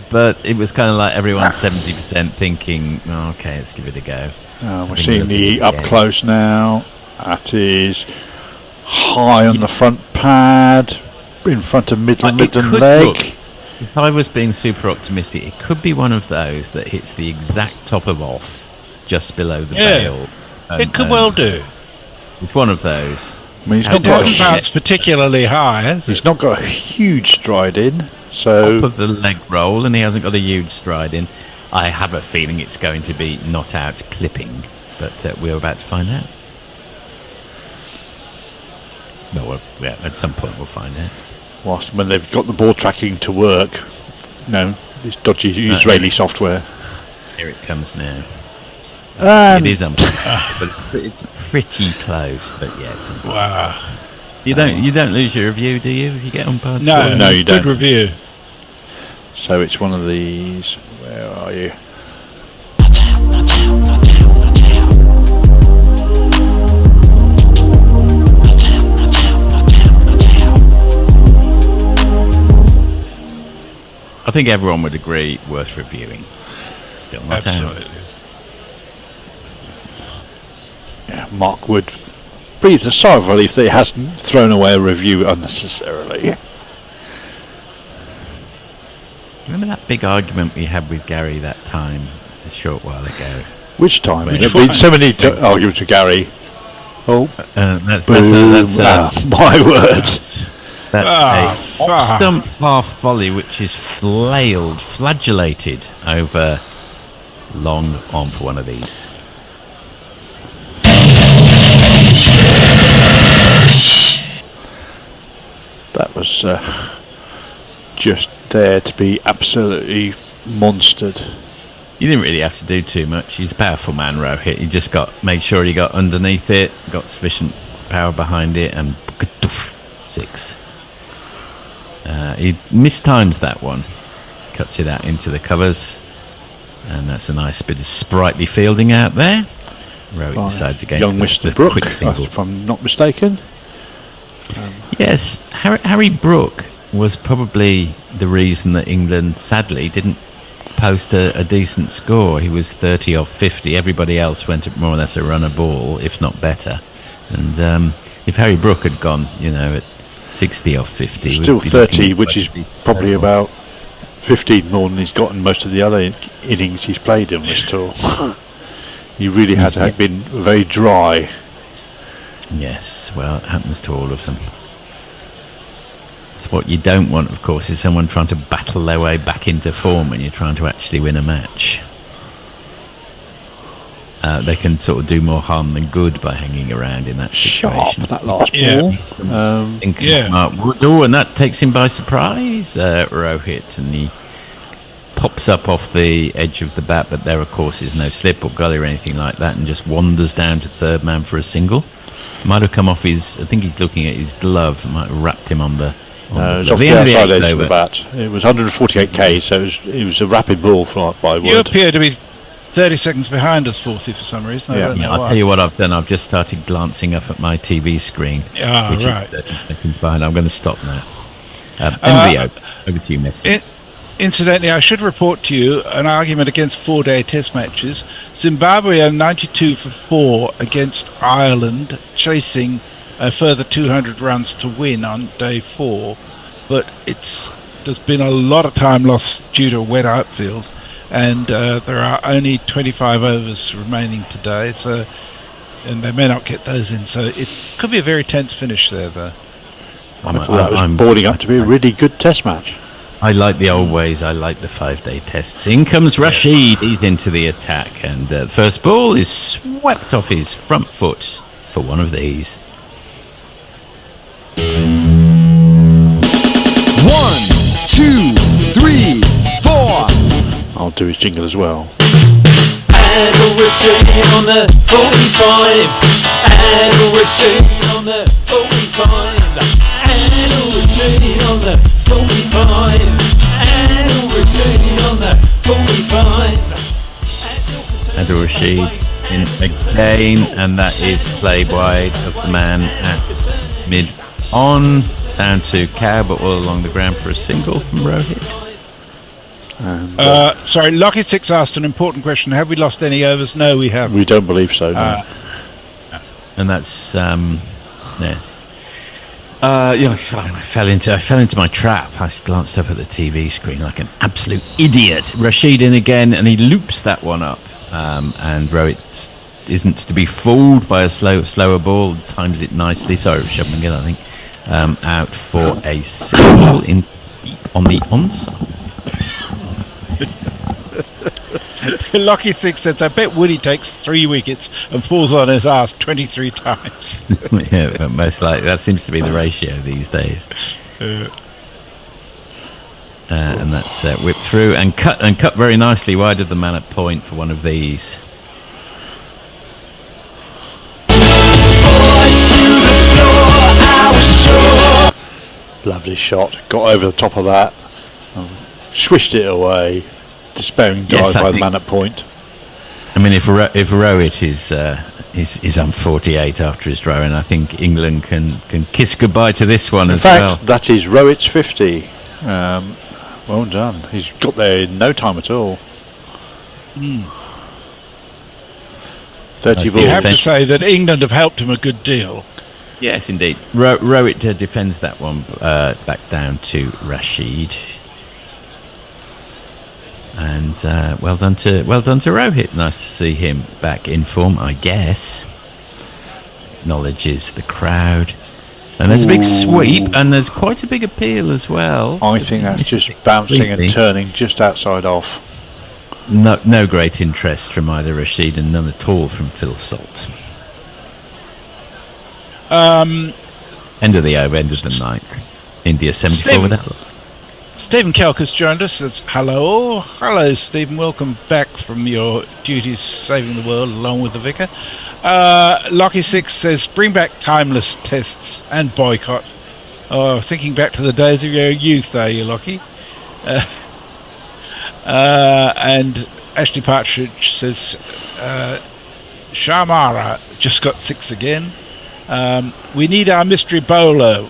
but it was kind of like everyone's 70% thinking, okay, let's give it a go. We're seeing the up close now. That is high on the front pad, in front of mid and leg. Look, if I was being super optimistic, it could be one of those that hits the exact top of off, just below the bail. It could well do. It's one of those. I mean, it doesn't bounce particularly high, has it? He's not got a huge stride in, so top of the leg roll, and he hasn't got a huge stride in. I have a feeling it's going to be not out clipping, but we're about to find out. No, at some point we'll find out. Whilst when they've got the ball tracking to work, this dodgy Israeli software. Here it comes now. It is but it's pretty close. But yeah, it's umpire's. Wow. You don't lose your review, do you? If you get umpire's? No, you don't. Good review. So it's one of these. Where are you? I think everyone would agree worth reviewing. Still not Absolutely. out. Yeah, Mark would breathe a sigh of relief that he hasn't thrown away a review unnecessarily. Remember that big argument we had with Gary that time, a short while ago? Which time? There have been so many arguments with Gary. Oh, that's my words. That's a off-stump half volley which is flagellated over long on for one of these. That was just there to be absolutely monstered. You didn't really have to do too much. He's a powerful man, Rohit. You just made sure he got underneath it, got sufficient power behind it, and 6. He mistimes that one, cuts it out into the covers, and that's a nice bit of sprightly fielding out there. Rohit decides against young Mr. the Brook, quick single. if I'm not mistaken. Yes, Harry Brook was probably the reason that England sadly didn't post a decent score. He was 30 off 50. Everybody else went at more or less a runner ball, if not better. And if Harry Brook had gone, at 60 off 50, still 30, which is probably about 15 more than he's gotten most of the other innings he's played in this tour. He really has been very dry. Yes, well, it happens to all of them. So what you don't want, of course, is someone trying to battle their way back into form when you're trying to actually win a match. They can sort of do more harm than good by hanging around in that situation. Sharp, that last ball. Oh, and that takes him by surprise, Rohit, and he pops up off the edge of the bat, but there, of course, is no slip or gully or anything like that, and just wanders down to third man for a single. Might have come off his, I think he's looking at his glove, might have wrapped him on the... No, it was off the outside edge of the bat. It was 148k, so it was a rapid ball by Wood. You appear to be 30 seconds behind us, Forthy, for some reason. I'll tell you what I've done. I've just started glancing up at my TV screen, which right. is 30 seconds behind. I'm going to stop now. MVO, over to you, Messi. Incidentally, I should report to you an argument against 4-day test matches. Zimbabwe are 92 for 4 against Ireland, chasing a further 200 runs to win on day 4. But there's been a lot of time lost due to a wet outfield, and there are only 25 overs remaining today, and they may not get those in. So it could be a very tense finish there, though. I thought that was boarding up to be a really good test match. I like the old ways. I like the 5-day tests. In comes Rashid. He's into the attack, and first ball is swept off his front foot for one of these. 1, 2, 3, 4. I'll do his jingle as well. And Rashid on the 45. And Rashid on the 45. And Rashid on the 45. And Rashid on the 45. Adil Rashid in again, and that is play wide of the man at mid on, down to Cow, but all along the ground for a single from Rohit. Sorry, Lucky Six asked an important question. Have we lost any overs? No, we haven't. We don't believe so, no. And that's yes. I fell into my trap. I glanced up at the TV screen like an absolute idiot. Rashid in again, and he loops that one up. And Rohit isn't to be fooled by a slower ball. Times it nicely. Sorry, Shubman again, I think. Out for a single on the onside. Lucky Six says, I bet Woody takes 3 wickets and falls on his ass 23 times. Yeah, but most likely that seems to be the ratio these days. And that's whipped through and cut very nicely wide of the man at point for one of these. Lovely shot. Got over the top of that. Swished it away. Despairing dive by the man at point. I mean, if Rohit is on 48 after his throw, and I think England can kiss goodbye to this one as well. In fact, that is Rohit's 50. Well done. He's got there in no time at all. 30 balls. You have to say that England have helped him a good deal. Yes, indeed. Rohit defends that one back down to Rashid. And well done to Rohit. Nice to see him back in form, I guess. Acknowledges the crowd. And there's a big sweep, and there's quite a big appeal as well. I think that's just bouncing and turning just outside off. No great interest from either Rashid, and none at all from Phil Salt. End of the over, end of the night. India 74 without. Stephen Kelk has joined us. Says, hello. Hello, Stephen. Welcome back from your duties saving the world along with the vicar. Lucky Six says, bring back timeless tests and boycott. Oh, thinking back to the days of your youth, are you, Lockie? And Ashley Partridge says, Sharmara just got 6 again. We need our mystery bowler.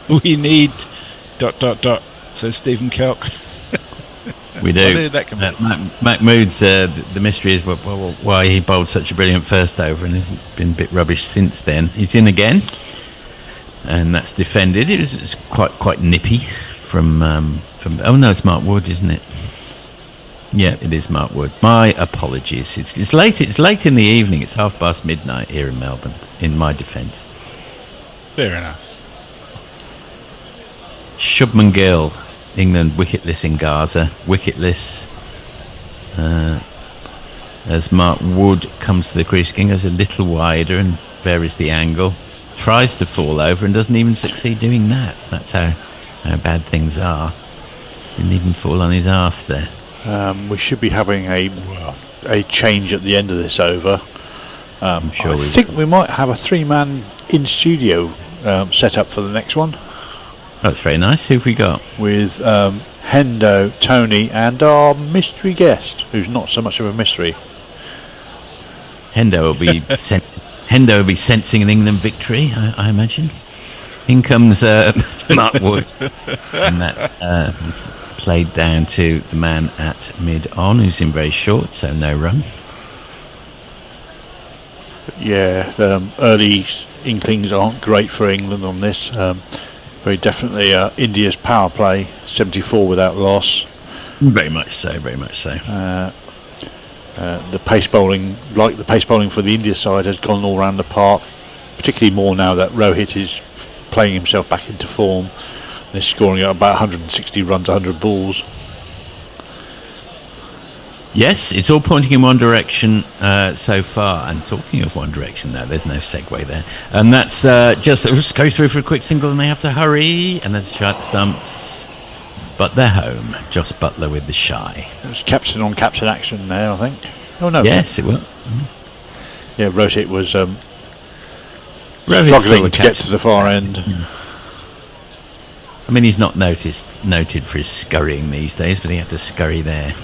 We need ... says Stephen Kelk. We do. That can Mahmood's the mystery is why he bowled such a brilliant first over and has been a bit rubbish since then. He's in again, and that's defended. It was quite nippy from. Oh no, it's Mark Wood, isn't it? Yeah, it is Mark Wood. My apologies. It's late. It's late in the evening. It's midnight here in Melbourne. In my defence. Fair enough. Shubman Gill, England wicketless in Gaza. Wicketless as Mark Wood comes to the crease again, goes a little wider and varies the angle. Tries to fall over and doesn't even succeed doing that. That's how bad things are. Didn't even fall on his arse there. We should be having a change at the end of this over. I'm sure I think we might have a 3-man in studio set up for the next one. That's very nice. Who've we got? With Hendo, Tony, and our mystery guest, who's not so much of a mystery. Hendo will be sensing an England victory, I imagine. In comes Mark Wood, and that's played down to the man at mid-on, who's in very short, so no run. Yeah, early inklings aren't great for England on this. Very definitely India's power play, 74 without loss. Very much so, very much so. The pace bowling, like the pace bowling for the India side, has gone all around the park, particularly more now that Rohit is playing himself back into form. They're scoring at about 160 runs, 100 balls. Yes, it's all pointing in one direction so far. And talking of one direction, no, there's no segue there. And that's just go through for a quick single, and they have to hurry. And there's a shot stumps, but they're home. Josh Butler with the shy. It was captain on captain action there, I think. Oh no. Yes, it was. Yeah, Rohit was Rohit's struggling to get to the far end. I mean, he's not noted for his scurrying these days, but he had to scurry there.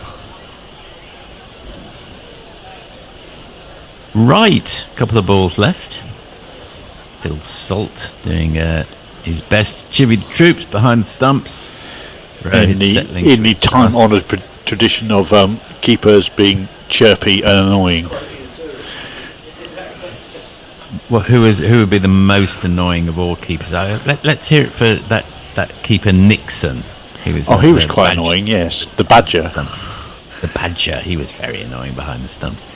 Right, a couple of balls left. Phil Salt doing his best. Chivied troops behind the stumps. In the time-honoured tradition of keepers being chirpy and annoying. Well, who would be the most annoying of all keepers? Let's hear it for that keeper Nixon. He was quite annoying. Yes, the Badger. The Badger. He was very annoying behind the stumps.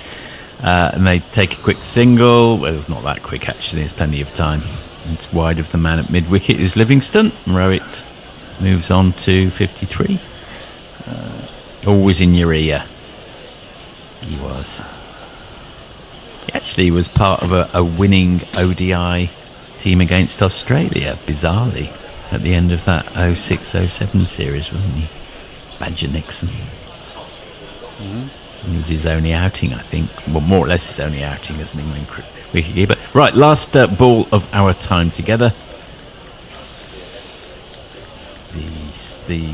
And they take a quick single. Well, it's not that quick actually. There's plenty of time. It's wide of the man at mid wicket, who's Livingston. Rohit moves on to 53. Always in your ear. He was. He actually was part of a winning ODI team against Australia, bizarrely, at the end of that 06-07 series, wasn't he? Badger Nixon. It was his only outing, I think. Well, more or less his only outing as an England wicketkeeper. Right, last ball of our time together. The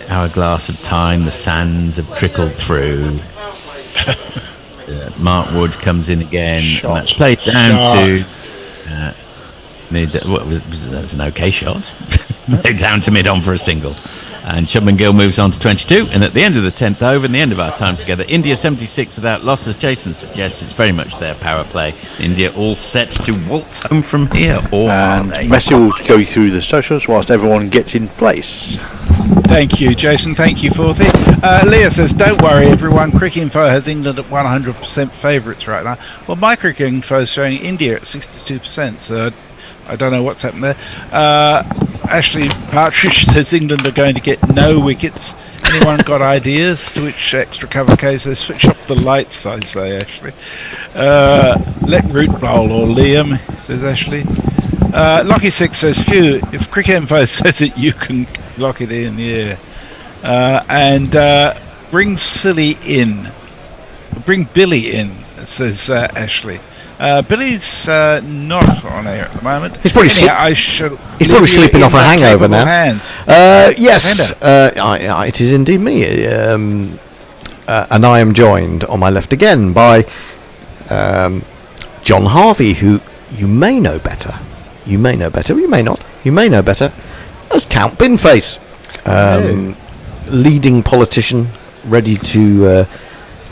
hourglass of time, the sands have trickled through. Mark Wood comes in again, and that's played down to. That was an okay shot. Played down to mid-on for a single. And Shubman Gill moves on to 22, and at the end of the 10th over, and the end of our time together, India 76 without loss. As Jason suggests, it's very much their power play. India all set to waltz home from here, or and Messi will go through the socials whilst everyone gets in place. Thank you, Jason. Thank you, Forthy. Leah says, don't worry, everyone. Cricket Info has England at 100% favourites right now. Well, my Cricket Info is showing India at 62%, so I don't know what's happened there. Ashley Partridge says England are going to get no wickets. Anyone got ideas? To which Extra Cover K says switch off the lights, I say, Ashley. Let Root bowl or Liam, says Ashley. Lucky Six says phew, if Cricket Info says it, you can lock it in, yeah. And bring Billy in, says Ashley. Billy's not on air at the moment. He's probably sleeping off a hangover now. Yes, it is indeed me. And I am joined on my left again by John Harvey, who you may know better. You may know better. You may not. You may know better as Count Binface, leading politician, ready to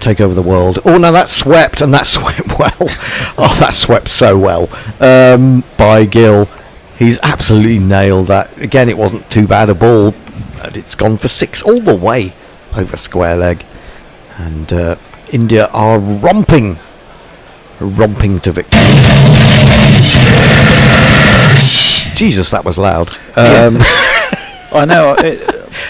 take over the world. Oh no, that swept, and that swept well. Oh, that swept so well by Gill. He's absolutely nailed that. Again, it wasn't too bad a ball, and it's gone for 6 all the way over square leg. And India are romping to victory. Jesus, that was loud. I know.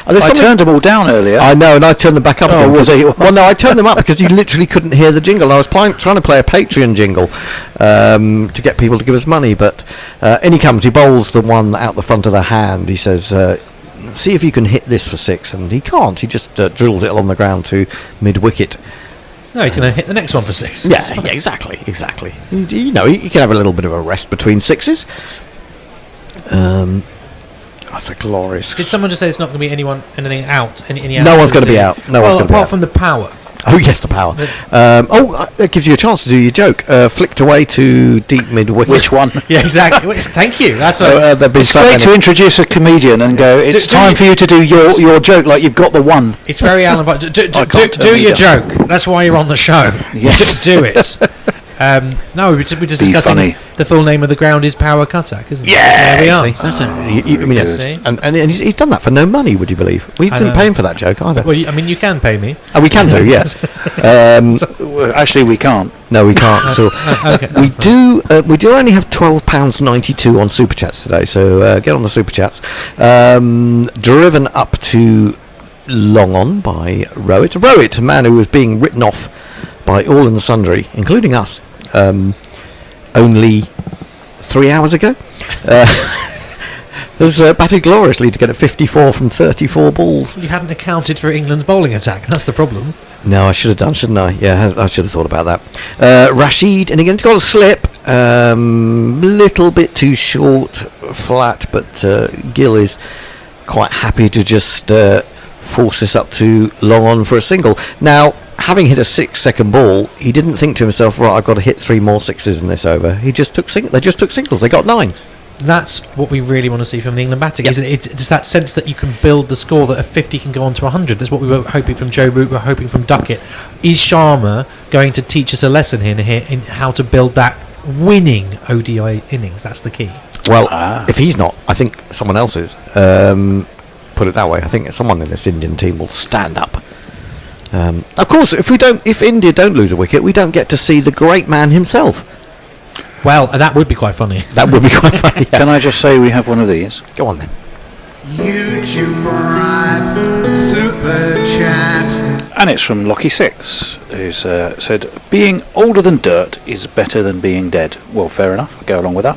I turned them all down earlier. I know, and I turned them back up again. Well, no, I turned them up because you literally couldn't hear the jingle. I was trying to play a Patreon jingle to get people to give us money, but in he comes. He bowls the one out the front of the hand. He says, see if you can hit this for 6, and he can't. He just drills it along the ground to mid-wicket. No, he's going to hit the next one for 6. Yeah, exactly. You know, he can have a little bit of a rest between 6s. That's a glorious. Did someone just say it's not going to be anything out? Any no one's going to be out. No one's going to be out. Apart from the power. Oh yes, the power. That gives you a chance to do your joke. Flicked away to deep mid wicket. Which one? Yeah, exactly. Thank you. That's what. It's great to introduce a comedian and go. It's time for you to do your joke like you've got the one. It's very Alan. Do your joke. That's why you're on the show. Yes. Do it. No, we're just discussing the full name of the ground is Power Cuttack, isn't it? Yeah, there we are. See, that's and he's done that for no money, would you believe? We didn't pay him for that joke either. Well, you can pay me. Oh, we can do, yes. Actually, we can't. No, we can't at all. Okay. We do only have £12.92 on Super Chats today, so get on the Super Chats. Driven up to Long On by Rowett. Rowett, a man who was being written off by all and sundry, including us, only 3 hours ago. Has batted gloriously to get a 54 from 34 balls. You hadn't accounted for England's bowling attack. That's the problem. No, I should have done, shouldn't I? Yeah, I should have thought about that. Rashid, and again, it's got a slip. Little bit too short, flat, but Gill is quite happy to just force this up to Long On for a single. Now, having hit a 6-second ball, he didn't think to himself, right, I've got to hit 3 more sixes in this over. He just took they just took singles. They got 9. That's what we really want to see from the England batting, isn't it? It's that sense that you can build the score, that a 50 can go on to 100. That's what we were hoping from Joe Brook, we're hoping from Ducket. Is Sharma going to teach us a lesson here in how to build that winning ODI innings? That's the key. Well, if he's not, I think someone else is. Put it that way. I think someone in this Indian team will stand up. Of course, if India don't lose a wicket, we don't get to see the great man himself. Well, that would be quite funny. That would be quite funny. Yeah. Can I just say we have one of these? Go on then. YouTuber Super Chat. And it's from Lockie6, who's said, being older than dirt is better than being dead. Well, fair enough. I'll go along with that.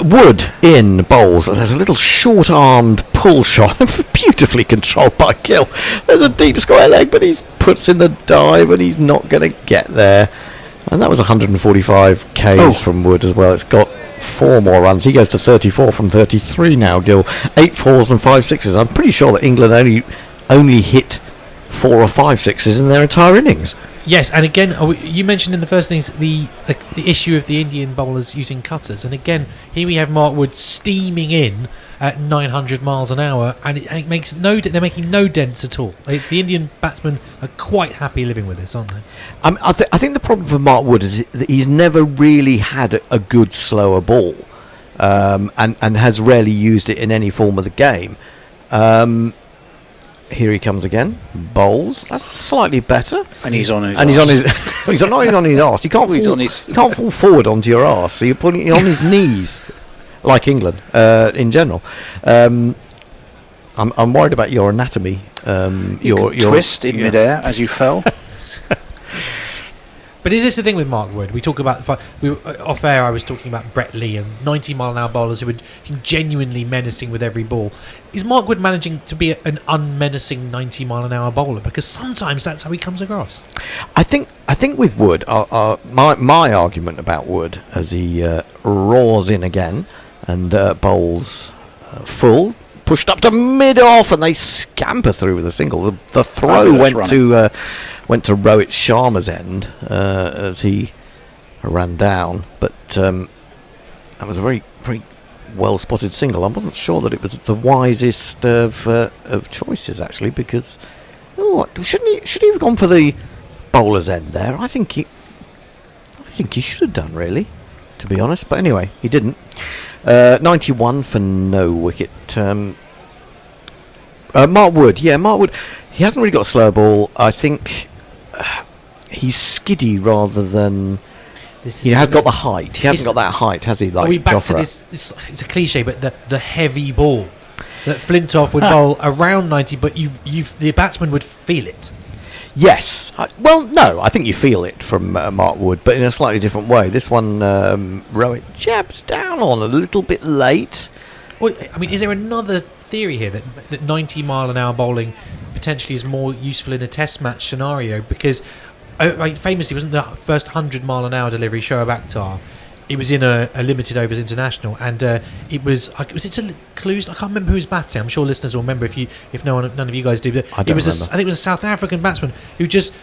Wood in bowls. There's a little short-armed pull shot, beautifully controlled by Gill. There's a deep square leg, but he puts in the dive, and he's not going to get there. And that was 145 Ks from Wood as well. It's got 4 more runs. He goes to 34 from 33 now, Gill. 8 4s and 5 6s. I'm pretty sure that England only hit 4 or 5 6s in their entire innings. Yes, and again, you mentioned in the first things the issue of the Indian bowlers using cutters, and again, here we have Mark Wood steaming in at 900 miles an hour, and it makes they're making no dents at all. The Indian batsmen are quite happy living with this, aren't they? I think the problem for Mark Wood is that he's never really had a good slower ball, and has rarely used it in any form of the game. Here he comes again. Bowls. That's slightly better. And he's on his. And he's on his. He's not on his arse. You can't. You can't fall forward onto your arse. So you're putting it on his knees, like England in general. I'm worried about your anatomy. Your twist in midair as you fell. But is this the thing with Mark Wood? We talk about off air. I was talking about Brett Lee and 90-mile-an-hour bowlers who were genuinely menacing with every ball. Is Mark Wood managing to be an unmenacing 90-mile-an-hour bowler? Because sometimes that's how he comes across. I think with Wood, my argument about Wood as he roars in again and bowls full, pushed up to mid-off, and they scamper through with a single. The throw went to Rohit Sharma's end as he ran down, but that was a very, very well-spotted single. I wasn't sure that it was the wisest of choices, actually, because should he have gone for the bowler's end there? I think he should have done, really, to be honest. But anyway, he didn't. 91 for no wicket. Mark Wood, he hasn't really got a slow ball. I think he's skiddy rather than he has got the height. He hasn't got that height, has he? Like are we back Jofra? to this? It's a cliche, but the heavy ball that Flintoff would bowl around 90, but the batsman would feel it. Yes. No, I think you feel it from Mark Wood, but in a slightly different way. This one, Rohit jabs down on a little bit late. Well, I mean, is there another theory here that 90-mile-an-hour bowling potentially is more useful in a test match scenario? Because famously, wasn't the first 100-mile-an-hour delivery Shoaib Akhtar? It was in a limited overs international, and it was it a Clues? I can't remember who was batting. I'm sure listeners will remember if none of you guys do. But I don't remember. I think it was a South African batsman who just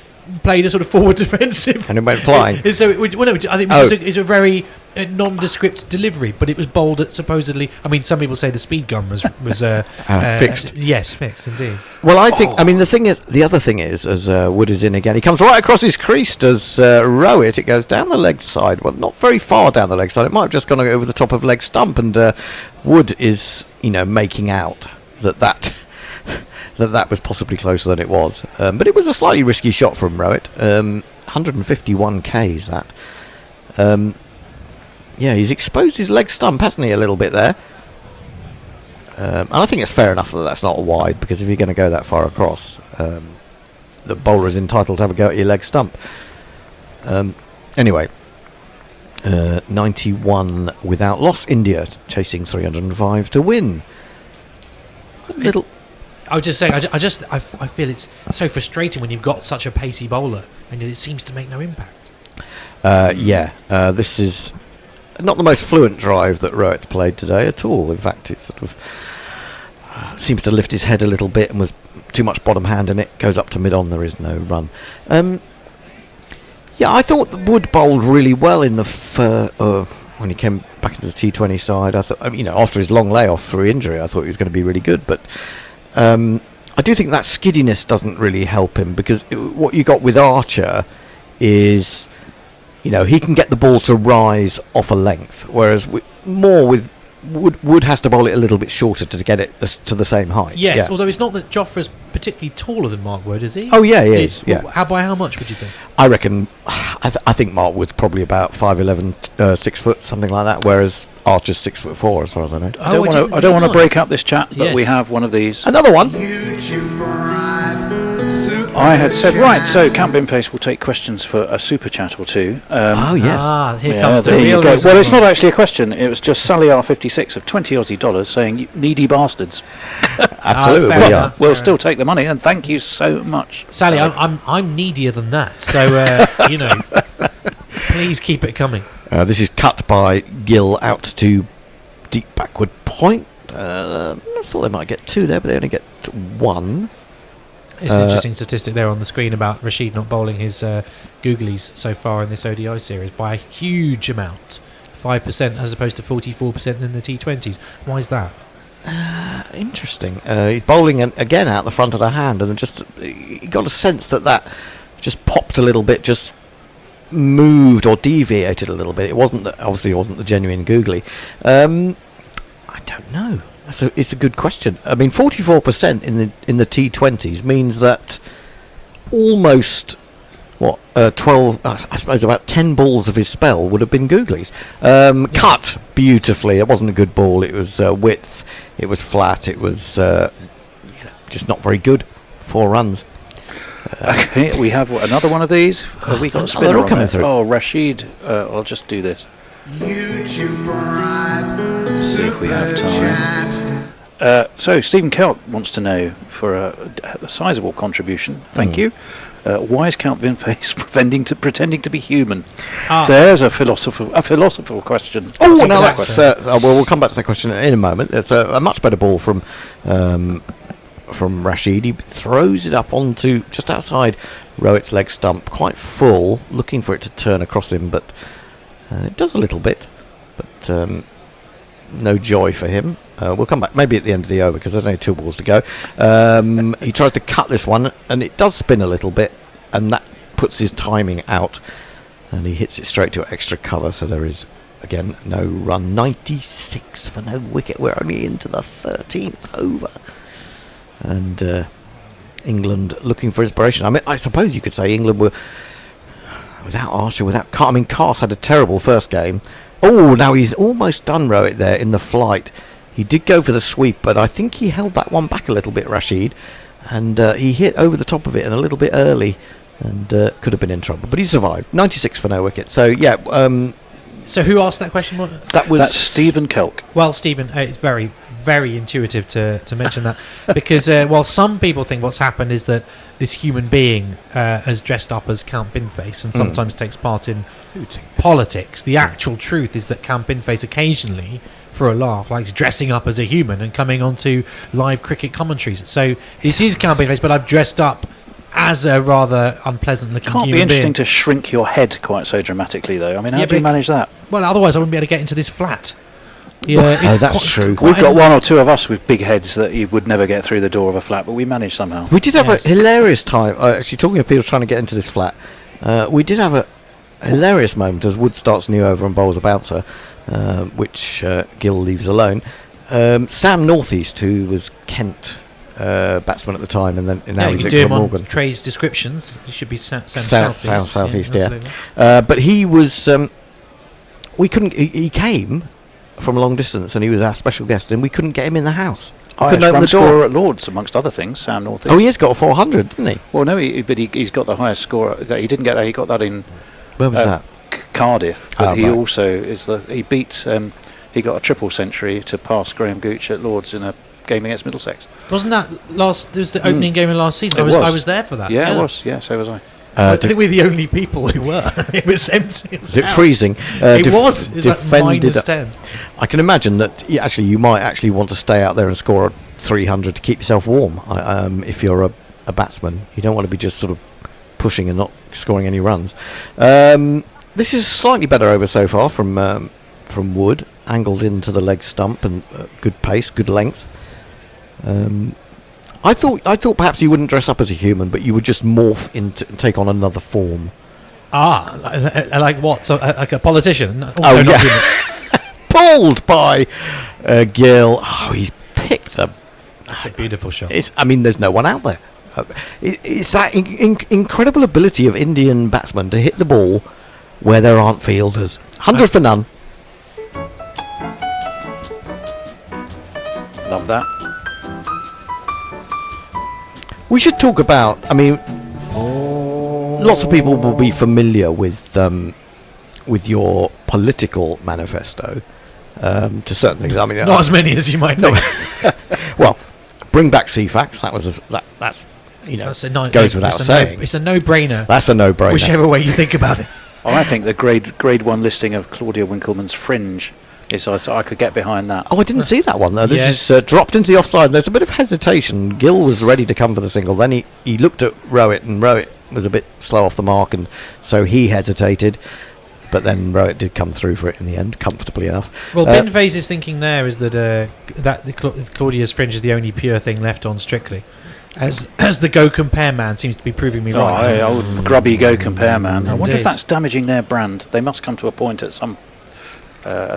played a sort of forward defensive and it went flying. So I think it was a very nondescript delivery, but it was bowled at supposedly. I mean, some people say the speed gun was fixed. Yes, fixed indeed. Well, I think. I mean, the other thing is, as Wood is in again, he comes right across his crease. Does row it? It goes down the leg side. Well, not very far down the leg side. It might have just gone over the top of leg stump, and Wood is, making out that was possibly closer than it was. But it was a slightly risky shot from Rowett. 151 Ks that. Yeah, he's exposed his leg stump, hasn't he, a little bit there? And I think it's fair enough that that's not a wide, because if you're going to go that far across, the bowler is entitled to have a go at your leg stump. Anyway, 91 without loss. India chasing 305 to win. Little. I was just saying, I feel it's so frustrating when you've got such a pacey bowler and it seems to make no impact. This is not the most fluent drive that Rowett's played today at all. In fact, it sort of seems to lift his head a little bit and was too much bottom hand, and it goes up to mid-on. There is no run. I thought the Wood bowled really well in the when he came back into the T20 side. I thought, after his long layoff through injury, I thought he was going to be really good, but I do think that skiddiness doesn't really help him, because what you got with Archer is, he can get the ball to rise off a length, whereas more with Wood has to bowl it a little bit shorter to get it to the same height. Yes, although it's not that Jofra's particularly taller than Mark Wood, is he? Oh yeah, he is. Yeah. By how much would you think? I reckon. I think Mark Wood's probably about 5'11", 6 foot, something like that. Whereas Archer's 6'4", as far as I know. I don't want to break up this chat, but we have one of these. Another one. I had said, right, so Count Binface will take questions for a super chat or two. Here comes the real go. Well, it's not actually a question. It was just Sally R56 of 20 Aussie dollars saying, needy bastards. Absolutely. We'll still take the money, and thank you so much. Sally, I'm needier than that, so, please keep it coming. This is cut by Gill out to deep backward point. I thought they might get 2 there, but they only get 1. It's an interesting statistic there on the screen about Rashid not bowling his googlies so far in this ODI series by a huge amount, 5% as opposed to 44% in the T20s. Why is that? Interesting. He's bowling again out the front of the hand, and just you got a sense that just popped a little bit, just moved or deviated a little bit. It wasn't the genuine googly. I don't know. It's a good question. I mean, 44% in the T20s means that almost 12. I suppose about 10 balls of his spell would have been googlies. Cut beautifully. It wasn't a good ball. It was width. It was flat. It was just not very good. 4 runs. Okay, we have another one of these. We got a spinner they're all on coming there. through. Oh, Rashid. I'll just do this. See if we have time. So Stephen Kelp wants to know, for a sizable contribution, thank you, why is Count Binface pretending to be human? There's a philosophical question. Oh, now that's we'll come back to that question in a moment. It's a much better ball from Rashid. He throws it up onto just outside Rowett's leg stump, quite full, looking for it to turn across him, but it does a little bit, but no joy for him. We'll come back maybe at the end of the over, because there's only 2 balls to go. He tries to cut this one, and it does spin a little bit, and that puts his timing out, and he hits it straight to extra cover, so there is again no run. 96 for no wicket. We're only into the 13th over, and England looking for inspiration. I mean, I suppose you could say England were without Archer, without Carr. I mean, Carr's had a terrible first game. Oh, now he's almost done Rowett there in the flight. He did go for the sweep, but I think he held that one back a little bit, Rashid, and he hit over the top of it and a little bit early, and could have been in trouble, but he survived. 96 for no wicket. So yeah. So who asked that question? That's Stephen Kelk. Well, Stephen, it's very, very intuitive to mention that, because while some people think what's happened is that this human being has dressed up as Count Binface and sometimes takes part in politics, the actual truth is that Count Binface occasionally, for a laugh, likes dressing up as a human and coming onto live cricket commentaries. So this is Count Binface, but I've dressed up as a rather unpleasant looking Can't human be interesting being. to shrink your head quite so dramatically, though. I mean, how do you manage that? Well, otherwise I wouldn't be able to get into this flat. Yeah, Oh, that's true. We've got one or two of us with big heads that you would never get through the door of a flat, but we managed somehow. We did have a hilarious time. Actually, talking of people trying to get into this flat, we did have a hilarious moment as Wood starts new over and bowls a bouncer, which Gill leaves alone. Sam Northeast, who was Kent batsman at the time, and then now you he's can at do him on Morgan. Trey's descriptions. He should be southeast. Southeast, yeah. absolutely. But he was. We couldn't. He came from a long distance, and he was our special guest, and we couldn't get him in the house. Couldn't Highest open run the door. scorer at Lords, amongst other things, Sam Northeast. Oh, he has got a 400, didn't he? Well, no, but he's got the highest score. He didn't get that. He got that in. Where was that? Cardiff. But he right. also is he beat. He got a triple century to pass Graham Gooch at Lords in a game against Middlesex. Wasn't that last? It was the opening game of last season. It I was there for that. Yeah, it was. Yeah, so was I. I think we're the only people who were. It was empty. Was it freezing? It was. It was like -10. I can imagine that you might actually want to stay out there and score a 300 to keep yourself warm. If you're a batsman, you don't want to be just sort of pushing and not scoring any runs. This is slightly better over so far from Wood, angled into the leg stump and good pace, good length. I thought perhaps you wouldn't dress up as a human, but you would just morph into take on another form. Like what? So, like a politician? Also Oh, not yeah. human. Pulled by Gill. Oh, he's picked a. That's a beautiful shot. There's no one out there. It's that incredible ability of Indian batsmen to hit the ball where there aren't fielders. 100 for none. Love that. We should talk about. Lots of people will be familiar with your political manifesto to certain things. Not as many as you might know. Well, bring back CFAX. That's goes without saying. It's a no-brainer. That's a no-brainer. Whichever way you think about it. I think the grade 1 listing of Claudia Winkleman's Fringe is. I could get behind that. Oh, I didn't see that one though. This is dropped into the offside. There's a bit of hesitation. Gill was ready to come for the single. Then he looked at Rowett, and Rowett was a bit slow off the mark, and so he hesitated. But then Rowett did come through for it in the end, comfortably enough. Well, Ben Faze's thinking there is that Claudia's Fringe is the only pure thing left on Strictly. As the Go Compare man seems to be proving me right. Old grubby Go Compare man. I wonder if Indeed. that's damaging their brand. They must come to a point at some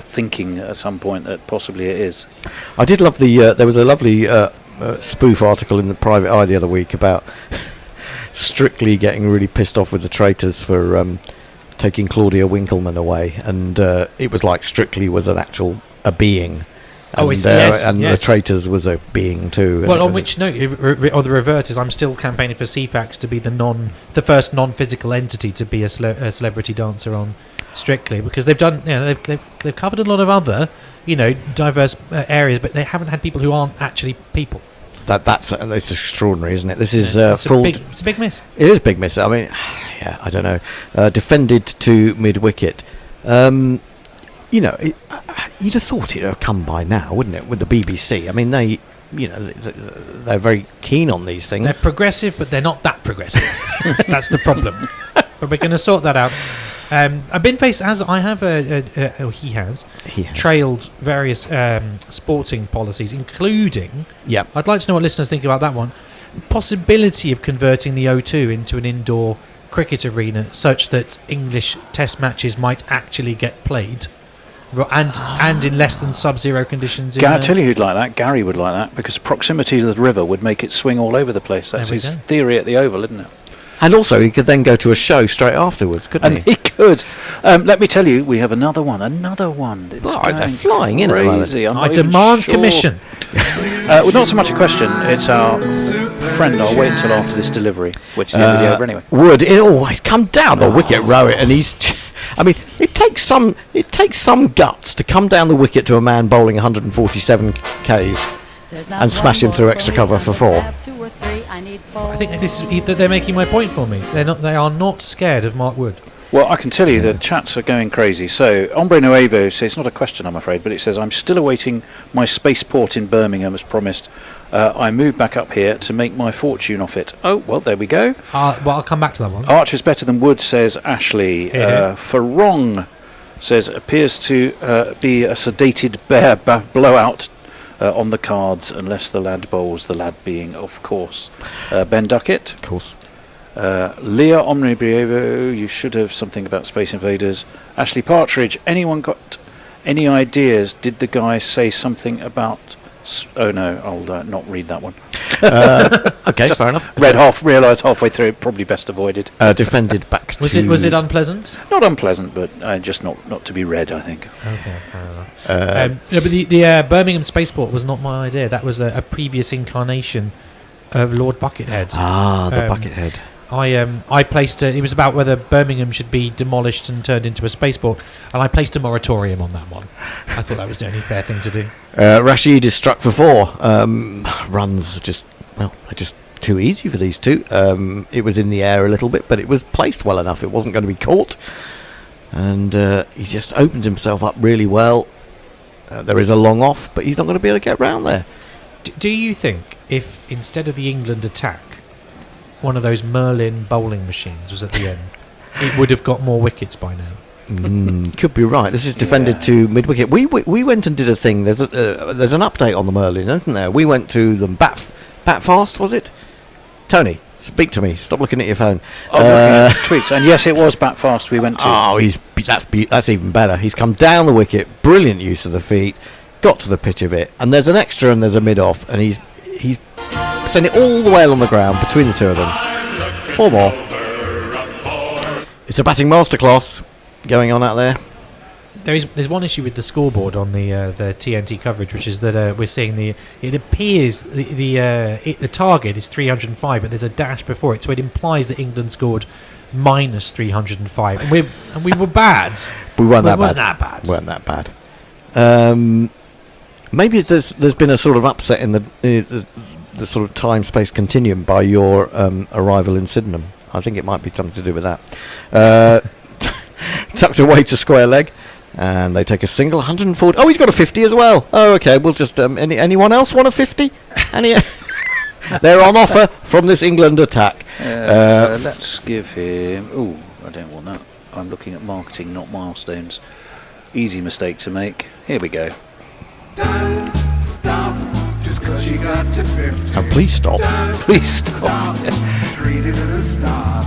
thinking at some point that possibly it is. I did love there was a lovely spoof article in the Private Eye the other week about Strictly getting really pissed off with the traitors for taking Claudia Winkleman away, and it was like Strictly was a being. And, the traitors was a being too. Well, on which note, or the reverse is, I'm still campaigning for CFAX to be the first non-physical entity to be a celebrity dancer on Strictly, because they've done, they've covered a lot of other, diverse areas, but they haven't had people who aren't actually people. That's extraordinary, isn't it? This is it's a big miss. It is a big miss. I don't know. Defended to mid wicket. You'd have thought it'd have come by now, wouldn't it? With the BBC, they're very keen on these things. They're progressive, but they're not that progressive. That's the problem. But we're going to sort that out. Binface he has trailed various sporting policies, including. Yeah. I'd like to know what listeners think about that one. Possibility of converting the O2 into an indoor cricket arena, such that English Test matches might actually get played. And in less than sub-zero conditions. I'll tell you who'd like that. Gary would like that, because proximity to the river would make it swing all over the place. That's his theory at the Oval, isn't it? And also, he could then go to a show straight afterwards, couldn't he? And he could. Let me tell you, we have another one. It's they're flying in crazy. at the moment. I demand commission. Well, not so much a question. It's our friend. I'll wait until after this delivery, which is nearly over anyway. Would it always come down the wicket, Rowett, and he's. It takes some guts to come down the wicket to a man bowling 147 Ks and smash him through extra cover for 4. I think they're making my point for me. They are not scared of Mark Wood. Well, I can tell you the chats are going crazy. So, Hombre Nuevo says, it's not a question, I'm afraid, but it says, I'm still awaiting my spaceport in Birmingham as promised. I moved back up here to make my fortune off it. Oh, well, there we go. Well, I'll come back to that one. Arch is better than wood, says Ashley. Farong says, appears to be a sedated bear blowout on the cards, unless the lad bowls, the lad being, of course, Ben Ducket. Of course. Leah Omnibrievo, you should have something about Space Invaders. Ashley Partridge, anyone got any ideas? Did the guy say something about... oh no, I'll not read that one. Okay, fair enough. Realised halfway through, probably best avoided. Defended back to... Was it unpleasant? Not unpleasant, but just not to be read, I think. Okay, fair enough. No, but the Birmingham Spaceport was not my idea. That was a previous incarnation of Lord Buckethead. Ah, the Buckethead. I placed it was about whether Birmingham should be demolished and turned into a spaceport, and I placed a moratorium on that one. I thought that was the only fair thing to do. Rashid is struck for 4. Runs they're just too easy for these two. It was in the air a little bit, but it was placed well enough. It wasn't going to be caught, and he just opened himself up really well. There is a long off, but he's not going to be able to get round there. Do you think if instead of the England attack, one of those Merlin bowling machines was at the end, it would have got more wickets by now? Could be right. This is defended to mid wicket. We went and did a thing. There's an update on the Merlin, isn't there? We went to them bat fast, was it? Tony, speak to me. Stop looking at your phone. Tweets, and yes, it was bat fast. We went to. Oh, that's even better. He's come down the wicket. Brilliant use of the feet. Got to the pitch of it, and there's an extra and there's a mid off, and he's sent it all the way along the ground between the two of them. 4 more. It's a batting masterclass going on out there. There's one issue with the scoreboard on the TNT coverage, which is that we're seeing it appears the target is 305, but there's a dash before it, so it implies that England scored minus 305, and we were bad. We weren't that bad. Maybe there's been a sort of upset in the sort of time-space continuum by your arrival in Sydenham. I think it might be something to do with that. Tucked away to square leg, and they take a single. 140. Oh, he's got a 50 as well. Oh, okay. We'll just anyone else want a 50? They're on offer from this England attack. Let's give him. Oh, I don't want that. I'm looking at marketing, not milestones. Easy mistake to make. Here we go. Don't stop just 'cause you got to 50. And please stop. Please stop. Yes. Treat it as a start.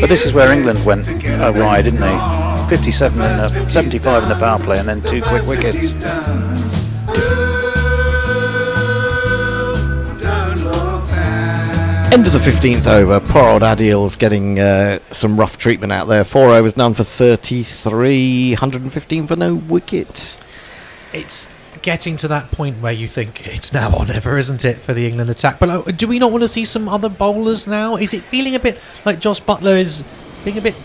But this is where England went awry, didn't they? 57 and 75 in the power play, and then 2 quick wickets. End of the 15th over. Poor old Adil's getting some rough treatment out there. 4 overs, none for 33, 115 for no wicket. It's getting to that point where you think it's now or never, isn't it, for the England attack? But do we not want to see some other bowlers now? Is it feeling a bit like Josh Butler is being a bit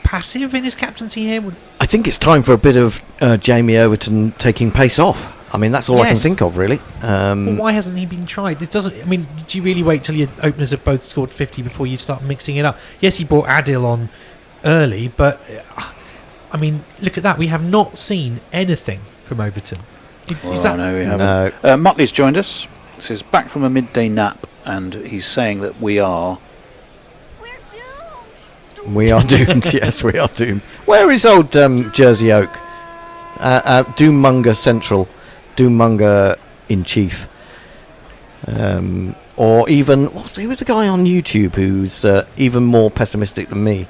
passive in his captaincy here? I think it's time for a bit of Jamie Overton taking pace off. I mean, that's all I can think of, really. Well, why hasn't he been tried? It doesn't. I mean, do you really wait till your openers have both scored 50 before you start mixing it up? Yes, he brought Adil on early, but I mean, look at that. We have not seen anything from Overton. No, we haven't. Muttley's joined us. He says back from a midday nap, and he's saying that we are. We are doomed. Yes, we are doomed. Where is old Jersey Oak? Doommonger Central, Doommonger in Chief, or even who was the guy on YouTube who's even more pessimistic than me?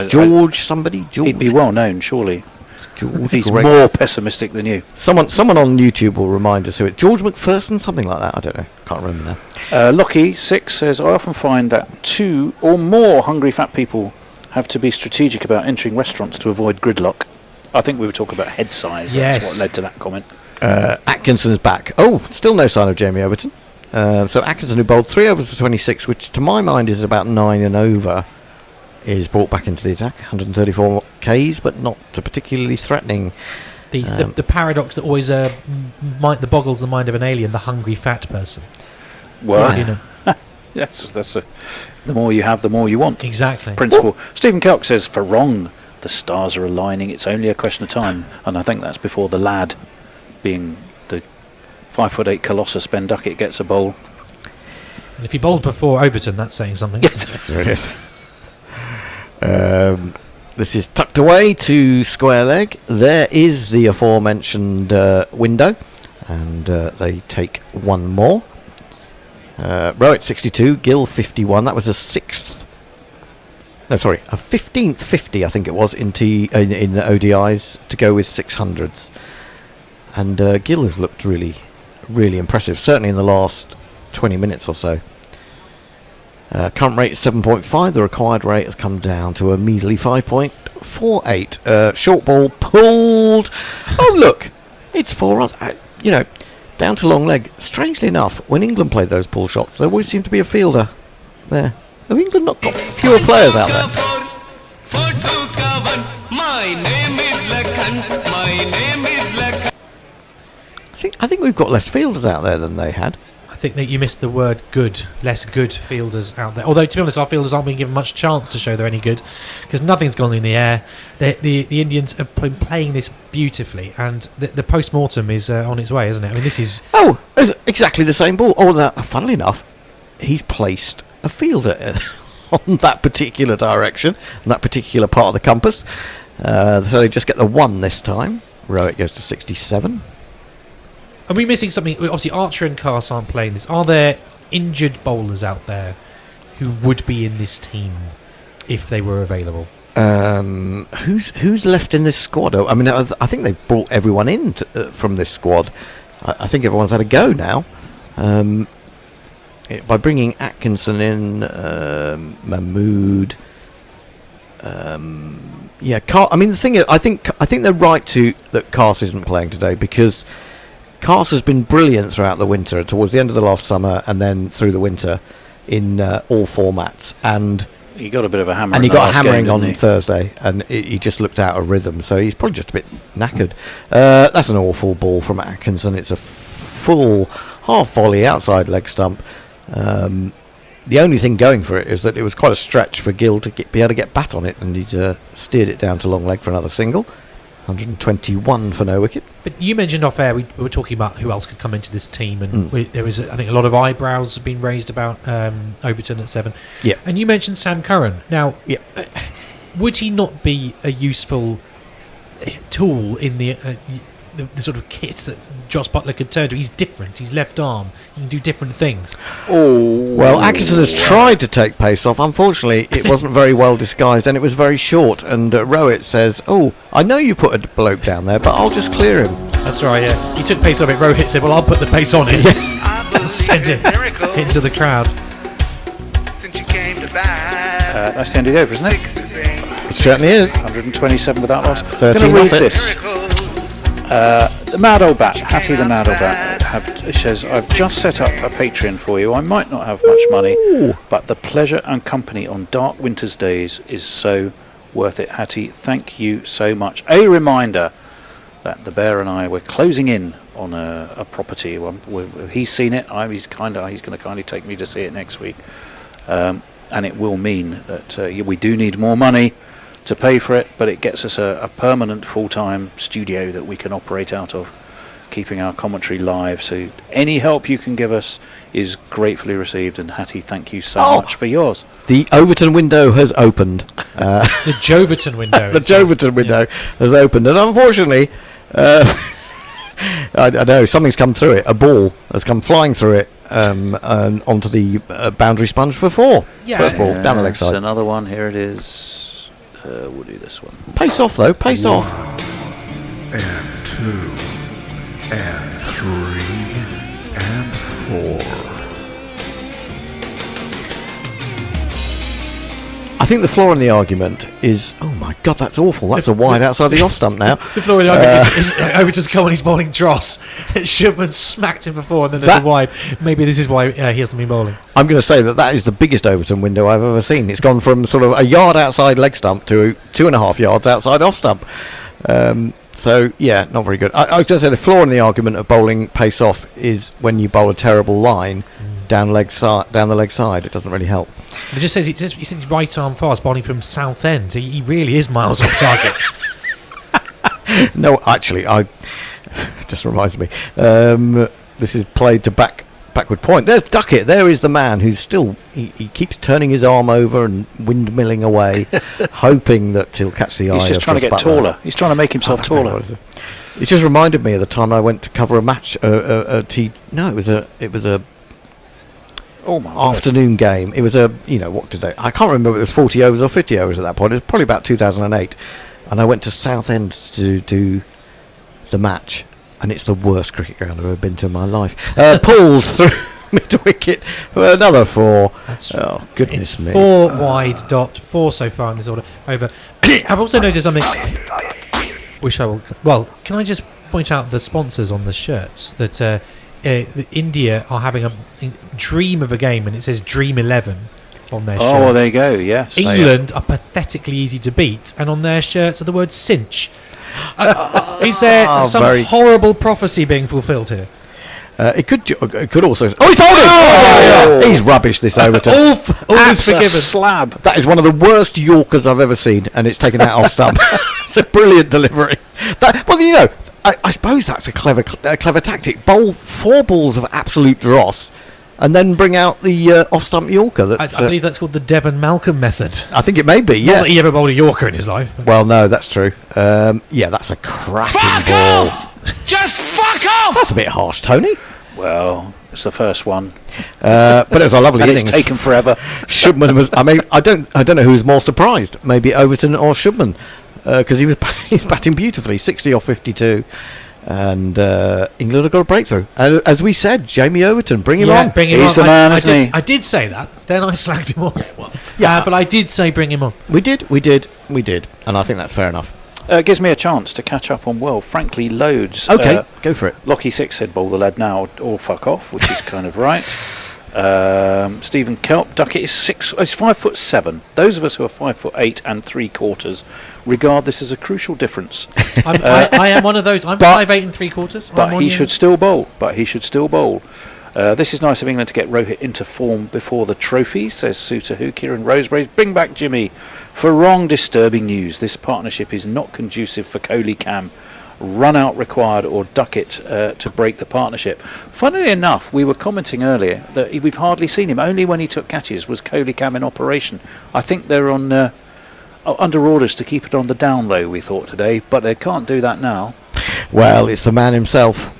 George. He'd be well known, surely. George, he's more pessimistic than you. Someone on YouTube will remind us who it. George McPherson, something like that. I don't know. Can't remember now. Lockie 6 says, I often find that 2 or more hungry fat people have to be strategic about entering restaurants to avoid gridlock. I think we were talking about head size. Yes. That's what led to that comment. Atkinson's back. Oh, still no sign of Jamie Overton. So Atkinson, who bowled 3 overs for 26, which to my mind is about 9 and over, is brought back into the attack. 134 Ks, but not particularly threatening. The paradox that always boggles the mind of an alien, the hungry fat person. Well, Yes, the more you have, the more you want. Exactly. Principle. Stephen Kelk says, for wrong, the stars are aligning. It's only a question of time. And I think that's before the lad, being the 5'8" Colossus Ben Ducket, gets a bowl. And if he bowls before Overton, that's saying something. Yes, there it is. This is tucked away to square leg. There is the aforementioned window, and they take one more. Rowett 62, Gill 51. That was a 15th 50, I think it was, in ODIs to go with 600s. And Gill has looked really, really impressive, certainly in the last 20 minutes or so. Current rate is 7.5. The required rate has come down to a measly 5.48. Short ball pulled. Oh, look, it's 4 runs. Down to long leg. Strangely enough, when England played those pull shots, there always seemed to be a fielder there. Have England not got fewer players out there? I think we've got less fielders out there than they had. I think that you missed the word good. Less good fielders out there. Although, to be honest, our fielders aren't being given much chance to show they're any good, because nothing's gone in the air. The Indians have been playing this beautifully, and the post-mortem is on its way, isn't it? I mean, this is... Oh, it's exactly the same ball. Funnily enough, he's placed a fielder on that particular direction, on that particular part of the compass. So they just get the 1 this time. Rowett goes to 67. Are we missing something? Obviously, Archer and Carse aren't playing this. Are there injured bowlers out there who would be in this team if they were available? Who's left in this squad? I mean, I think they've brought everyone in from this squad. I think everyone's had a go now. By bringing Atkinson in, Mahmood. I mean, the thing is, I think they're right that Carse isn't playing today, because Carse has been brilliant throughout the winter, towards the end of the last summer and then through the winter in all formats. And he got a bit of a hammer. And he got a hammering on Thursday, and he just looked out of rhythm. So he's probably just a bit knackered. That's an awful ball from Atkinson. It's a full half volley outside leg stump. The only thing going for it is that it was quite a stretch for Gill to be able to get bat on it, and he'd steered it down to long leg for another single. 121 for no wicket. But you mentioned off air we were talking about who else could come into this team, and there was I think a lot of eyebrows have been raised about Overton at 7. Yeah. And you mentioned Sam Curran. Now, would he not be a useful tool in the sort of kit that Josh Butler could turn to? He's different. He's left arm. He can do different things. Well, Atkinson has tried to take pace off. Unfortunately, it wasn't very well disguised, and it was very short. And Rowett says, I know you put a bloke down there, but I'll just clear him. That's right, yeah. He took pace off it. Rowett said, well, I'll put the pace on it. And send it into the crowd. That's the end of the over, isn't it? It certainly is. 127 without loss. 13 I'm going to read off this. The Mad Old Bat, Hattie the Mad Old Bat, says, I've just set up a Patreon for you. I might not have much money, but the pleasure and company on dark winter's days is so worth it. Hattie, thank you so much. A reminder that the Bear and I, we're closing in on a property. He's seen it. He's going to kindly take me to see it next week. And it will mean that we do need more money to pay for it, but it gets us a permanent full-time studio that we can operate out of, keeping our commentary live. So any help you can give us is gratefully received. And Hattie, thank you so much for yours. The Overton window has opened. The Joverton window. The Joverton window has opened, and unfortunately, I know something's come through it. A ball has come flying through it and onto the boundary sponge for 4. Yeah. First ball down the leg side. Another one. Here it is. We'll do this one. Pace off though. Pace off. And 2 and 3 and 4. I think the flaw in the argument is, oh my God, that's awful. That's a wide outside the off stump now. The flaw in the argument is Overton's come on, he's bowling dross. Shipman smacked him before, and then there's a wide. Maybe this is why he hasn't been bowling. I'm going to say that is the biggest Overton window I've ever seen. It's gone from sort of a yard outside leg stump to 2.5 yards outside off stump. So, yeah, not very good. I was going to say the flaw in the argument of bowling pace off is when you bowl a terrible line, down the leg side. It doesn't really help. It just says he's right arm fast, bowling from Southend. He really is miles off target. No, actually, it just reminds me. This is played to backward point. There's Ducket. There is the man who's still. He keeps turning his arm over and windmilling away, hoping that he'll catch the eye. He's just trying to get taller. He's trying to make himself taller. It just reminded me of the time I went to cover a match. It was a afternoon game. It was what today? I can't remember if it was 40 overs or 50 overs at that point. It was probably about 2008, and I went to Southend to do the match, and it's the worst cricket ground I've ever been to in my life. Pulled through mid wicket for another 4. Oh goodness me! 4 wide dot 4 so far in this order. Over. I've also noticed something. Which I will. Well, can I just point out the sponsors on the shirts that India are having a dream of a game, and it says Dream 11 on their shirts. Oh, there you go. Yes. England are pathetically easy to beat, and on their shirts are the word cinch. Is there some horrible prophecy being fulfilled here? It could also. He's bowled it! He's rubbish, this Overton. All is forgiven. Slab. That is one of the worst Yorkers I've ever seen, and it's taken out off stump. It's a brilliant delivery. I suppose that's a clever tactic. Bowl 4 balls of absolute dross, and then bring out the off-stump Yorker. I believe that's called the Devon Malcolm method. I think it may be, yeah. Not that he ever bowled a Yorker in his life. Well, no, that's true. That's a cracking ball. Just fuck off! That's a bit harsh, Tony. Well, it's the first one. But it was a lovely innings. It's taken forever. Shubman was. I mean, I don't know who was more surprised. Maybe Overton or Shubman, because he's batting beautifully, 60 off 52. And England have got a breakthrough. And as we said, Jamie Overton, bring him on. He's the man, isn't he? I did say that. Then I slagged him off. But I did say bring him on. We did. And I think that's fair enough. It gives me a chance to catch up on frankly, loads. Okay, go for it. Lockie 6 said bowl the lead now or fuck off, which is kind of right. Stephen Kelp, Ducket is 5'7". Those of us who are 5'8" and 3/4 regard this as a crucial difference. I am one of those. I'm 5'8" and 3/4. But he should still bowl. This is nice of England to get Rohit into form before the trophy, says Suter Kieran Roseberry. Bring back Jimmy. For wrong, disturbing news. This partnership is not conducive for Kohli Cam. Run out required or Ducket to break the partnership. Funnily enough, we were commenting earlier that we've hardly seen him. Only when he took catches was Kohli Cam in operation. I think they're on under orders to keep it on the down low, we thought today, but they can't do that now. Well, it's the man himself.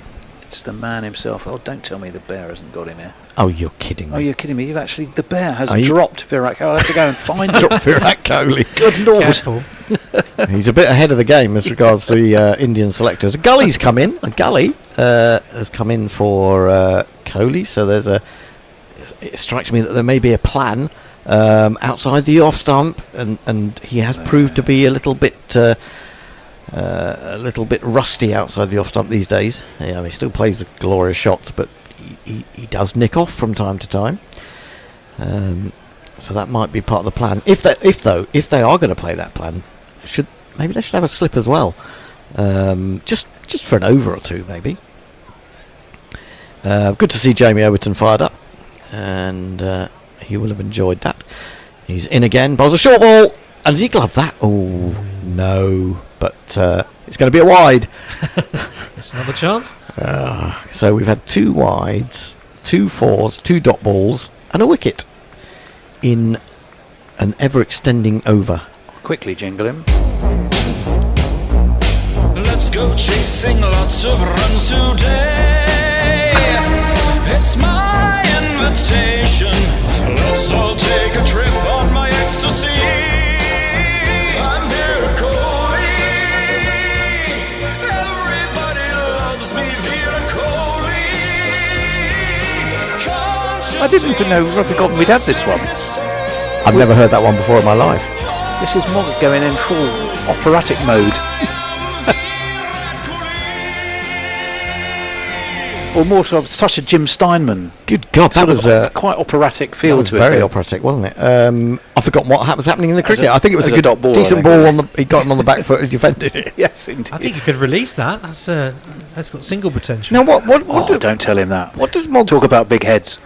It's the man himself. Oh, don't tell me the bear hasn't got him here. Oh, you're kidding me. Oh, you're kidding me. The bear has dropped Virat Kohli. I'll have to go and find him. Dropped Virat Kohli. Good Lord. Careful. He's a bit ahead of the game as regards the Indian selectors. Gully's come in. Gully has come in for Kohli, so it strikes me that there may be a plan outside the off stump, and he has proved to be a little bit rusty outside the off stump these days. Yeah, he still plays the glorious shots, but he does nick off from time to time. So that might be part of the plan. If they are going to play that plan, maybe they should have a slip as well, just for an over or two, maybe. Good to see Jamie Overton fired up, and he will have enjoyed that. He's in again, bowls a short ball, and does he glove that? Oh no, but it's going to be a wide. That's another chance. So we've had 2 wides, 2 fours, 2 dot balls, and a wicket in an ever-extending over. Quickly jingle him. Let's go chasing lots of runs today. It's my invitation. Let's all take a trip on my ecstasy. I'm Virat Kohli. Everybody loves me, Virat Kohli. I didn't even know. I've forgotten we'd had this one. I've never heard that one before in my life. This is Mogg going in full operatic mode. or more sort of such a Jim Steinman. Good God, that was quite operatic feel to it. Very operatic, wasn't it? I forgot what was happening in the cricket. I think it was a good, decent ball on the. He got him on the back foot. He defended it. Yes, indeed. I think he could release that. That's got single potential. Now what don't tell him that. What does Mog talk about? Big heads.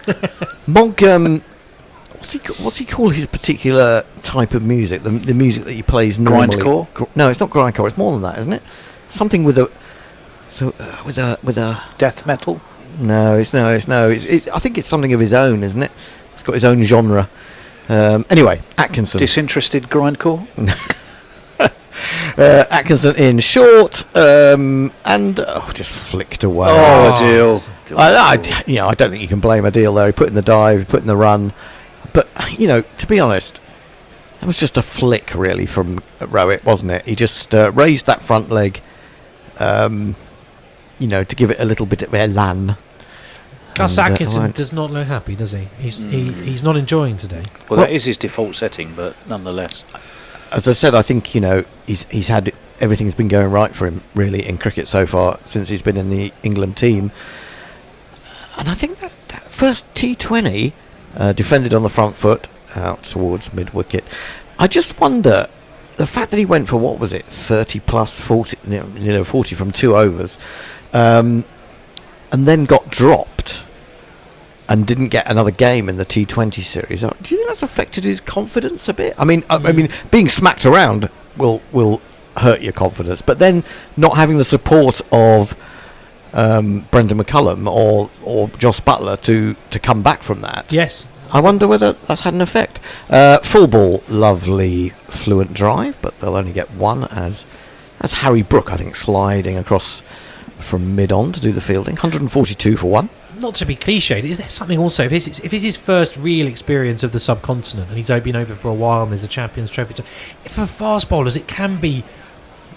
Mog. What's he call his particular type of music? The music that he plays normally. Grindcore? No, it's not grindcore. It's more than that, isn't it? Something with a. So with a death metal. No, it's I think it's something of his own, isn't it? It's got his own genre. Anyway, Atkinson. Disinterested grindcore. Atkinson in short, and just flicked away. Oh, a deal. I don't think you can blame a deal there. He put in the dive, he put in the run, but to be honest, that was just a flick really from Rowett, wasn't it? He just raised that front leg, to give it a little bit of elan. Gus Atkinson does not look happy, does he? He's not enjoying today. Well, that is his default setting, but nonetheless. As I said, I think he's had everything's been going right for him really in cricket so far since he's been in the England team, and I think that first T20 defended on the front foot out towards mid wicket. I just wonder the fact that he went for 30 plus 40, 40 from 2 overs, and then got dropped and didn't get another game in the T20 series. Do you think that's affected his confidence a bit? I mean, being smacked around will hurt your confidence, but then not having the support of Brendan McCullum or Joss Butler to come back from that. Yes. I wonder whether that's had an effect. Full ball, lovely fluent drive, but they'll only get one as Harry Brook, I think, sliding across from mid-on to do the fielding. 142 for one. Not to be cliched, is there something also, if it's his first real experience of the subcontinent and he's been over for a while and there's a Champions Trophy, for fast bowlers it can be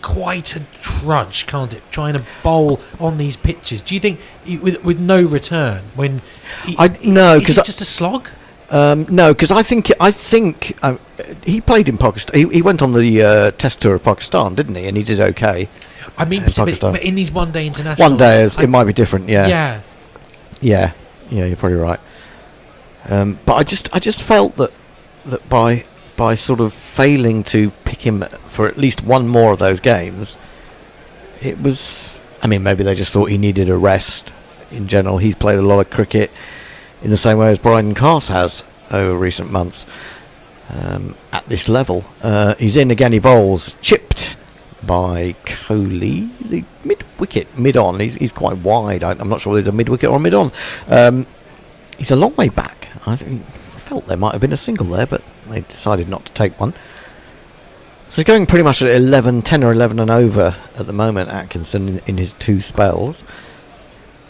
quite a trudge, can't it, trying to bowl on these pitches? Do you think with no return when is it just a slog? No, because I think he played in Pakistan. He went on the Test tour of Pakistan, didn't he? And he did okay. I mean, but in these one-day international, it might be different. Yeah, you're probably right. But I just felt that by sort of failing to pick him for at least one more of those games, it was. I mean, maybe they just thought he needed a rest. In general, he's played a lot of cricket in the same way as Bryden Cass has over recent months at this level. He's in again. He bowls chipped by Kohli, the mid-wicket, mid-on. He's quite wide. I'm not sure whether there's a mid-wicket or a mid-on. He's a long way back. I felt there might have been a single there, but they decided not to take one. So he's going pretty much at 10 or 11 and over at the moment, Atkinson, in his 2 spells.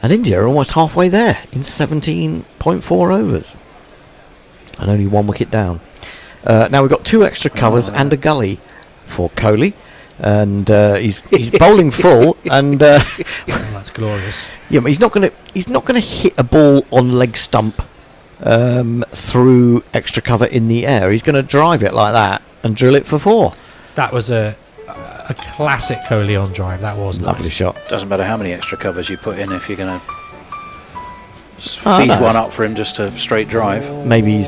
And India are almost halfway there in 17.4 overs. And only 1 wicket down. Now we've got 2 extra covers and a gully for Kohli. And he's bowling full, and that's glorious. Yeah, but he's not gonna hit a ball on leg stump through extra cover in the air. He's going to drive it like that and drill it for 4. That was a classic Kohli on drive. That was lovely nice. shot. Doesn't matter how many extra covers you put in if you're going to feed one up for him just a straight drive. Maybe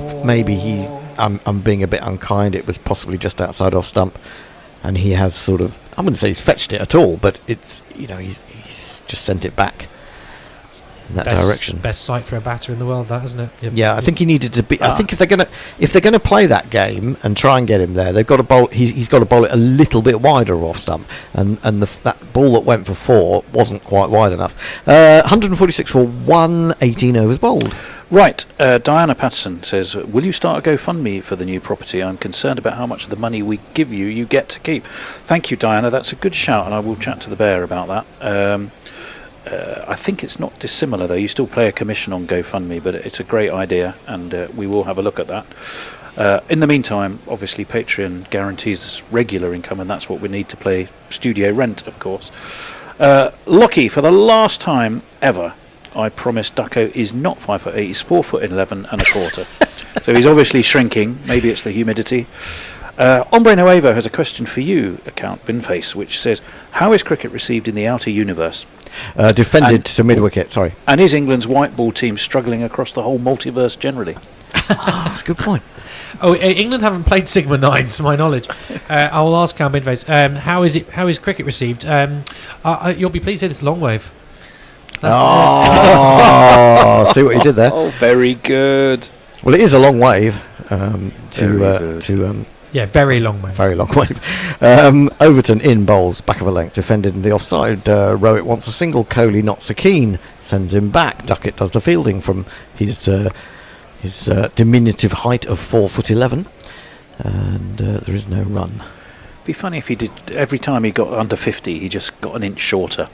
he's. I'm being a bit unkind. It was possibly just outside off stump. And he has sort of, I wouldn't say he's fetched it at all, but it's, he's just sent it back in that direction. Best sight for a batter in the world, that, isn't it? Yep. Yeah, I think he needed to be. I think if they're gonna play that game and try and get him there, they've got to bowl. He's got to bowl it a little bit wider off stump, and that ball that went for 4 wasn't quite wide enough. 146 for 1, 18 overs bowled. Right, Diana Patterson says, will you start a GoFundMe for the new property? I'm concerned about how much of the money we give you get to keep. Thank you, Diana. That's a good shout, and I will chat to the bear about that. I think it's not dissimilar, though. You still pay a commission on GoFundMe, but it's a great idea, and we will have a look at that. In the meantime, obviously, Patreon guarantees us regular income, and that's what we need to pay studio rent, of course. Lockie, for the last time ever, I promise Ducko is not 5'8", he's 4'11 and a quarter. So he's obviously shrinking. Maybe it's the humidity. Ombre Nuevo has a question for you, account Binface, which says, how is cricket received in the outer universe? Defended to mid-wicket, sorry. And is England's white ball team struggling across the whole multiverse generally? That's a good point. Oh, England haven't played Sigma 9, to my knowledge. I will ask Cal Binface, how is cricket received? You'll be pleased to hear this long wave. See what you did there. Oh, very good. Well, it is a long wave. Yeah, very long wave. Very long wave. Overton in bowls, back of a length, defended in the offside. Rowett wants a single. Kohli not so keen, sends him back. Ducket does the fielding from his diminutive height of 4'11", and there is no run. Be funny if he did. Every time he got under 50, he just got an inch shorter.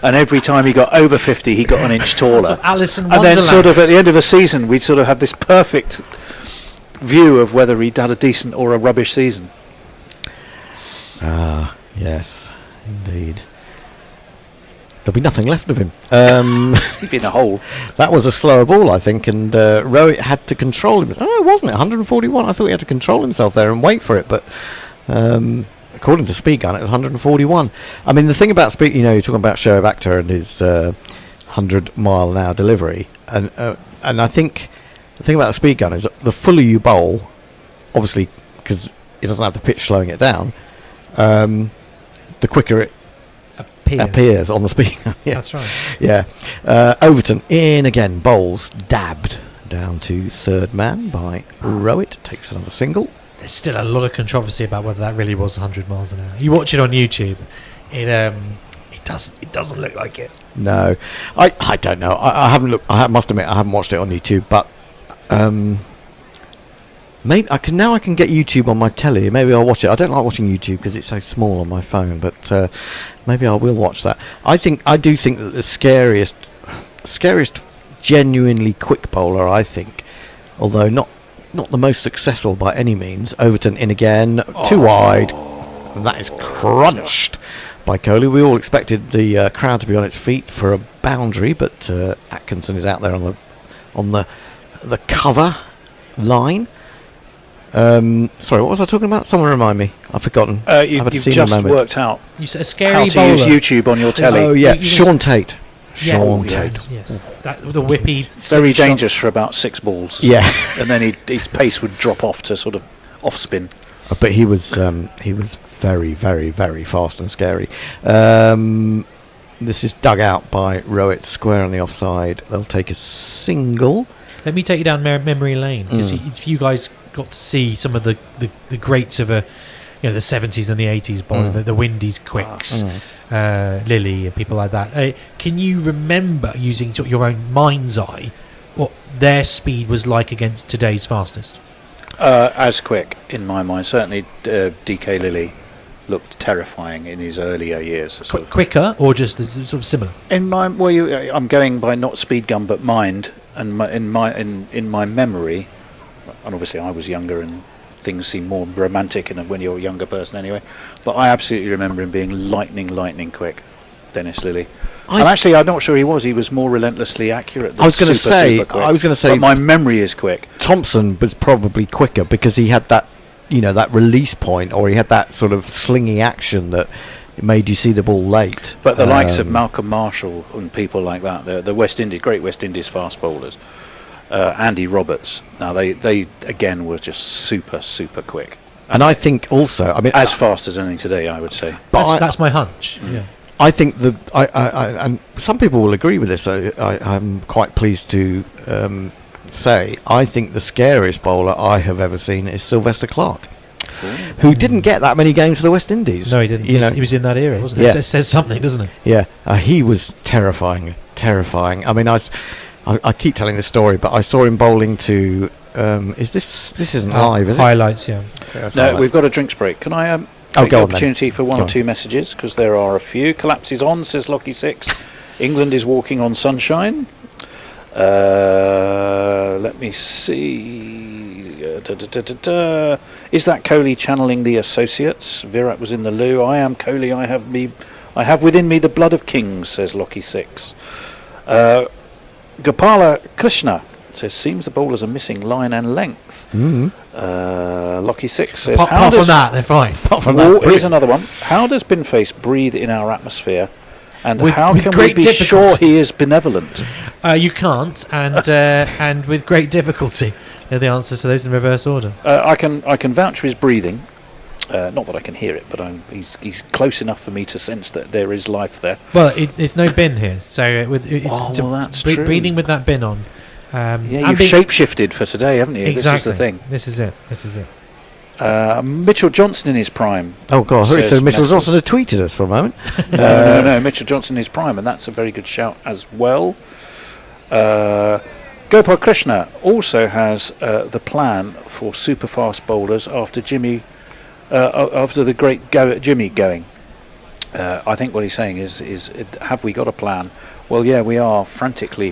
And every time he got over 50, he got an inch taller. Alice in and Wonderland. then sort of at the end of a season, we'd sort of have this perfect view of whether he'd had a decent or a rubbish season. Yes, indeed. There'll be nothing left of him. He'd be in a hole. That was a slower ball, I think, and Rowett had to control him. Oh, wasn't it? 141. I thought he had to control himself there and wait for it, but according to Speed Gun, it was 141. I mean, the thing about Speed, you're talking about Shoaib Akhtar and his 100-mile-an-hour delivery, and I think the thing about the Speed Gun is that the fuller you bowl, obviously, because it doesn't have the pitch slowing it down, the quicker it appears on the Speed Gun. Yeah. That's right. Yeah. Overton in again, bowls dabbed down to third man by Rowett, takes another single. There's still a lot of controversy about whether that really was 100 miles an hour. You watch it on YouTube, it doesn't look like it. No, I don't know. I haven't looked. I must admit I haven't watched it on YouTube, but maybe I can get YouTube on my telly. Maybe I'll watch it. I don't like watching YouTube because it's so small on my phone, but maybe I will watch that. I do think that the scariest genuinely quick bowler, I think, although not the most successful by any means. Overton in again, too wide, and that is crunched by Kohli. We all expected the crowd to be on its feet for a boundary, but Atkinson is out there on the cover line. Sorry, what was I talking about? Someone remind me. I've forgotten. You've just worked out. You said a scary how to bowler. use YouTube on your telly. Oh yeah, Sean Tate. Yeah. Tate. Yes, the whippy. It's very dangerous for about 6 balls. Yeah, and then his pace would drop off to sort of off spin. But he was very, very, very fast and scary. This is dug out by Rowett, square on the offside. They'll take a single. Let me take you down memory lane, because if you guys got to see some of the greats of the 70s and the 80s bowling, the Windies quicks, Lilly and people like that. Can you remember, using sort of your own mind's eye, what their speed was like against today's fastest? As quick, in my mind. Certainly DK Lilly looked terrifying in his earlier years. Quicker, or just sort of similar? In my I'm going by not speed gun but mind, and in my memory, and obviously I was younger and things seem more romantic when you're a younger person anyway, but I absolutely remember him being lightning quick, Dennis Lilly. And actually, I'm not sure he was more relentlessly accurate than super quick. I was going to say, but my memory is quick. Thompson was probably quicker because he had that, that release point, or he had that sort of slinging action that made you see the ball late. But the likes of Malcolm Marshall and people like that, the great West Indies fast bowlers, Andy Roberts. Now they again were just super quick. And I think also, as fast as anything today, I would say. But that's my hunch. Yeah. I think and some people will agree with this. I'm quite pleased to say I think the scariest bowler I have ever seen is Sylvester Clarke, who didn't get that many games for the West Indies. No, he didn't. He was in that era, wasn't he? Yeah. It says something, doesn't it? Yeah, he was terrifying. I mean, I keep telling this story, but I saw him bowling to. This isn't live, is it? Highlights, yeah. No, we've got a drinks break. Can I take the opportunity for one or two messages, because there are a few. Collapse is on, says Lockie 6. England is walking on sunshine. Let me see. Is that Kohli channeling the associates? Virat was in the loo. I am Kohli. I have within me the blood of kings, says Lockie 6. Gopala Krishna says, seems the bowlers are missing line and length. Lockie 6 says, Apart from that, they're fine. Apart from Well, that, here's another one. How does Binface breathe in our atmosphere? And With how can we great be difficulty. sure he is benevolent? You can't, and with great difficulty. They're the answers to those in reverse order. I can vouch for his breathing. Not that I can hear it, but he's close enough for me to sense that there is life there. Well, it's no bin here, so that's true. breathing with that bin on. You've shape-shifted for today, haven't you? Exactly. This is the thing. This is it. Mitchell Johnson in his prime. Oh God! So says Mitchell Nestles. Johnson had tweeted us for a moment. No. Mitchell Johnson in his prime, and that's a very good shout as well. Gopal Krishna also has the plan for super fast bowlers after after the great Jimmy going. I think what he's saying is have we got a plan? Well, yeah, we are frantically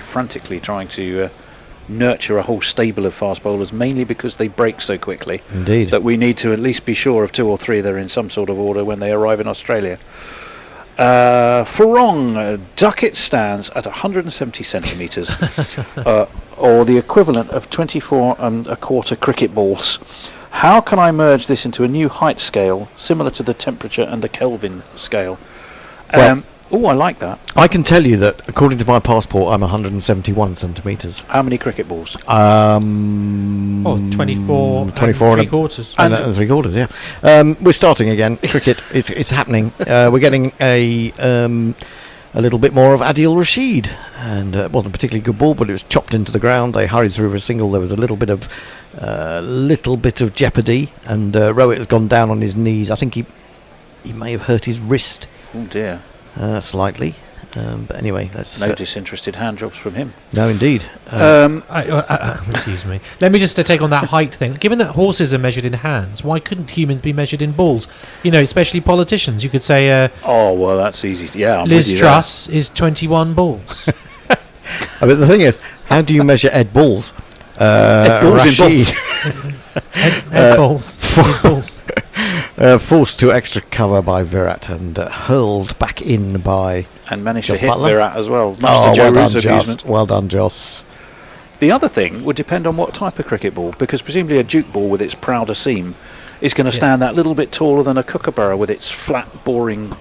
trying to nurture a whole stable of fast bowlers, mainly because they break so quickly. Indeed. That we need to at least be sure of 2 or 3 that are in some sort of order when they arrive in Australia. Farong, Ducket stands at 170 centimetres, or the equivalent of 24 and a quarter cricket balls. How can I merge this into a new height scale similar to the temperature and the Kelvin scale? Well, I like that. I can tell you that according to my passport, I'm 171 centimetres. How many cricket balls? 24 and 3 quarters. And 3 quarters, yeah. We're starting again. Cricket, it's happening. We're getting a little bit more of Adil Rashid, and it wasn't a particularly good ball, but it was chopped into the ground. They hurried through for a single. There was a little bit of jeopardy, and Rowett has gone down on his knees. I think he may have hurt his wrist. Oh dear. Slightly. But anyway, that's no disinterested hand jobs from him. No, indeed. Excuse me. Let me just take on that height thing. Given that horses are measured in hands, why couldn't humans be measured in balls? Especially politicians. You could say. That's easy. I'm Liz with you Truss is 21 balls. But the thing is, how do you measure Ed Balls? Ed Balls in balls. Ed Balls. His balls. Forced to extra cover by Virat and hurled back in by. And managed Joss to hit Butler. Virat as well. Much to Joe Root's amusement. Well done, Joss. The other thing would depend on what type of cricket ball, because presumably a Duke ball with its prouder seam is going to stand that little bit taller than a Kookaburra with its flat, boring,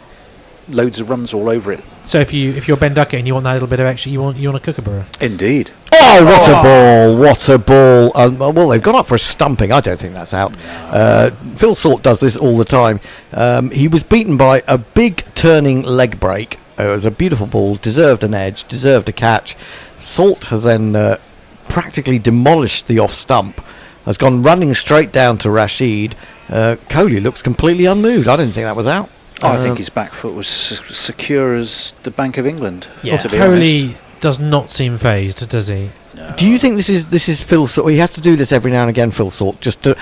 loads of runs all over it. So if you're Ben Ducket and you want that little bit of extra, you want a Kookaburra. Indeed. Oh, what a ball! What a ball! Well, they've gone up for a stumping. I don't think that's out. Phil Salt does this all the time. He was beaten by a big turning leg break. It was a beautiful ball, deserved an edge, deserved a catch. Salt has then practically demolished the off stump, has gone running straight down to Rashid. Kohli looks completely unmoved. I didn't think that was out. I think his back foot was secure as the Bank of England. Yeah, to be Kohli honest. does not seem phased, does he? No. Do you think this is Phil Salt? He has to do this every now and again, Phil Salt, just to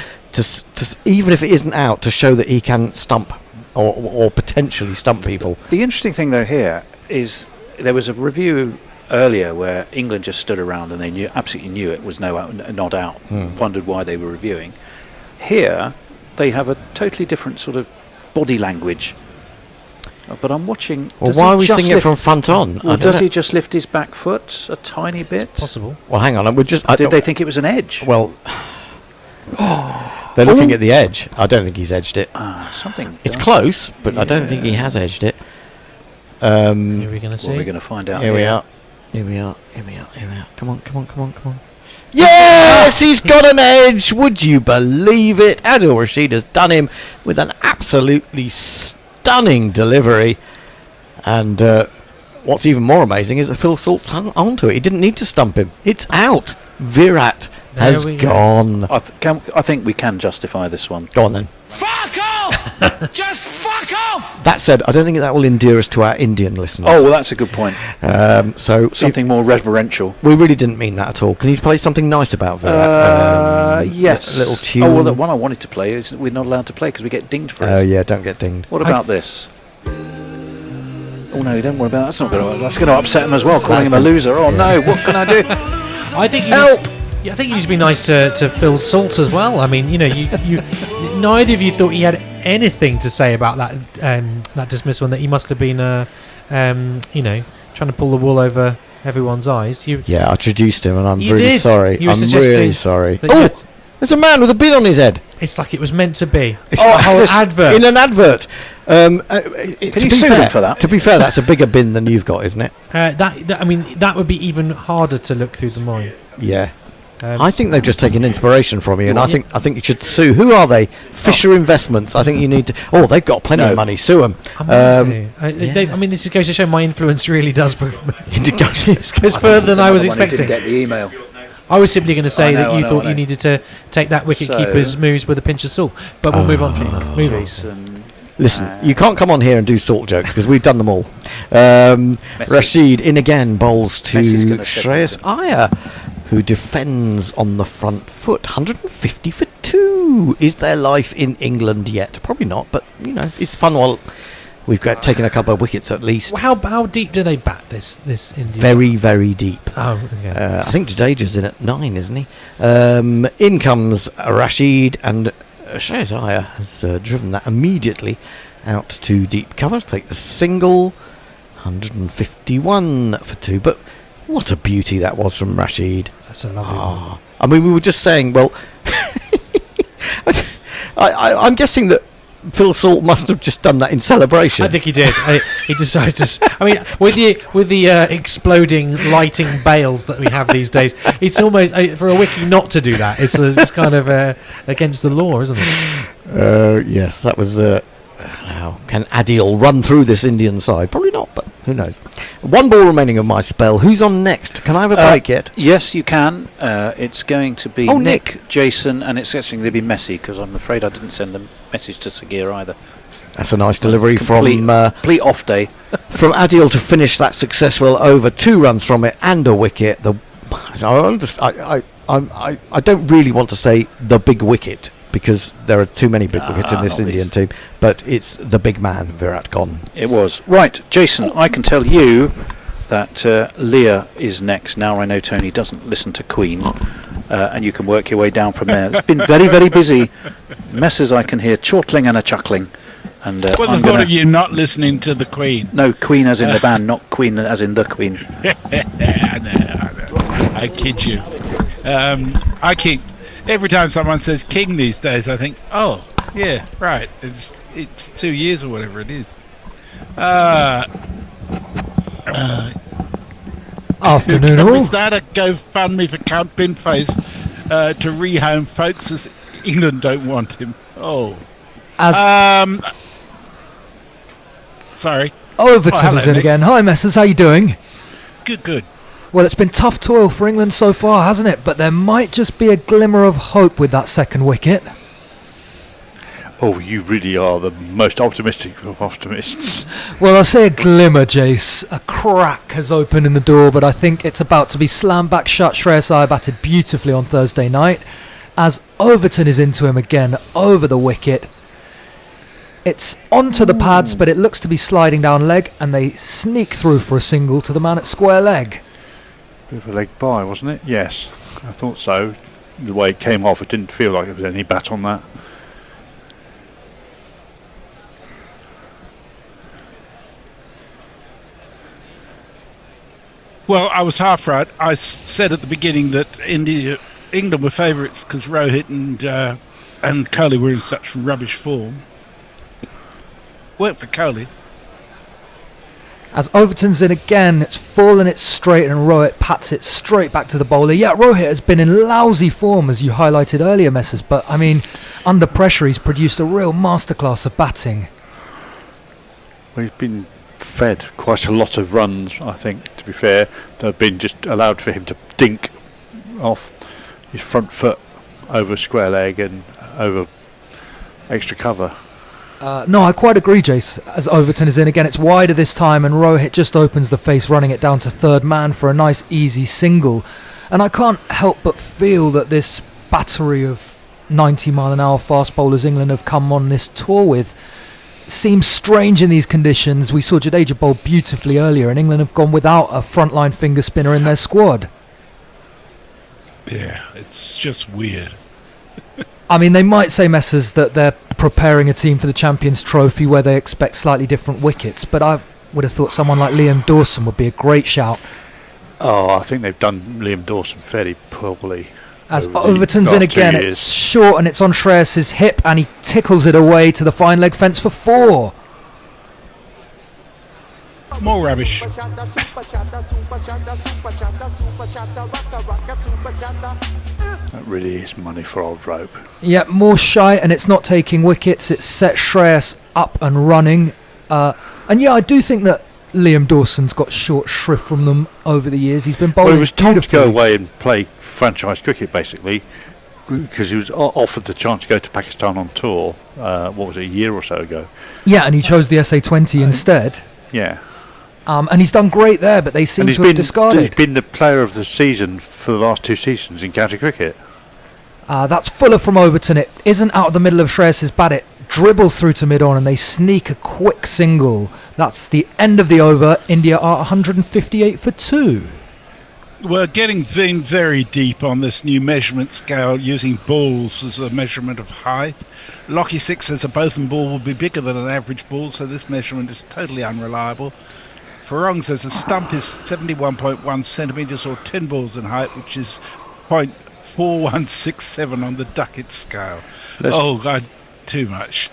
even if it isn't out, to show that he can stump or potentially stump people. The interesting thing though here is there was a review earlier where England just stood around and they absolutely knew it was not out. Wondered why they were reviewing. Here they have a totally different sort of body language. But I'm watching. Well, why are we seeing it from front on? Well, does he just lift his back foot a tiny bit? It's possible. Well, hang on. Did they think it was an edge? Well, they're looking at the edge. I don't think he's edged it. Something. It's close, but I don't think he has edged it. Here we're going to see. Well, we're going to find out. Here we are. Come on. Yes, he's got an edge. Would you believe it? Adil Rashid has done him with an absolutely stunning delivery. And what's even more amazing is that Phil Salt's hung onto it. He didn't need to stump him. It's out. Virat has gone. I think we can justify this one. Go on then. Fuck off! Just fuck off! That said, I don't think that will endear us to our Indian listeners. Oh, well, that's a good point. So something more reverential. We really didn't mean that at all. Can you play something nice about Virat? Yes. A little tune. Oh, well, the one I wanted to play is we're not allowed to play because we get dinged for it. Oh, yeah, don't get dinged. What about this? Oh, no, don't worry about that. That's going to upset him as well, calling him a loser. Oh, no, what can I do? I think Help! I think you need to be nice to Phil Salt as well. I mean, you neither of you thought he had anything to say about that dismissal, and that he must have been, trying to pull the wool over everyone's eyes. Yeah, I traduced him, and I'm You really did. sorry. You were I'm suggesting really sorry. that Oh, There's a man with a bin on his head. It's like it was meant to be. It's a whole advert. In an advert. Can you sue them for that? To be fair, that's a bigger bin than you've got, isn't it? That would be even harder to look through the mine. Yeah. I think they've just taken inspiration from you, and I think you should sue. Who are they? Fisher Investments. I think you need to. Oh, they've got plenty of money. Sue them. This goes to show my influence really does. It goes further than I was expecting. Didn't get the email. I was simply going to say that you thought you needed to take that wicket keeper's moves with a pinch of salt, but we'll move on. Move on. Listen, you can't come on here and do salt jokes because we've done them all. Rashid in again, bowls to Shreyas Iyer, who defends on the front foot. 150 for 2. Is there life in England yet? Probably not, but it's fun while we've taken a couple of wickets at least. How deep do they bat this Indian? Very, very deep. Oh, okay. I think Jadeja's in at 9, isn't he? In comes Rashid, and Shreyas Iyer has driven that immediately out to deep cover to take the single. 151 for 2, but what a beauty that was from Rashid. That's a lovely one. I mean, we were just saying, well, I'm guessing that Phil Salt must have just done that in celebration. I think he did. He decided to. With the exploding lighting bales that we have these days, it's almost for a wiki not to do that. It's kind of against the law, isn't it? Yes, that was. Now, can Adil run through this Indian side? Probably not, but who knows? One ball remaining of my spell. Who's on next? Can I have a break yet? Yes, you can. It's going to be Nick, Jason, and it's actually going to be Messi, because I'm afraid I didn't send the message to Sagir either. That's a nice delivery complete off day from Adil to finish that successful over. 2 runs from it and a wicket. I don't really want to say the big wicket, because there are too many big wickets in this Indian team, but it's the big man, Virat Kohli. It was. Right, Jason, I can tell you that Leah is next. Now I know Tony doesn't listen to Queen, and you can work your way down from there. It's been very, very busy. Messes I can hear chortling and a chuckling. And what the thought of you not listening to the Queen? No, Queen as in the band, not Queen as in the Queen. I know. I kid you. I keep... Every time someone says King these days, I think, oh, yeah, right. It's 2 years or whatever it is. Afternoon, Can all. we start a GoFundMe for Count Binface to rehome folks, as England don't want him? Oh. Sorry. Overton is in again. Hi, Messers. How you doing? Good. Well, it's been tough toil for England so far, hasn't it? But there might just be a glimmer of hope with that second wicket. Oh, you really are the most optimistic of optimists. Well, I say a glimmer, Jace. A crack has opened in the door, but I think it's about to be slammed back shut. Shreyas Iyer batted beautifully on Thursday night, as Overton is into him again over the wicket. It's onto the pads, but it looks to be sliding down leg, and they sneak through for a single to the man at square leg. Bit of a leg by, wasn't it? Yes, I thought so. The way it came off, it didn't feel like there was any bat on that. Well, I was half right. I said at the beginning that England were favourites because Rohit and Kohli were in such rubbish form. Worked for Kohli. As Overton's in again, it's fallen it straight and Rohit pats it straight back to the bowler. Yeah, Rohit has been in lousy form, as you highlighted earlier, Messers, but I mean, under pressure he's produced a real masterclass of batting. Well, he's been fed quite a lot of runs, I think, to be fair. They've been just allowed for him to dink off his front foot over square leg and over extra cover. No, I quite agree, Jace. As Overton is in again, it's wider this time, and Rohit just opens the face, running it down to third man for a nice, easy single. And I can't help but feel that this battery of 90-mile-an-hour fast bowlers England have come on this tour with seems strange in these conditions. We saw Jadeja bowl beautifully earlier, and England have gone without a frontline finger spinner in their squad. Yeah, it's just weird. I mean, they might say, Messers, that they're preparing a team for the Champions Trophy where they expect slightly different wickets, but I would have thought someone like Liam Dawson would be a great shout. Oh, I think they've done Liam Dawson fairly poorly. As over the Overton's in last 2 again, years. it's short and it's on Shreyas's hip, and he tickles it away to the fine leg fence for 4. More rubbish. That really is money for old rope. Yeah, more shy, and it's not taking wickets. It's set Shreyas up and running. And yeah, I do think that Liam Dawson's got short shrift from them over the years. He's been bowling Well, he was told to beautifully. go away and play franchise cricket, basically, because he was offered the chance to go to Pakistan on tour, what was it, a year or so ago? Yeah, and he chose the SA20 instead. Yeah. And he's done great there, but they seem to have discarded. He's been the player of the season for the last 2 seasons in county cricket. That's Fuller from Overton. It isn't out of the middle of Shreyas's bat. It dribbles through to mid-on, and they sneak a quick single. That's the end of the over. India are 158 for 2. We're getting very deep on this new measurement scale using balls as a measurement of height. Lockie 6 says a Botham ball will be bigger than an average ball, so this measurement is totally unreliable. Farong says the stump is 71.1 centimetres or 10 balls in height, which is 0.4167 on the Ducket scale. Oh, God, too much.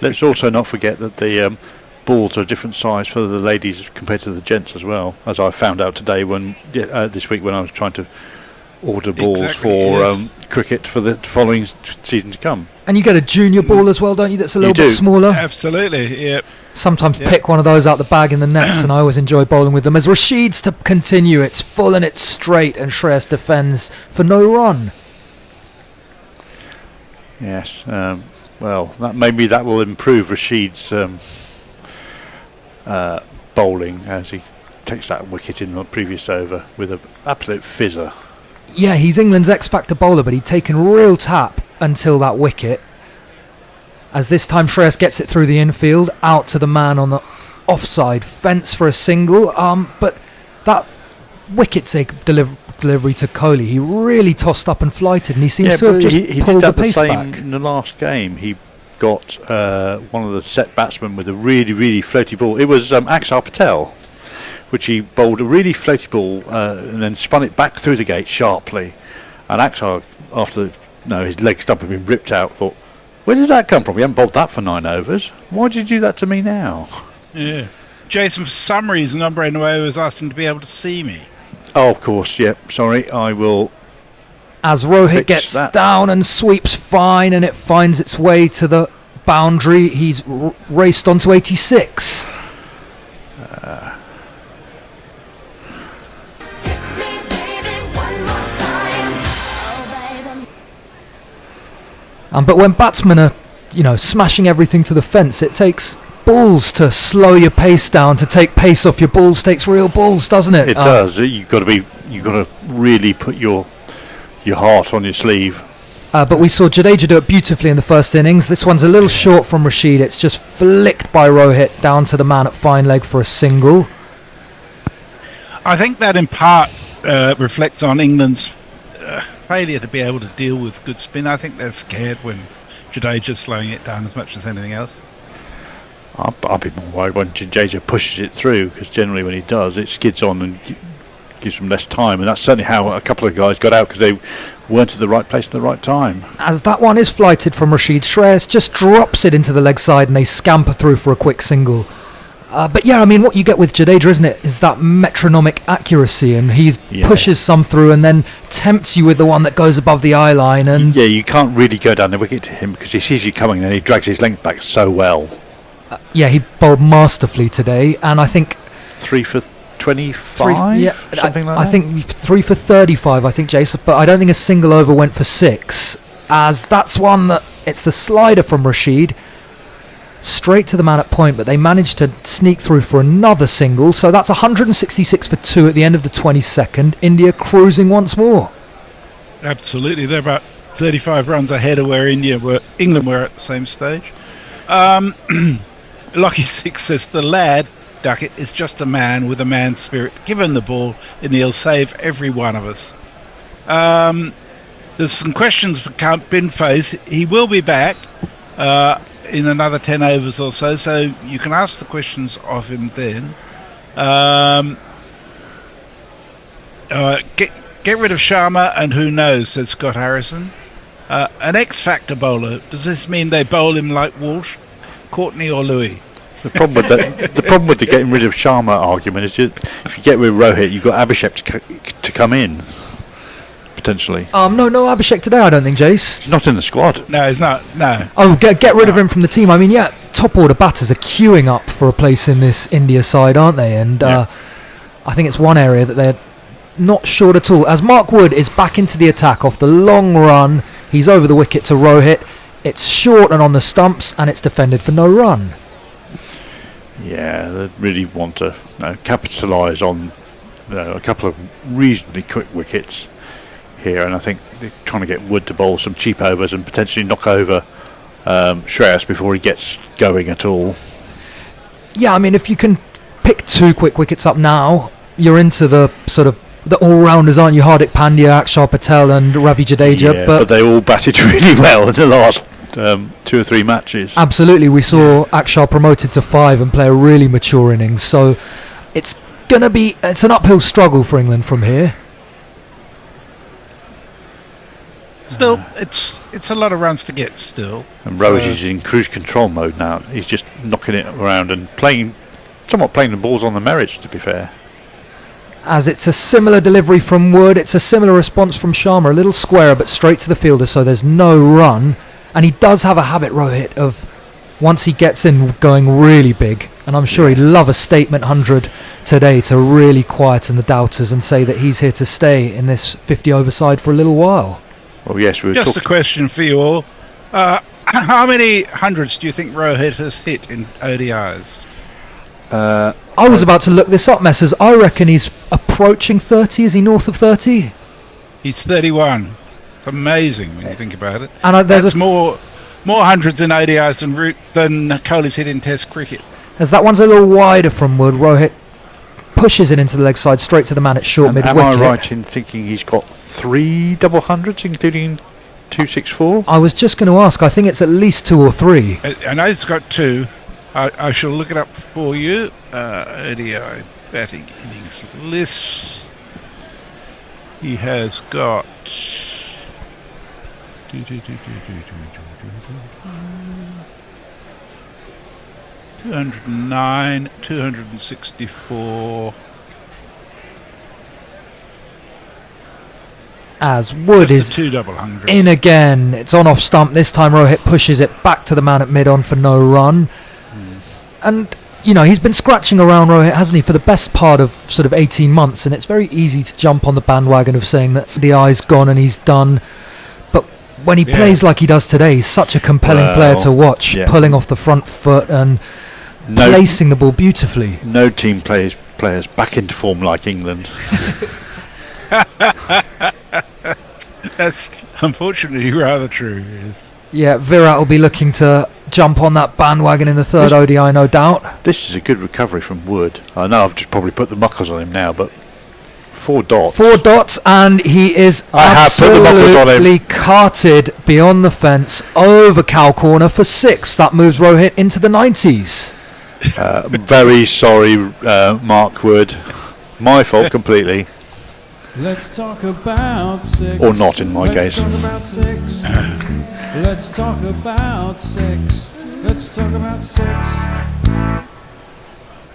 Let's also not forget that the balls are a different size for the ladies compared to the gents as well, as I found out today this week when I was trying to order balls for cricket for the following season to come. And you get a junior ball as well, don't you? That's a little bit smaller. Absolutely, yeah. Sometimes pick one of those out the bag in the nets, and I always enjoy bowling with them. As Rashid's to continue, it's full and it's straight, and Shreyas defends for no run. Yes, well, maybe that will improve Rashid's bowling as he takes that wicket in the previous over with an absolute fizzer. Yeah, he's England's X-Factor bowler, but he'd taken real tap until that wicket. As this time Shreyas gets it through the infield, out to the man on the offside fence for a single. But that wicket take delivery to Kohli, he really tossed up and flighted, and he seems to have just he pulled did the that pace the same back. in the last game. He got one of the set batsmen with a really floaty ball. It was Akshar Patel, which he bowled a really floaty ball and then spun it back through the gate sharply. And Akshar, after his leg stump had been ripped out, thought, where did that come from? We haven't bowled that for 9 overs. Why did you do that to me now? Yeah. Jason, for some reason, on Brainaway was asking to be able to see me. Oh, of course, sorry, I will. As Rohit gets down and sweeps fine, and it finds its way to the boundary. He's raced on to 86. But when batsmen are, smashing everything to the fence, it takes balls to slow your pace down. To take pace off your balls takes real balls, doesn't it? It does. You've got to really put your heart on your sleeve. But we saw Jadeja do it beautifully in the first innings. This one's a little short from Rashid. It's just flicked by Rohit down to the man at fine leg for a single. I think that in part reflects on England's failure to be able to deal with good spin. I think they're scared when Jadeja's slowing it down as much as anything else. I'll be more worried when Jadeja pushes it through, because generally when he does, it skids on and gives them less time, and that's certainly how a couple of guys got out, because they weren't at the right place at the right time. As that one is flighted from Rashid, Shreyas just drops it into the leg side and they scamper through for a quick single. But yeah, I mean, what you get with Jadeja, isn't it, is that metronomic accuracy, and he pushes some through and then tempts you with the one that goes above the eye line. And yeah, you can't really go down the wicket to him because he sees you coming and he drags his length back so well. Yeah, he bowled masterfully today, and I think 3 for 25, something like that. I think 3 for 35, I think, Jason, but I don't think a single over went for 6, as that's one that it's the slider from Rashid straight to the man at point, but they managed to sneak through for another single. So that's 166 for 2 at the end of the 22nd. India cruising once more. Absolutely, they're about 35 runs ahead of where England were at the same stage. Lucky Six says the lad Ducket is just a man with a man's spirit. Give him the ball and he'll save every one of us. There's some questions for Count Binface. He will be back in another 10 overs or so you can ask the questions of him then. Get rid of Sharma and who knows, says Scott Harrison. An X-Factor bowler. Does this mean they bowl him like Walsh, Courtney or Louis? The problem with the getting rid of Sharma argument is if you get rid of Rohit, you've got Abhishek to come in, potentially. No Abhishek today, I don't think, Jace. He's not in the squad. No, he's not, no. Oh, get rid of him from the team. I mean, yeah, top order batters are queuing up for a place in this India side, aren't they? And I think it's one area that they're not short at all. As Mark Wood is back into the attack off the long run, he's over the wicket to Rohit. It's short and on the stumps, and it's defended for no run. Yeah, they really want to capitalise on a couple of reasonably quick wickets here, and I think they're trying to get Wood to bowl some cheap overs and potentially knock over Shreyas before he gets going at all. Yeah, I mean, if you can pick 2 quick wickets up now, you're into the sort of the all-rounders, aren't you? Hardik Pandya, Akshar Patel and Ravi Jadeja. Yeah, but they all batted really well in the last 2 or 3 matches. Absolutely, we saw Akshar promoted to 5 and play a really mature innings, so it's an uphill struggle for England from here. Still, it's a lot of runs to get still. And Rose is in cruise control mode now. He's just knocking it around and playing the balls on the merits, to be fair. As it's a similar delivery from Wood, it's a similar response from Sharma, a little squarer but straight to the fielder, so there's no run. And he does have a habit, Rohit, of once he gets in going really big, and I'm sure he'd love a statement 100 today to really quieten the doubters and say that he's here to stay in this 50 over side for a little while. Well, yes, just a question for you all. How many hundreds do you think Rohit has hit in ODIs? I was about to look this up, Messers. I reckon he's approaching 30. Is he north of 30? He's 31. It's amazing when you think about it. And that's more hundreds in ODIs than Kohli's hit in Test cricket. As that one's a little wider from Wood, Rohit pushes it into the leg side, straight to the man at short mid-wicket. Am I right in thinking he's got 3 double hundreds, including 264? I was just going to ask. I think it's at least 2 or 3. I know he's got 2. I shall look it up for you. ODI batting innings list. He has got 209, 264. As Wood is in again. It's on off stump. This time Rohit pushes it back to the man at mid-on for no run. And, you know, he's been scratching around, Rohit, hasn't he, for the best part of sort of 18 months. And it's very easy to jump on the bandwagon of saying that the eye's gone and he's done. But when he plays like he does today, he's such a compelling player to watch, pulling off the front foot and placing the ball beautifully. No team players back into form like England. That's unfortunately rather true. Yes. Yeah, Virat will be looking to jump on that bandwagon in the third ODI, no doubt. This is a good recovery from Wood. I know I've just probably put the muckers on him now, but 4 dots. 4 dots, and he is absolutely carted beyond the fence over cow corner for 6. That moves Rohit into the 90s. Very sorry, Mark Wood. My fault completely. Let's talk about 6. Or not in my case. Talk about 6. Let's talk about 6. Let's talk about 6.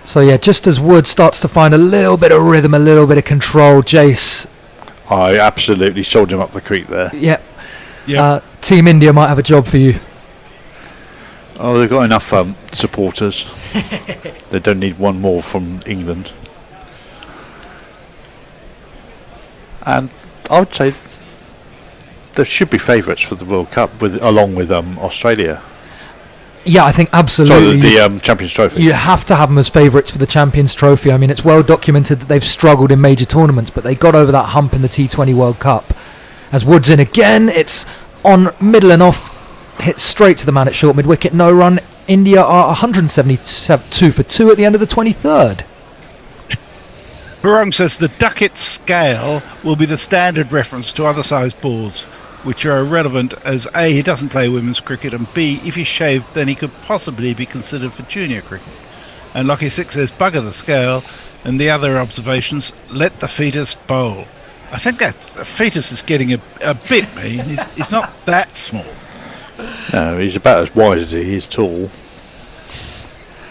So yeah, just as Wood starts to find a little bit of rhythm, a little bit of control, Jace. I absolutely sold him up the creek there. Yep. Team India might have a job for you. Oh, they've got enough supporters. They don't need one more from England. And I would say there should be favourites for the World Cup along with Australia. Yeah, I think absolutely. Sorry, the Champions Trophy. You have to have them as favourites for the Champions Trophy. I mean, it's well documented that they've struggled in major tournaments, but they got over that hump in the T20 World Cup. As Wood's in again, it's on middle and off, hit straight to the man at short mid-wicket, no run. India are 172 for 2 at the end of the 23rd. Barong says the Ducket scale will be the standard reference to other sized balls, which are irrelevant as A, he doesn't play women's cricket, and B, if he's shaved, then he could possibly be considered for junior cricket. And Lockie 6 says bugger the scale, and the other observations, let the fetus bowl. I think that's Fetus is getting a bit mean. He's not that small. No, he's about as wide as he is tall.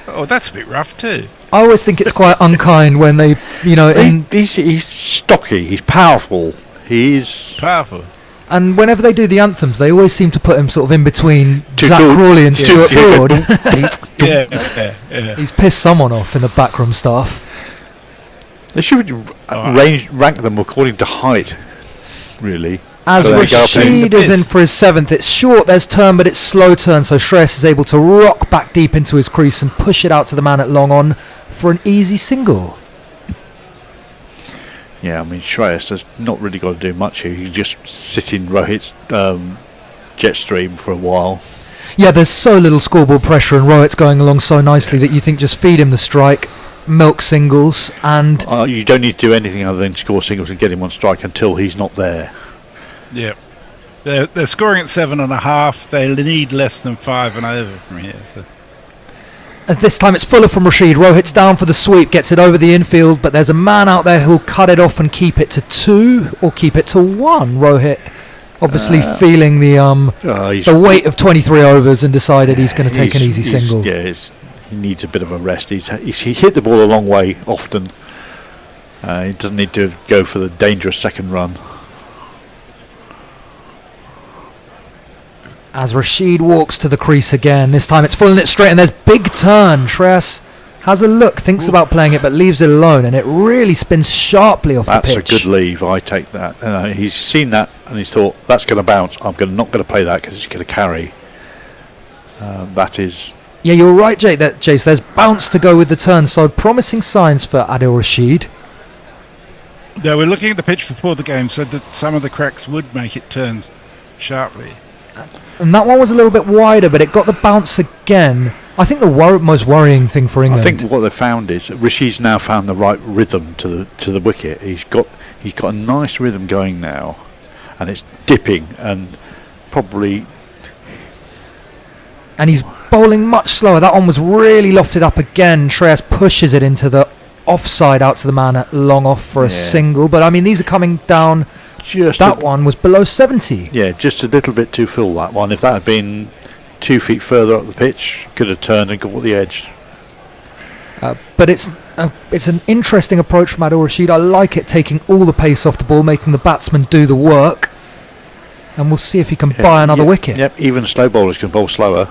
Oh, that's a bit rough too. I always think it's quite unkind when they, he's stocky. He's powerful. He's powerful. And whenever they do the anthems, they always seem to put him sort of in between Zach Crawley and Stuart Broad. Yeah. He's pissed someone off in the backroom staff. They should rank them according to height, really. As Rashid is in for his 7th, it's short, there's turn, but it's slow turn, so Shreyas is able to rock back deep into his crease and push it out to the man at long on for an easy single. Yeah, I mean, Shreyas has not really got to do much here. He can just sit in Rohit's jet stream for a while. Yeah, there's so little scoreboard pressure and Rohit's going along so nicely that you think just feed him the strike, milk singles, and... you don't need to do anything other than score singles and get him on strike until he's not there. Yeah. They're scoring at 7.5. They need less than 5 and over from here. So. This time it's Fuller from Rashid. Rohit's down for the sweep, gets it over the infield, but there's a man out there who'll cut it off and keep it to 2 or keep it to 1. Rohit obviously feeling the weight of 23 overs and decided he's going to take an easy single. Yeah, he needs a bit of a rest. He hit the ball a long way often. He doesn't need to go for the dangerous second run. As Rashid walks to the crease again, this time it's full and it's straight and there's big turn. Shreyas has a look, thinks about playing it but leaves it alone and it really spins sharply off the pitch. That's a good leave, I take that. He's seen that and he's thought, that's going to bounce, I'm not going to play that because it's going to carry. That is... Yeah, you're right, Jace, there's bounce to go with the turn, so promising signs for Adil Rashid. Yeah, we're looking at the pitch before the game, said that some of the cracks would make it turn sharply. And that one was a little bit wider, but it got the bounce again. I think the most worrying thing for England... I think what they've found is Rashid's now found the right rhythm to the wicket. He's got a nice rhythm going now, and it's dipping and probably... And he's bowling much slower. That one was really lofted up again. Shreyas pushes it into the offside out to the man at long off for a single. But I mean, these are coming down... That one was below 70. Yeah, just a little bit too full, that one. If that had been 2 feet further up the pitch, could have turned and got the edge. But it's an interesting approach from Adil Rashid. I like it, taking all the pace off the ball, making the batsman do the work. And we'll see if he can buy another wicket. Yep, even slow bowlers can bowl slower.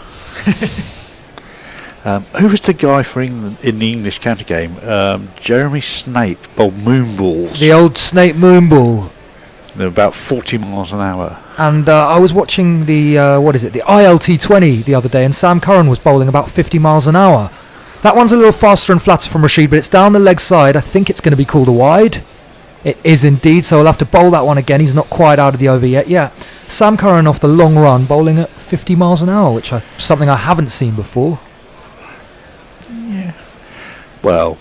Who was the guy for England in the English county game? Jeremy Snape bowled moon balls. The old Snape moon ball. They're about 40 miles an hour. And I was watching the ILT20 the other day, and Sam Curran was bowling about 50 miles an hour. That one's a little faster and flatter from Rashid, but it's down the leg side. I think it's going to be called a wide. It is indeed, so he'll have to bowl that one again. He's not quite out of the over yet. Yeah, Sam Curran off the long run, bowling at 50 miles an hour, which is something I haven't seen before. Yeah. Well...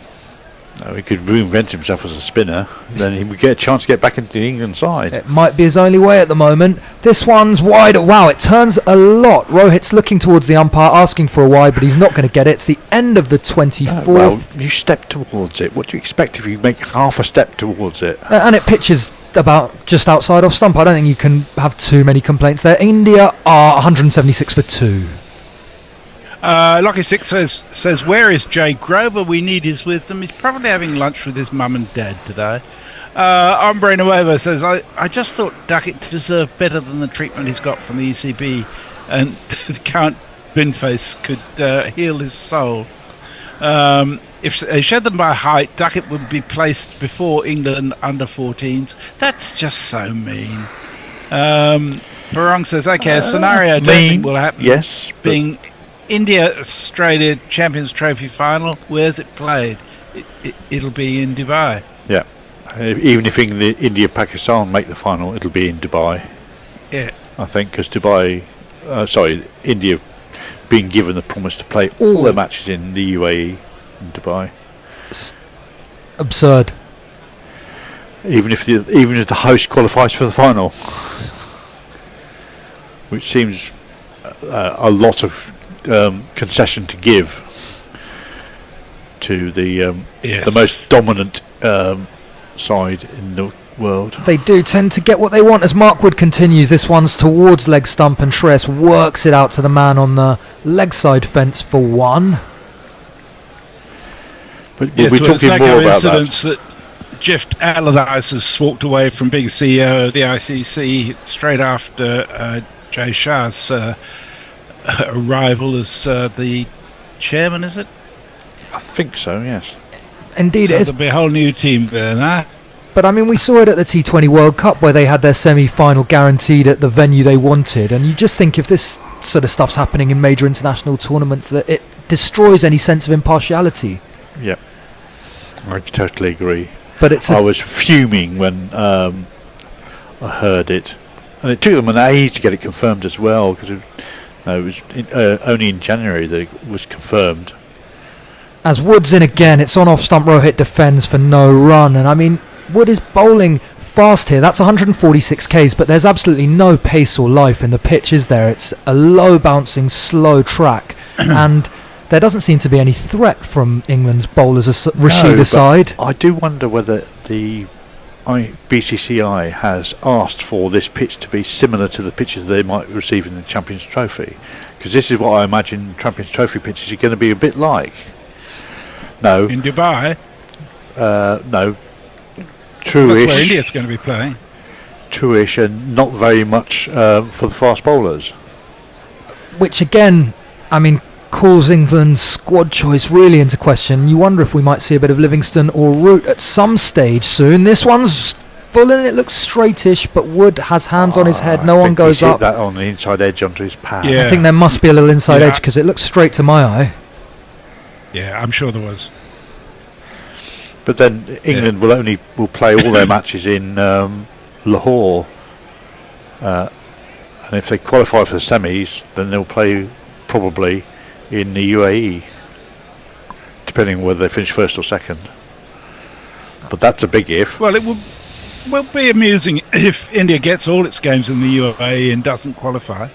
he could reinvent himself as a spinner, then he would get a chance to get back into the England side. It might be his only way at the moment. This one's wide. Wow, it turns a lot. Rohit's looking towards the umpire, asking for a wide, but he's not going to get it. It's the end of the 24th. Well, you step towards it. What do you expect if you make half a step towards it? And it pitches about just outside off stump. I don't think you can have too many complaints there. India are 176 for 2. Lucky Six says, where is Jay Grover? We need his wisdom. He's probably having lunch with his mum and dad today. Ombre Nuevo says, I just thought Ducket deserved better than the treatment he's got from the ECB, and Count Binface could heal his soul. If they showed them by height, Ducket would be placed before England under 14s. That's just so mean. Barong says, okay, a scenario I don't think will happen. Yes. Being India-Australia Champions Trophy final, where's it played? It'll be in Dubai. Yeah. Even if India-Pakistan make the final, it'll be in Dubai. Yeah. I think, because India being given the promise to play all their matches in the UAE and Dubai. It's absurd. Even if the host qualifies for the final. Which seems a lot of concession to give to the most dominant side in the world. They do tend to get what they want as Mark Wood continues. This one's towards leg stump and Shreyas works it out to the man on the leg side fence for one. But yes, we're well, talking it's more no about coincidence that Jeff Allardyce has walked away from being CEO of the ICC straight after Jay Shah's arrival as the chairman, is it? I think so, yes. Indeed, so it is. there'll be a whole new team there now. But I mean, we saw it at the T20 World Cup where they had their semi-final guaranteed at the venue they wanted, and you just think if this sort of stuff's happening in major international tournaments that it destroys any sense of impartiality. Yeah, I totally agree. But I was fuming when I heard it, and it took them an age to get it confirmed as well, because it was only in January that it was confirmed. As Wood's in again, it's on off stump. Rohit defends for no run, and I mean Wood is bowling fast here. That's 146 Ks, but there's absolutely no pace or life in the pitch, is there? It's a low bouncing, slow track, and there doesn't seem to be any threat from England's bowlers, Rashid aside. I do wonder whether the BCCI has asked for this pitch to be similar to the pitches they might receive in the Champions Trophy, because this is what I imagine Champions Trophy pitches are going to be a bit like. No. In Dubai? No. True-ish. That's where India's going to be playing. True-ish, and not very much for the fast bowlers. Which again, I mean, calls England's squad choice really into question. You wonder if we might see a bit of Livingston or Root at some stage soon. This one's full and it looks straightish, but Wood has hands on his head. No one goes up. That on the inside edge onto his pad. I think there must be a little inside edge because it looks straight to my eye. Yeah, I'm sure there was. But then England will play all their matches in Lahore, and if they qualify for the semis, then they'll play probably in the UAE, depending on whether they finish first or second. But that's a big if. Well, it will be amusing if India gets all its games in the UAE and doesn't qualify.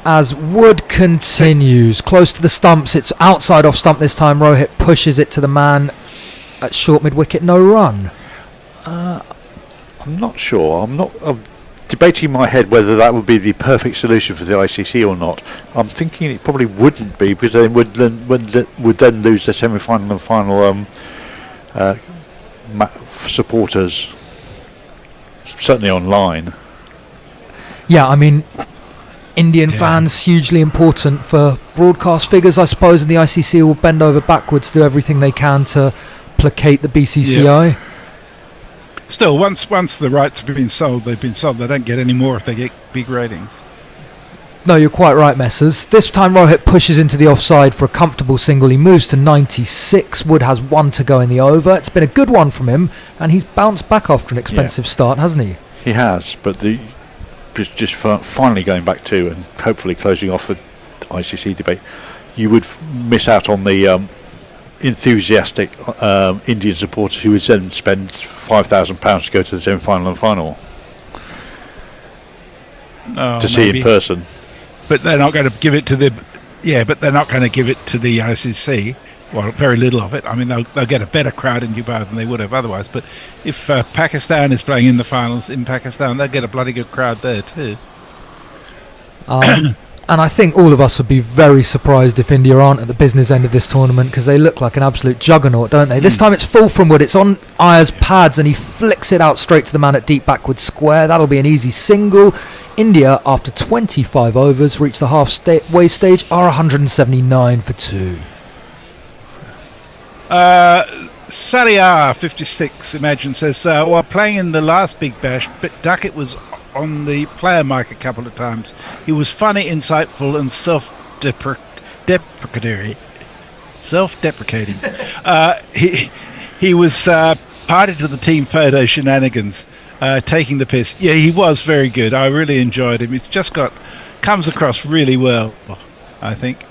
As Wood continues close to the stumps, it's outside off stump this time. Rohit pushes it to the man at short mid wicket, no run. I'm not sure. I'm debating in my head whether that would be the perfect solution for the ICC or not. I'm thinking it probably wouldn't be, because they would then lose their semi-final and final supporters, certainly online. Yeah, I mean, Indian fans hugely important for broadcast figures, I suppose, and the ICC will bend over backwards to do everything they can to placate the BCCI. Yeah. Still, once the rights have been sold, they've been sold. They don't get any more if they get big ratings. No, you're quite right, Messers. This time Rohit pushes into the offside for a comfortable single. He moves to 96. Wood has one to go in the over. It's been a good one from him, and he's bounced back after an expensive start, hasn't he? He has, but just finally going back to and hopefully closing off the ICC debate, you would miss out on the enthusiastic Indian supporters who would then spend £5,000 to go to the semi-final and final to see in person. But they're not going to give it to but they're not going to give it to the ICC. Well, very little of it. I mean, they'll get a better crowd in Dubai than they would have otherwise. But if Pakistan is playing in the finals in Pakistan, they'll get a bloody good crowd there too. And I think all of us would be very surprised if India aren't at the business end of this tournament, because they look like an absolute juggernaut, don't they? This time it's full from Wood. It's on Iyer's pads and he flicks it out straight to the man at deep backward square. That'll be an easy single. India, after 25 overs, reach the halfway stage, are 179 for 2. Saliar 56 Imagine says, while playing in the last Big Bash, Ducket was on the player mic a couple of times. He was funny, insightful, and self-deprecating. He was party to the team photo shenanigans, taking the piss. Yeah, he was very good. I really enjoyed him. He's just comes across really well, I think.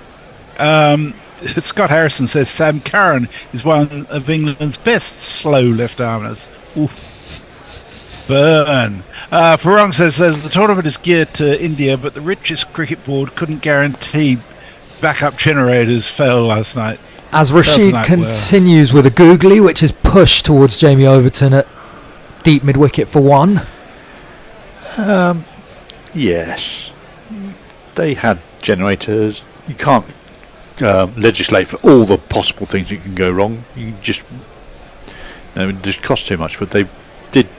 Scott Harrison says Sam Curran is one of England's best slow left-armers. Oof. Burn. Farong says the tournament is geared to India, but the richest cricket board couldn't guarantee backup generators fell last night. As Rashid continues with a googly, which is pushed towards Jamie Overton at deep mid-wicket for 1. Yes. They had generators. You can't legislate for all the possible things that can go wrong. You just... it just costs too much, but they did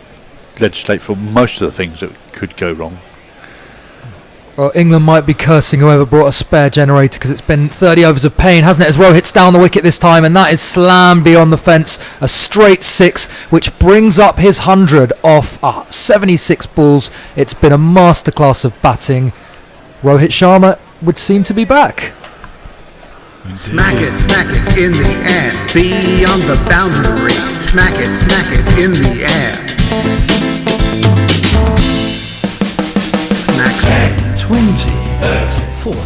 legislate for most of the things that could go wrong. Well, England might be cursing whoever brought a spare generator, because it's been 30 overs of pain, hasn't it, as Rohit's down the wicket this time, and that is slammed beyond the fence, a straight 6, which brings up his 100 off 76 balls. It's been a masterclass of batting. Rohit Sharma would seem to be back. Smack it in the air, beyond the boundary. Smack it in the air. Smack 10, 20, 30, 40,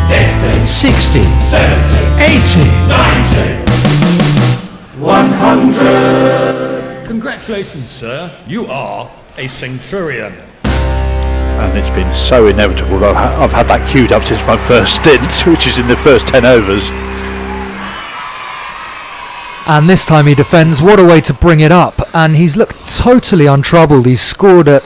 50, 60, 70, 80, 90, 100. Congratulations, sir. You are a centurion. And it's been so inevitable that I've had that queued up since my first stint, which is in the first 10 overs. And this time he defends. What a way to bring it up. And he's looked totally untroubled. He's scored at,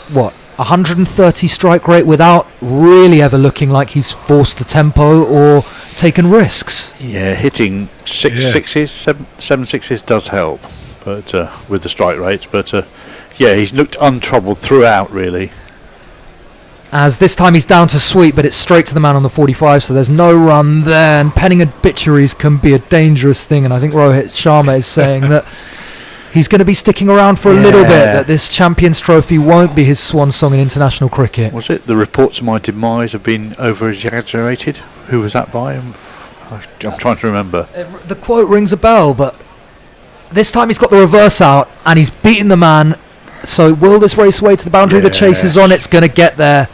130 strike rate without really ever looking like he's forced the tempo or taken risks. Yeah, hitting seven sixes does help, but with the strike rates. But yeah, he's looked untroubled throughout, really. As this time he's down to sweep, but it's straight to the man on the 45, so there's no run there. And penning obituaries can be a dangerous thing, and I think Rohit Sharma is saying that he's going to be sticking around for a little bit, that this Champions Trophy won't be his swan song in international cricket. Was it? The reports of my demise have been over-exaggerated? Who was that by? I'm trying to remember. The quote rings a bell, but this time he's got the reverse out, and he's beaten the man. So will this race away to the boundary? The chase is on, it's going to get there.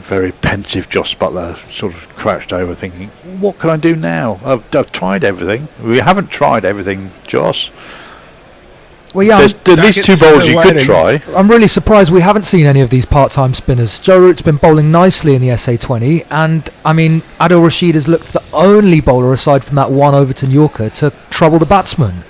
Very pensive Joss Butler, sort of crouched over thinking, what can I do now? I've tried everything. We haven't tried everything, Joss. Well, yeah, there's at least 2 bowls you could try. I'm really surprised we haven't seen any of these part-time spinners. Joe Root's been bowling nicely in the SA20, and I mean, Adil Rashid has looked the only bowler aside from that one Overton Yorker to trouble the batsman.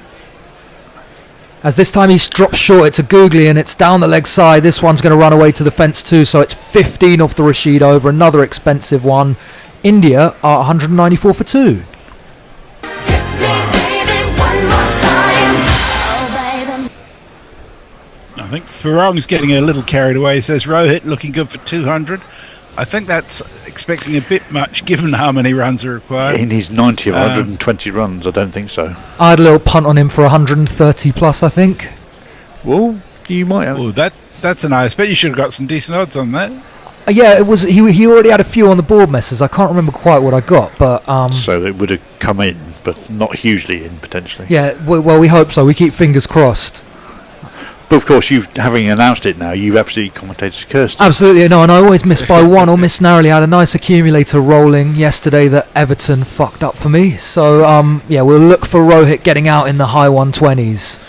As this time he's dropped short, it's a googly and it's down the leg side. This one's going to run away to the fence too, so it's 15 off the Rashid over, another expensive one. India are 194 for 2. I think Farong's getting a little carried away. He says Rohit looking good for 200. I think that's expecting a bit much given how many runs are required. In his 90 of 120 runs, I don't think so. I had a little punt on him for 130 plus, I think. Well, you might have. Oh, that's a nice bet. You should have got some decent odds on that. Yeah, it was. He already had a few on the board messes. I can't remember quite what I got, but so it would have come in, but not hugely in potentially. Yeah, well, we hope so. We keep fingers crossed. But of course, you having announced it now, you've absolutely commentated cursed. Absolutely, no, and I always miss by one or miss narrowly. I had a nice accumulator rolling yesterday that Everton fucked up for me. So, yeah, we'll look for Rohit getting out in the high 120s.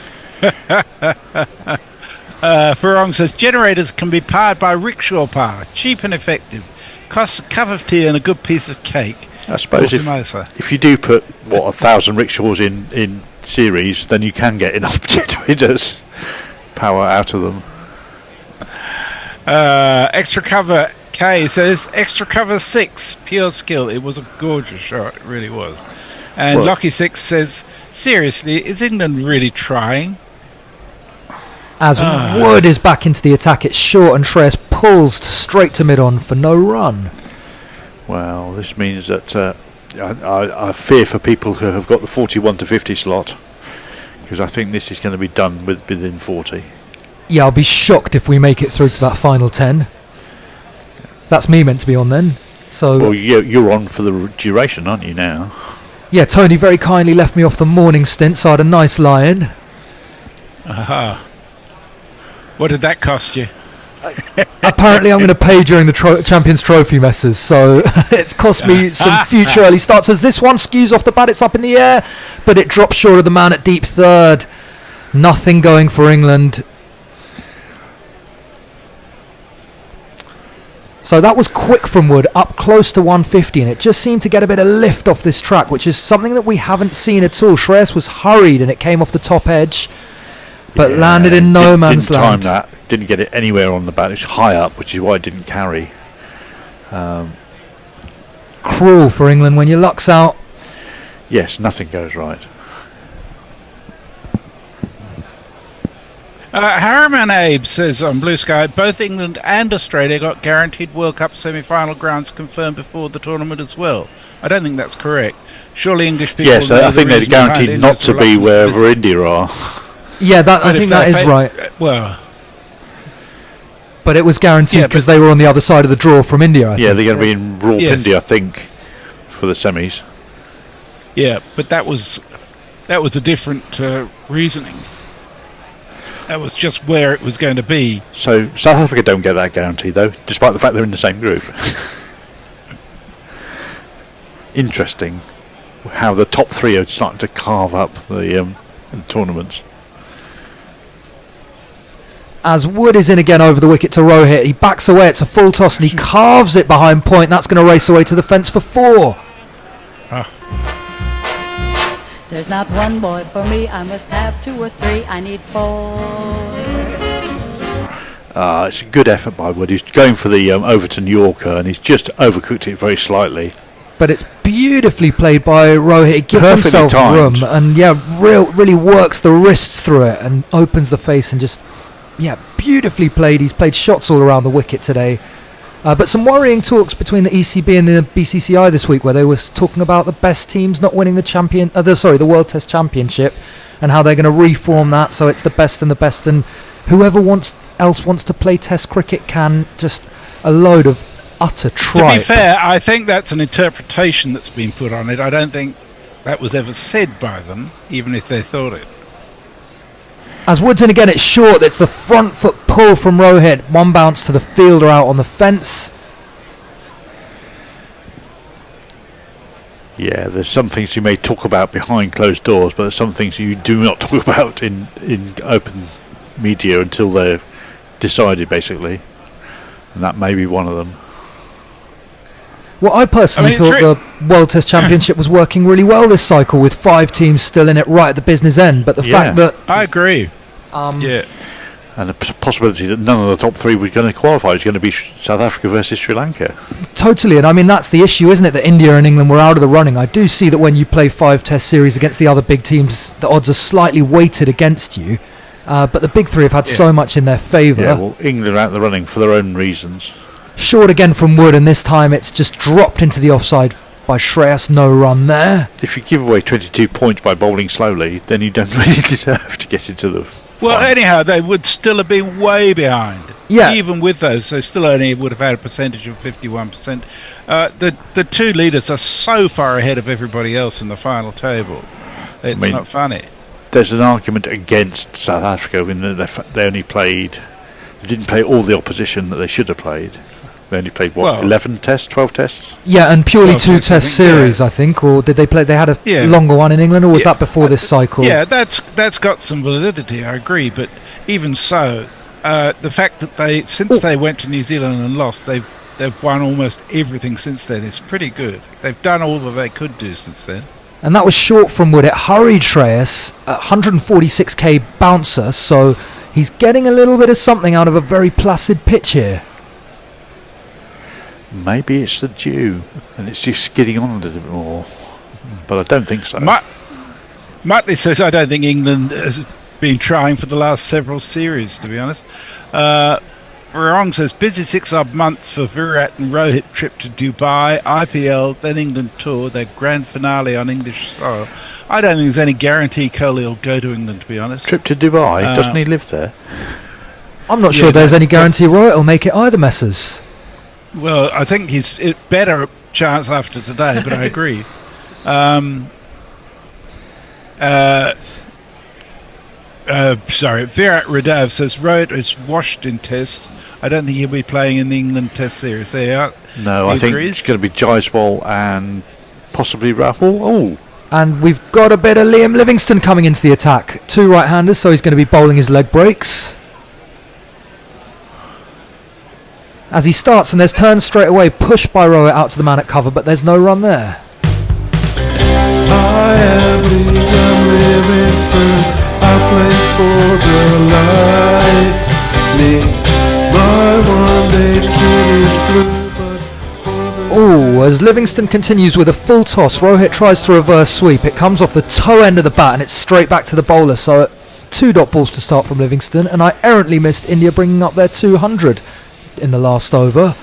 Farong says generators can be powered by rickshaw power, cheap and effective. Costs a cup of tea and a good piece of cake. I suppose if you do put 1,000 rickshaws in series, then you can get enough generators power out of them. Extra cover K says extra cover 6, pure skill. It was a gorgeous shot, it really was. And Lockie 6 says, seriously, is England really trying? As Wood is back into the attack, it's short and Shreyas pulls straight to mid-on for no run. Well, this means that I fear for people who have got the 41 to 50 slot, because I think this is going to be done within 40. Yeah, I'll be shocked if we make it through to that final 10. That's me meant to be on then. So. Well, you're on for the duration, aren't you now? Yeah, Tony very kindly left me off the morning stint, so I had a nice lie-in. Aha. What did that cost you? Apparently I'm going to pay during the Champions Trophy messes, so it's cost me some future early starts. As this one skews off the bat, it's up in the air, but it drops short of the man at deep third. Nothing going for England. So that was quick from Wood, up close to 150, and it just seemed to get a bit of lift off this track, which is something that we haven't seen at all. Shreyas was hurried, and it came off the top edge, but landed in no man's land. Didn't time that, didn't get it anywhere on the bat. It's high up, which is why it didn't carry. Cruel for England when your luck's out. Yes, nothing goes right. Harriman Abe says on Blue Sky, both England and Australia got guaranteed World Cup semi-final grounds confirmed before the tournament as well. I don't think that's correct. Surely English people... Yes, I think they're guaranteed not to be wherever India are. Yeah, I think that is right. Well... But it was guaranteed because they were on the other side of the draw from India, I think. Yeah, they're going to be in Rawalpindi, I think, for the semis. Yeah, but that was a different reasoning. That was just where it was going to be. So South Africa don't get that guarantee, though, despite the fact they're in the same group. Interesting how the top three are starting to carve up the tournaments. As Wood is in again over the wicket to Rohit, he backs away, it's a full toss, and he carves it behind point. That's going to race away to the fence for 4. There's not one boy for me, I must have 2 or 3, I need 4. It's a good effort by Wood. He's going for the Overton Yorker, and he's just overcooked it very slightly. But it's beautifully played by Rohit. He gives himself room, and really works the wrists through it and opens the face and just, beautifully played. He's played shots all around the wicket today. But some worrying talks between the ECB and the BCCI this week, where they were talking about the best teams not winning the World Test Championship, and how they're going to reform that so it's the best and the best, and whoever else wants to play Test cricket can. Just a load of utter tripe. To be fair, I think that's an interpretation that's been put on it. I don't think that was ever said by them, even if they thought it. As Woods in again, it's short. It's the front foot pull from Rohit. One bounce to the fielder out on the fence. Yeah, there's some things you may talk about behind closed doors, but there's some things you do not talk about in open media until they're decided, basically. And that may be one of them. Well, I personally thought the World Test Championship was working really well this cycle, with 5 teams still in it right at the business end. But the fact that... I agree. And the possibility that none of the top 3 was going to qualify is going to be South Africa versus Sri Lanka. Totally, and I mean, that's the issue, isn't it? That India and England were out of the running. I do see that when you play 5 Test series against the other big teams, the odds are slightly weighted against you. But the big 3 have had so much in their favour. Yeah, well, England are out of the running for their own reasons. Short again from Wood, and this time it's just dropped into the offside by Shreyas. No run there. If you give away 22 points by bowling slowly, then you don't really deserve to get into the... Well, anyhow, they would still have been way behind. Yeah. Even with those, they still only would have had a percentage of 51%. The 2 leaders are so far ahead of everybody else in the final table. It's not funny. There's an argument against South Africa in that they only played... They didn't play all the opposition that they should have played. They only played, 11 tests, 12 tests? Yeah, and purely 2 test series, I think. Or did they play... They had a longer one in England, or was that before this cycle? Yeah, that's got some validity, I agree. But even so, the fact that since they went to New Zealand and lost, they've won almost everything since then. It's pretty good. They've done all that they could do since then. And that was short from Wood. It hurried Shreyas, 146k bouncer, so he's getting a little bit of something out of a very placid pitch here. Maybe it's the dew, and it's just skidding on a little bit more. But I don't think so. Muttley says, I don't think England has been trying for the last several series, to be honest. Rong says, busy 6 odd months for Virat and Rohit trip to Dubai, IPL, then England tour, their grand finale on English soil. I don't think there's any guarantee Kohli will go to England, to be honest. Trip to Dubai? Doesn't he live there? I'm not sure there's any guarantee Rohit will make it either, Messers. Well, I think he's better chance after today, but I agree. Virat Radav says Rohit is washed in Test. I don't think he'll be playing in the England Test series. No, I think it's going to be Jaiswal and possibly Rahul. Oh. And we've got a bit of Liam Livingstone coming into the attack. 2 right-handers, so he's going to be bowling his leg breaks. As he starts, and there's turns straight away, pushed by Rowett out to the man at cover, but there's no run there. I am Livingston, I play for the light. My one-day kid is blue, but Oh, as Livingston continues with a full toss, Rohit tries to reverse sweep. It comes off the toe end of the bat and it's straight back to the bowler. So 2 dot balls to start from Livingston, and I errantly missed India bringing up their 200 in the last over.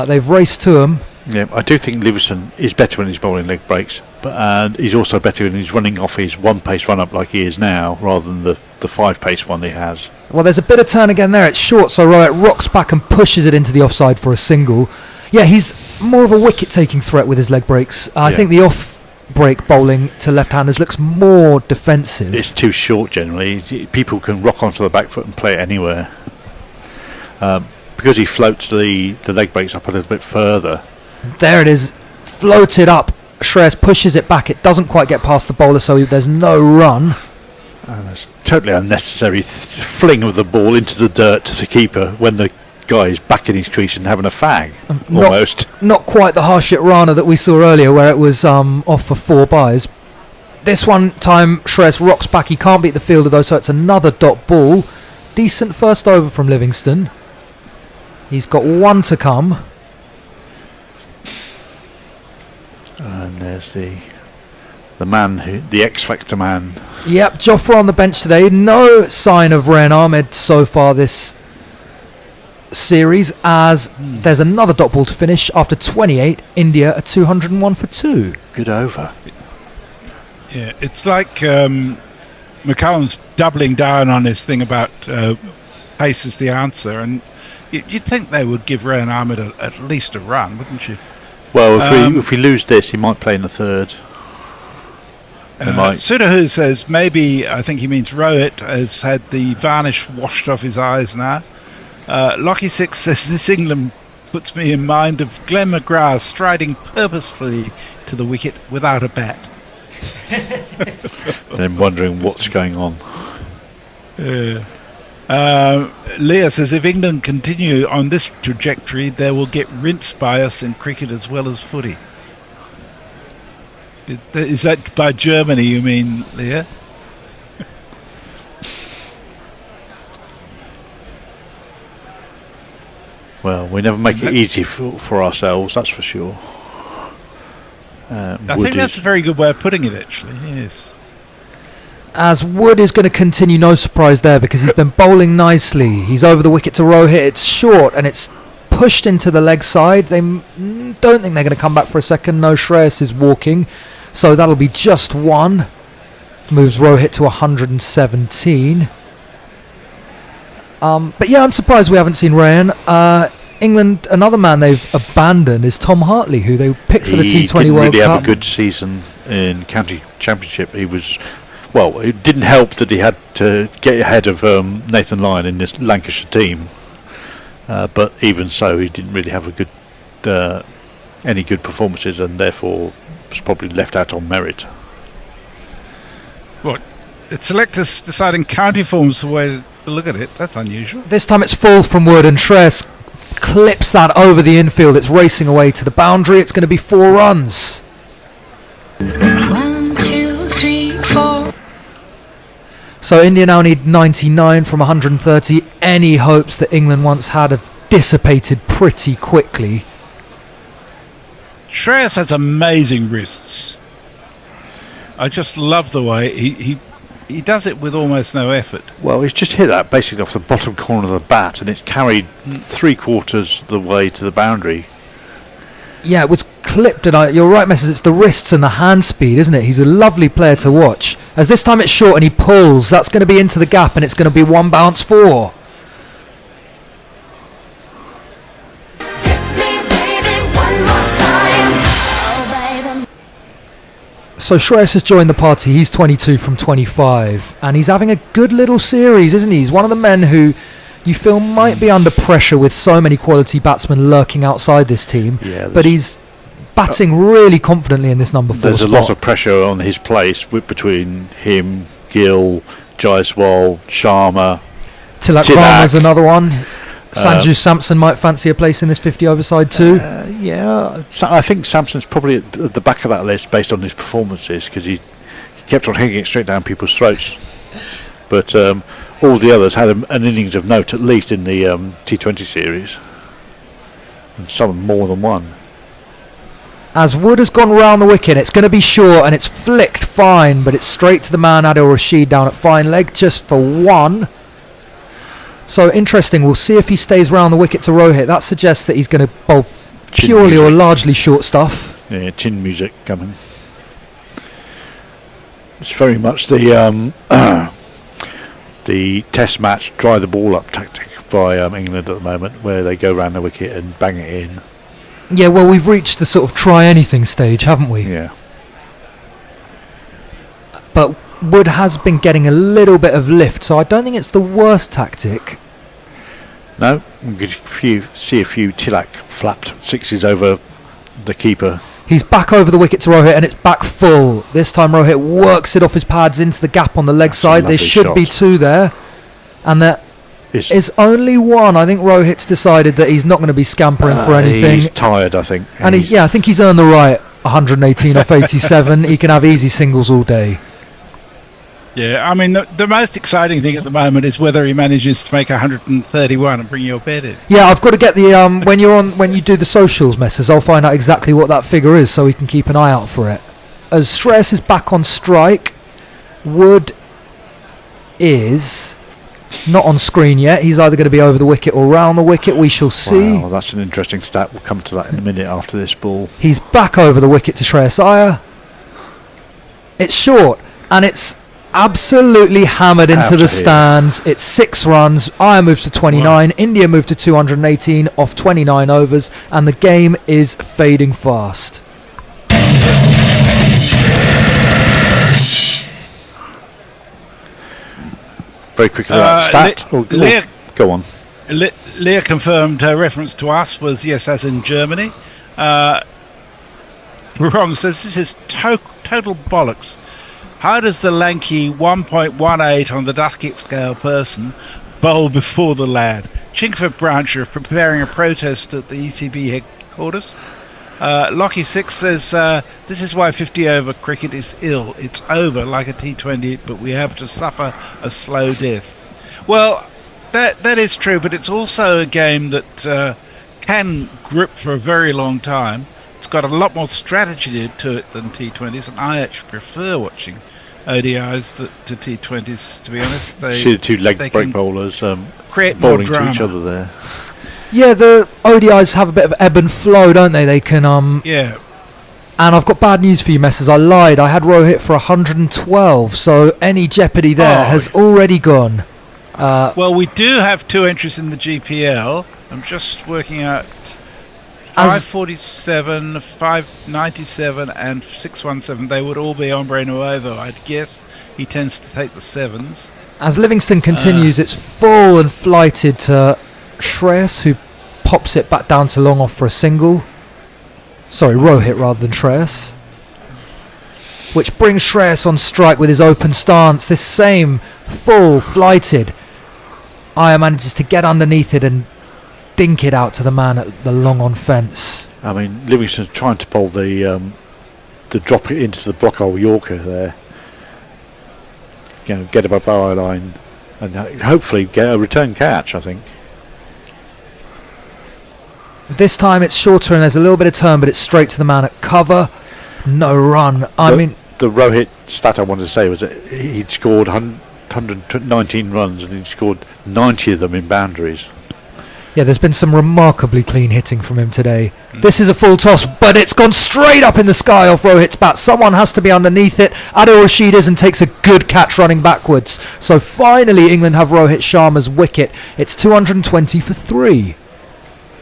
They've raced to him. Yeah, I do think Livingston is better when he's bowling leg breaks, but he's also better when he's running off his 1-pace run-up like he is now, rather than the 5-pace one he has. Well, there's a bit of turn again there. It's short, so Rohit rocks back and pushes it into the offside for a single. Yeah, he's more of a wicket-taking threat with his leg breaks. I think the off-break bowling to left-handers looks more defensive. It's too short generally. People can rock onto the back foot and play it anywhere. Because he floats the leg breaks up a little bit further. There it is, floated up. Shreyas pushes it back. It doesn't quite get past the bowler, so there's no run. It's totally unnecessary fling of the ball into the dirt to the keeper when the guy is back in his crease and having a fag, almost. Not quite the Harshit Rana that we saw earlier, where it was off for 4 byes. This one time, Shreyas rocks back. He can't beat the fielder though, so it's another dot ball. Decent first over from Livingston. He's got 1 to come. And there's the man, the X Factor man. Yep, Jofra on the bench today. No sign of Rayan Ahmed so far this series, as there's another dot ball to finish after 28. India are 201 for 2. Good over. Yeah, it's like McCallum's doubling down on his thing about pace is the answer, and you'd think they would give Rayan Ahmed at least a run, wouldn't you? Well, if we lose this, he might play in the third. Sudahu says maybe, I think he means Rohit, has had the varnish washed off his eyes now. Lockie 6 says this England puts me in mind of Glenn McGrath striding purposefully to the wicket without a bat. Then wondering what's going on. Leah says if England continue on this trajectory, they will get rinsed by us in cricket as well as footy. Is that by Germany you mean, Leah? Well, we never make it easy for ourselves, that's for sure. I think that's a very good way of putting it, actually, yes. As Wood is going to continue, no surprise there, because he's been bowling nicely. He's over the wicket to Rohit. It's short and it's pushed into the leg side. They don't think they're going to come back for a second. No, Shreyas is walking, so that'll be just 1. Moves Rohit to 117. But yeah, I'm surprised we haven't seen Rayan. England, another man they've abandoned is Tom Hartley, who they picked for the T20 World Cup. He didn't really have a good season in county championship. He was... Well, it didn't help that he had to get ahead of Nathan Lyon in this Lancashire team. But even so, he didn't really have a good, any good performances, and therefore was probably left out on merit. What? It's selectors deciding county forms the way to look at it. That's unusual. This time it's full from Wood, and Shreyas clips that over the infield. It's racing away to the boundary. It's going to be 4 runs. 1, 2, 3, 4. So India now need 99 from 130. Any hopes that England once had have dissipated pretty quickly. Shreyas has amazing wrists. I just love the way he does it with almost no effort. Well, he's just hit that basically off the bottom corner of the bat, and it's carried 3/4 of the way to the boundary. Yeah, it was clipped, and you're right, Messrs. It's the wrists and the hand speed, isn't it? He's a lovely player to watch. As this time it's short and he pulls, that's going to be into the gap, and it's going to be 1 bounce 4. So Shreyas has joined the party. He's 22 from 25, and he's having a good little series, isn't he? He's one of the men who you feel might be under pressure with so many quality batsmen lurking outside this team, but he's batting really confidently in this number 4 There's spot. a lot of pressure on his place between him, Gill, Jaiswal, Sharma, Tilak Rama's another one. Sanju Samson might fancy a place in this 50 over side too. Yeah, I think Samson's probably at the back of that list based on his performances, because he kept on hanging it straight down people's throats. But all the others had an innings of note, at least in the T20 series, and some more than one. As Wood has gone round the wicket, it's going to be short and it's flicked fine, but it's straight to the man Adil Rashid down at fine leg just for one. So interesting, we'll see if he stays round the wicket to Rohit. That suggests that he's going to bowl purely or largely short stuff. Yeah, chin music coming. It's very much the the test match dry the ball up tactic by England at the moment, where they go round the wicket and bang it in. Yeah, well, we've reached the sort of try anything stage, haven't we? Yeah. But Wood has been getting a little bit of lift, so I don't think it's the worst tactic. No, we could see a few Tilak flapped sixes over the keeper. He's back over the wicket to Rohit, and it's back full. This time Rohit works it off his pads into the gap on the leg side. There should be two there, and there is only one. I think Rohit's decided that he's not going to be scampering for anything. He's tired, I think. And I think he's earned the right. 118 off 87. He can have easy singles all day. Yeah, I mean, the most exciting thing at the moment is whether he manages to make 131 and bring your bed in. Yeah, I've got to get the when you do the socials messes, I'll find out exactly what that figure is so we can keep an eye out for it. As Shreyas is back on strike, Wood is not on screen yet. He's either going to be over the wicket or round the wicket. We shall see. Wow, that's an interesting stat. We'll come to that in a minute after this ball. He's back over the wicket to Shreyas Iyer. It's short, and it's absolutely hammered into the stands. It's 6 runs. Iyer moves to 29. Wow. India moved to 218 off 29 overs, and the game is fading fast. Very quickly, stat. Go on. Leah confirmed her reference to us was yes, as in Germany. Wrong says this is total bollocks. How does the lanky 1.18 on the Ducket scale person bowl before the lad? Chingford branch are preparing a protest at the ECB headquarters. Lockie 6 says this is why 50 over cricket is ill. It's over like a T20, but we have to suffer a slow death. Well, that is true, but it's also a game that can grip for a very long time. It's got a lot more strategy to it than T20s, and I actually prefer watching ODIs to T20s, to be honest. See the two leg break bowlers create bowling more to each other there. Yeah, the ODIs have a bit of ebb and flow, don't they? They can yeah. And I've got bad news for you, Messers. I lied. I had Rohit for 112, so any jeopardy there has already gone. Well, we do have 2 entries in the GPL. I'm just working out 547, 597 and 617. They would all be ombre nuevo. I'd guess he tends to take the 7s. As Livingston continues, it's full and flighted to Shreyas, who pops it back down to long off for a single. Sorry, Rohit rather than Shreyas. Which brings Shreyas on strike with his open stance. This same full flighted Iyer manages to get underneath it and dink it out to the man at the long on fence. I mean, Livingston's trying to bowl the drop it into the block hole Yorker there. You know, get above the eye line and hopefully get a return catch, I think. This time it's shorter and there's a little bit of turn, but it's straight to the man at cover. No run. The Rohit stat I wanted to say was that he'd scored 119 runs and he'd scored 90 of them in boundaries. Yeah, there's been some remarkably clean hitting from him today. This is a full toss, but it's gone straight up in the sky off Rohit's bat. Someone has to be underneath it. Adil Rashid is and takes a good catch running backwards. So finally England have Rohit Sharma's wicket. It's 220 for 3.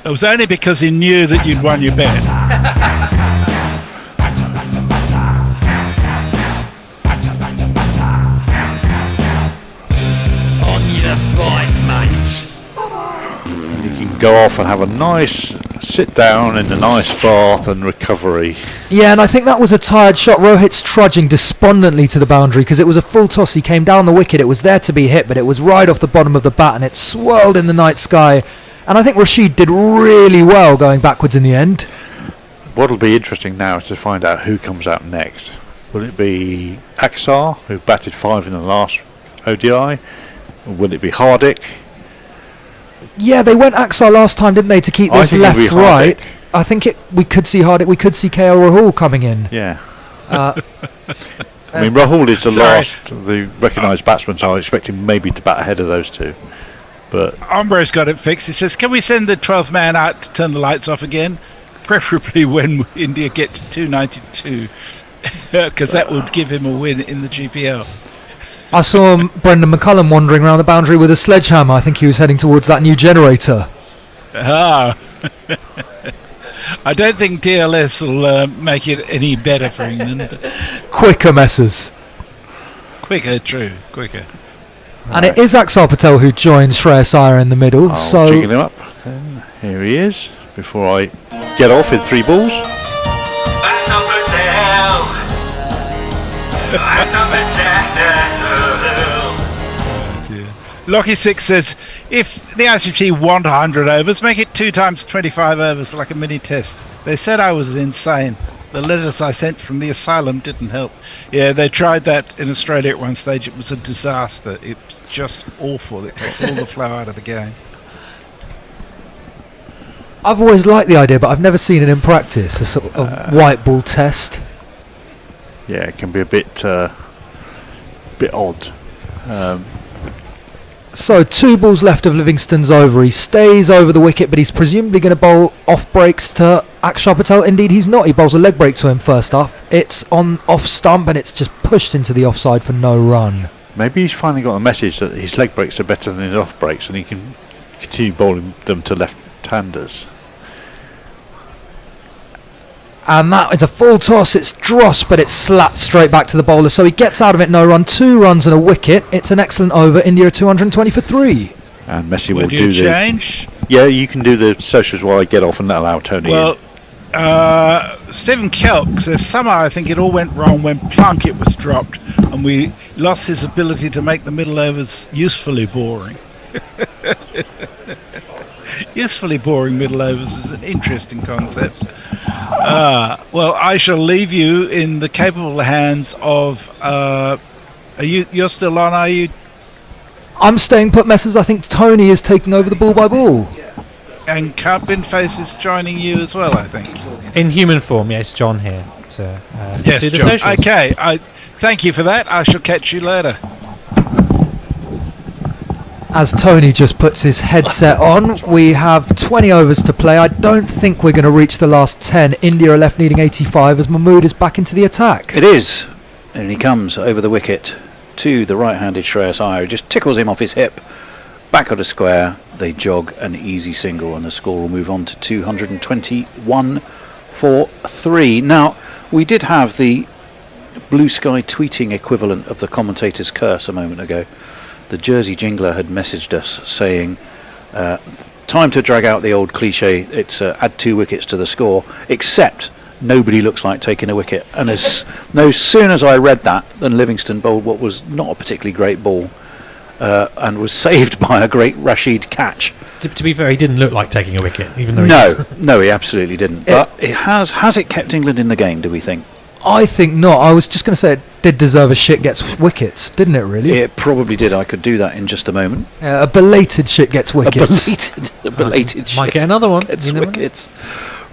It was only because he knew that you'd won your bet. Go off and have a nice sit down in a nice bath and recovery. Yeah, and I think that was a tired shot. Rohit's trudging despondently to the boundary because it was a full toss. He came down the wicket. It was there to be hit, but it was right off the bottom of the bat and it swirled in the night sky And I think Rashid did really well going backwards in the end. What'll be interesting now is to find out who comes out next. Will it be Axar, who batted 5 in the last ODI? Or will it be Hardick? Yeah, they went Axar last time, didn't they, to keep this left-right. I think we could see Hardick, we could see KL Rahul coming in. Yeah. I mean, Rahul is the recognised batsman, so I expect him maybe to bat ahead of those two. But Umbro's got it fixed. He says, can we send the 12th man out to turn the lights off again? Preferably when India get to 292, because that would give him a win in the GPL. I saw Brendan McCullum wandering around the boundary with a sledgehammer. I think he was heading towards that new generator. Ah. I don't think DLS will make it any better for England. Quicker, Messrs. Quicker, true, quicker. And it is Axar Patel who joins Shreyas Iyer in the middle. I'll jiggle him up. Then here he is. Before I get off in 3 balls. Lockie 6 says, if the ICC want 100 overs, make it 2 times 25 overs like a mini test. They said I was insane. The letters I sent from the asylum didn't help. Yeah, they tried that in Australia at one stage. It was a disaster. It's just awful. It takes all the flow out of the game. I've always liked the idea, but I've never seen it in practice, a sort of white ball test. Yeah, it can be a bit odd. So 2 balls left of Livingston's over. He stays over the wicket, but he's presumably going to bowl off breaks to Axar Patel. Indeed, he's not. He bowls a leg break to him first off. It's on off stump, and it's just pushed into the offside for no run. Maybe he's finally got a message that his leg breaks are better than his off breaks, and he can continue bowling them to left-handers. And that is a full toss. It's drossed, but it's slapped straight back to the bowler. So he gets out of it, no run. 2 runs and a wicket. It's an excellent over. India 220 for 3. And Messi will do the change. Yeah, you can do the socials while I get off and allow Tony. Well, Stephen Kelk says somehow I think it all went wrong when Plunkett was dropped, and we lost his ability to make the middle overs usefully boring. Usefully boring middle overs is an interesting concept. Well, I shall leave you in the capable hands of. You're still on, are you? I'm staying put, Messrs. I think Tony is taking over the ball by ball. And Bin Face is joining you as well, I think. In human form, yes, John here. To, yes, do the John. socials. Okay, thank you for that. I shall catch you later. As Tony just puts his headset on, we have 20 overs to play. I don't think we're going to reach the last 10. India are left needing 85 as Mahmood is back into the attack. It is. And he comes over the wicket to the right-handed Shreyas Iyer. He just tickles him off his hip. Back of the square, they jog an easy single, and the score will move on to 221 for 3. Now, we did have the blue sky tweeting equivalent of the commentator's curse a moment ago. The Jersey Jingler had messaged us saying, time to drag out the old cliche, it's add 2 wickets to the score, except nobody looks like taking a wicket. And as soon as I read that, then Livingston bowled what was not a particularly great ball, and was saved by a great Rashid catch. To be fair, he didn't look like taking a wicket, even though No, he absolutely didn't. But it has it kept England in the game, do we think? I think not. I was just going to say it did deserve a shit gets wickets, didn't it, really? It probably did. I could do that in just a moment. A belated shit gets wickets. A belated shit might get another one. Gets wickets.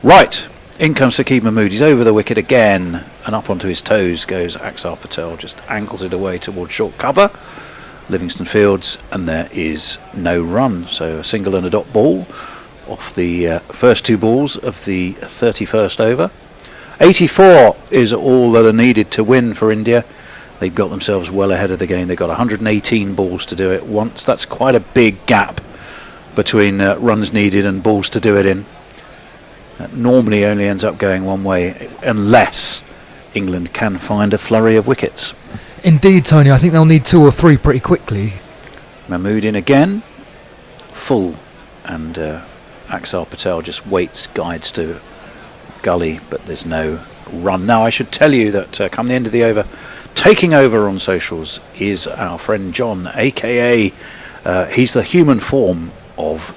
Right, in comes Saqib Mahmood. He's over the wicket again, and up onto his toes goes Axar Patel. Just angles it away towards short cover. Livingston fields, and there is no run. So a single and a dot ball off the first 2 balls of the 31st over. 84 is all that are needed to win for India. They've got themselves well ahead of the game. They've got 118 balls to do it once. That's quite a big gap between runs needed and balls to do it in. That normally only ends up going one way unless England can find a flurry of wickets. Indeed, Tony. I think they'll need 2 or 3 pretty quickly. Mahmood in again. Full. And Axar Patel just waits, guides to gully, but there's no run. Now I should tell you that come the end of the over, taking over on socials is our friend John, aka he's the human form of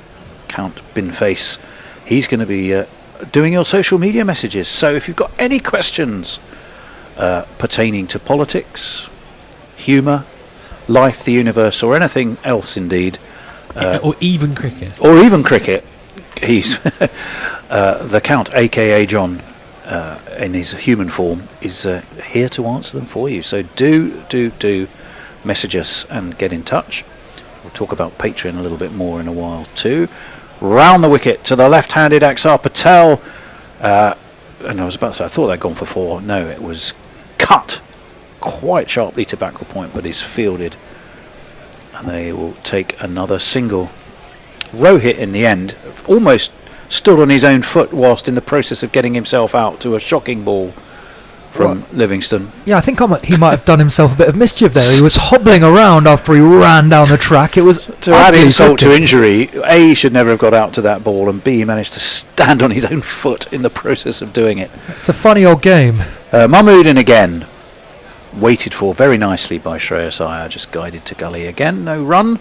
Count Binface. He's going to be doing your social media messages. So if you've got any questions pertaining to politics, humour, life, the universe, or anything else indeed, or even cricket, he's the Count, aka John, in his human form, is here to answer them for you. So do message us and get in touch. We'll talk about Patreon a little bit more in a while too. Round the wicket to the left-handed Axar Patel, and I was about to say I thought they'd gone for 4. No, it was cut quite sharply to backward point, but is fielded, and they will take another single. Rohit in the end almost stood on his own foot whilst in the process of getting himself out to a shocking ball from Livingston. Yeah, I think he might have done himself a bit of mischief there. He was hobbling around after he ran down the track. It was to add insult to injury. A, he should never have got out to that ball, and B, he managed to stand on his own foot in the process of doing it. It's a funny old game. Mahmood in again, waited for very nicely by Shreyas Iyer, just guided to gully again. No run.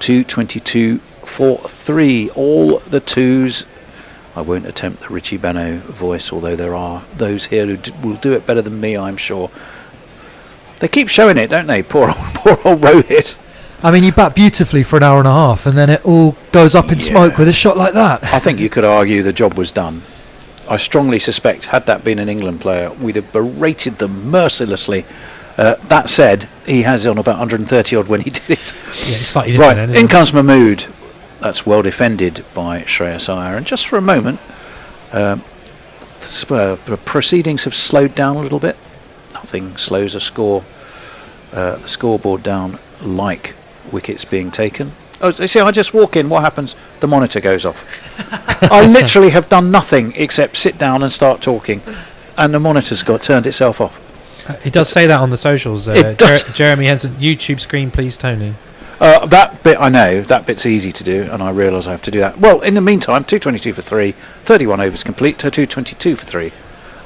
222 for 3. All the twos. I won't attempt the Richie Beno voice, although there are those here who will do it better than me, I'm sure. They keep showing it, don't they? Poor old Rohit. I mean, you bat beautifully for an hour and a half, and then it all goes up in smoke with a shot like that. I think you could argue the job was done. I strongly suspect, had that been an England player, we'd have berated them mercilessly. That said, he has on about 130 odd when he did it. Yeah, it's slightly different. Right, in comes Mahmood. That's well defended by Shreyas Iyer. And just for a moment, the proceedings have slowed down a little bit. Nothing slows a score, the scoreboard down like wickets being taken. Oh, you see, I just walk in, what happens? The monitor goes off. I literally have done nothing except sit down and start talking, and the monitor's turned itself off. It does say that on the socials. It does. Jeremy Henson, YouTube screen, please, Tony. That bit I know, that bit's easy to do, and I realise I have to do that. Well, in the meantime, 222 for 3, 31 overs complete to 222 for 3.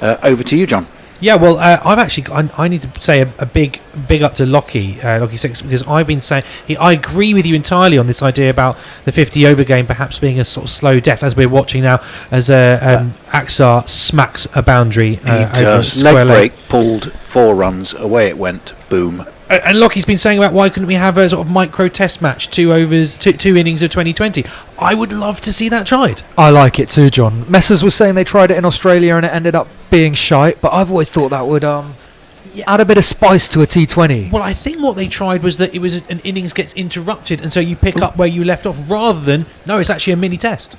Over to you, John. Yeah, well, I need to say a big up to Lockie 6, because I've been saying I agree with you entirely on this idea about the 50 over game perhaps being a sort of slow death, as we're watching now as Axar smacks a boundary. He does. Leg break, pulled 4 runs, away it went, boom. And Lockie's been saying about why couldn't we have a sort of micro test match, 2 overs, 2 innings of 2020. I would love to see that tried. I like it too, John. Messers was saying they tried it in Australia and it ended up being shite, but I've always thought that would add a bit of spice to a T20. Well, I think what they tried was that it was an innings gets interrupted, and so you pick up where you left off, rather than it's actually a mini test.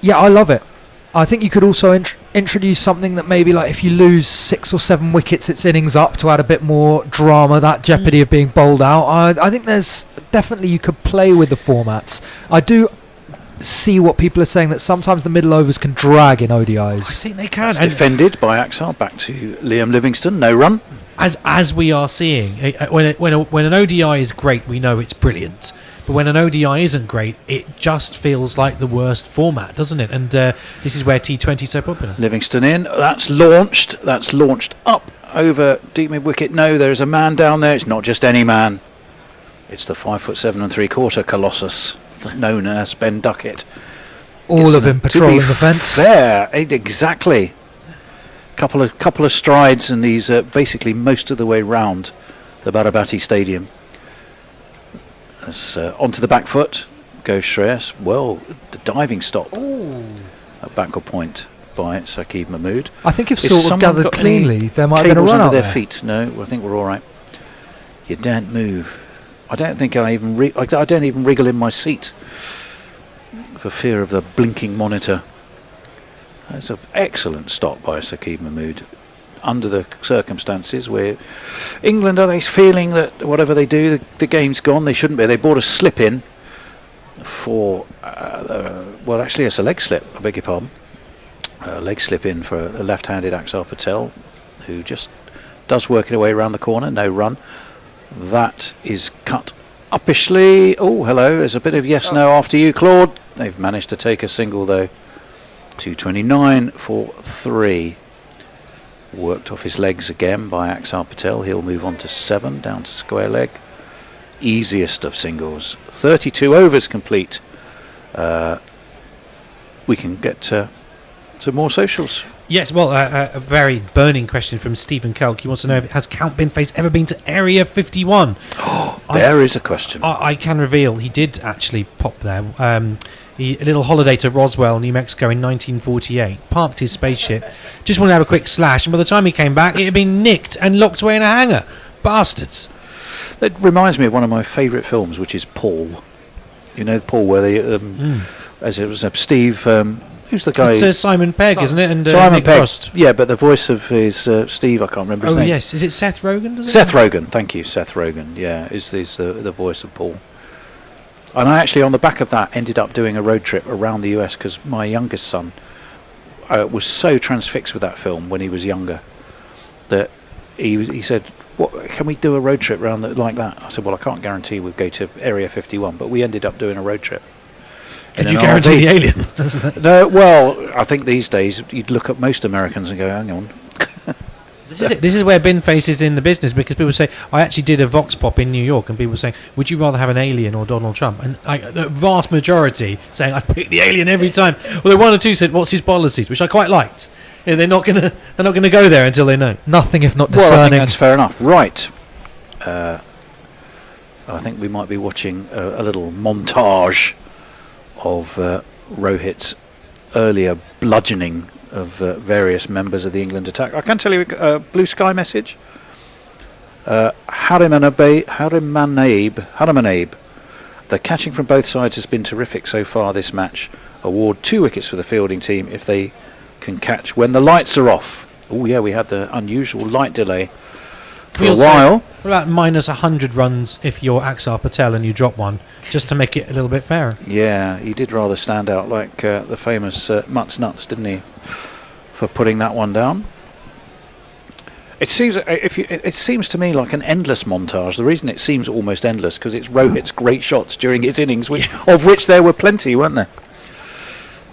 Yeah, I love it. I think you could also introduce something that maybe, like, if you lose 6 or 7 wickets, it's innings up, to add a bit more drama, that jeopardy of being bowled out. I think there's definitely, you could play with the formats. I do see what people are saying, that sometimes the middle overs can drag in ODIs. I think they can. It's defended by Axar, back to Liam Livingston, no run. As we are seeing, when an ODI is great, we know it's brilliant. But when an ODI isn't great, it just feels like the worst format, doesn't it? And this is where T20 is so popular. Livingston in. That's launched up over deep mid wicket. No, there is a man down there. It's not just any man. It's the 5'7" and 3/4 colossus known as Ben Ducket. All of him patrolling the fence. There, exactly. Couple of strides, and he's basically most of the way round the Barabati Stadium. As onto the back foot goes Shreyas. Well, the diving stop. Ooh. At backward point by Saqib Mahmood. I think if sort of gathered cleanly, there might have been a run under out their there. feet. No, I think we're all right. You daren't move. I don't think I even wriggle in my seat for fear of the blinking monitor. That's an excellent stop by Saqib Mahmood under the circumstances, where England, are they feeling that whatever they do, the game's gone? They shouldn't be. They bought a slip in for well, actually it's a leg slip, I beg your pardon, a leg slip in for a left-handed Axar Patel, who just does work it away around the corner. No run. That is cut uppishly. Oh, hello, there's a bit of yes no after you, Claude. They've managed to take a single though. 229 for 3. Worked off his legs again by Axar Patel. He'll move on to 7, down to square leg. easiest of singles. 32 overs complete. We can get some more socials. Yes, well, a very burning question from Stephen Kelk. He wants to know, has Count Binface ever been to Area 51? There is a question. I can reveal he did actually pop there. A little holiday to Roswell, New Mexico in 1948. Parked his spaceship. Just wanted to have a quick slash, and by the time he came back, it had been nicked and locked away in a hangar. Bastards. That reminds me of one of my favourite films, which is Paul. You know Paul, where they, as it was Steve... who's the guy? It's Simon Pegg, isn't it? And Simon Nick Pegg. Frost. Yeah, but the voice of his Steve, I can't remember his name. Oh, yes. Is it Seth Rogen? Seth Rogen, thank you. Seth Rogen, yeah, is the voice of Paul. And I actually, on the back of that, ended up doing a road trip around the US because my youngest son was so transfixed with that film when he was younger that he said, "What, can we do a road trip around like that?" I said, "Well, I can't guarantee we'll go to Area 51, but we ended up doing a road trip." Could you guarantee the alien? No, well, I think these days you'd look at most Americans and go, "Hang on." This is it. This is where Binface is in the business, because people say, I actually did a Vox Pop in New York, and people were saying, would you rather have an alien or Donald Trump? And the vast majority saying, I'd pick the alien every time. Well, one or two said, what's his policies? Which I quite liked. You know, they're not gonna go there until they know. Nothing if not discerning. Well, I think that's fair enough. Right. I think we might be watching a little montage of Rohit's earlier bludgeoning of various members of the England attack. I can tell you a blue sky message. Haramanab. The catching from both sides has been terrific so far this match. Award 2 wickets for the fielding team if they can catch when the lights are off. Oh yeah, we had the unusual light delay for a while. What about minus 100 runs if you're Axar Patel and you drop one, just to make it a little bit fairer? Yeah, he did rather stand out like the famous Mutts Nuts, didn't he, for putting that one down. It seems it seems to me like an endless montage. The reason it seems almost endless because it's Rohit's great shots during his innings, of which there were plenty, weren't there?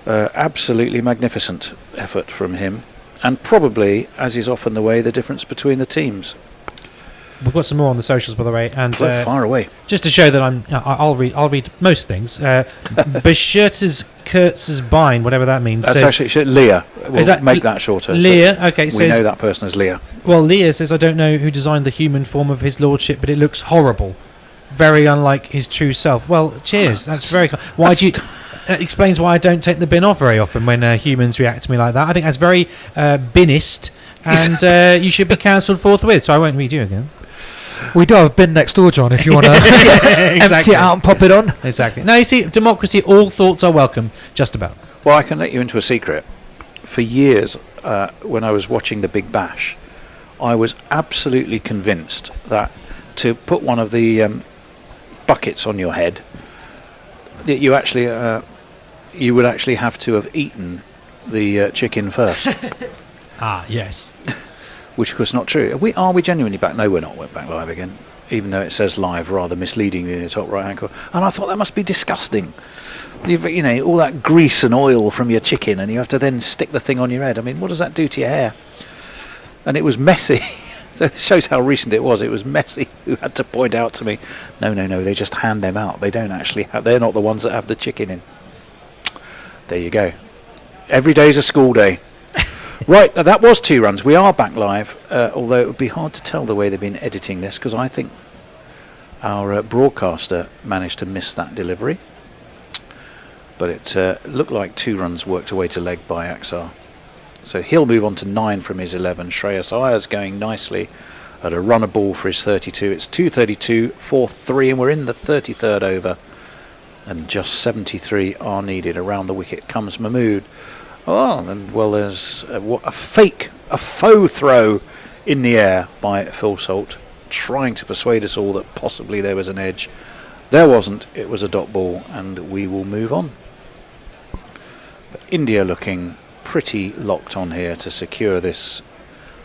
Absolutely magnificent effort from him, and probably, as is often the way, the difference between the teams. We've got some more on the socials, by the way, and far away. Just to show that I'll read most things. Beschurtes Kurtz's Bein, whatever that means. That's actually Leah. We'll make that shorter. Leah, okay. We know that person as Leah. Well, Leah says, I don't know who designed the human form of his lordship, but it looks horrible. Very unlike his true self. Well, cheers. That's very kind. Why do you... explains why I don't take the bin off very often when humans react to me like that. I think that's very binist, and you should be cancelled forthwith, so I won't read you again. We do have a bin next door, John, if you want to empty it out and pop it on. Exactly. Now, you see, democracy, all thoughts are welcome, just about. Well, I can let you into a secret. For years, when I was watching The Big Bash, I was absolutely convinced that to put one of the buckets on your head, that you actually you would actually have to have eaten the chicken first. Yes. Which of course not true. Are we genuinely back? No, we're not. We're back live again, even though it says live rather misleadingly in the top right hand corner. And I thought that must be disgusting. You know, all that grease and oil from your chicken, and you have to then stick the thing on your head. I mean, what does that do to your hair? And it was messy. So it shows how recent it was. It was Messi who had to point out to me, no, they just hand them out. They don't actually have, they're not the ones that have the chicken in. There you go. Every day's a school day. Right, that was 2 runs. We are back live, although it would be hard to tell the way they've been editing this, because I think our broadcaster managed to miss that delivery. But it looked like 2 runs worked away to leg by Axar. So he'll move on to 9 from his 11. Shreyas Iyer's going nicely at a runner ball for his 32. It's 232, 4-3, and we're in the 33rd over. And just 73 are needed. Around the wicket comes Mahmood. Oh, and well, there's a faux throw in the air by Phil Salt, trying to persuade us all that possibly there was an edge. There wasn't. It was a dot ball, and we will move on. But India looking pretty locked on here to secure this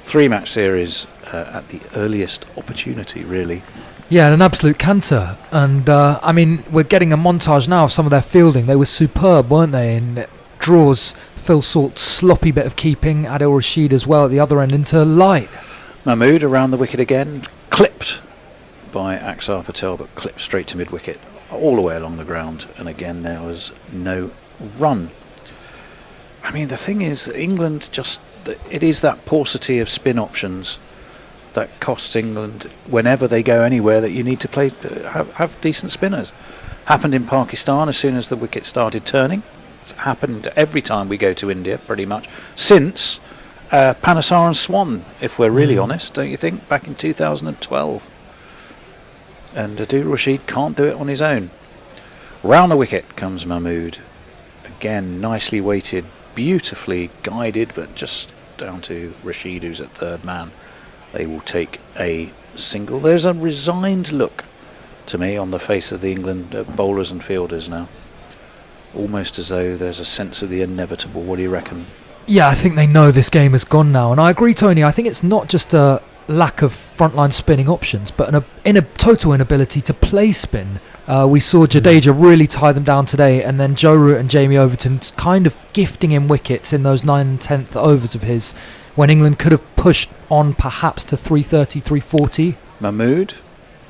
3-match series at the earliest opportunity, really. Yeah, an absolute canter. And I mean, we're getting a montage now of some of their fielding. They were superb, weren't they? And draws Phil Salt's sloppy bit of keeping, Adil Rashid as well at the other end into light. Mahmood around the wicket again, clipped by Axar Patel, but clipped straight to mid-wicket, all the way along the ground, and again there was no run. I mean, the thing is, England it is that paucity of spin options that costs England whenever they go anywhere, that you need to play have decent spinners. Happened in Pakistan as soon as the wicket started turning. It's happened every time we go to India, pretty much, since Panesar and Swan, if we're really honest, don't you think, back in 2012. And Abdul Rashid can't do it on his own. Round the wicket comes Mahmood. Again, nicely weighted, beautifully guided, but just down to Rashid, who's at third man. They will take a single. There's a resigned look to me on the face of the England bowlers and fielders now. Almost as though there's a sense of the inevitable. What do you reckon? Yeah, I think they know this game is gone now. And I agree, Tony. I think it's not just a lack of frontline spinning options, but a total inability to play spin. We saw Jadeja really tie them down today, and then Joe Root and Jamie Overton kind of gifting him wickets in those 9th and 10th overs of his, when England could have pushed on perhaps to 330, 340. Mahmood,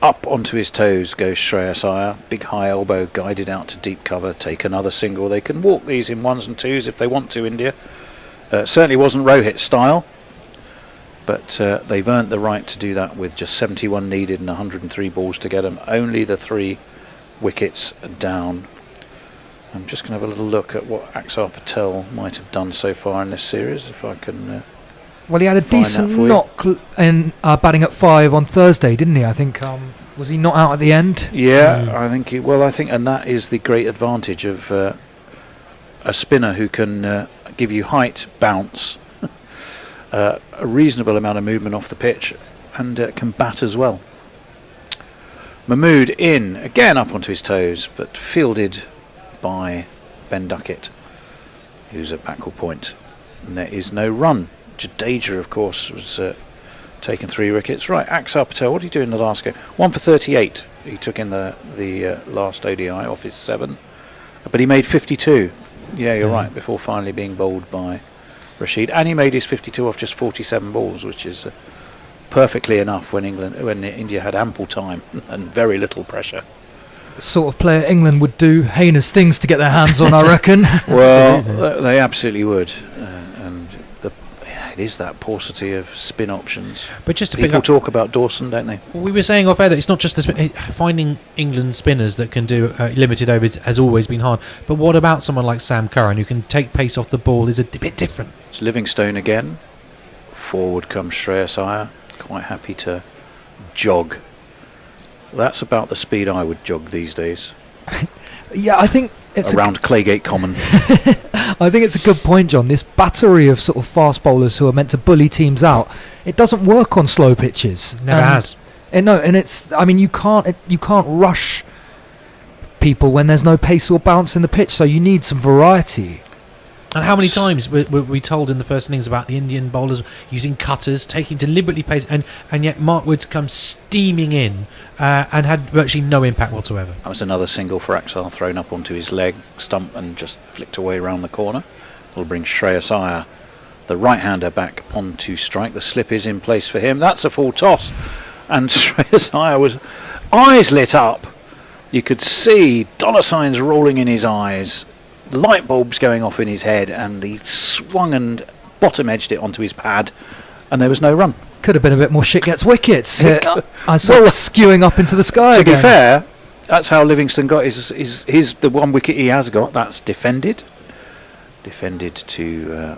up onto his toes goes Shreyas Iyer. Big high elbow, guided out to deep cover, take another single. They can walk these in ones and twos if they want to, India. Certainly wasn't Rohit style, but they've earned the right to do that with just 71 needed and 103 balls to get them. Only the 3 wickets down. I'm just going to have a little look at what Axar Patel might have done so far in this series, if I can. Well, he had a decent knock in batting at 5 on Thursday, didn't he? I think was he not out at the end? Yeah, I think. And that is the great advantage of a spinner who can give you height, bounce, a reasonable amount of movement off the pitch, and can bat as well. Mahmood in, again up onto his toes, but fielded by Ben Ducket, who's at backward point, and there is no run. Jadeja, of course, was taking 3 wickets. Right, Axar Patel, what did he do in the last game? 1 for 38. He took in the last ODI off his 7, but he made 52. Yeah, you're right, before finally being bowled by Rashid, and he made his 52 off just 47 balls, which is perfectly enough when India had ample time and very little pressure. The sort of player England would do heinous things to get their hands on, I reckon. Well, they absolutely would, and it is that paucity of spin options. But just to people talk about Dawson, don't they? We were saying off air that it's not just finding England spinners that can do limited overs has always been hard. But what about someone like Sam Curran, who can take pace off the ball, is a bit different? It's Livingstone again. Forward comes Shreyas Iyer, quite happy to jog. That's about the speed I would jog these days. Yeah, I think it's around Claygate Common. I think it's a good point, John. This battery of sort of fast bowlers who are meant to bully teams out, it doesn't work on slow pitches. Never has. And it's. I mean, you can't rush people when there's no pace or bounce in the pitch. So you need some variety. And how many times were we told in the first innings about the Indian bowlers using cutters, taking deliberately pace, and yet Mark Woods comes steaming in and had virtually no impact whatsoever. That was another single for Axar, thrown up onto his leg stump and just flicked away around the corner. Will bring Shreyas Iyer, the right-hander, back onto strike. The slip is in place for him. That's a full toss, and Shreyas Iyer was eyes lit up. You could see dollar signs rolling in his eyes, light bulbs going off in his head, and he swung and bottom edged it onto his pad, and there was no run. Could have been a bit more shit gets wickets. I saw it skewing up into the sky. To again. be fair, that's how Livingstone got his the 1 wicket he has got. That's defended to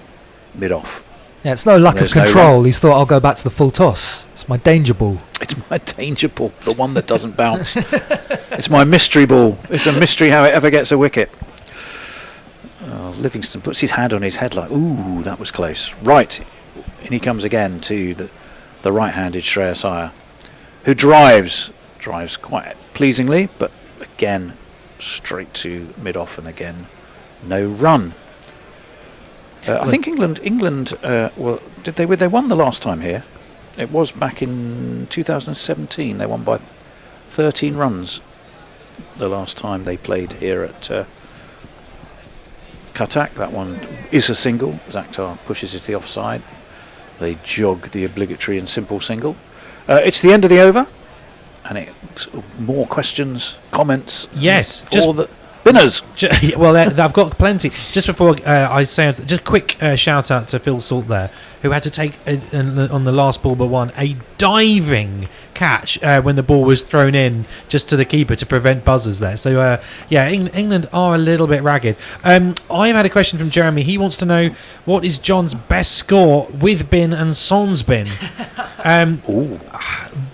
mid off. Yeah, it's no lack of control. He's thought, I'll go back to the full toss. It's my danger ball. It's my danger ball, the one that doesn't bounce. It's my mystery ball. It's a mystery how it ever gets a wicket. Livingstone puts his hand on his head like, ooh, that was close. Right, and he comes again to the right-handed Shreyas Iyer, who drives quite pleasingly, but again straight to mid-off, and again no run. I think England. Well, they won the last time here? It was back in 2017. They won by 13 runs the last time they played here at Cuttack. That one is a single. Akhtar pushes it to the offside. They jog the obligatory and simple single. It's the end of the over, more questions, comments? Yes, for the Binners. Well, I've got plenty. Just before I say, just a quick shout out to Phil Salt there, who had to take on the last ball but one a diving catch when the ball was thrown in just to the keeper to prevent buzzers there. So England are a little bit ragged. I've had a question from Jeremy. He wants to know what is John's best score with bin and sans bin.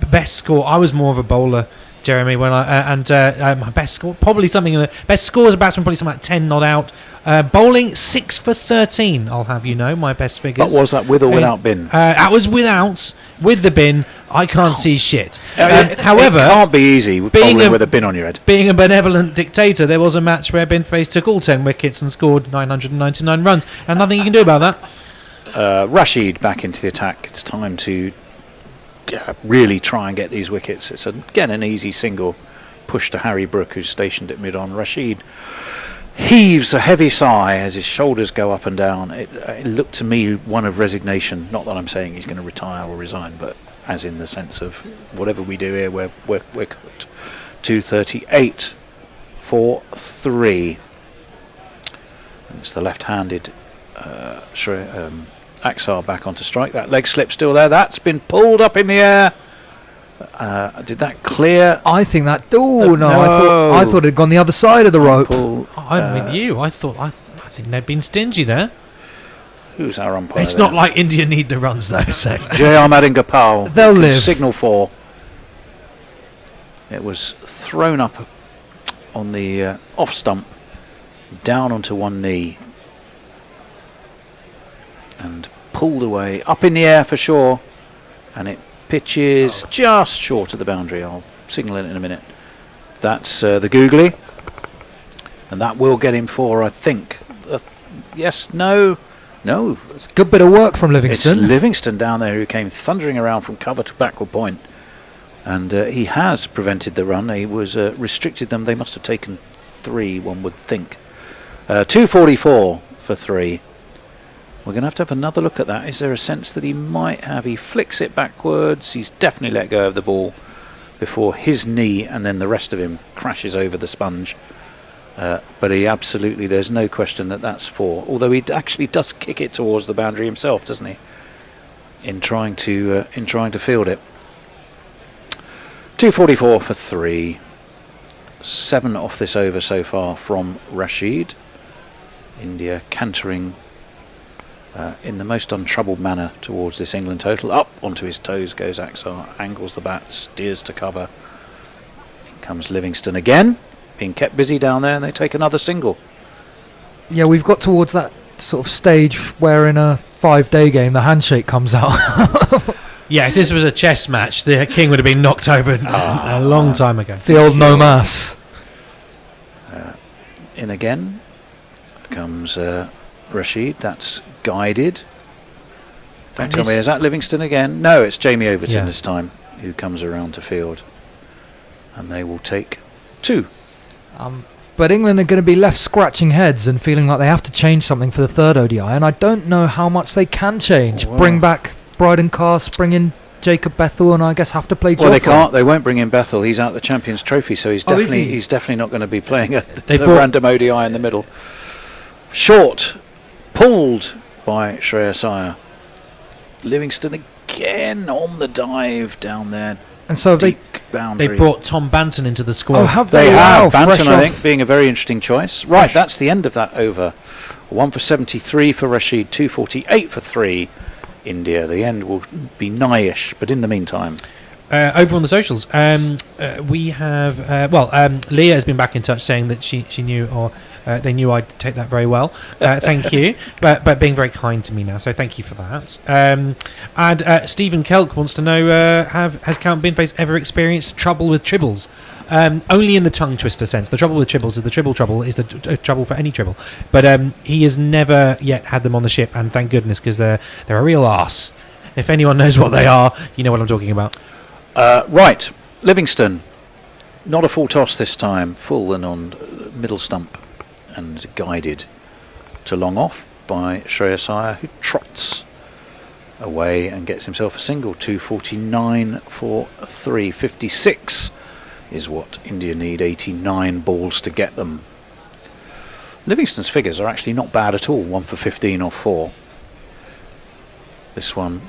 Best score. I was more of a bowler, Jeremy, when my best score probably something in the best score as a batsman, probably something like 10 not out. Bowling 6 for 13. I'll have you know my best figures. But was that with or without bin? That was without. With the bin, I can't see shit. However, it can't be easy bowling with a bin on your head. Being a benevolent dictator, there was a match where Bin Face took all 10 wickets and scored 999 runs, and nothing you can do about that. Rashid back into the attack. It's time to really try and get these wickets. It's again an easy single push to Harry Brook, who's stationed at mid-on. Rashid heaves a heavy sigh as his shoulders go up and down. It looked to me one of resignation. Not that I'm saying he's going to retire or resign, but as in the sense of whatever we do here, we're cooked. 238 for 3. And it's the left-handed Axar back onto strike. That leg slip still there. That's been pulled up in the air. Did that clear? I think that. No. I thought it had gone the other side of the rope. I'm with you. I think they've been stingy there. Who's our umpire? It's not like India need the runs though. So J. Ahmad Gopal. They'll live. Signal 4. It was thrown up on the off stump, down onto one knee, and pulled away up in the air for sure, and it pitches just short of the boundary. I'll signal it in a minute. That's the googly, and that will get him 4, I think. Yes, no. It's a good bit of work from Livingston. It's Livingston down there who came thundering around from cover to backward point, and he has prevented the run. He was restricted them. They must have taken 3, one would think. 244 for 3. We're going to have another look at that. Is there a sense that he might have? He flicks it backwards. He's definitely let go of the ball before his knee, and then the rest of him crashes over the sponge. But he absolutely, there's no question that that's 4. Although he actually does kick it towards the boundary himself, doesn't he? In trying to field it. 244 for 3. 7 off this over so far from Rashid. India cantering in the most untroubled manner towards this England total. Up onto his toes goes Axar, angles the bat, steers to cover. In comes Livingston again, being kept busy down there, and they take another single. Yeah, we've got towards that sort of stage where in a 5-day game the handshake comes out. Yeah, if this was a chess match, the king would have been knocked over a long time ago. The old no mas. In again comes Rashid. That's guided. Don't tell me, is that Livingston again? No, it's Jamie Overton this time who comes around to field, and they will take 2. But England are going to be left scratching heads and feeling like they have to change something for the 3rd ODI, and I don't know how much they can change. Bring back Bryden Cast, bring in Jacob Bethel, and I guess have to play Joffrey. Well, they can't. They won't bring in Bethel. He's out the Champions Trophy, so he's definitely not going to be playing the random ODI in the middle. Short, pulled by Shreyas Iyer. Livingston again on the dive down there. And so they brought Tom Banton into the squad. Oh, have they? Have Banton, I think, being a very interesting choice. Right, that's the end of that over. 1 for 73 for Rashid, 248 for 3. India. The end will be nigh-ish, but in the meantime. Over on the socials, we have Leah has been back in touch saying that she knew, or they knew I'd take that very well. Thank you, but being very kind to me now, so thank you for that. And Stephen Kelk wants to know: has Count Binface ever experienced trouble with tribbles? Only in the tongue twister sense. The trouble with tribbles is the trouble is the trouble for any tribble, but he has never yet had them on the ship, and thank goodness, because they're a real arse. If anyone knows what they are, you know what I'm talking about. Right, Livingston, not a full toss this time, full and on middle stump, and guided to long off by Shreyas Iyer, who trots away and gets himself a single. 249 for 3. 56 is what India need. 89 balls to get them. Livingston's figures are actually not bad at all. 1 for 15 off 4. This one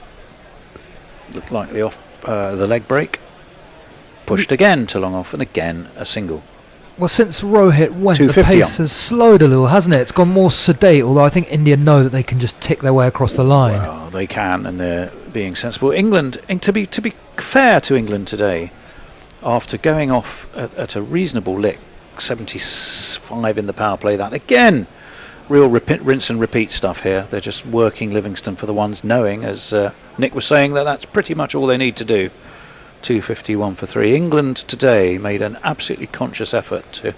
looked like the leg break. Pushed again to long off, and again a single. Well, since Rohit went, the pace has slowed a little, hasn't it? It's gone more sedate, although I think India know that they can just tick their way across the line. Well, they can, and they're being sensible. England, and to be fair to England today, after going off at a reasonable lick, 75 in the power play, that again, real rinse and repeat stuff here. They're just working Livingston for the ones, knowing, as Nick was saying, that that's pretty much all they need to do. 251 for 3. England today made an absolutely conscious effort to,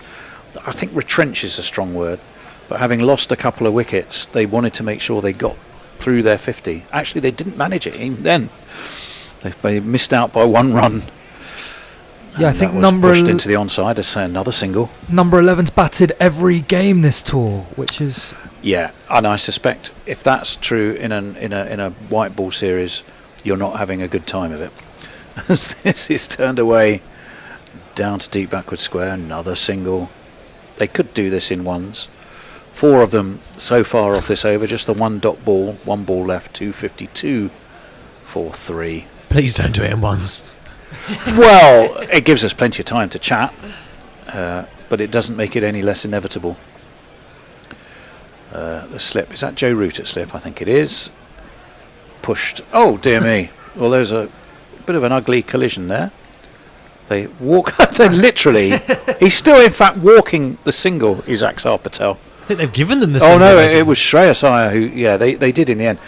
I think retrench is a strong word, but having lost a couple of wickets, they wanted to make sure they got through their 50. Actually, they didn't manage it even then. They missed out by 1 run. Yeah, I think number pushed into the onside as another single. Number 11's batted every game this tour, which is and I suspect if that's true in a white ball series, you're not having a good time of it. As this is turned away down to deep backward square, another single. They could do this in ones. 4 of them so far off this over, just the 1 dot ball, 1 ball left. 252 for 3. Please don't do it in ones. Well, it gives us plenty of time to chat, but it doesn't make it any less inevitable. The slip, is that Joe Root at slip? I think it is. Pushed, oh dear me. Well, there's a bit of an ugly collision there. They walk, they literally, he's still in fact walking the single, is Axar Patel. I think they've given them the single. Oh no, it was Shreyas Iyer who, they did in the end.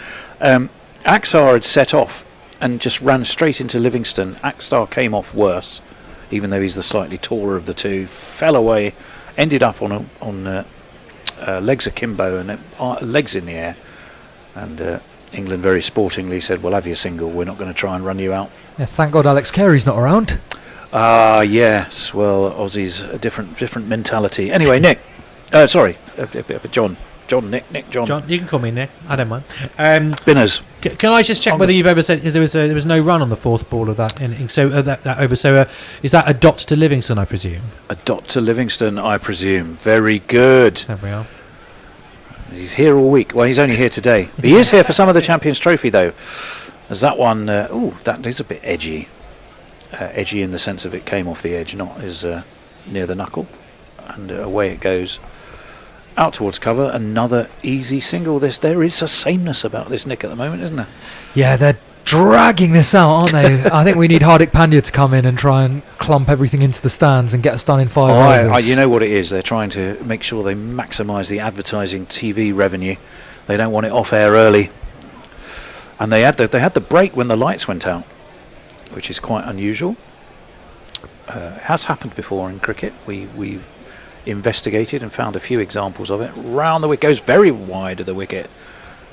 Axar had set off and just ran straight into Livingston. Axar came off worse, even though he's the slightly taller of the two. Fell away, ended up on legs akimbo and legs in the air. And England very sportingly said, "We'll have your single. We're not going to try and run you out." Yeah, thank God Alex Carey's not around. Yes. Well, Aussie's a different mentality. Anyway, Nick. Sorry, John. Nick, John. John, you can call me Nick. I don't mind. Binners. Can I just check whether you've ever said there was no run on the 4th ball of that inning? So that over. So is that a dot to Livingston, I presume? A dot to Livingston, I presume. Very good. There we are. He's here all week. Well, he's only here today. He is here for some of the Champions Trophy, though. As that one, that is a bit edgy. Edgy in the sense of it came off the edge, not as near the knuckle. And away it goes. Out towards cover. Another easy single. There is a sameness about this, Nick, at the moment, isn't there? Yeah, they're dragging this out, aren't they? I think we need Hardik Pandya to come in and try and clump everything into the stands and get us done in 5 overs. You know what it is? They're trying to make sure they maximise the advertising TV revenue. They don't want it off air early. And they had the break when the lights went out, which is quite unusual. It has happened before in cricket. We investigated and found a few examples of it. Round the wicket, goes very wide of the wicket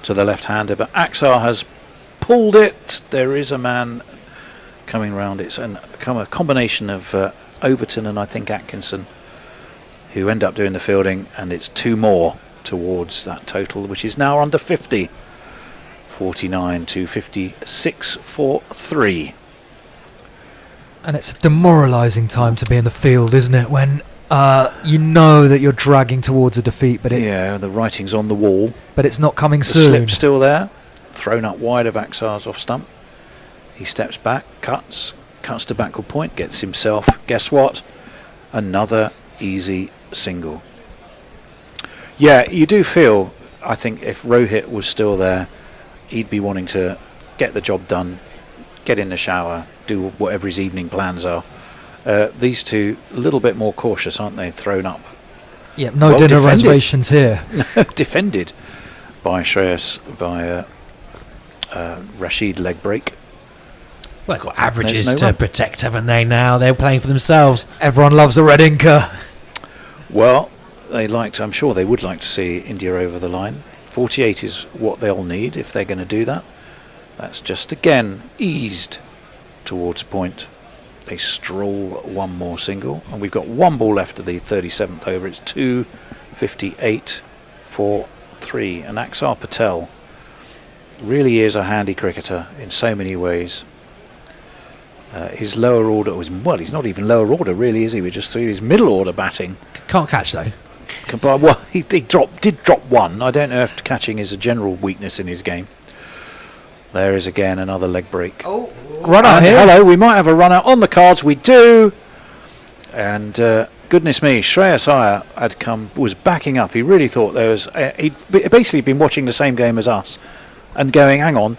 to the left-hander, but Axar has pulled it. There is a man coming round. It's a combination of Overton and I think Atkinson who end up doing the fielding, and it's 2 more towards that total, which is now under 50. 49 to 56 for 3. And it's a demoralising time to be in the field, isn't it, when you know that you're dragging towards a defeat, but the writing's on the wall, but it's not coming the soon. Slip's still there, thrown up wide of Axar's off stump. He steps back, cuts to backward point, gets himself, guess what, another easy single. Yeah, you do feel, I think if Rohit was still there, he'd be wanting to get the job done, get in the shower, do whatever his evening plans are. These two a little bit more cautious, aren't they? Thrown up. Yep, no dinner reservations here. Defended by Shreyas, by Rashid leg break. Well, they've got averages to protect, haven't they? Now they're playing for themselves. Everyone loves a red inker. Well, I'm sure they would like to see India over the line. 48 is what they'll need if they're going to do that. That's just again eased towards point. They stroll 1 more single, and we've got 1 ball left of the 37th over. It's 258 for 3, and Axar Patel Really is a handy cricketer in so many ways. His lower order was, well, he's not even lower order really, is he? We're just through his middle order batting. Can't catch though. Well, he did drop one. I don't know if catching is a general weakness in his game. There is again another leg break. Oh, run out here. Hello, we might have a run out on the cards. We do. And goodness me, Shreyas Iyer was backing up. He really thought there was. He'd basically been watching the same game as us, and going, hang on.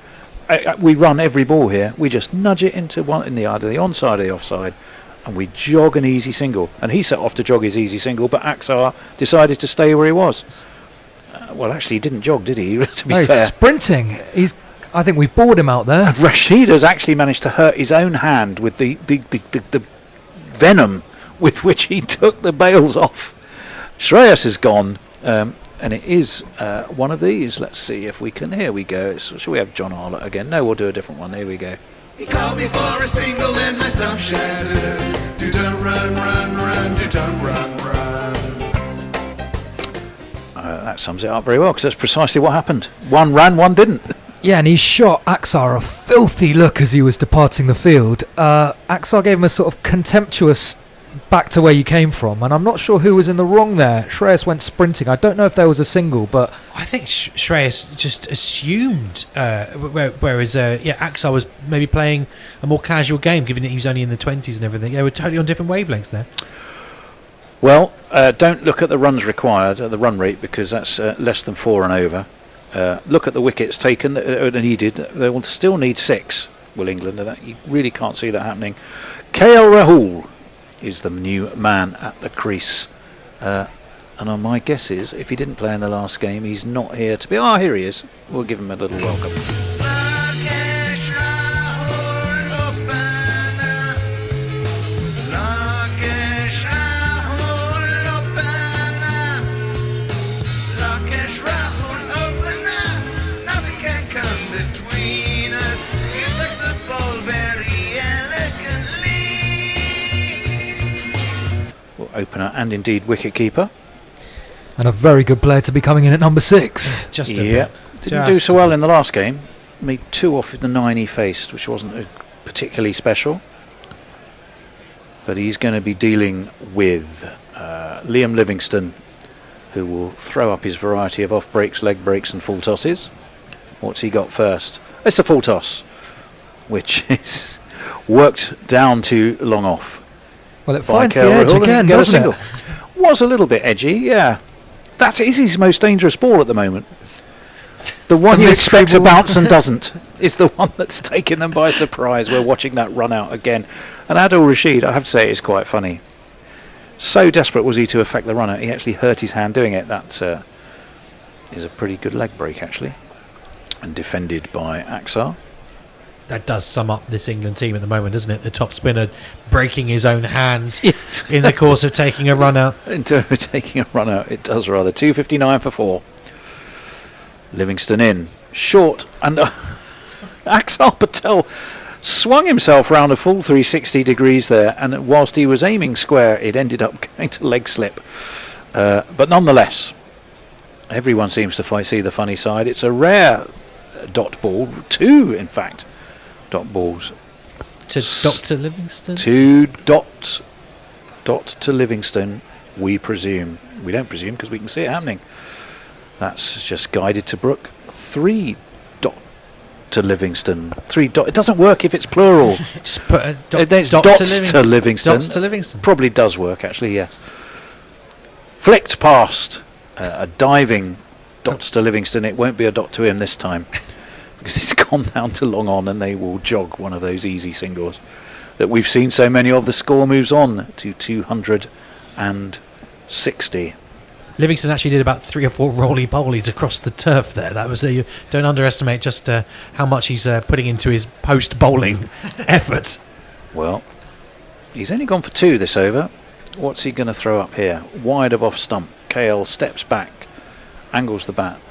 We run every ball here. We just nudge it into one in the either the onside or the offside, and we jog an easy single. And he set off to jog his easy single, but Axar decided to stay where he was. Well, actually, he didn't jog, did he? To be fair, he's sprinting. I think we've bored him out there. And Rashid has actually managed to hurt his own hand with the venom with which he took the bails off. Shreyas is gone. And it is one of these. Let's see if we can. Here we go. Shall we have John Arlott again? No, we'll do a different one. Here we go. He called me for a single and my stump shattered. Do don't run, run, run. Do don't run, run. That sums it up very well because that's precisely what happened. One ran, one didn't. Yeah, and he shot Axar a filthy look as he was departing the field. Axar gave him a sort of contemptuous back to where you came from, and I'm not sure who was in the wrong there. Shreyas went sprinting. I don't know if there was a single, but I think Shreyas just assumed, whereas Axar was maybe playing a more casual game, given that he was only in the 20s and everything. They were totally on different wavelengths there. Well, don't look at the runs required, the run rate, because that's less than 4 and over. Look at the wickets taken that needed. They will still need 6, will England, and that you really can't see that happening. KL Rahul is the new man at the crease, and on my guess is if he didn't play in the last game, he's not here to be. Here he is. We'll give him a little welcome. Opener and indeed wicket keeper, and a very good player to be coming in at number 6. Didn't do so well in the last game. Made 2 off with the 9 he faced, which wasn't particularly special. But he's going to be dealing with Liam Livingstone, who will throw up his variety of off breaks, leg breaks, and full tosses. What's he got first? It's a full toss, which is worked down to long off. Well, it finds the edge again, doesn't it? Was a little bit edgy, yeah. That is his most dangerous ball at the moment. The one you expect to bounce and doesn't is the one that's taken them by surprise. We're watching that run out again. And Adil Rashid, I have to say, is quite funny. So desperate was he to affect the run out, he actually hurt his hand doing it. That is a pretty good leg break, actually. And defended by Axar. That does sum up this England team at the moment, doesn't it? The top spinner breaking his own hand in the course of taking a run out. In terms of taking a run out, it does rather. 259 for 4. Livingstone in. Short. And Axar Patel swung himself round a full 360 degrees there. And whilst he was aiming square, it ended up going to leg slip. But nonetheless, everyone seems to see the funny side. It's a rare dot ball. 2, in fact. Dot balls to Dr. Livingstone. 2 dot to Livingstone, we presume. We don't presume because we can see it happening. That's just guided to Brook. 3 dot to Livingstone. 3 dot. It doesn't work if it's plural. Just put a it's dots to Livingstone. Dots to Livingstone. Probably does work actually. Yes. Flicked past a diving dots to Livingstone. It won't be a dot to him this time. Because it's gone down to long on and they will jog one of those easy singles that we've seen so many of. The score moves on to 260. Livingstone actually did about 3 or 4 roly-polies across the turf there. That was you don't underestimate just how much he's putting into his post-bowling efforts. Well, he's only gone for 2 this over. What's he going to throw up here? Wide of off stump. KL steps back, angles the bat,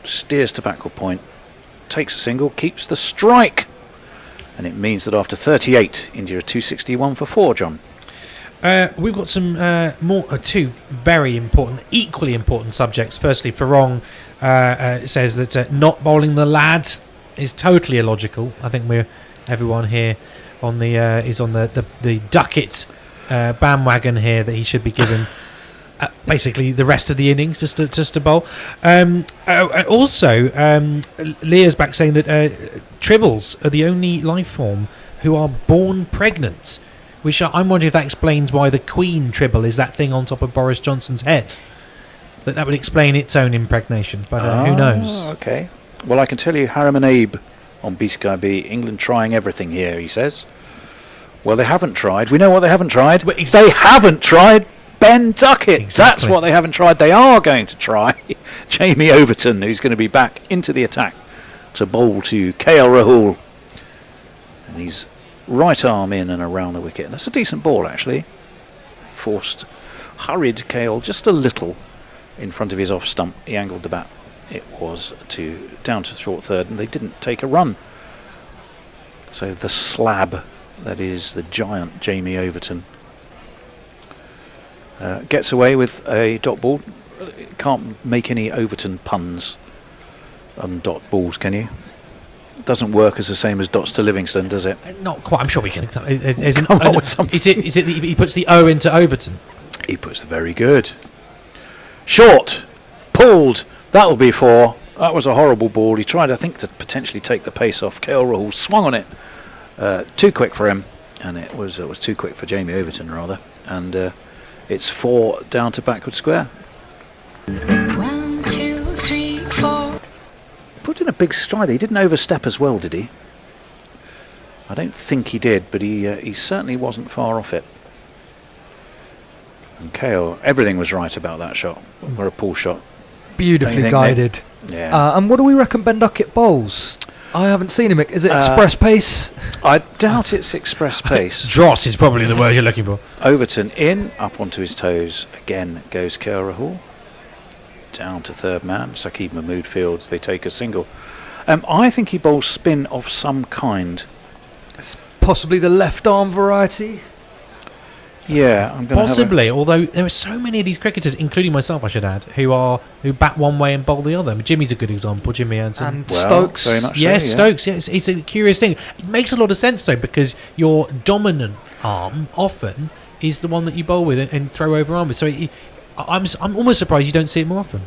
steers to backward point, takes a single, keeps the strike, and it means that after 38, India are 261 for 4. John, We've got some two very important, equally important subjects. Firstly, Farong says that not bowling the lad is totally illogical. I think everyone here on the is on the Ducket bandwagon here, that he should be given basically the rest of the innings just to bowl. Also, Leah's back saying that tribbles are the only life form who are born pregnant. Which I'm wondering if that explains why the Queen tribble is that thing on top of Boris Johnson's head. That would explain its own impregnation, but who knows? Okay. Well, I can tell you, Harriman Abe on B-Sky B, England trying everything here, he says. Well, they haven't tried. We know what they haven't tried. They haven't tried Ben Ducket. Exactly. That's what they haven't tried. They are going to try Jamie Overton, who's going to be back into the attack to bowl to KL Rahul. And he's right arm in and around the wicket. That's a decent ball, actually. Hurried KL just a little in front of his off stump. He angled the bat. It was down to short third, and they didn't take a run. So the slab, that is the giant Jamie Overton, gets away with a dot ball. Can't make any Overton puns on dot balls, can you? Doesn't work as the same as dots to Livingston, does it? Not quite. I'm sure we can. Is it he puts the O into Overton? He puts the very good. Short, pulled. That'll be 4. That was a horrible ball. He tried, I think, to potentially take the pace off. KL Rahul swung on it. Too quick for him, and it was too quick for Jamie Overton rather. And it's 4 down to backward square. 1, 2, 3, 4. Put in a big stride. He didn't overstep as well, did he? I don't think he did, but he certainly wasn't far off it. And KO, everything was right about that shot. For a pull shot. Beautifully guided. Yeah. And what do we reckon Ben Ducket bowls? I haven't seen him. Is it express pace? I doubt it's express pace. Dross is probably the word you're looking for. Overton in, up onto his toes. Again goes KL Rahul. Down to third man. Saqib Mahmood fields. They take a single. I think he bowls spin of some kind. It's possibly the left arm variety. Yeah, I'm going possibly. Although there are so many of these cricketers, including myself, I should add, who bat one way and bowl the other. I mean, Jimmy's a good example. Jimmy Anton and Stokes. Very much yes, so, Stokes. Yes, it's a curious thing. It makes a lot of sense though, because your dominant arm often is the one that you bowl with and throw over arm with. So I'm almost surprised you don't see it more often.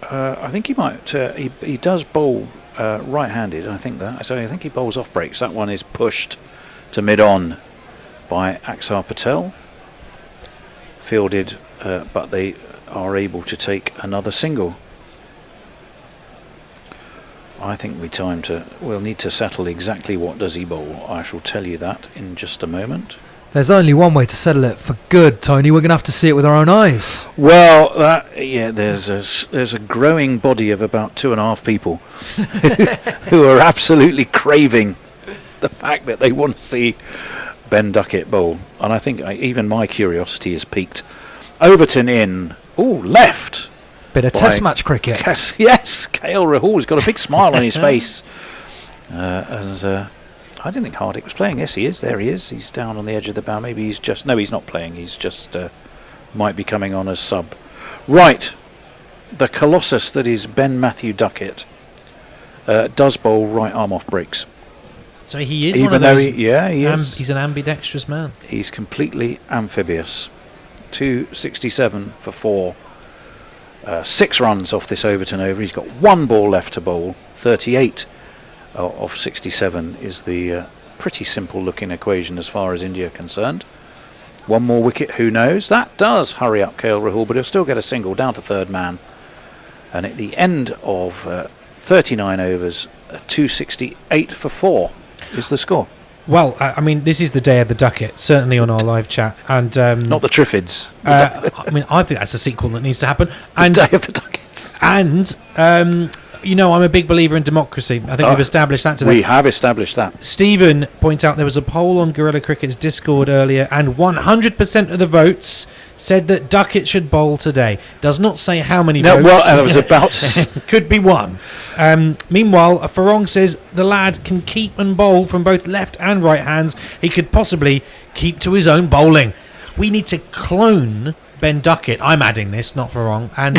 I think he might. He does bowl right-handed. I think that. So I think he bowls off breaks. That one is pushed to mid-on by Axar Patel. Fielded, but they are able to take another single. I think we'll need to settle exactly what does he bowl. I shall tell you that in just a moment. There's only one way to settle it for good, Tony. We're going to have to see it with our own eyes. Well, there's a growing body of about 2.5 people who are absolutely craving the fact that they want to see Ben Ducket bowl, and I think even my curiosity is piqued. Overton in, left. Bit of test match cricket. Yes, KL Rahul's got a big smile on his face. I didn't think Hardick was playing. Yes, he is. There he is. He's down on the edge of the bow. Maybe he's not playing. He's just might be coming on as sub. Right, the colossus that is Ben Matthew Ducket does bowl right arm off breaks. So he is one of those. He is. He's an ambidextrous man. He's completely amphibious. 267 for 4. 6 runs off this Overton over. He's got 1 ball left to bowl. 38 of 67 is the pretty simple looking equation as far as India are concerned. 1 more wicket, who knows? That does hurry up KL Rahul, but he'll still get a single down to third man. And at the end of 39 overs, 268 for 4 is the score. Well, I mean, this is the day of the Ducket, certainly on our live chat, and not the Triffids. I mean, I think that's a sequel that needs to happen. The day of the Duckets. And I'm a big believer in democracy. I think we've established that today. We have established that. Stephen points out there was a poll on Guerrilla Cricket's Discord earlier, and 100% of the votes said that Ducket should bowl today. Does not say how many votes. Well, I was about could be 1. Meanwhile, Farong says the lad can keep and bowl from both left and right hands. He could possibly keep to his own bowling. We need to clone Ben Ducket. I'm adding this, not for wrong. And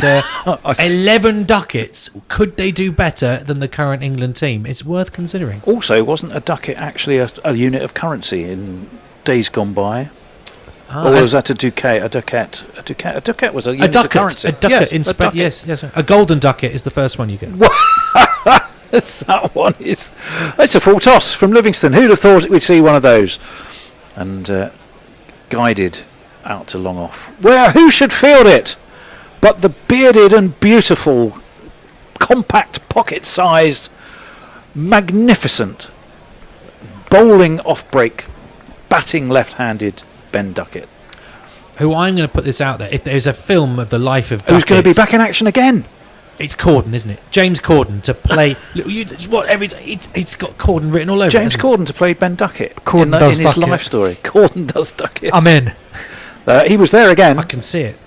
11 Duckets. Could they do better than the current England team? It's worth considering. Also, wasn't a ducat actually a unit of currency in days gone by? Or was that a ducat? A ducat was a unit of currency. A ducat in Spain. Yes. A golden ducat is the first one you get. That one is. It's a full toss from Livingston. Who'd have thought we'd see one of those? And guided out to long off. Who should field it but the bearded and beautiful, compact, pocket-sized, magnificent, bowling off-break, batting left-handed Ben Ducket. Who I'm going to put this out there. If there's a film of the life of Ducket, who's going to be back in action again? It's Corden, isn't it? James Corden to play. It's got Corden written all over. James Corden to play Ben Ducket in his life story. Corden does Ducket. I'm in. He was there again. I can see it.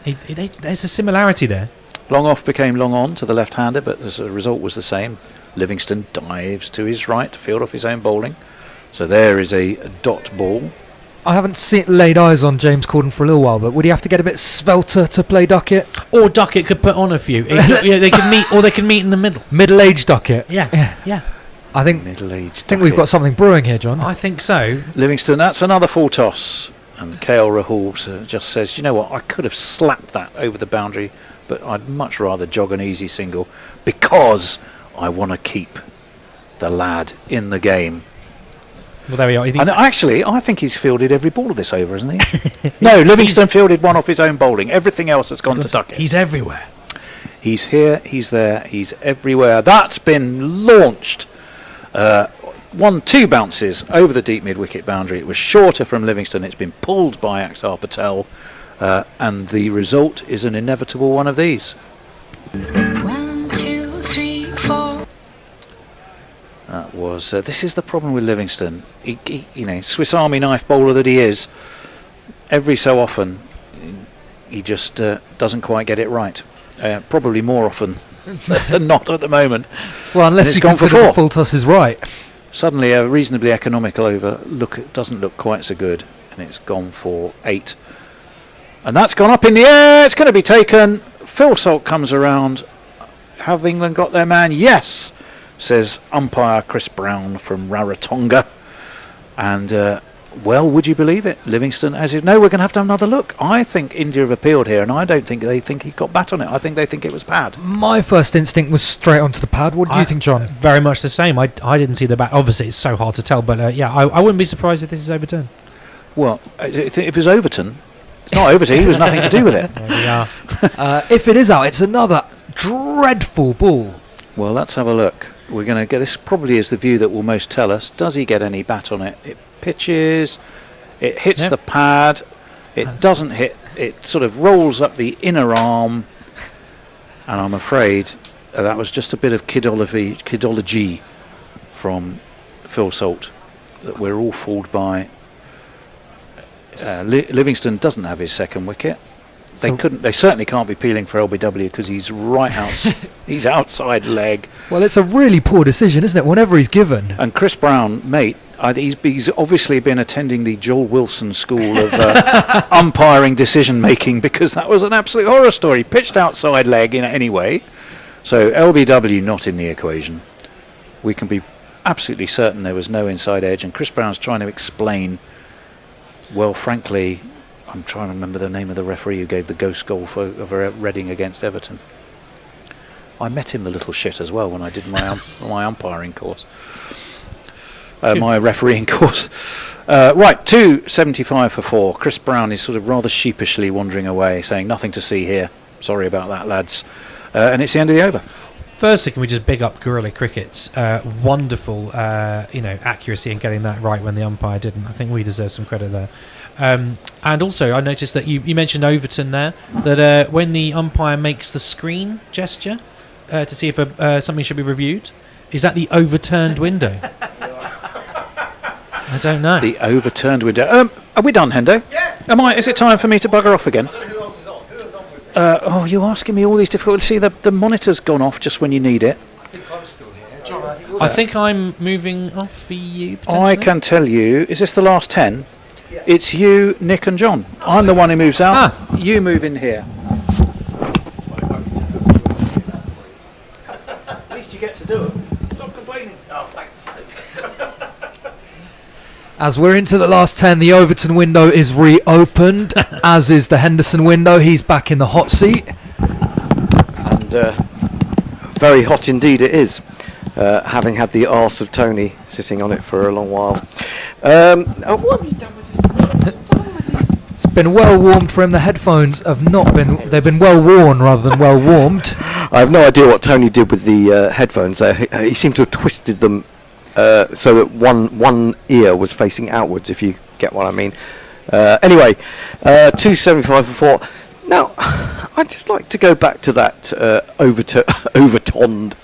There's a similarity there. Long off became long on to the left-hander, but the result was the same. Livingston dives to his right to field off his own bowling. So there is a dot ball. I haven't laid eyes on James Corden for a little while, but would he have to get a bit svelter to play Ducket? Or Ducket could put on a few. They could meet, or they can meet in the middle. Middle-aged Ducket. Yeah. I think middle-aged. We've got something brewing here, John. I think so. Livingston, that's another full toss, and KL Rahul just says, "You know what? I could have slapped that over the boundary, but I'd much rather jog an easy single because I want to keep the lad in the game." Well, there we are. And actually, I think he's fielded every ball of this over, isn't he? No, Livingston fielded one off his own bowling. Everything else has gone to Ducket. He's everywhere. He's here, he's there, he's everywhere. That's been launched. 2 bounces over the deep mid-wicket boundary. It was shorter from Livingston. It's been pulled by Axar Patel. And the result is an inevitable one of these. 1, 2, 3, 4. That was. This is the problem with Livingston. He, Swiss Army knife bowler that he is. Every so often, he just doesn't quite get it right. Probably more often than not at the moment. Well, unless you consider the full toss is right. Suddenly, a reasonably economical over doesn't look quite so good, and it's gone for 8. And that's gone up in the air. It's going to be taken. Phil Salt comes around. Have England got their man? Yes, says umpire Chris Brown from Rarotonga. And, would you believe it? Livingston, as you know, we're going to have another look. I think India have appealed here, and I don't think they think he got bat on it. I think they think it was pad. My first instinct was straight onto the pad. What do you think, John? Very much the same. I didn't see the bat. Obviously, it's so hard to tell, but I wouldn't be surprised if this is overturned. Well, if it's Overton, it's not Overton. He was nothing to do with it. There we are. If it is out, it's another dreadful ball. Well, let's have a look. We're going to get this. Probably is the view that will most tell us. Does he get any bat on it? It pitches. It hits the pad. It doesn't hit. It sort of rolls up the inner arm. And I'm afraid that was just a bit of kidology from Phil Salt that we're all fooled by. Livingston doesn't have his second wicket. They certainly can't be peeling for LBW because he's right out. He's outside leg. Well, it's a really poor decision, isn't it? Whenever he's given. And Chris Brown, mate, he's obviously been attending the Joel Wilson school of umpiring decision making, because that was an absolute horror story. Pitched outside leg in any way. So LBW not in the equation. We can be absolutely certain there was no inside edge, and Chris Brown's trying to explain. Well, frankly, I'm trying to remember the name of the referee who gave the ghost goal for Reading against Everton. I met him, the little shit, as well when I did my umpiring course, my refereeing course. Right, 275 for 4. Chris Brown is sort of rather sheepishly wandering away, saying nothing to see here. Sorry about that, lads. And it's the end of the over. Firstly, can we just big up Guerrilla Cricket's wonderful, accuracy in getting that right when the umpire didn't. I think we deserve some credit there. And also, I noticed that you mentioned Overton there, that when the umpire makes the screen gesture to see if something should be reviewed, is that the overturned window? I don't know. The overturned window. Are we done, Hendo? Yeah. Is it time for me to bugger off again? You're asking me all these difficult. See, the monitor's gone off just when you need it. I think I'm still here. John, I think I'm moving off for you. I can tell you. Is this the last 10? It's you, Nick and John. I'm the one who moves out. You move in here. At least you get to do it. Stop complaining. Oh, thanks. As we're into the last 10, the Overton window is reopened, as is the Henderson window. He's back in the hot seat. And very hot indeed it is, having had the arse of Tony sitting on it for a long while. What have you done with this? It's been well warmed for him. The headphones have not been, they've been well worn rather than well warmed. I have no idea what Tony did with the headphones there. He seemed to have twisted them so that one ear was facing outwards, if you get what I mean. Anyway, 275 for 4. Now, I'd just like to go back to that overturned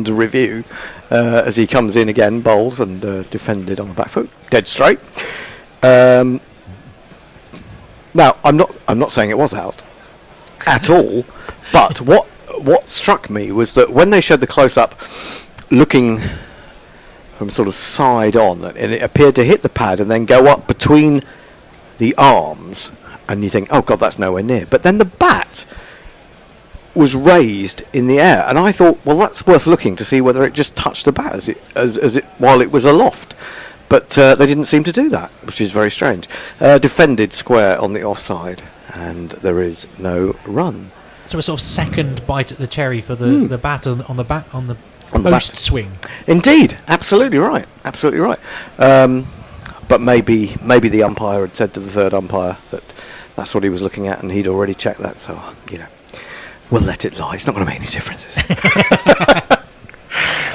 review as he comes in again, bowls and defended on the back foot, dead straight. Now, I'm not saying it was out at all, but what struck me was that when they showed the close-up, looking from sort of side on, and it appeared to hit the pad and then go up between the arms, and you think, oh god, that's nowhere near. But then the bat was raised in the air, and I thought, well, that's worth looking to see whether it just touched the bat as it while it was aloft. But they didn't seem to do that, which is very strange. Defended square on the offside, and there is no run. So a sort of second bite at the cherry for the bat on the back on the post swing. Indeed, absolutely right. But maybe the umpire had said to the third umpire that that's what he was looking at, and he'd already checked that. So we'll let it lie. It's not going to make any difference, is it?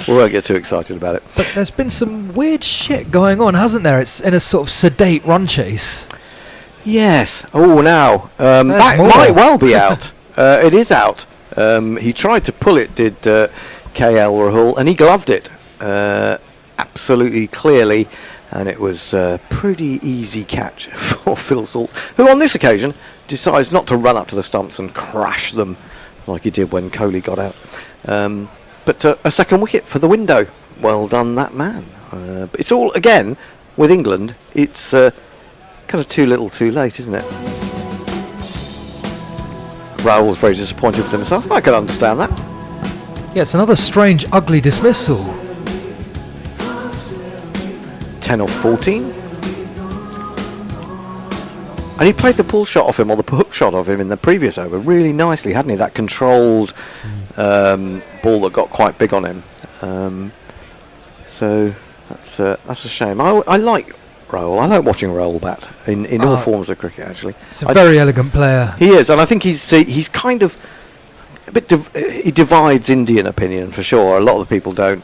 We won't get too excited about it. But there's been some weird shit going on, hasn't there? It's in a sort of sedate run chase. Yes. Oh, now that might well be out. It is out. He tried to pull it, did KL Rahul, and he gloved it absolutely clearly, and it was a pretty easy catch for Phil Salt, who on this occasion decides not to run up to the stumps and crash them like he did when Kohli got out. But a second wicket for the window. Well done, that man. But it's all, again, with England, it's kind of too little too late, isn't it? Rahul's very disappointed with himself. I can understand that. Yeah, it's another strange, ugly dismissal. 10 off 14. And he played the pull shot off him, or the hook shot of him in the previous over really nicely, hadn't he? That controlled ball that got quite big on him. So that's a shame. I like Rahul. I like watching Rahul bat in all forms of cricket, actually. He's a very elegant player. He is, and I think he's kind of a bit. He divides Indian opinion for sure. A lot of the people don't.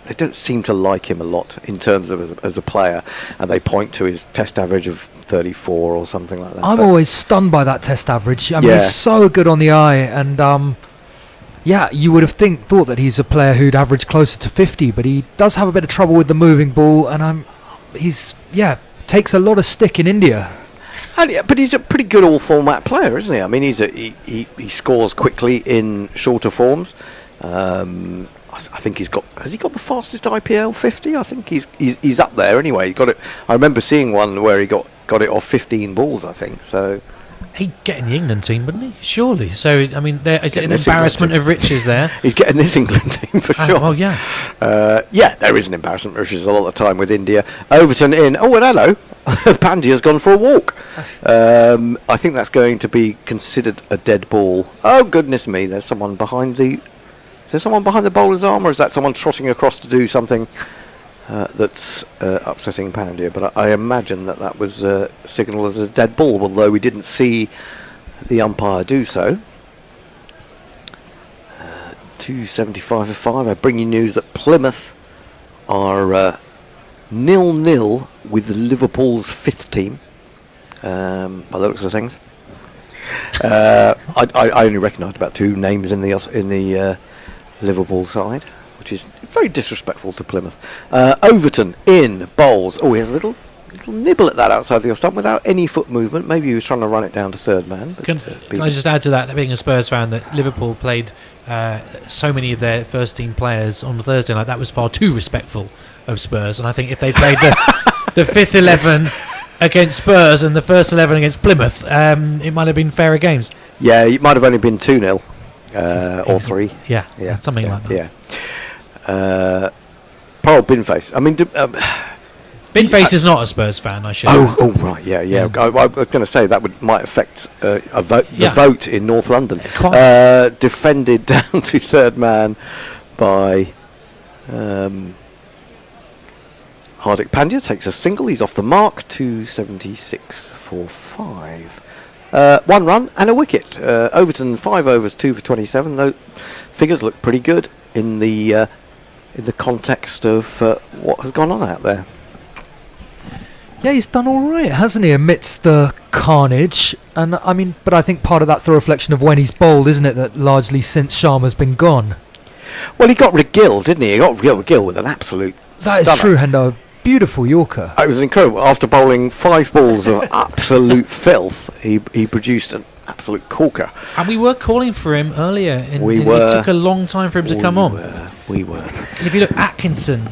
They don't seem to like him a lot in terms of as a player, and they point to his test average of 34 or something like that. I'm always stunned by that test average. I mean, he's so good on the eye, and you would have thought that he's a player who'd average closer to 50, but he does have a bit of trouble with the moving ball, and he's takes a lot of stick in India. But he's a pretty good all-format player, isn't he? I mean, he scores quickly in shorter forms. I think has he got the fastest IPL 50? I think he's up there anyway. He got it. I remember seeing one where he got it off 15 balls, I think. So he'd get in the England team, wouldn't he? Surely. So I mean, there is an embarrassment of riches there. He'd get in this England team for sure. Oh yeah. There is an embarrassment of riches a lot of the time with India. Overton in. Oh, and hello. Pandya's gone for a walk. I think that's going to be considered a dead ball. Oh goodness me! There's someone behind the. Is there someone behind the bowler's arm, or is that someone trotting across to do something that's upsetting Pandya? But I imagine that was signalled as a dead ball, although we didn't see the umpire do so. 275 for 5. I bring you news that Plymouth are 0-0 with Liverpool's 5th team, by the looks of things. I only recognised about 2 names in the Liverpool side, which is very disrespectful to Plymouth. Overton in bowls. Oh, he has a little nibble at that outside the off stump without any foot movement. Maybe he was trying to run it down to third man. But can I just add to that, being a Spurs fan, that Liverpool played so many of their first team players on the Thursday night, that was far too respectful of Spurs. And I think if they played the 5th 11 against Spurs and the first 11 against Plymouth, it might have been fairer games. Yeah, it might have only been 2-0 or 3. Yeah, something like that. Yeah. Poor old Binface. I mean, Binface is not a Spurs fan, I should. Oh, right, yeah. I was going to say that might affect the vote in North London. Defended down to third man by Hardik Pandya, takes a single. He's off the mark. 276 for 5. 1 run and a wicket. Overton 5 overs, 2 for 27. Those figures look pretty good in the context of what has gone on out there. Yeah, he's done all right, hasn't he, amidst the carnage? And I mean, but I think part of that's the reflection of when he's bowled, isn't it? That largely since Sharma's been gone. Well, he got rid of Gill, didn't he? He got rid of Gill with an absolute That stunner. is true, Hendo. Beautiful Yorker. It was incredible. After bowling 5 balls of absolute filth, he produced an absolute corker. And we were calling for him earlier. And It took a long time for him to come on. We were. Because if you look, Atkinson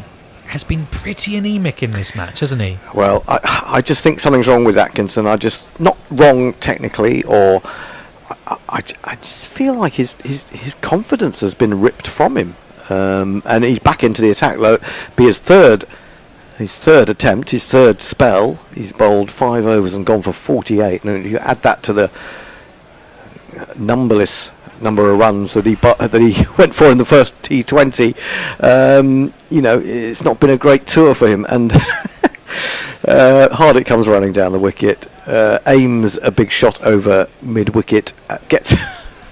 has been pretty anemic in this match, hasn't he? Well, I just think something's wrong with Atkinson. Not wrong technically, or I just feel like his confidence has been ripped from him, and he's back into the attack. Be his third attempt, his third spell. He's bowled 5 overs and gone for 48. And you add that to the numberless number of runs that he went for in the first T20. It's not been a great tour for him. And Hardik comes running down the wicket, aims a big shot over mid-wicket, gets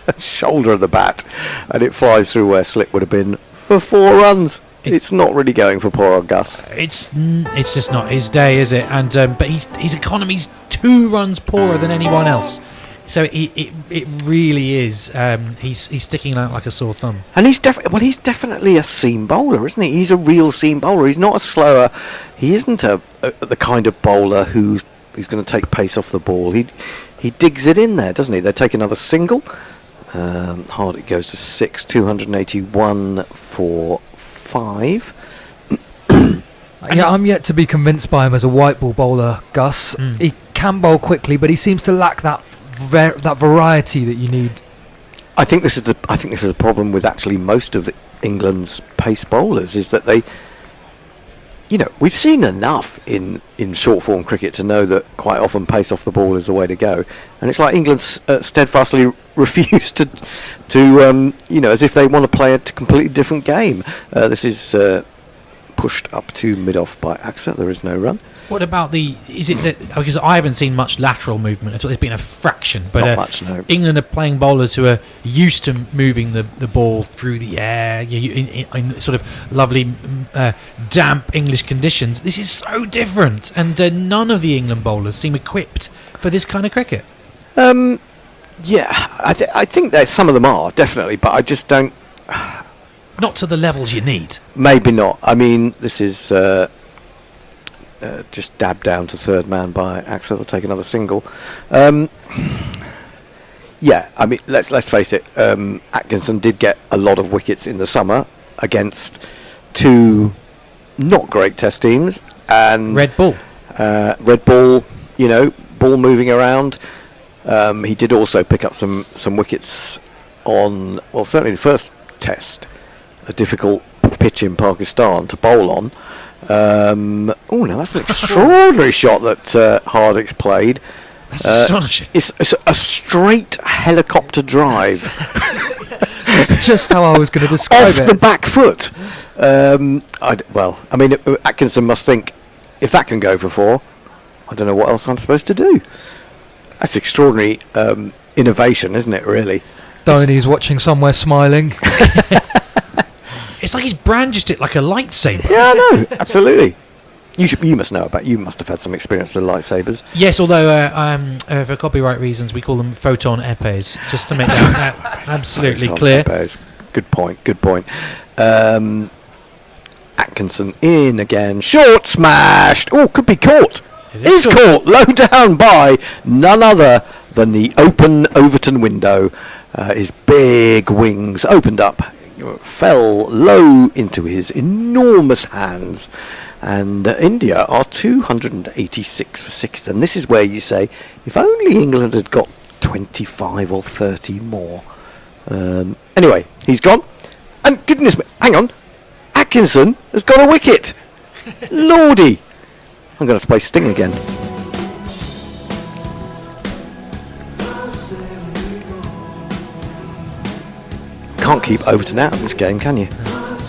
a shoulder of the bat, and it flies through where slip would have been for 4 runs. It's not really going for poor old Gus. It's just not his day, is it? And but his economy's 2 runs poorer than anyone else. So it really is. He's sticking out like a sore thumb. And he's definitely a seam bowler, isn't he? He's a real seam bowler. He's not a slower. He isn't the kind of bowler who's going to take pace off the ball. He digs it in there, doesn't he? They take another single. Hardik goes to 6, 281 for 5. Yeah, I'm yet to be convinced by him as a white ball bowler, Gus. He can bowl quickly, but he seems to lack that variety that you need. I think this is the problem with actually most of England's pace bowlers, is that they, we've seen enough in short form cricket to know that quite often pace off the ball is the way to go, and it's like England steadfastly refuse to as if they want to play a completely different game. This is pushed up to mid-off by Axer. There is no run. What about is it that, because I haven't seen much lateral movement at all, it's been a fraction, but not much, no. England are playing bowlers who are used to moving the ball through the air in sort of lovely damp English conditions. This is so different, and none of the England bowlers seem equipped for this kind of cricket. Yeah, I think that some of them are, definitely, but I just don't... Not to the levels you need. Maybe not. I mean, this is... just dabbed down to third man by Axel. They'll take another single. Yeah, I mean, let's face it. Atkinson did get a lot of wickets in the summer against 2 not great Test teams, and Red Bull, ball moving around. He did also pick up some wickets on, well, certainly the first Test, a difficult pitch in Pakistan to bowl on. Now that's an extraordinary shot that Hardik's played. That's astonishing. It's a straight helicopter drive. That's just how I was going to describe it. Off the back foot. Atkinson must think, if that can go for 4, I don't know what else I'm supposed to do. That's extraordinary innovation, isn't it, really? Dhoni's watching somewhere smiling. It's like he's brandished it like a lightsaber. Yeah, I know, absolutely. You must know about. You must have had some experience with lightsabers. Yes, although for copyright reasons we call them photon epes, just to make that absolutely clear. Epes. Good point. Atkinson in again, short smashed. Oh, could be caught. Is caught low down by none other than the open Overton window. His big wings opened up. fell low into his enormous hands, and India are 286 for 6. And this is where you say, if only England had got 25 or 30 more. Anyway, he's gone, and goodness me, hang on, Atkinson has got a wicket. Lordy, I'm going to have to play Sting again. Can't keep Overton out of this game, can you?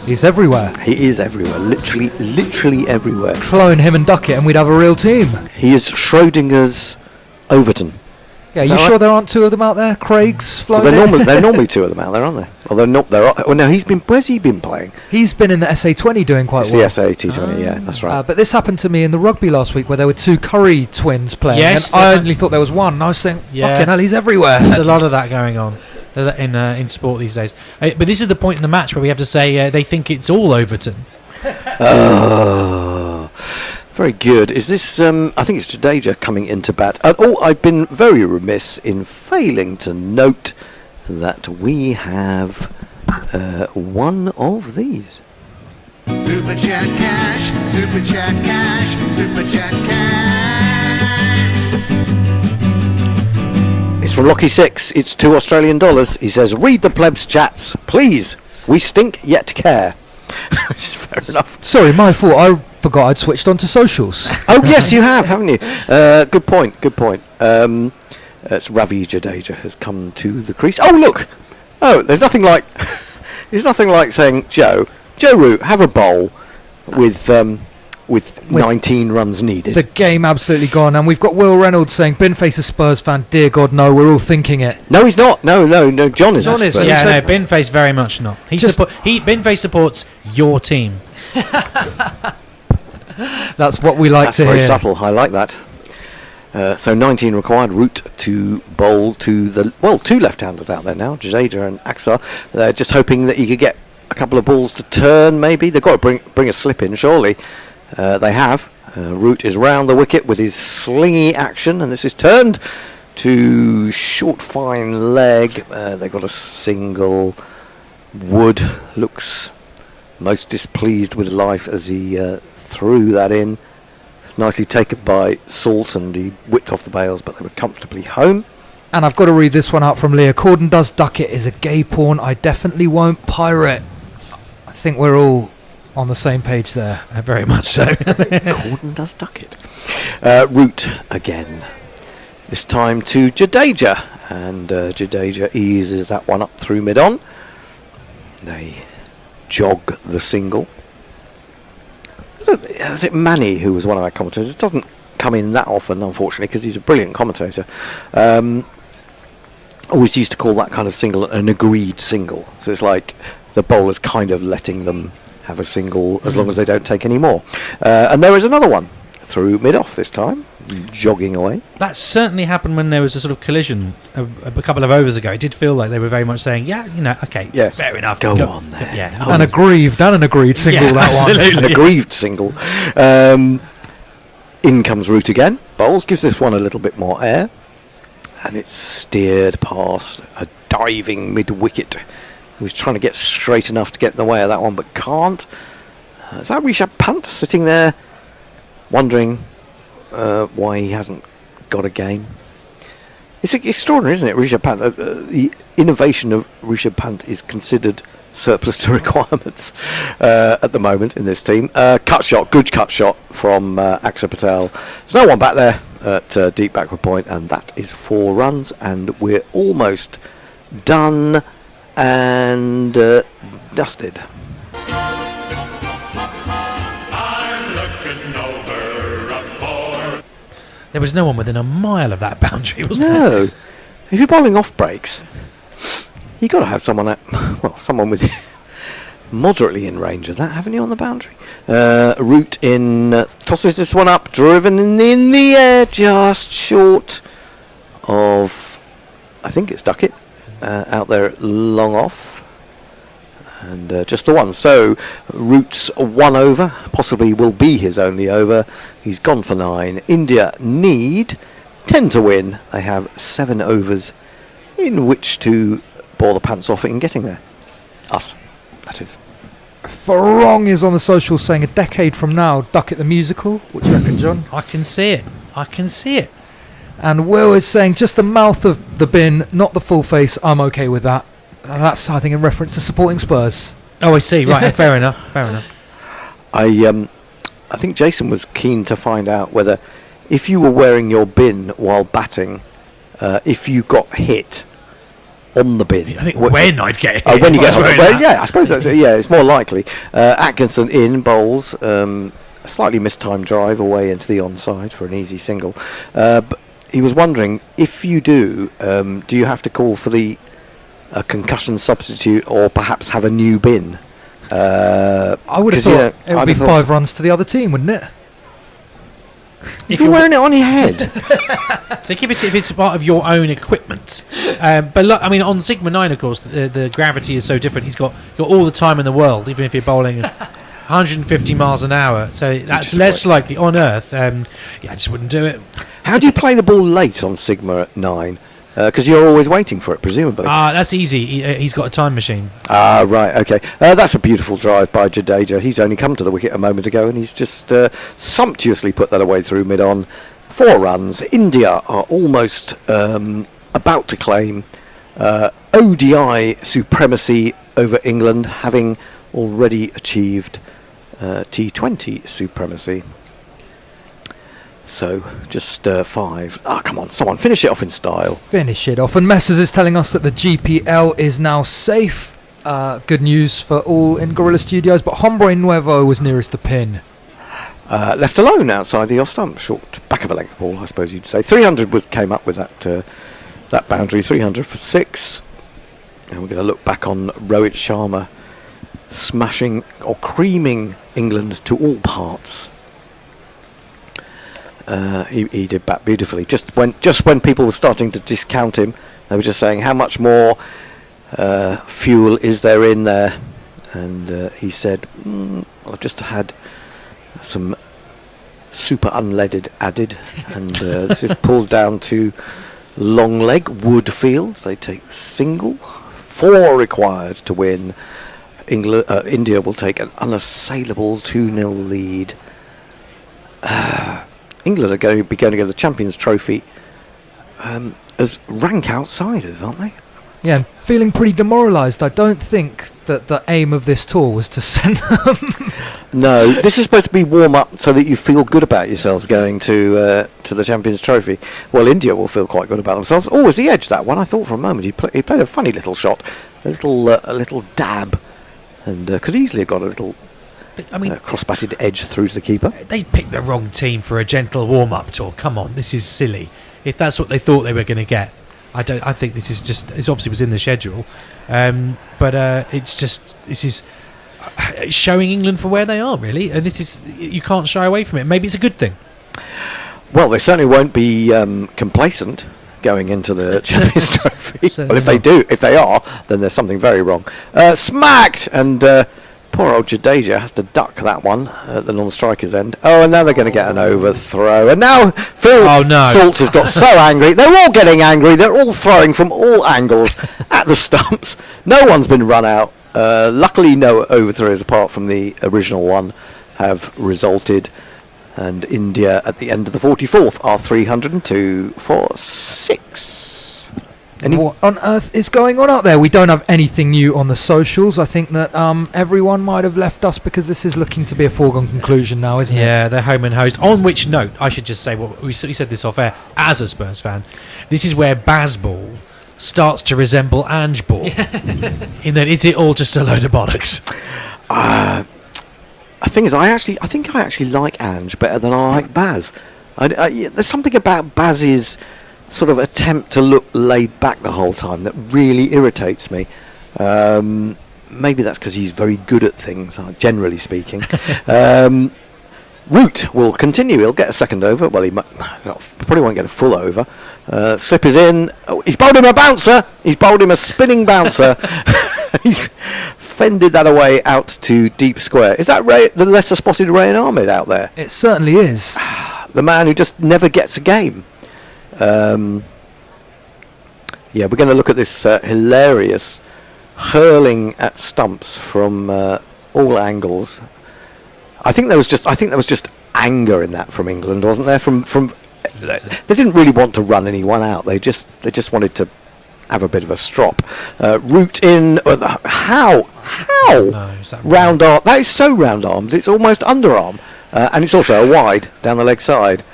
He's everywhere. He is everywhere, literally everywhere. Clone him and Ducket and we'd have a real team. He is Schrodinger's Overton. Yeah, you sure there aren't two of them out there? Craig's floating. They're normally two of them out there, aren't they? Well, they're not. Well, no, where's he been playing? He's been in the SA20 doing quite well. The SA20, yeah, that's right. But this happened to me in the rugby last week where there were two Curry twins playing. Yes, and I only thought there was one. And I was saying, fucking hell, he's everywhere. There's a lot of that going on in sport these days. But this is the point in the match where we have to say they think it's all Overton. Oh, very good. Is this, I think it's Jadeja coming into bat. I've been very remiss in failing to note that we have one of these. Super chat cash, super chat cash, super chat cash. It's from Lockie 6. It's $2 Australian. He says, read the plebs chats, please. We stink yet care. Fair enough. Sorry, my fault. I forgot I'd switched on to socials. Oh, yes, you have, haven't you? Good point. It's Ravi Jadeja has come to the crease. Oh, look! Oh, there's nothing like saying, Joe Root, have a bowl with 19 runs needed. The game absolutely gone, and we've got Will Reynolds saying, Binface a Spurs fan, dear God, no, we're all thinking it. No, he's not. No, John is. Yeah, no, Binface very much not. Binface supports your team. That's what we like to hear. That's very subtle. I like that. So 19 required. Root to bowl to two left-handers out there now, Jadeja and Axar. They're just hoping that he could get a couple of balls to turn. Maybe they've got to bring a slip in. Surely they have. Root is round the wicket with his slingy action, and this is turned to short fine leg. They've got a single. Wood looks most displeased with life as he threw that in. It's nicely taken by Salt, and he whipped off the bails, but they were comfortably home. And I've got to read this one out from Leah. Corden does Ducket is a gay porn I definitely won't pirate. I think we're all on the same page there. Very much so. Corden does Ducket. Root again. This time to Jadeja, and Jadeja eases that one up through mid-on. They jog the single. Was it Manny who was one of our commentators? It doesn't come in that often, unfortunately, because he's a brilliant commentator. Always used to call that kind of single an agreed single. So it's like the bowler's kind of letting them have a single as long as they don't take any more. And there is another one through mid-off this time, jogging away. That certainly happened when there was a sort of collision a couple of overs ago. It did feel like they were very much saying, okay, fair enough. Go on there. Yeah. An aggrieved single, that absolutely. One. An aggrieved single. In comes Root again. Bowles gives this one a little bit more air, and it's steered past a diving mid-wicket who's trying to get straight enough to get in the way of that one, but can't. Is that Rishabh Pant sitting there wondering why he hasn't got a game? It's extraordinary, isn't it, Rishabh Pant? The innovation of Rishabh Pant is considered surplus to requirements at the moment in this team. Good cut shot from Axar Patel. There's no one back there at deep backward point, and that is 4 runs, and we're almost done and dusted. There was no one within a mile of that boundary, was there? No. If you're bowling off breaks, you've got to have someone someone with moderately in range of that, haven't you, on the boundary? Root in, tosses this one up, driven in the air, just short of, I think it's Ducket, out there long off. And just the one. So Root's 1 over, possibly will be his only over. He's gone for 9. India need 10 to win. They have 7 overs in which to bore the pants off it in getting there. Us. is. Farong is on the social saying a decade from now, Ducket the musical. What do you reckon, John? I can see it. And Will is saying just the mouth of the bin, not the full face. I'm okay with that. And that's, I think, in reference to supporting Spurs. Oh, I see. Right, fair enough. I think Jason was keen to find out whether, if you were wearing your bin while batting, if you got hit on the bin. I think when I'd get hit. When you get hit. Well, yeah, I suppose that's it's more likely. Atkinson in bowls. A slightly mistimed drive away into the onside for an easy single. But he was wondering, if you do you have to call for the concussion substitute or perhaps have a new bin? I would have thought it would be 5 runs to the other team, wouldn't it? If you're wearing it on your head. I think if it's part of your own equipment. But look, I mean, on Sigma 9, of course, the gravity is so different. You've got all the time in the world, even if you're bowling 150 miles an hour. So that's less likely on Earth. I just wouldn't do it. How do you play the ball late on Sigma 9? Because you're always waiting for it, presumably. That's easy. He's got a time machine. Right, okay. That's a beautiful drive by Jadeja. He's only come to the wicket a moment ago, and he's just sumptuously put that away through mid-on. 4 runs. India are almost about to claim ODI supremacy over England, having already achieved T20 supremacy. So, just 5. Come on, someone finish it off in style. Finish it off. And Messers is telling us that the GPL is now safe. Good news for all in Gorilla Studios, but Hombre Nuevo was nearest the pin. Left alone outside the off-stump. Short back of a length ball, I suppose you'd say. 300 came up with that boundary. 300 for 6. And we're going to look back on Rohit Sharma smashing or creaming England to all parts. He did bat beautifully. Just when people were starting to discount him, they were just saying how much more fuel is there in there, and he said, I've just had some super unleaded added, and this is pulled down to long leg wood fields. They take single, 4 required to win. India will take an unassailable 2-0 lead. England are going to go to the Champions Trophy as rank outsiders, aren't they? Yeah, and feeling pretty demoralised. I don't think that the aim of this tour was to send them. No, this is supposed to be warm-up so that you feel good about yourselves going to the Champions Trophy. Well, India will feel quite good about themselves. Oh, was he edged that one? I thought for a moment he played a funny little shot, a little dab, and could easily have got a little... cross-batted edge through to the keeper. They picked the wrong team for a gentle warm-up tour. Come on, this is silly. If that's what they thought they were going to get, I think this is just. It obviously was in the schedule, but this is showing England for where they are really, and you can't shy away from it. Maybe it's a good thing. Well, they certainly won't be complacent going into the Champions Trophy. Well, if they are, then there's something very wrong. Smacked and. Poor old Jadeja has to duck that one at the non-striker's end. Oh, and now they're going to get an overthrow. And now Phil Salt has got so angry. They're all getting angry. They're all throwing from all angles at the stumps. No one's been run out. Luckily, no overthrows apart from the original one have resulted. And India at the end of the 44th are 302 for 6. What on earth is going on out there? We don't have anything new on the socials. I think that everyone might have left us because this is looking to be a foregone conclusion now, isn't it? Yeah, they're home and host. On which note, I should just say, we said this off air, as a Spurs fan, this is where Bazball starts to resemble Ange Ball. In that, is it all just a load of bollocks? The thing is, I think I actually like Ange better than I like Baz. There's something about Baz's sort of attempt to look laid back the whole time that really irritates me. Maybe that's because he's very good at things, generally speaking. Root will continue. He'll get a second over. Well, he probably won't get a full over. Slip is in. Oh, he's bowled him a bouncer. He's bowled him a spinning bouncer. He's fended that away out to deep square. Is that the lesser spotted Rayan Ahmed out there? It certainly is. The man who just never gets a game. We're going to look at this hilarious hurling at stumps from all angles. I think there was just anger in that from England, wasn't there? From they didn't really want to run anyone out. They just wanted to have a bit of a strop. Root in. How round arm? That is so round armed. It's almost underarm, and it's also a wide down the leg side.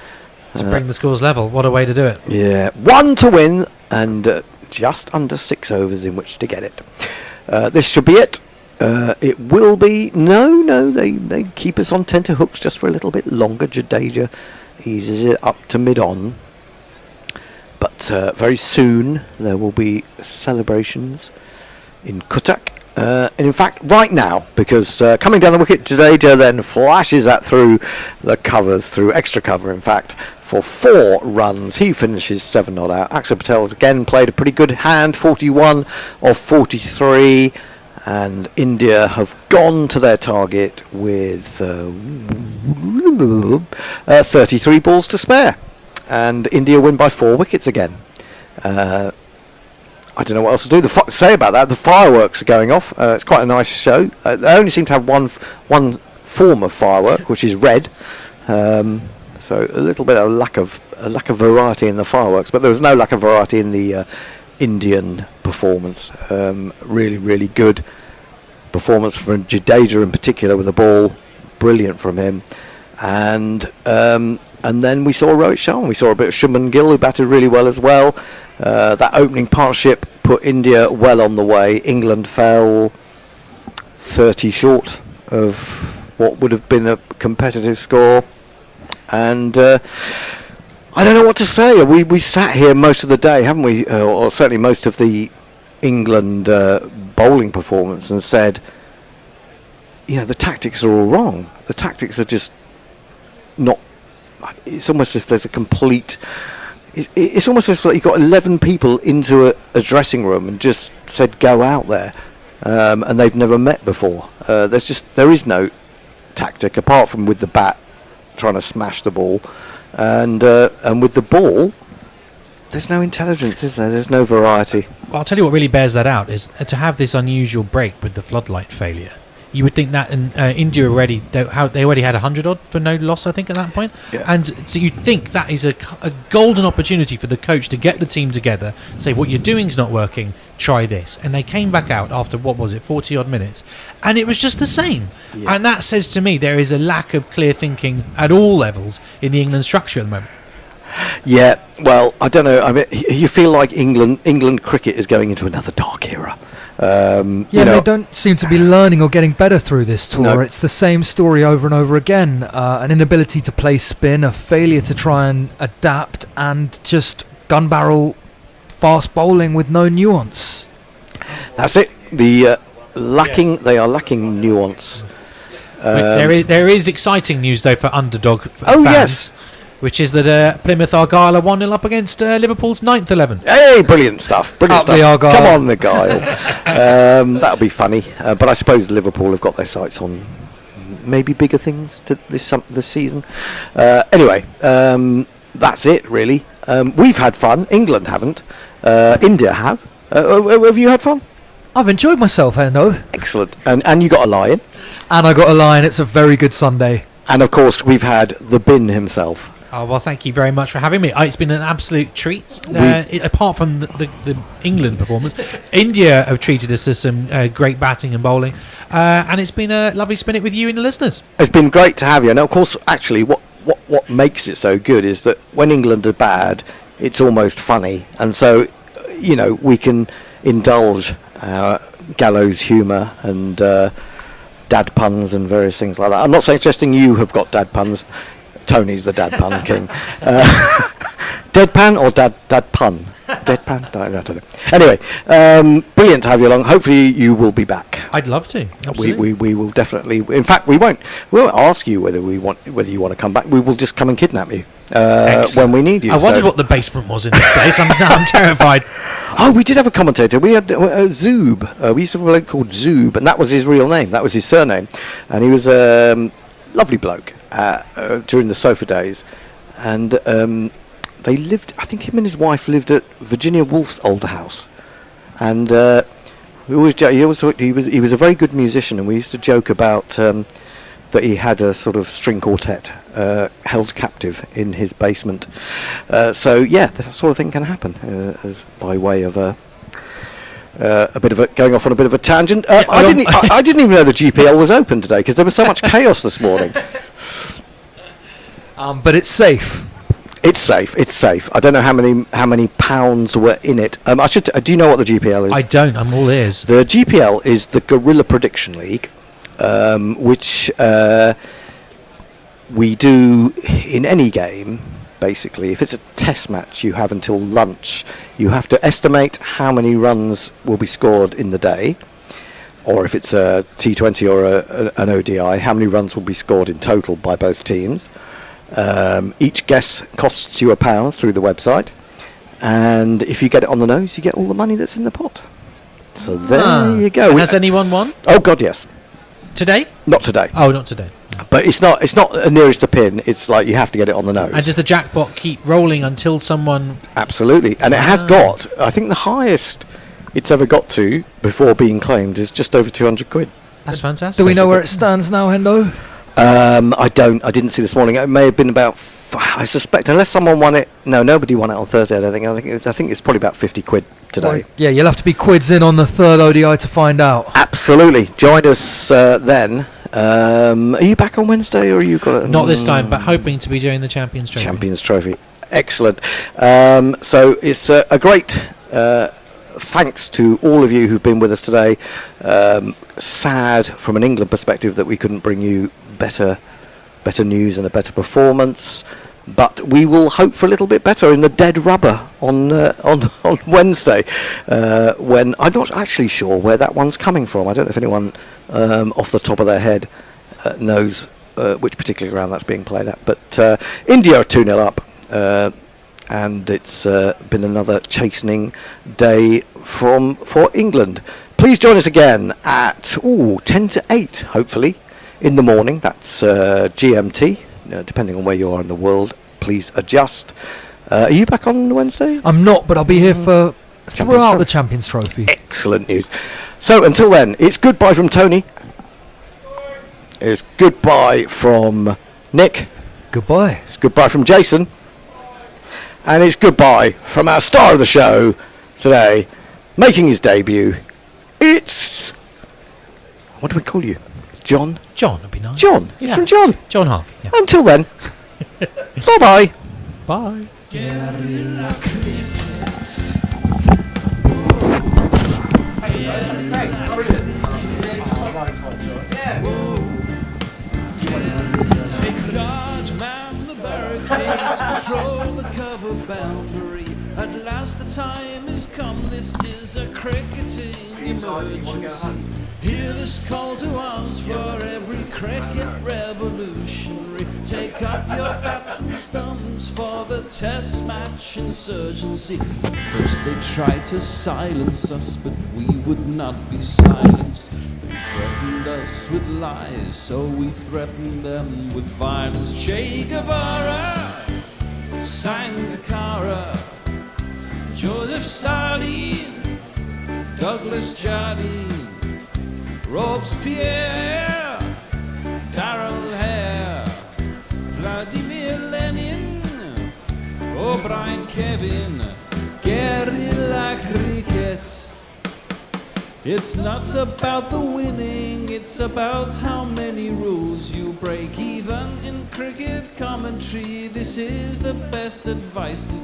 To bring the scores level. What a way to do it. Yeah, 1 to win, and just under 6 overs in which to get it. This should be it. It will be. No, they keep us on tenterhooks just for a little bit longer. Jadeja eases it up to mid-on. But very soon there will be celebrations in Cuttack. And in fact, right now, because coming down the wicket, Jadeja then flashes that through the covers, through extra cover, in fact, for 4 runs. He finishes 7 not out. Axar Patel has again played a pretty good hand, 41 of 43. And India have gone to their target with 33 balls to spare. And India win by 4 wickets again. I don't know what else to do. Say about that. The fireworks are going off. It's quite a nice show. They only seem to have one form of firework, which is red. So a little bit of lack of variety in the fireworks, but there was no lack of variety in the Indian performance. Really, really good performance from Jadeja in particular with the ball. Brilliant from him. And then we saw Rohit Sharma. We saw a bit of Shubman Gill, who batted really well as well. That opening partnership put India well on the way. England fell 30 short of what would have been a competitive score. And I don't know what to say. We sat here most of the day, haven't we? Or certainly most of the England bowling performance, and said, the tactics are all wrong. The tactics are just not. It's almost as if there's a complete. It's almost as if you've got 11 people into a dressing room and just said go out there, and they've never met before. There is no tactic apart from with the bat trying to smash the ball, and with the ball, there's no intelligence, is there? There's no variety. Well, I'll tell you what really bears that out is to have this unusual break with the floodlight failure. You would think that in India already they already had 100 odd for no loss, I think, at that point. Yeah. And so you'd think that is a golden opportunity for the coach to get the team together, say what you're doing is not working, try this. And they came back out after 40 odd minutes, and it was just the same. Yeah. And that says to me there is a lack of clear thinking at all levels in the England structure at the moment. Yeah, well, I don't know. I mean, you feel like England cricket is going into another dark era. They don't seem to be learning or getting better through this tour. No. It's the same story over and over again. An inability to play spin, a failure to try and adapt, and just gun barrel fast bowling with no nuance. That's it. They are lacking nuance. There is exciting news though for underdog fans. Yes. Which is that Plymouth Argyle are 1-0 up against Liverpool's 9th 11. Hey, brilliant stuff. Brilliant stuff. The Argyle. Come on, the Argyle. That'll be funny. But I suppose Liverpool have got their sights on maybe bigger things this season. Anyway, that's it, really. We've had fun. England haven't. India have. Have you had fun? I've enjoyed myself, Hendo. Excellent. And you got a lie-in. And I got a lie-in. It's a very good Sunday. And, of course, we've had the bin himself. Oh, well, thank you very much for having me. It's been an absolute treat. Apart from the England performance, India have treated us to some great batting and bowling. And it's been a lovely spin it with you and the listeners. It's been great to have you. And, of course, actually, what makes it so good is that when England are bad, it's almost funny. And so, we can indulge our gallows humour and dad puns and various things like that. I'm not suggesting you have got dad puns. Tony's the dad pun king. Deadpan or dad pun? Deadpan? I don't know. Anyway, brilliant to have you along. Hopefully you will be back. I'd love to. Absolutely. We will definitely. In fact, we won't ask you whether you want to come back. We will just come and kidnap you when we need you. I wondered what the basement was in this place. I'm terrified. Oh, we did have a commentator. We had Zoob. We used to have a bloke called Zoob, and that was his real name. That was his surname, and he was a lovely bloke during the sofa days, and they lived. I think him and his wife lived at Virginia Woolf's old house, and he was a very good musician, and we used to joke about that he had a sort of string quartet held captive in his basement. So yeah, that sort of thing can happen as by way of a bit of going off on a bit of a tangent. I didn't even know the GPL was open today because there was so much chaos this morning. But it's safe. It's safe. I don't know how many pounds were in it. Do you know what the GPL is? I don't. I'm all ears. The GPL is the Guerrilla Prediction League, which we do in any game. Basically, if it's a test match, you have until lunch. You have to estimate how many runs will be scored in the day, or if it's a T20 or an ODI, how many runs will be scored in total by both teams. Each guess costs you £1 through the website, and if you get it on the nose, you get all the money that's in the pot. So there you go. Has anyone won? Oh God, yes. Today? Not today. Oh, not today. But it's not nearest the pin. It's like you have to get it on the nose. And does the jackpot keep rolling until someone? Absolutely, and it has got. I think the highest it's ever got to before being claimed is just over £200. That's fantastic. Do we know where it stands now, Hendo? I don't. I didn't see this morning. It may have been about. I suspect, unless someone won it. No, nobody won it on Thursday. I don't think. I think it's probably about £50 today. Well, yeah, you'll have to be quids in on the third ODI to find out. Absolutely. Join us then. Are you back on Wednesday, or are you got? Not this time, but hoping to be doing the Champions Trophy. Champions Trophy. Excellent. So it's a great. Thanks to all of you who've been with us today. Sad from an England perspective that we couldn't bring you better news and a better performance, but we will hope for a little bit better in the dead rubber on Wednesday, when I'm not actually sure where that one's coming from. I don't know if anyone off the top of their head knows which particular ground that's being played at, but India are 2-0 up, and it's been another chastening day for England. Please join us again at 10 to 8, hopefully, in the morning. That's GMT, depending on where you are in the world. Please adjust. Are you back on Wednesday? I'm not, but I'll be here for throughout the Champions Trophy. Excellent news. So until then, it's goodbye from Tony. It's goodbye from Nick. Goodbye. It's goodbye from Jason. And it's goodbye from our star of the show today, making his debut. It's... what do we call you? John? John would be nice. John. It's from John. John Harvey. Yeah. Until then. Bye-bye. Bye. Guerrilla crickets. Take guard, man the barricades, patrol the cover boundary. At last the time has come, this is a cricketing emergency. Hear this call to arms for every cricket revolutionary. Take up your bats and stumps for the test match insurgency. First they tried to silence us, but we would not be silenced. They threatened us with lies, so we threatened them with violence. Che Guevara, Sangakkara, Joseph Stalin, Douglas Jardine, Robespierre, Darrell Hare, Vladimir Lenin, O'Brien Kevin, guerrilla cricket. It's not about the winning, it's about how many rules you break. Even in cricket commentary, this is the best advice to